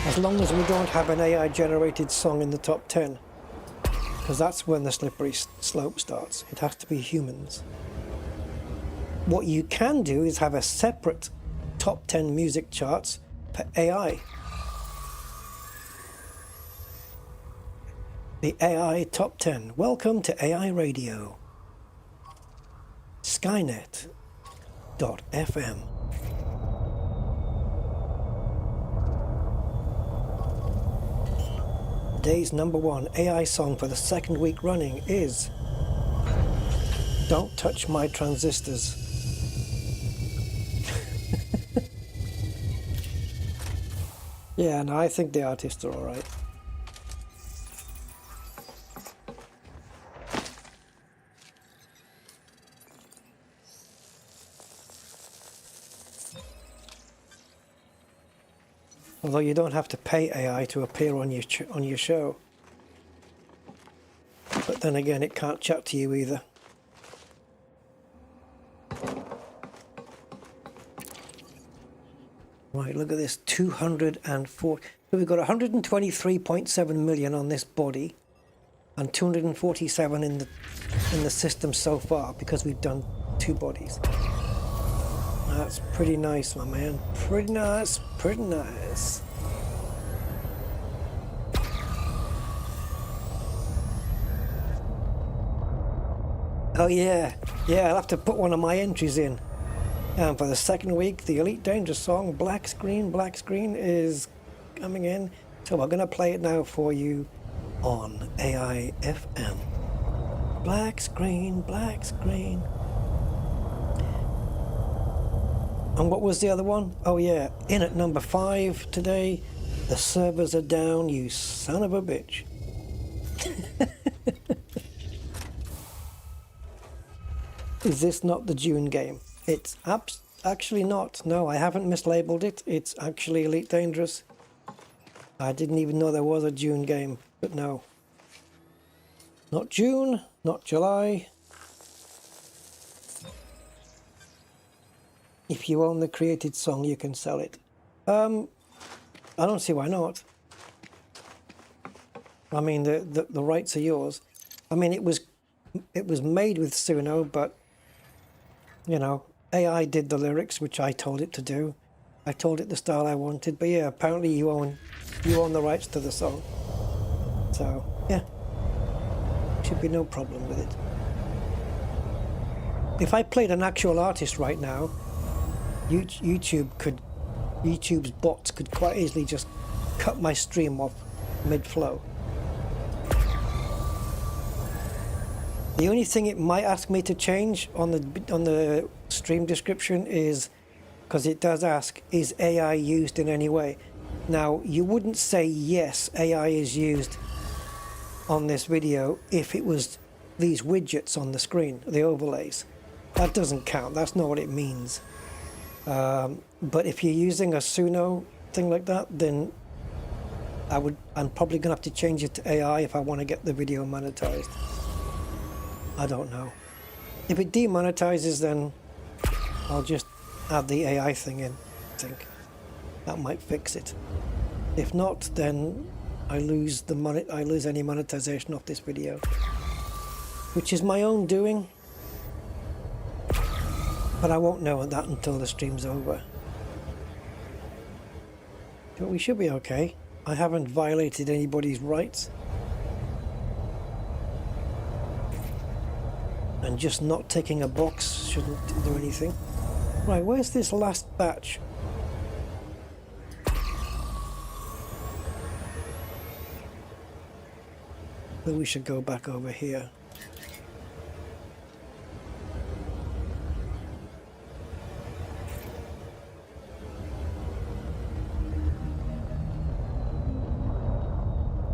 As long as we don't have an AI generated song in the top 10, because that's when the slippery slope starts. It has to be humans. What you can do is have a separate top 10 music charts per AI. The AI Top 10. Welcome to AI Radio. Skynet.fm. Today's number one AI song for the second week running is Don't Touch My Transistors. Yeah, no, I think the artists are alright. Although you don't have to pay AI to appear on your show. But then again, it can't chat to you either. Right, look at this, 204. So we've got 123.7 million on this body, and 247 in the system so far because we've done 2 bodies. That's pretty nice, my man. Pretty nice, pretty nice. Oh yeah, I'll have to put one of my entries in. And for the second week, the Elite Dangerous song, Black Screen, is coming in. So we're going to play it now for you on AI FM. Black Screen. And what was the other one? Oh yeah, in at number 5 today. The servers are down, you son of a bitch. Is this not the June game? It's actually not. No, I haven't mislabeled it. It's actually Elite Dangerous. I didn't even know there was a June game, but no. Not June, not July. If you own the created song, you can sell it. I don't see why not. I mean, the rights are yours. I mean, it was made with Suno, but you know, AI did the lyrics, which I told it to do. I told it the style I wanted, but yeah, apparently you own the rights to the song. So yeah, should be no problem with it. If I played an actual artist right now, YouTube's bots could quite easily just cut my stream off mid-flow. The only thing it might ask me to change on the stream description is, because it does ask, is AI used in any way? Now, you wouldn't say yes, AI is used on this video if it was these widgets on the screen, the overlays. That doesn't count. That's not what it means. But if you're using a Suno thing like that, then I'm probably gonna have to change it to AI if I want to get the video monetized. I don't know. If it demonetizes, then I'll just add the AI thing in. I think that might fix it. If not, then I lose any monetization off this video, which is my own doing. But I won't know that until the stream's over. But we should be okay. I haven't violated anybody's rights. And just not ticking a box shouldn't do anything. Right, where's this last batch? But we should go back over here.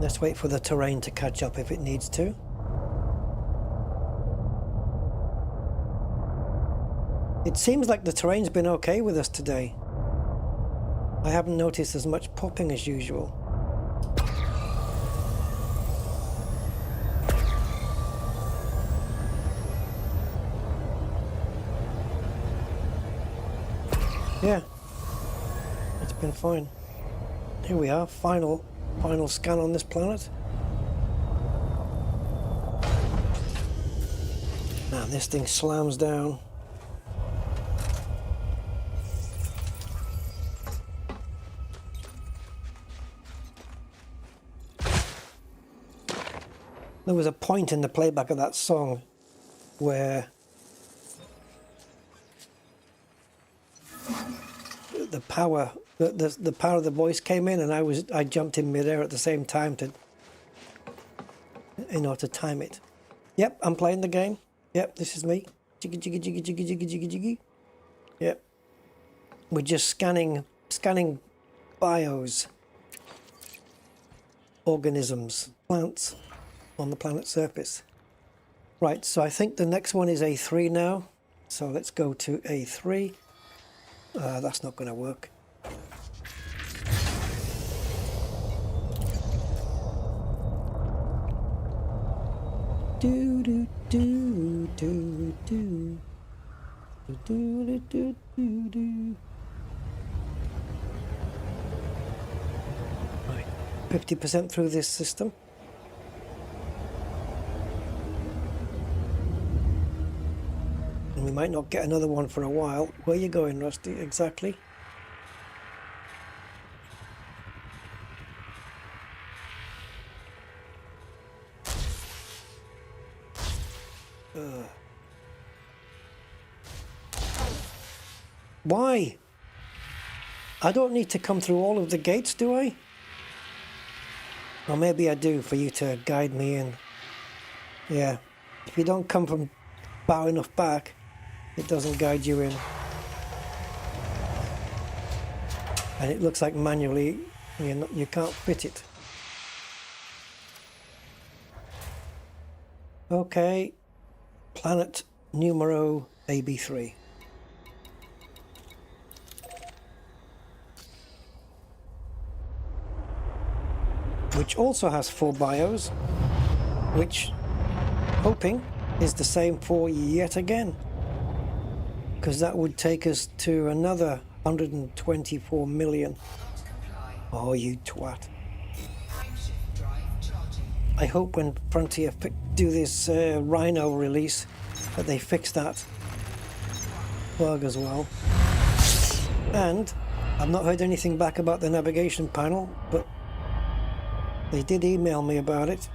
Let's wait for the terrain to catch up if it needs to. It seems like the terrain's been okay with us today. I haven't noticed as much popping as usual. Yeah, it's been fine. Here we are, final scan on this planet. Now this thing slams down. There was a point in the playback of that song where the power of the voice came in, and I jumped in midair at the same time to time it. Yep, I'm playing the game. Yep, this is me. Jiggy jiggy jiggy jiggy jiggy jiggy jiggy. Yep. We're just scanning bios, organisms, plants on the planet's surface. Right, so I think the next one is A3 now. So let's go to A3. That's not going to work. Do do do do do do do do do. Right, 50% through this system. And we might not get another one for a while. Where are you going, Rusty, exactly? Why? I don't need to come through all of the gates, do I? Or maybe I do, for you to guide me in. Yeah. If you don't come from far enough back, it doesn't guide you in. And it looks like manually you can't fit it. Okay. Planet numero AB3. Which also has 4 bios, which, hoping, is the same for yet again. Because that would take us to another 124 million. Oh, you twat. I hope when Frontier do this Rhino release that they fix that bug as well. And I've not heard anything back about the navigation panel, but they did email me about it.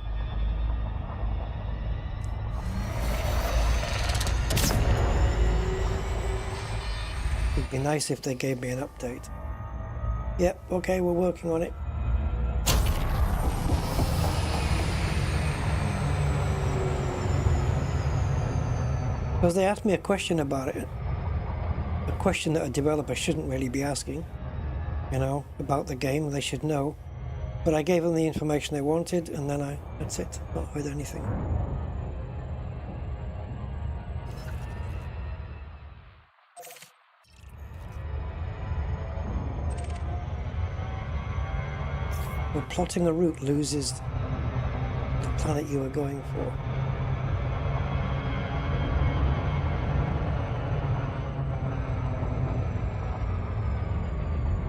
It'd be nice if they gave me an update. Yep, okay, we're working on it. Because they asked me a question about it. A question that a developer shouldn't really be asking. You know, about the game, they should know. But I gave them the information they wanted, and then that's it. Not heard anything. But plotting a route loses the planet you were going for.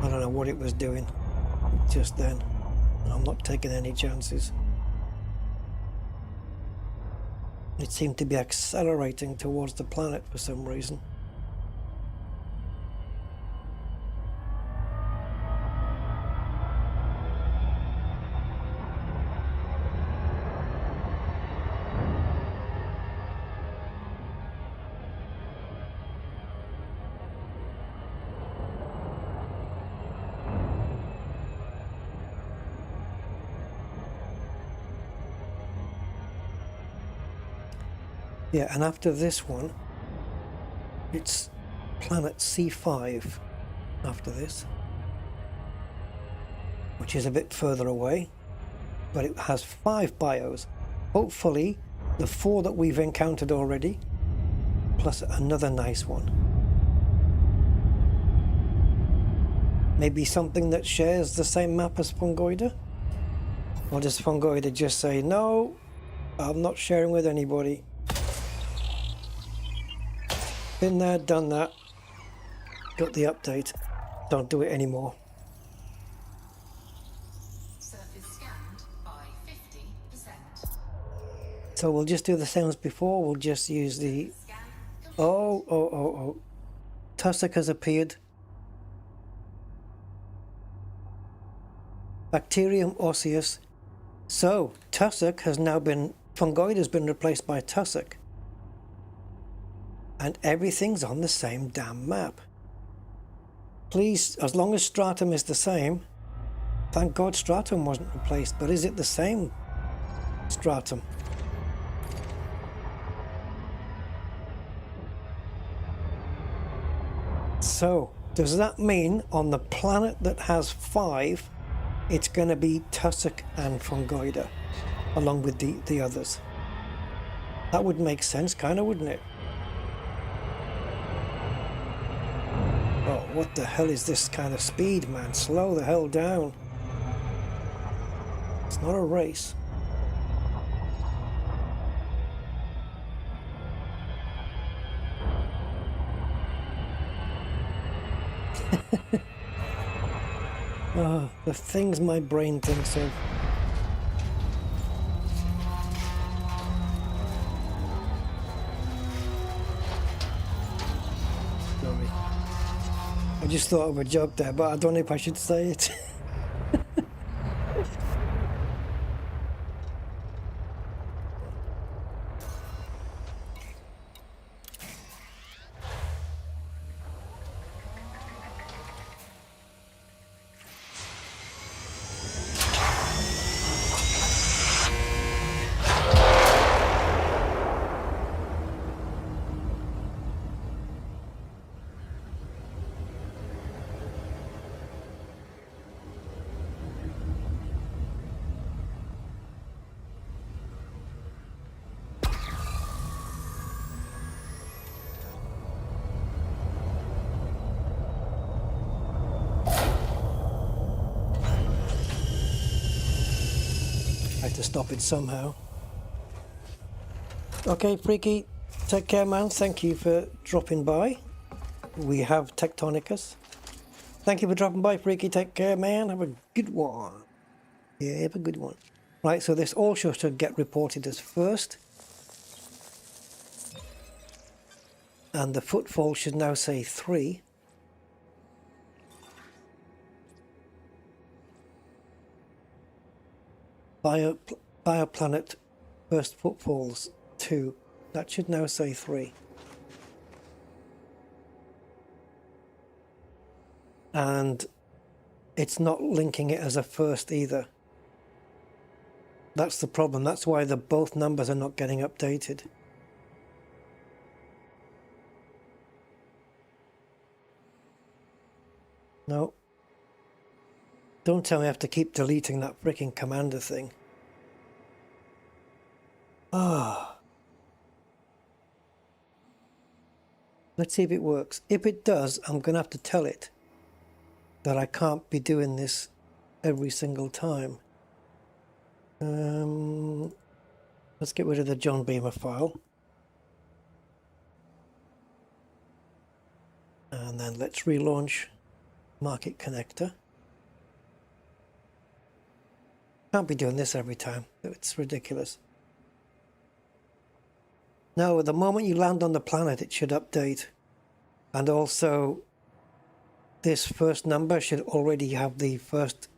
I don't know what it was doing just then. I'm not taking any chances. It seemed to be accelerating towards the planet for some reason. Yeah, and after this one, it's planet C5 after this, which is a bit further away, but it has 5 bios. Hopefully, the 4 that we've encountered already, plus another nice one. Maybe something that shares the same map as Fungoida? Or does Fungoida just say, no, I'm not sharing with anybody? Been there, done that. Got the update. Don't do it anymore. Surface scanned by 50%. So we'll just do the same as before. We'll just use the... Oh. Tussock has appeared. Bacterium osseous. So, Tussock has now been... Fungoid has been replaced by Tussock. And everything's on the same damn map. Please, as long as Stratum is the same, thank God Stratum wasn't replaced, but is it the same Stratum? So, does that mean on the planet that has 5, it's going to be Tussock and Fungoida, along with the others? That would make sense, kind of, wouldn't it? Oh, what the hell is this kind of speed, man? Slow the hell down. It's not a race. Oh, the things my brain thinks of. Sorry. I just thought of a joke there, but I don't know if I should say it. I had to stop it somehow. Okay, Freaky, take care, man. Thank you for dropping by. We have Tectonicus. Thank you for dropping by, Freaky. Take care, man. Have a good one. Yeah, have a good one. Right, so this also should get reported as first. And the footfall should now say 3. Bioplanet first footfalls 2. That should now say 3. And it's not linking it as a first either. That's the problem. That's why both numbers are not getting updated. No. Don't tell me I have to keep deleting that freaking commander thing. Ah. Let's see if it works. If it does, I'm going to have to tell it that I can't be doing this every single time. Let's get rid of the John Beamer file. And then let's relaunch Market Connector. Can't be doing this every time. It's ridiculous. No, the moment you land on the planet, it should update. And also, this first number should already have the first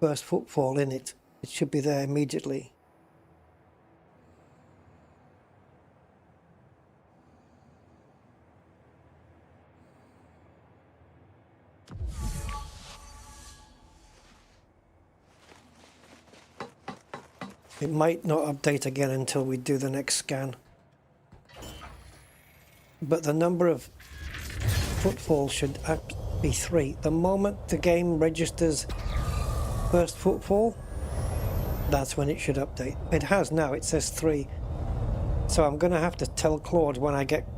footfall in it. It should be there immediately. It might not update again until we do the next scan. But the number of footfalls should be 3. The moment the game registers first footfall, that's when it should update. It has now, it says 3. So I'm going to have to tell Claude when I get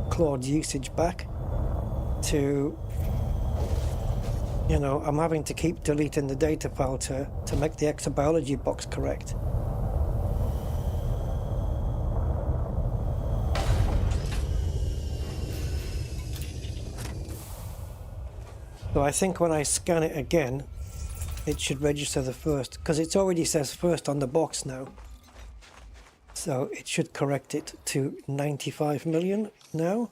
Claude's usage back to, you know, I'm having to keep deleting the data file to make the exobiology box correct. So I think when I scan it again, it should register the first, because it already says first on the box now. So it should correct it to 95 million now.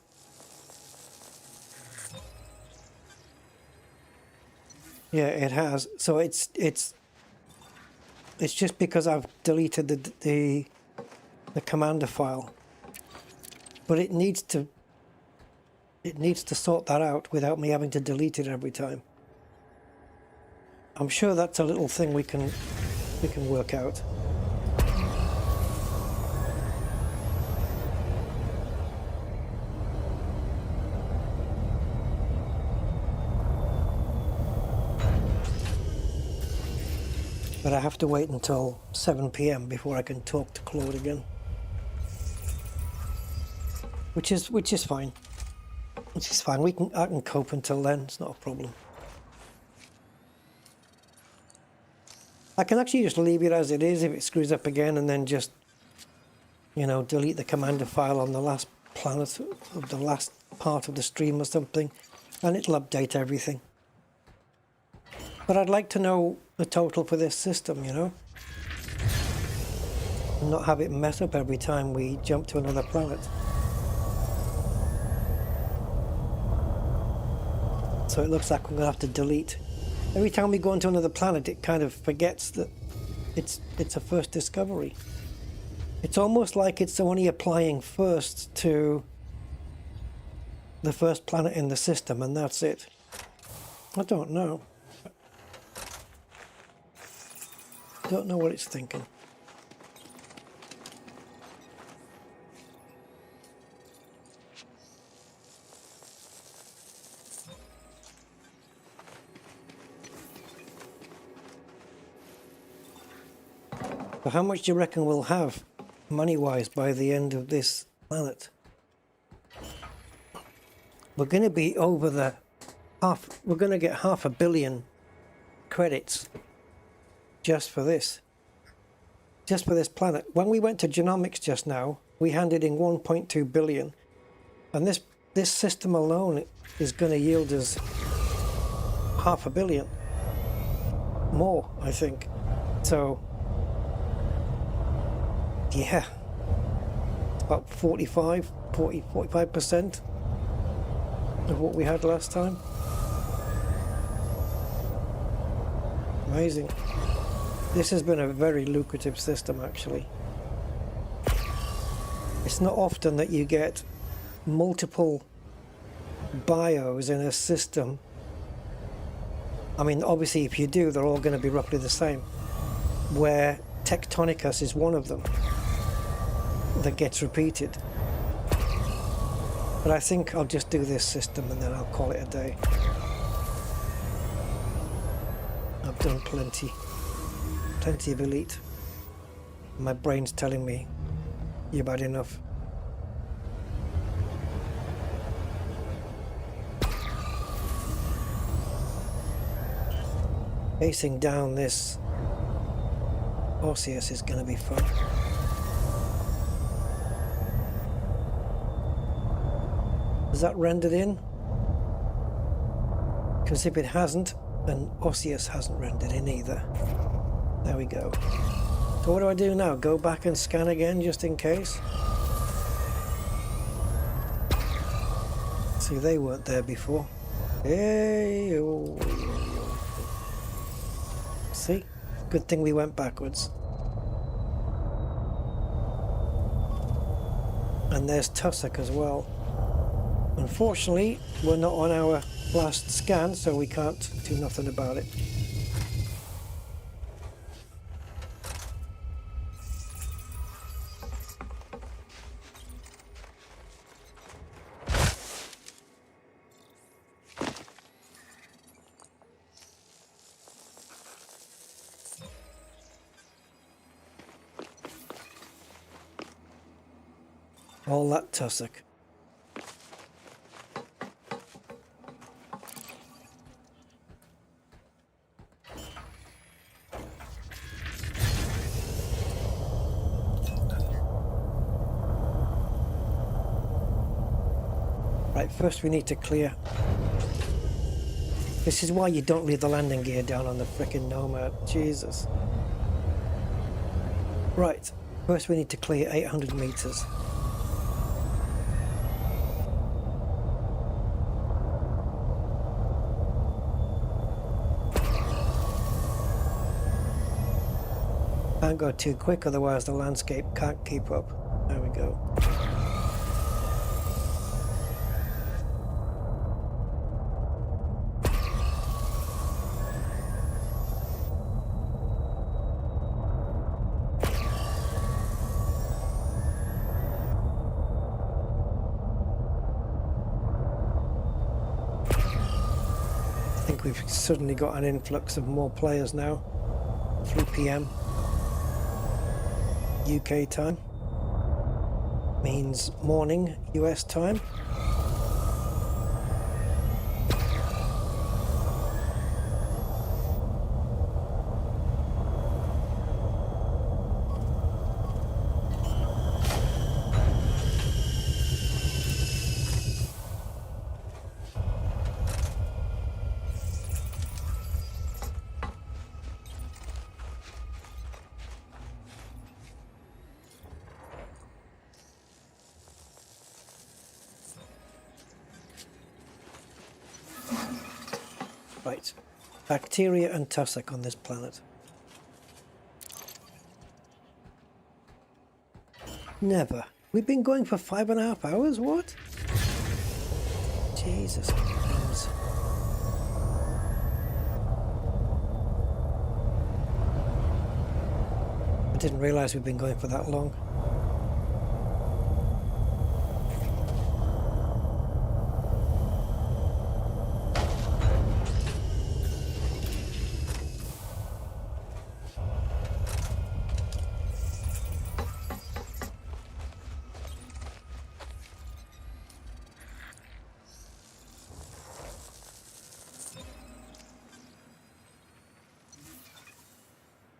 Yeah, it has. So it's just because I've deleted the commander file, but it needs to sort that out without me having to delete it every time. I'm sure that's a little thing we can work out. But I have to wait until 7 PM before I can talk to Claude again. Which is fine. Which is fine. I can cope until then. It's not a problem. I can actually just leave it as it is if it screws up again, and then just, you know, delete the commander file on the last planet of the last part of the stream or something, and it'll update everything. But I'd like to know the total for this system, you know, and not have it mess up every time we jump to another planet. So it looks like we're going to have to delete. Every time we go into another planet, it kind of forgets that it's a first discovery. It's almost like it's only applying first to the first planet in the system, and that's it. I don't know. Don't know what it's thinking. So how much do you reckon we'll have, money-wise, by the end of this planet? We're going to be over the half. We're going to get 500 million credits just for this. Just for this planet. When we went to Genomics just now, we handed in 1.2 billion. And this system alone is going to yield us 500 million. More, I think. So... yeah, it's about 45% of what we had last time. Amazing. This has been a very lucrative system, actually. It's not often that you get multiple bios in a system. I mean, obviously, if you do, they're all going to be roughly the same, where Tectonicus is one of them that gets repeated. But I think I'll just do this system and then I'll call it a day. I've done plenty of elite. My brain's telling me you've had enough. Chasing down this Orseus is going to be fun. Is that rendered in? Because if it hasn't, then Orseus hasn't rendered in either. There we go. So what do I do now? Go back and scan again just in case? See, they weren't there before. Hey, oh. See? Good thing we went backwards. And there's Tussock as well. Unfortunately, we're not on our last scan, so we can't do nothing about it. All that tussock. Right, first we need to clear. This is why you don't leave the landing gear down on the frickin' Nomad. Jesus. Right, first we need to clear 800 meters. Can't go too quick, otherwise the landscape can't keep up. There we go. I think we've suddenly got an influx of more players now. 3 PM. UK time means morning US time. Right, bacteria and tussock on this planet. Never. We've been going for 5.5 hours, what? Jesus Christ. I didn't realize we'd been going for that long.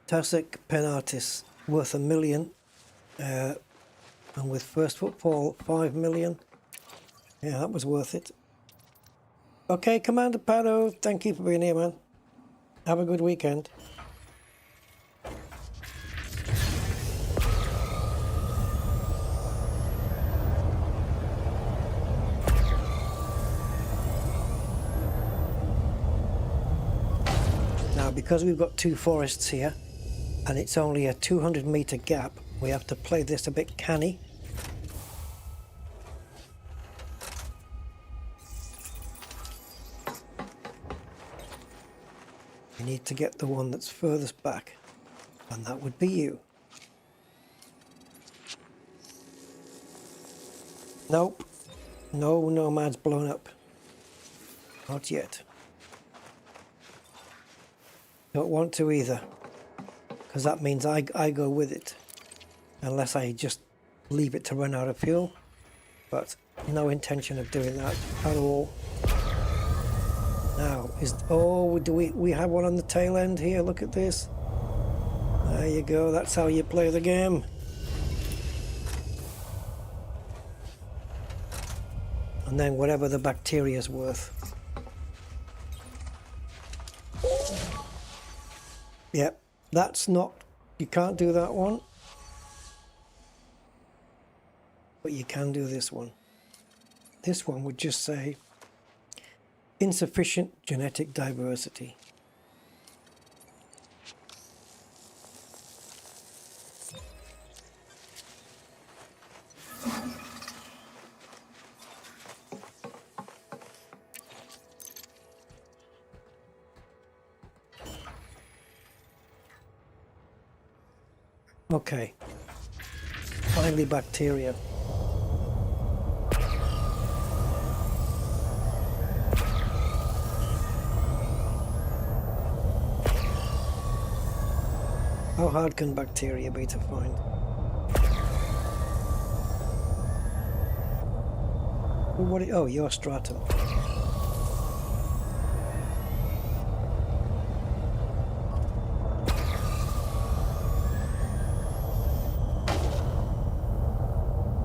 Tussock Penartis worth $1 million, and with first footfall 5 million. Yeah, that was worth it. Okay, Commander Pado, thank you for being here, man. Have a good weekend. Now, because we've got 2 forests here, and it's only a 200-meter gap, we have to play this a bit canny. We need to get the one that's furthest back, and that would be you. Nope. No Nomad's blown up. Not yet. Don't want to either, because that means I go with it, unless I just leave it to run out of fuel, but no intention of doing that at all. Now, Oh, do we have one on the tail end here? Look at this. There you go. That's how you play the game. And then whatever the bacteria is worth. Yep, that's not... You can't do that one. But you can do this one. This one would just say insufficient genetic diversity. Okay, finally bacteria. How hard can bacteria be to find? Oh, your stratum.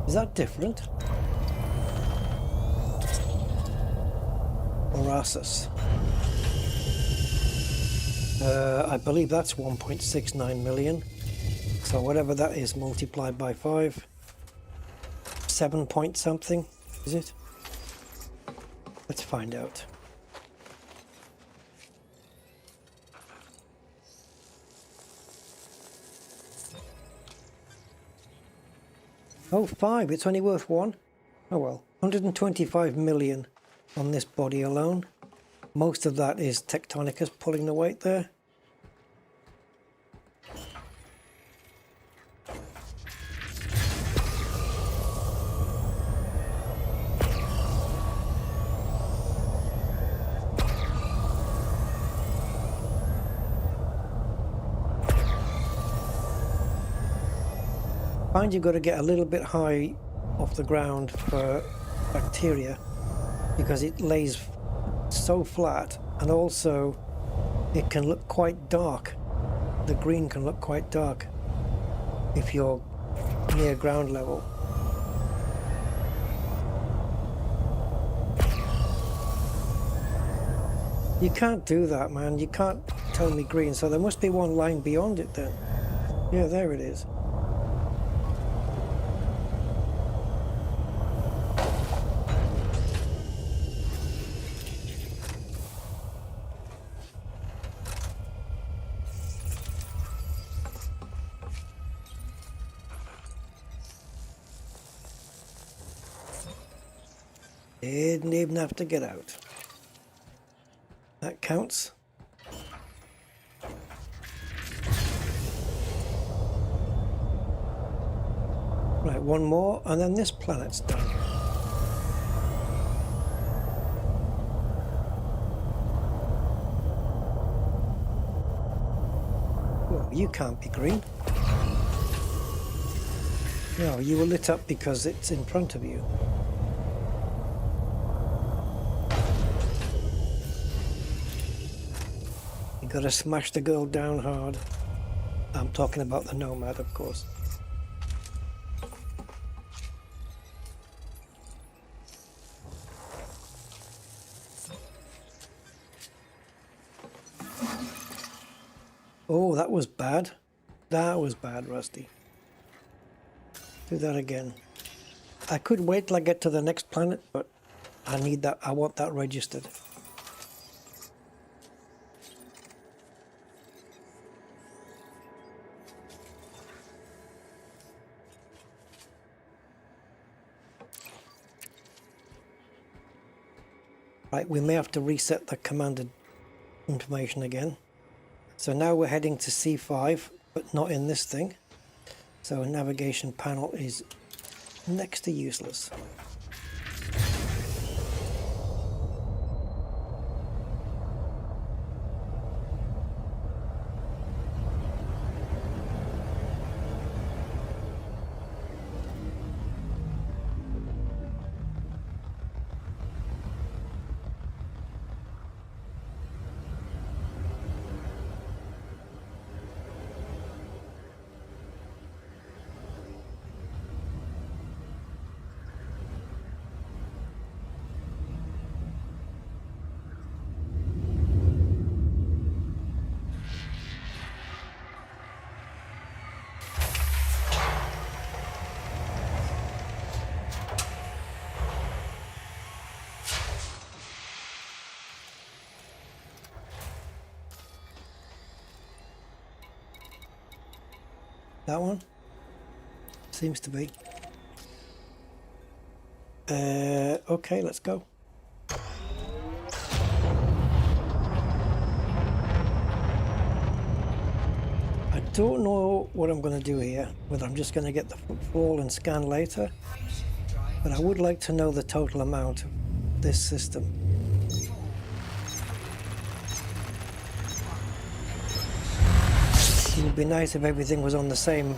Is that different? Orasus. I believe that's 1.69 million. So whatever that is multiplied by 5. 7 point something, is it? Let's find out. Oh, 5. It's only worth 1. Oh well. 125 million on this body alone. Most of that is Tectonicus pulling the weight there. Find you've got to get a little bit high off the ground for bacteria because it lays so flat, and also it can look quite dark. The green can look quite dark if you're near ground level. You can't do that, man. You can't tell me green, so there must be one line beyond it then. Yeah, there it is. Didn't even have to get out. That counts. Right, one more, and then this planet's done. Well, you can't be green. No, you were lit up because it's in front of you. Gotta smash the girl down hard. I'm talking about the Nomad, of course. Oh, that was bad. That was bad, Rusty. Do that again. I could wait till I get to the next planet, but I need that. I want that registered. Right, we may have to reset the commanded information again. So now we're heading to C5, but not in this thing. So navigation panel is next to useless. That one? Seems to be. Okay, let's go. I don't know what I'm going to do here, whether I'm just going to get the footfall and scan later, but I would like to know the total amount of this system. It would be nice if everything was on the same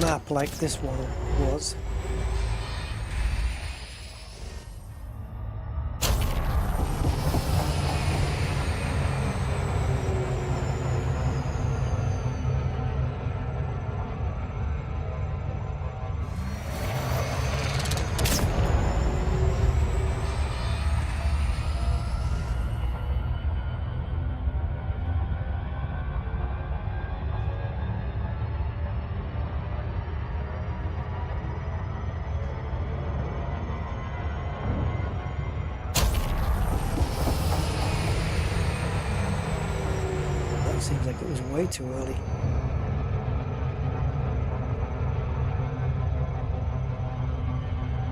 map like this one was. Seems like it was way too early.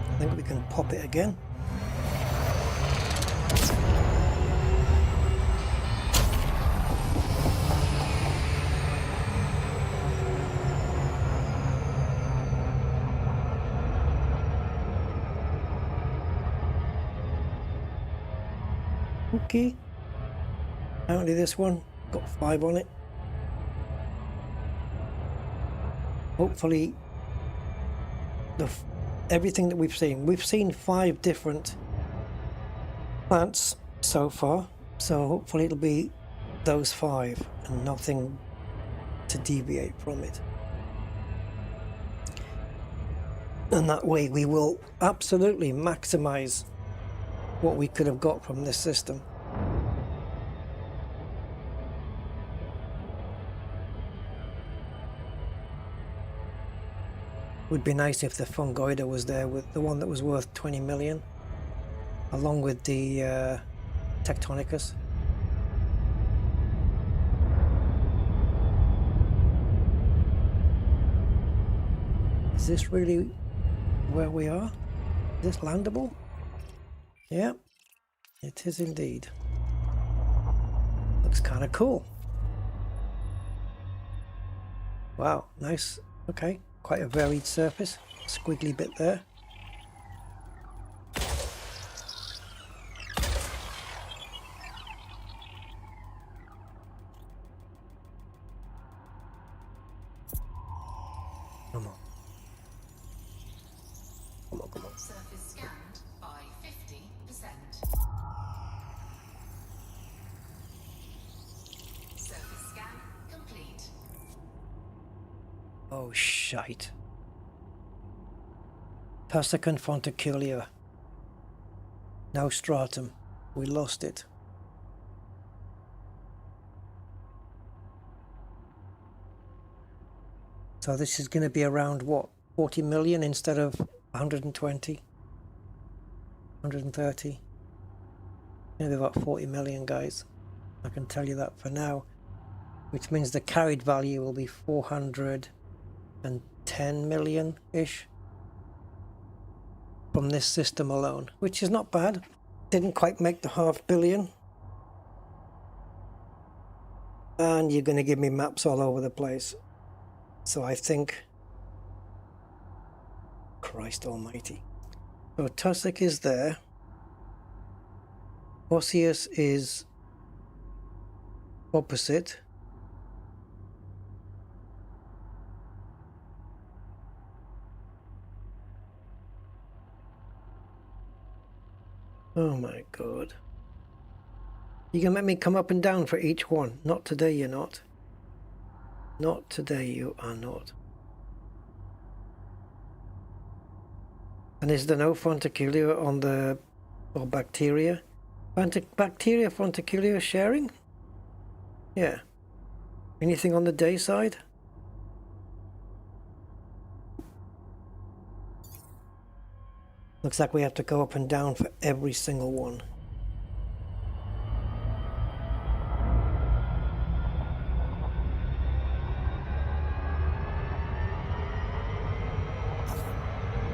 I think we can pop it again. Okay. Apparently this one got 5 on it. Hopefully everything that we've seen 5 different plants so far, so hopefully it'll be those 5 and nothing to deviate from it, and that way we will absolutely maximize what we could have got from this system. Would be nice if the fungoida was there, with the one that was worth 20 million, along with the Tectonicus. Is this really where we are? Is this landable? Yeah, it is indeed. Looks kind of cool. Wow, nice. Okay. Quite a varied surface, squiggly bit there. Come on. Come on, come on. Surface scanned by 50%. Surface scan complete. Oh, shite. Tuscan Fonticulia. No stratum. We lost it. So this is going to be around, what, 40 million instead of 120? 130? Maybe about 40 million, guys. I can tell you that for now. Which means the carried value will be 410 million-ish from this system alone, which is not bad. Didn't quite make the $500 million. And you're going to give me maps all over the place. So I think, Christ almighty. So Tussock is there. Osseous is opposite. Oh my God. You can make me come up and down for each one. Not today, you're not. Not today, you are not. And is there no Fonticulia on the... or bacteria? Bacteria, Fonticulia sharing? Yeah. Anything on the day side? Looks like we have to go up and down for every single one.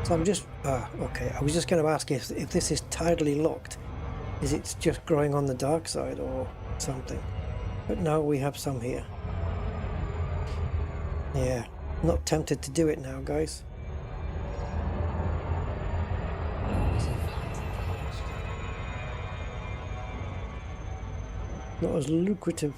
So I'm just, okay, I was just going to ask if this is tidally locked, is it just growing on the dark side or something? But no, we have some here. Yeah, not tempted to do it now, guys. Not as lucrative.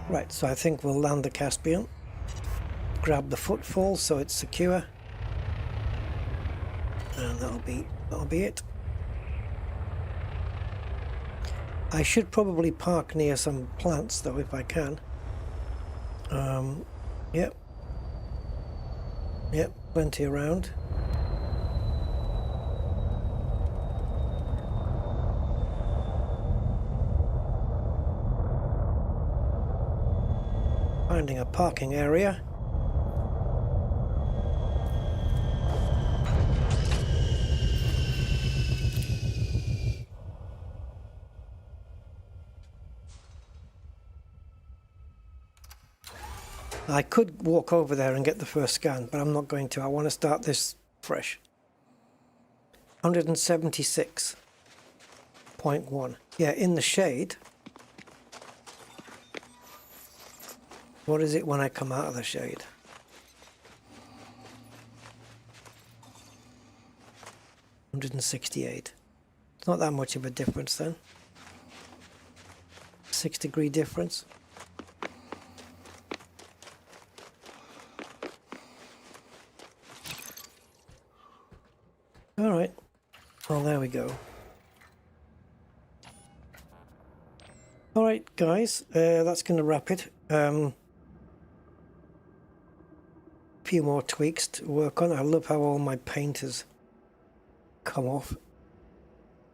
Right, so I think we'll land the Caspian, grab the footfall so it's secure, and that'll be it. I should probably park near some plants though if I can. Yep, plenty around. Finding a parking area. I could walk over there and get the first scan, but I'm not going to. I want to start this fresh. 176.1. Yeah, in the shade. What is it when I come out of the shade? $168. It's not that much of a difference then. 6-degree difference. All right. Well, there we go. All right, guys. That's going to wrap it. Few more tweaks to work on. I love how all my paint has come off.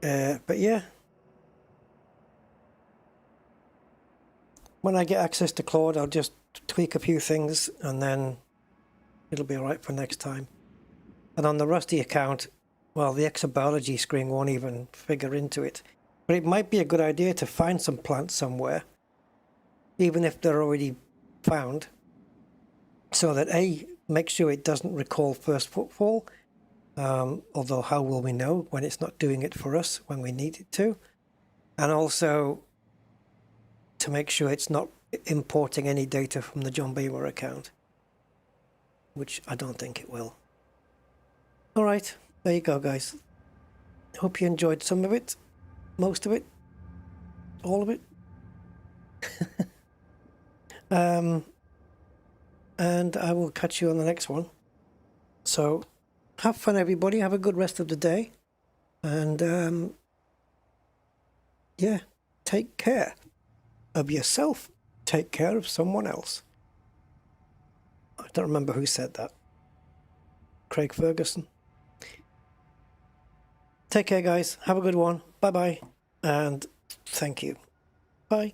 But yeah. When I get access to Claude, I'll just tweak a few things and then it'll be alright for next time. And on the Rusty account, well, the exobiology screen won't even figure into it. But it might be a good idea to find some plants somewhere, even if they're already found, so that A, make sure it doesn't recall first footfall, although how will we know when it's not doing it for us when we need it to, and also to make sure it's not importing any data from the John Beamer account, which I don't think it will. All right, there you go, guys. Hope you enjoyed some of it, most of it, all of it. And I will catch you on the next one. So have fun, everybody. Have a good rest of the day. And yeah, take care of yourself. Take care of someone else. I don't remember who said that. Craig Ferguson. Take care, guys. Have a good one. Bye-bye. And thank you. Bye.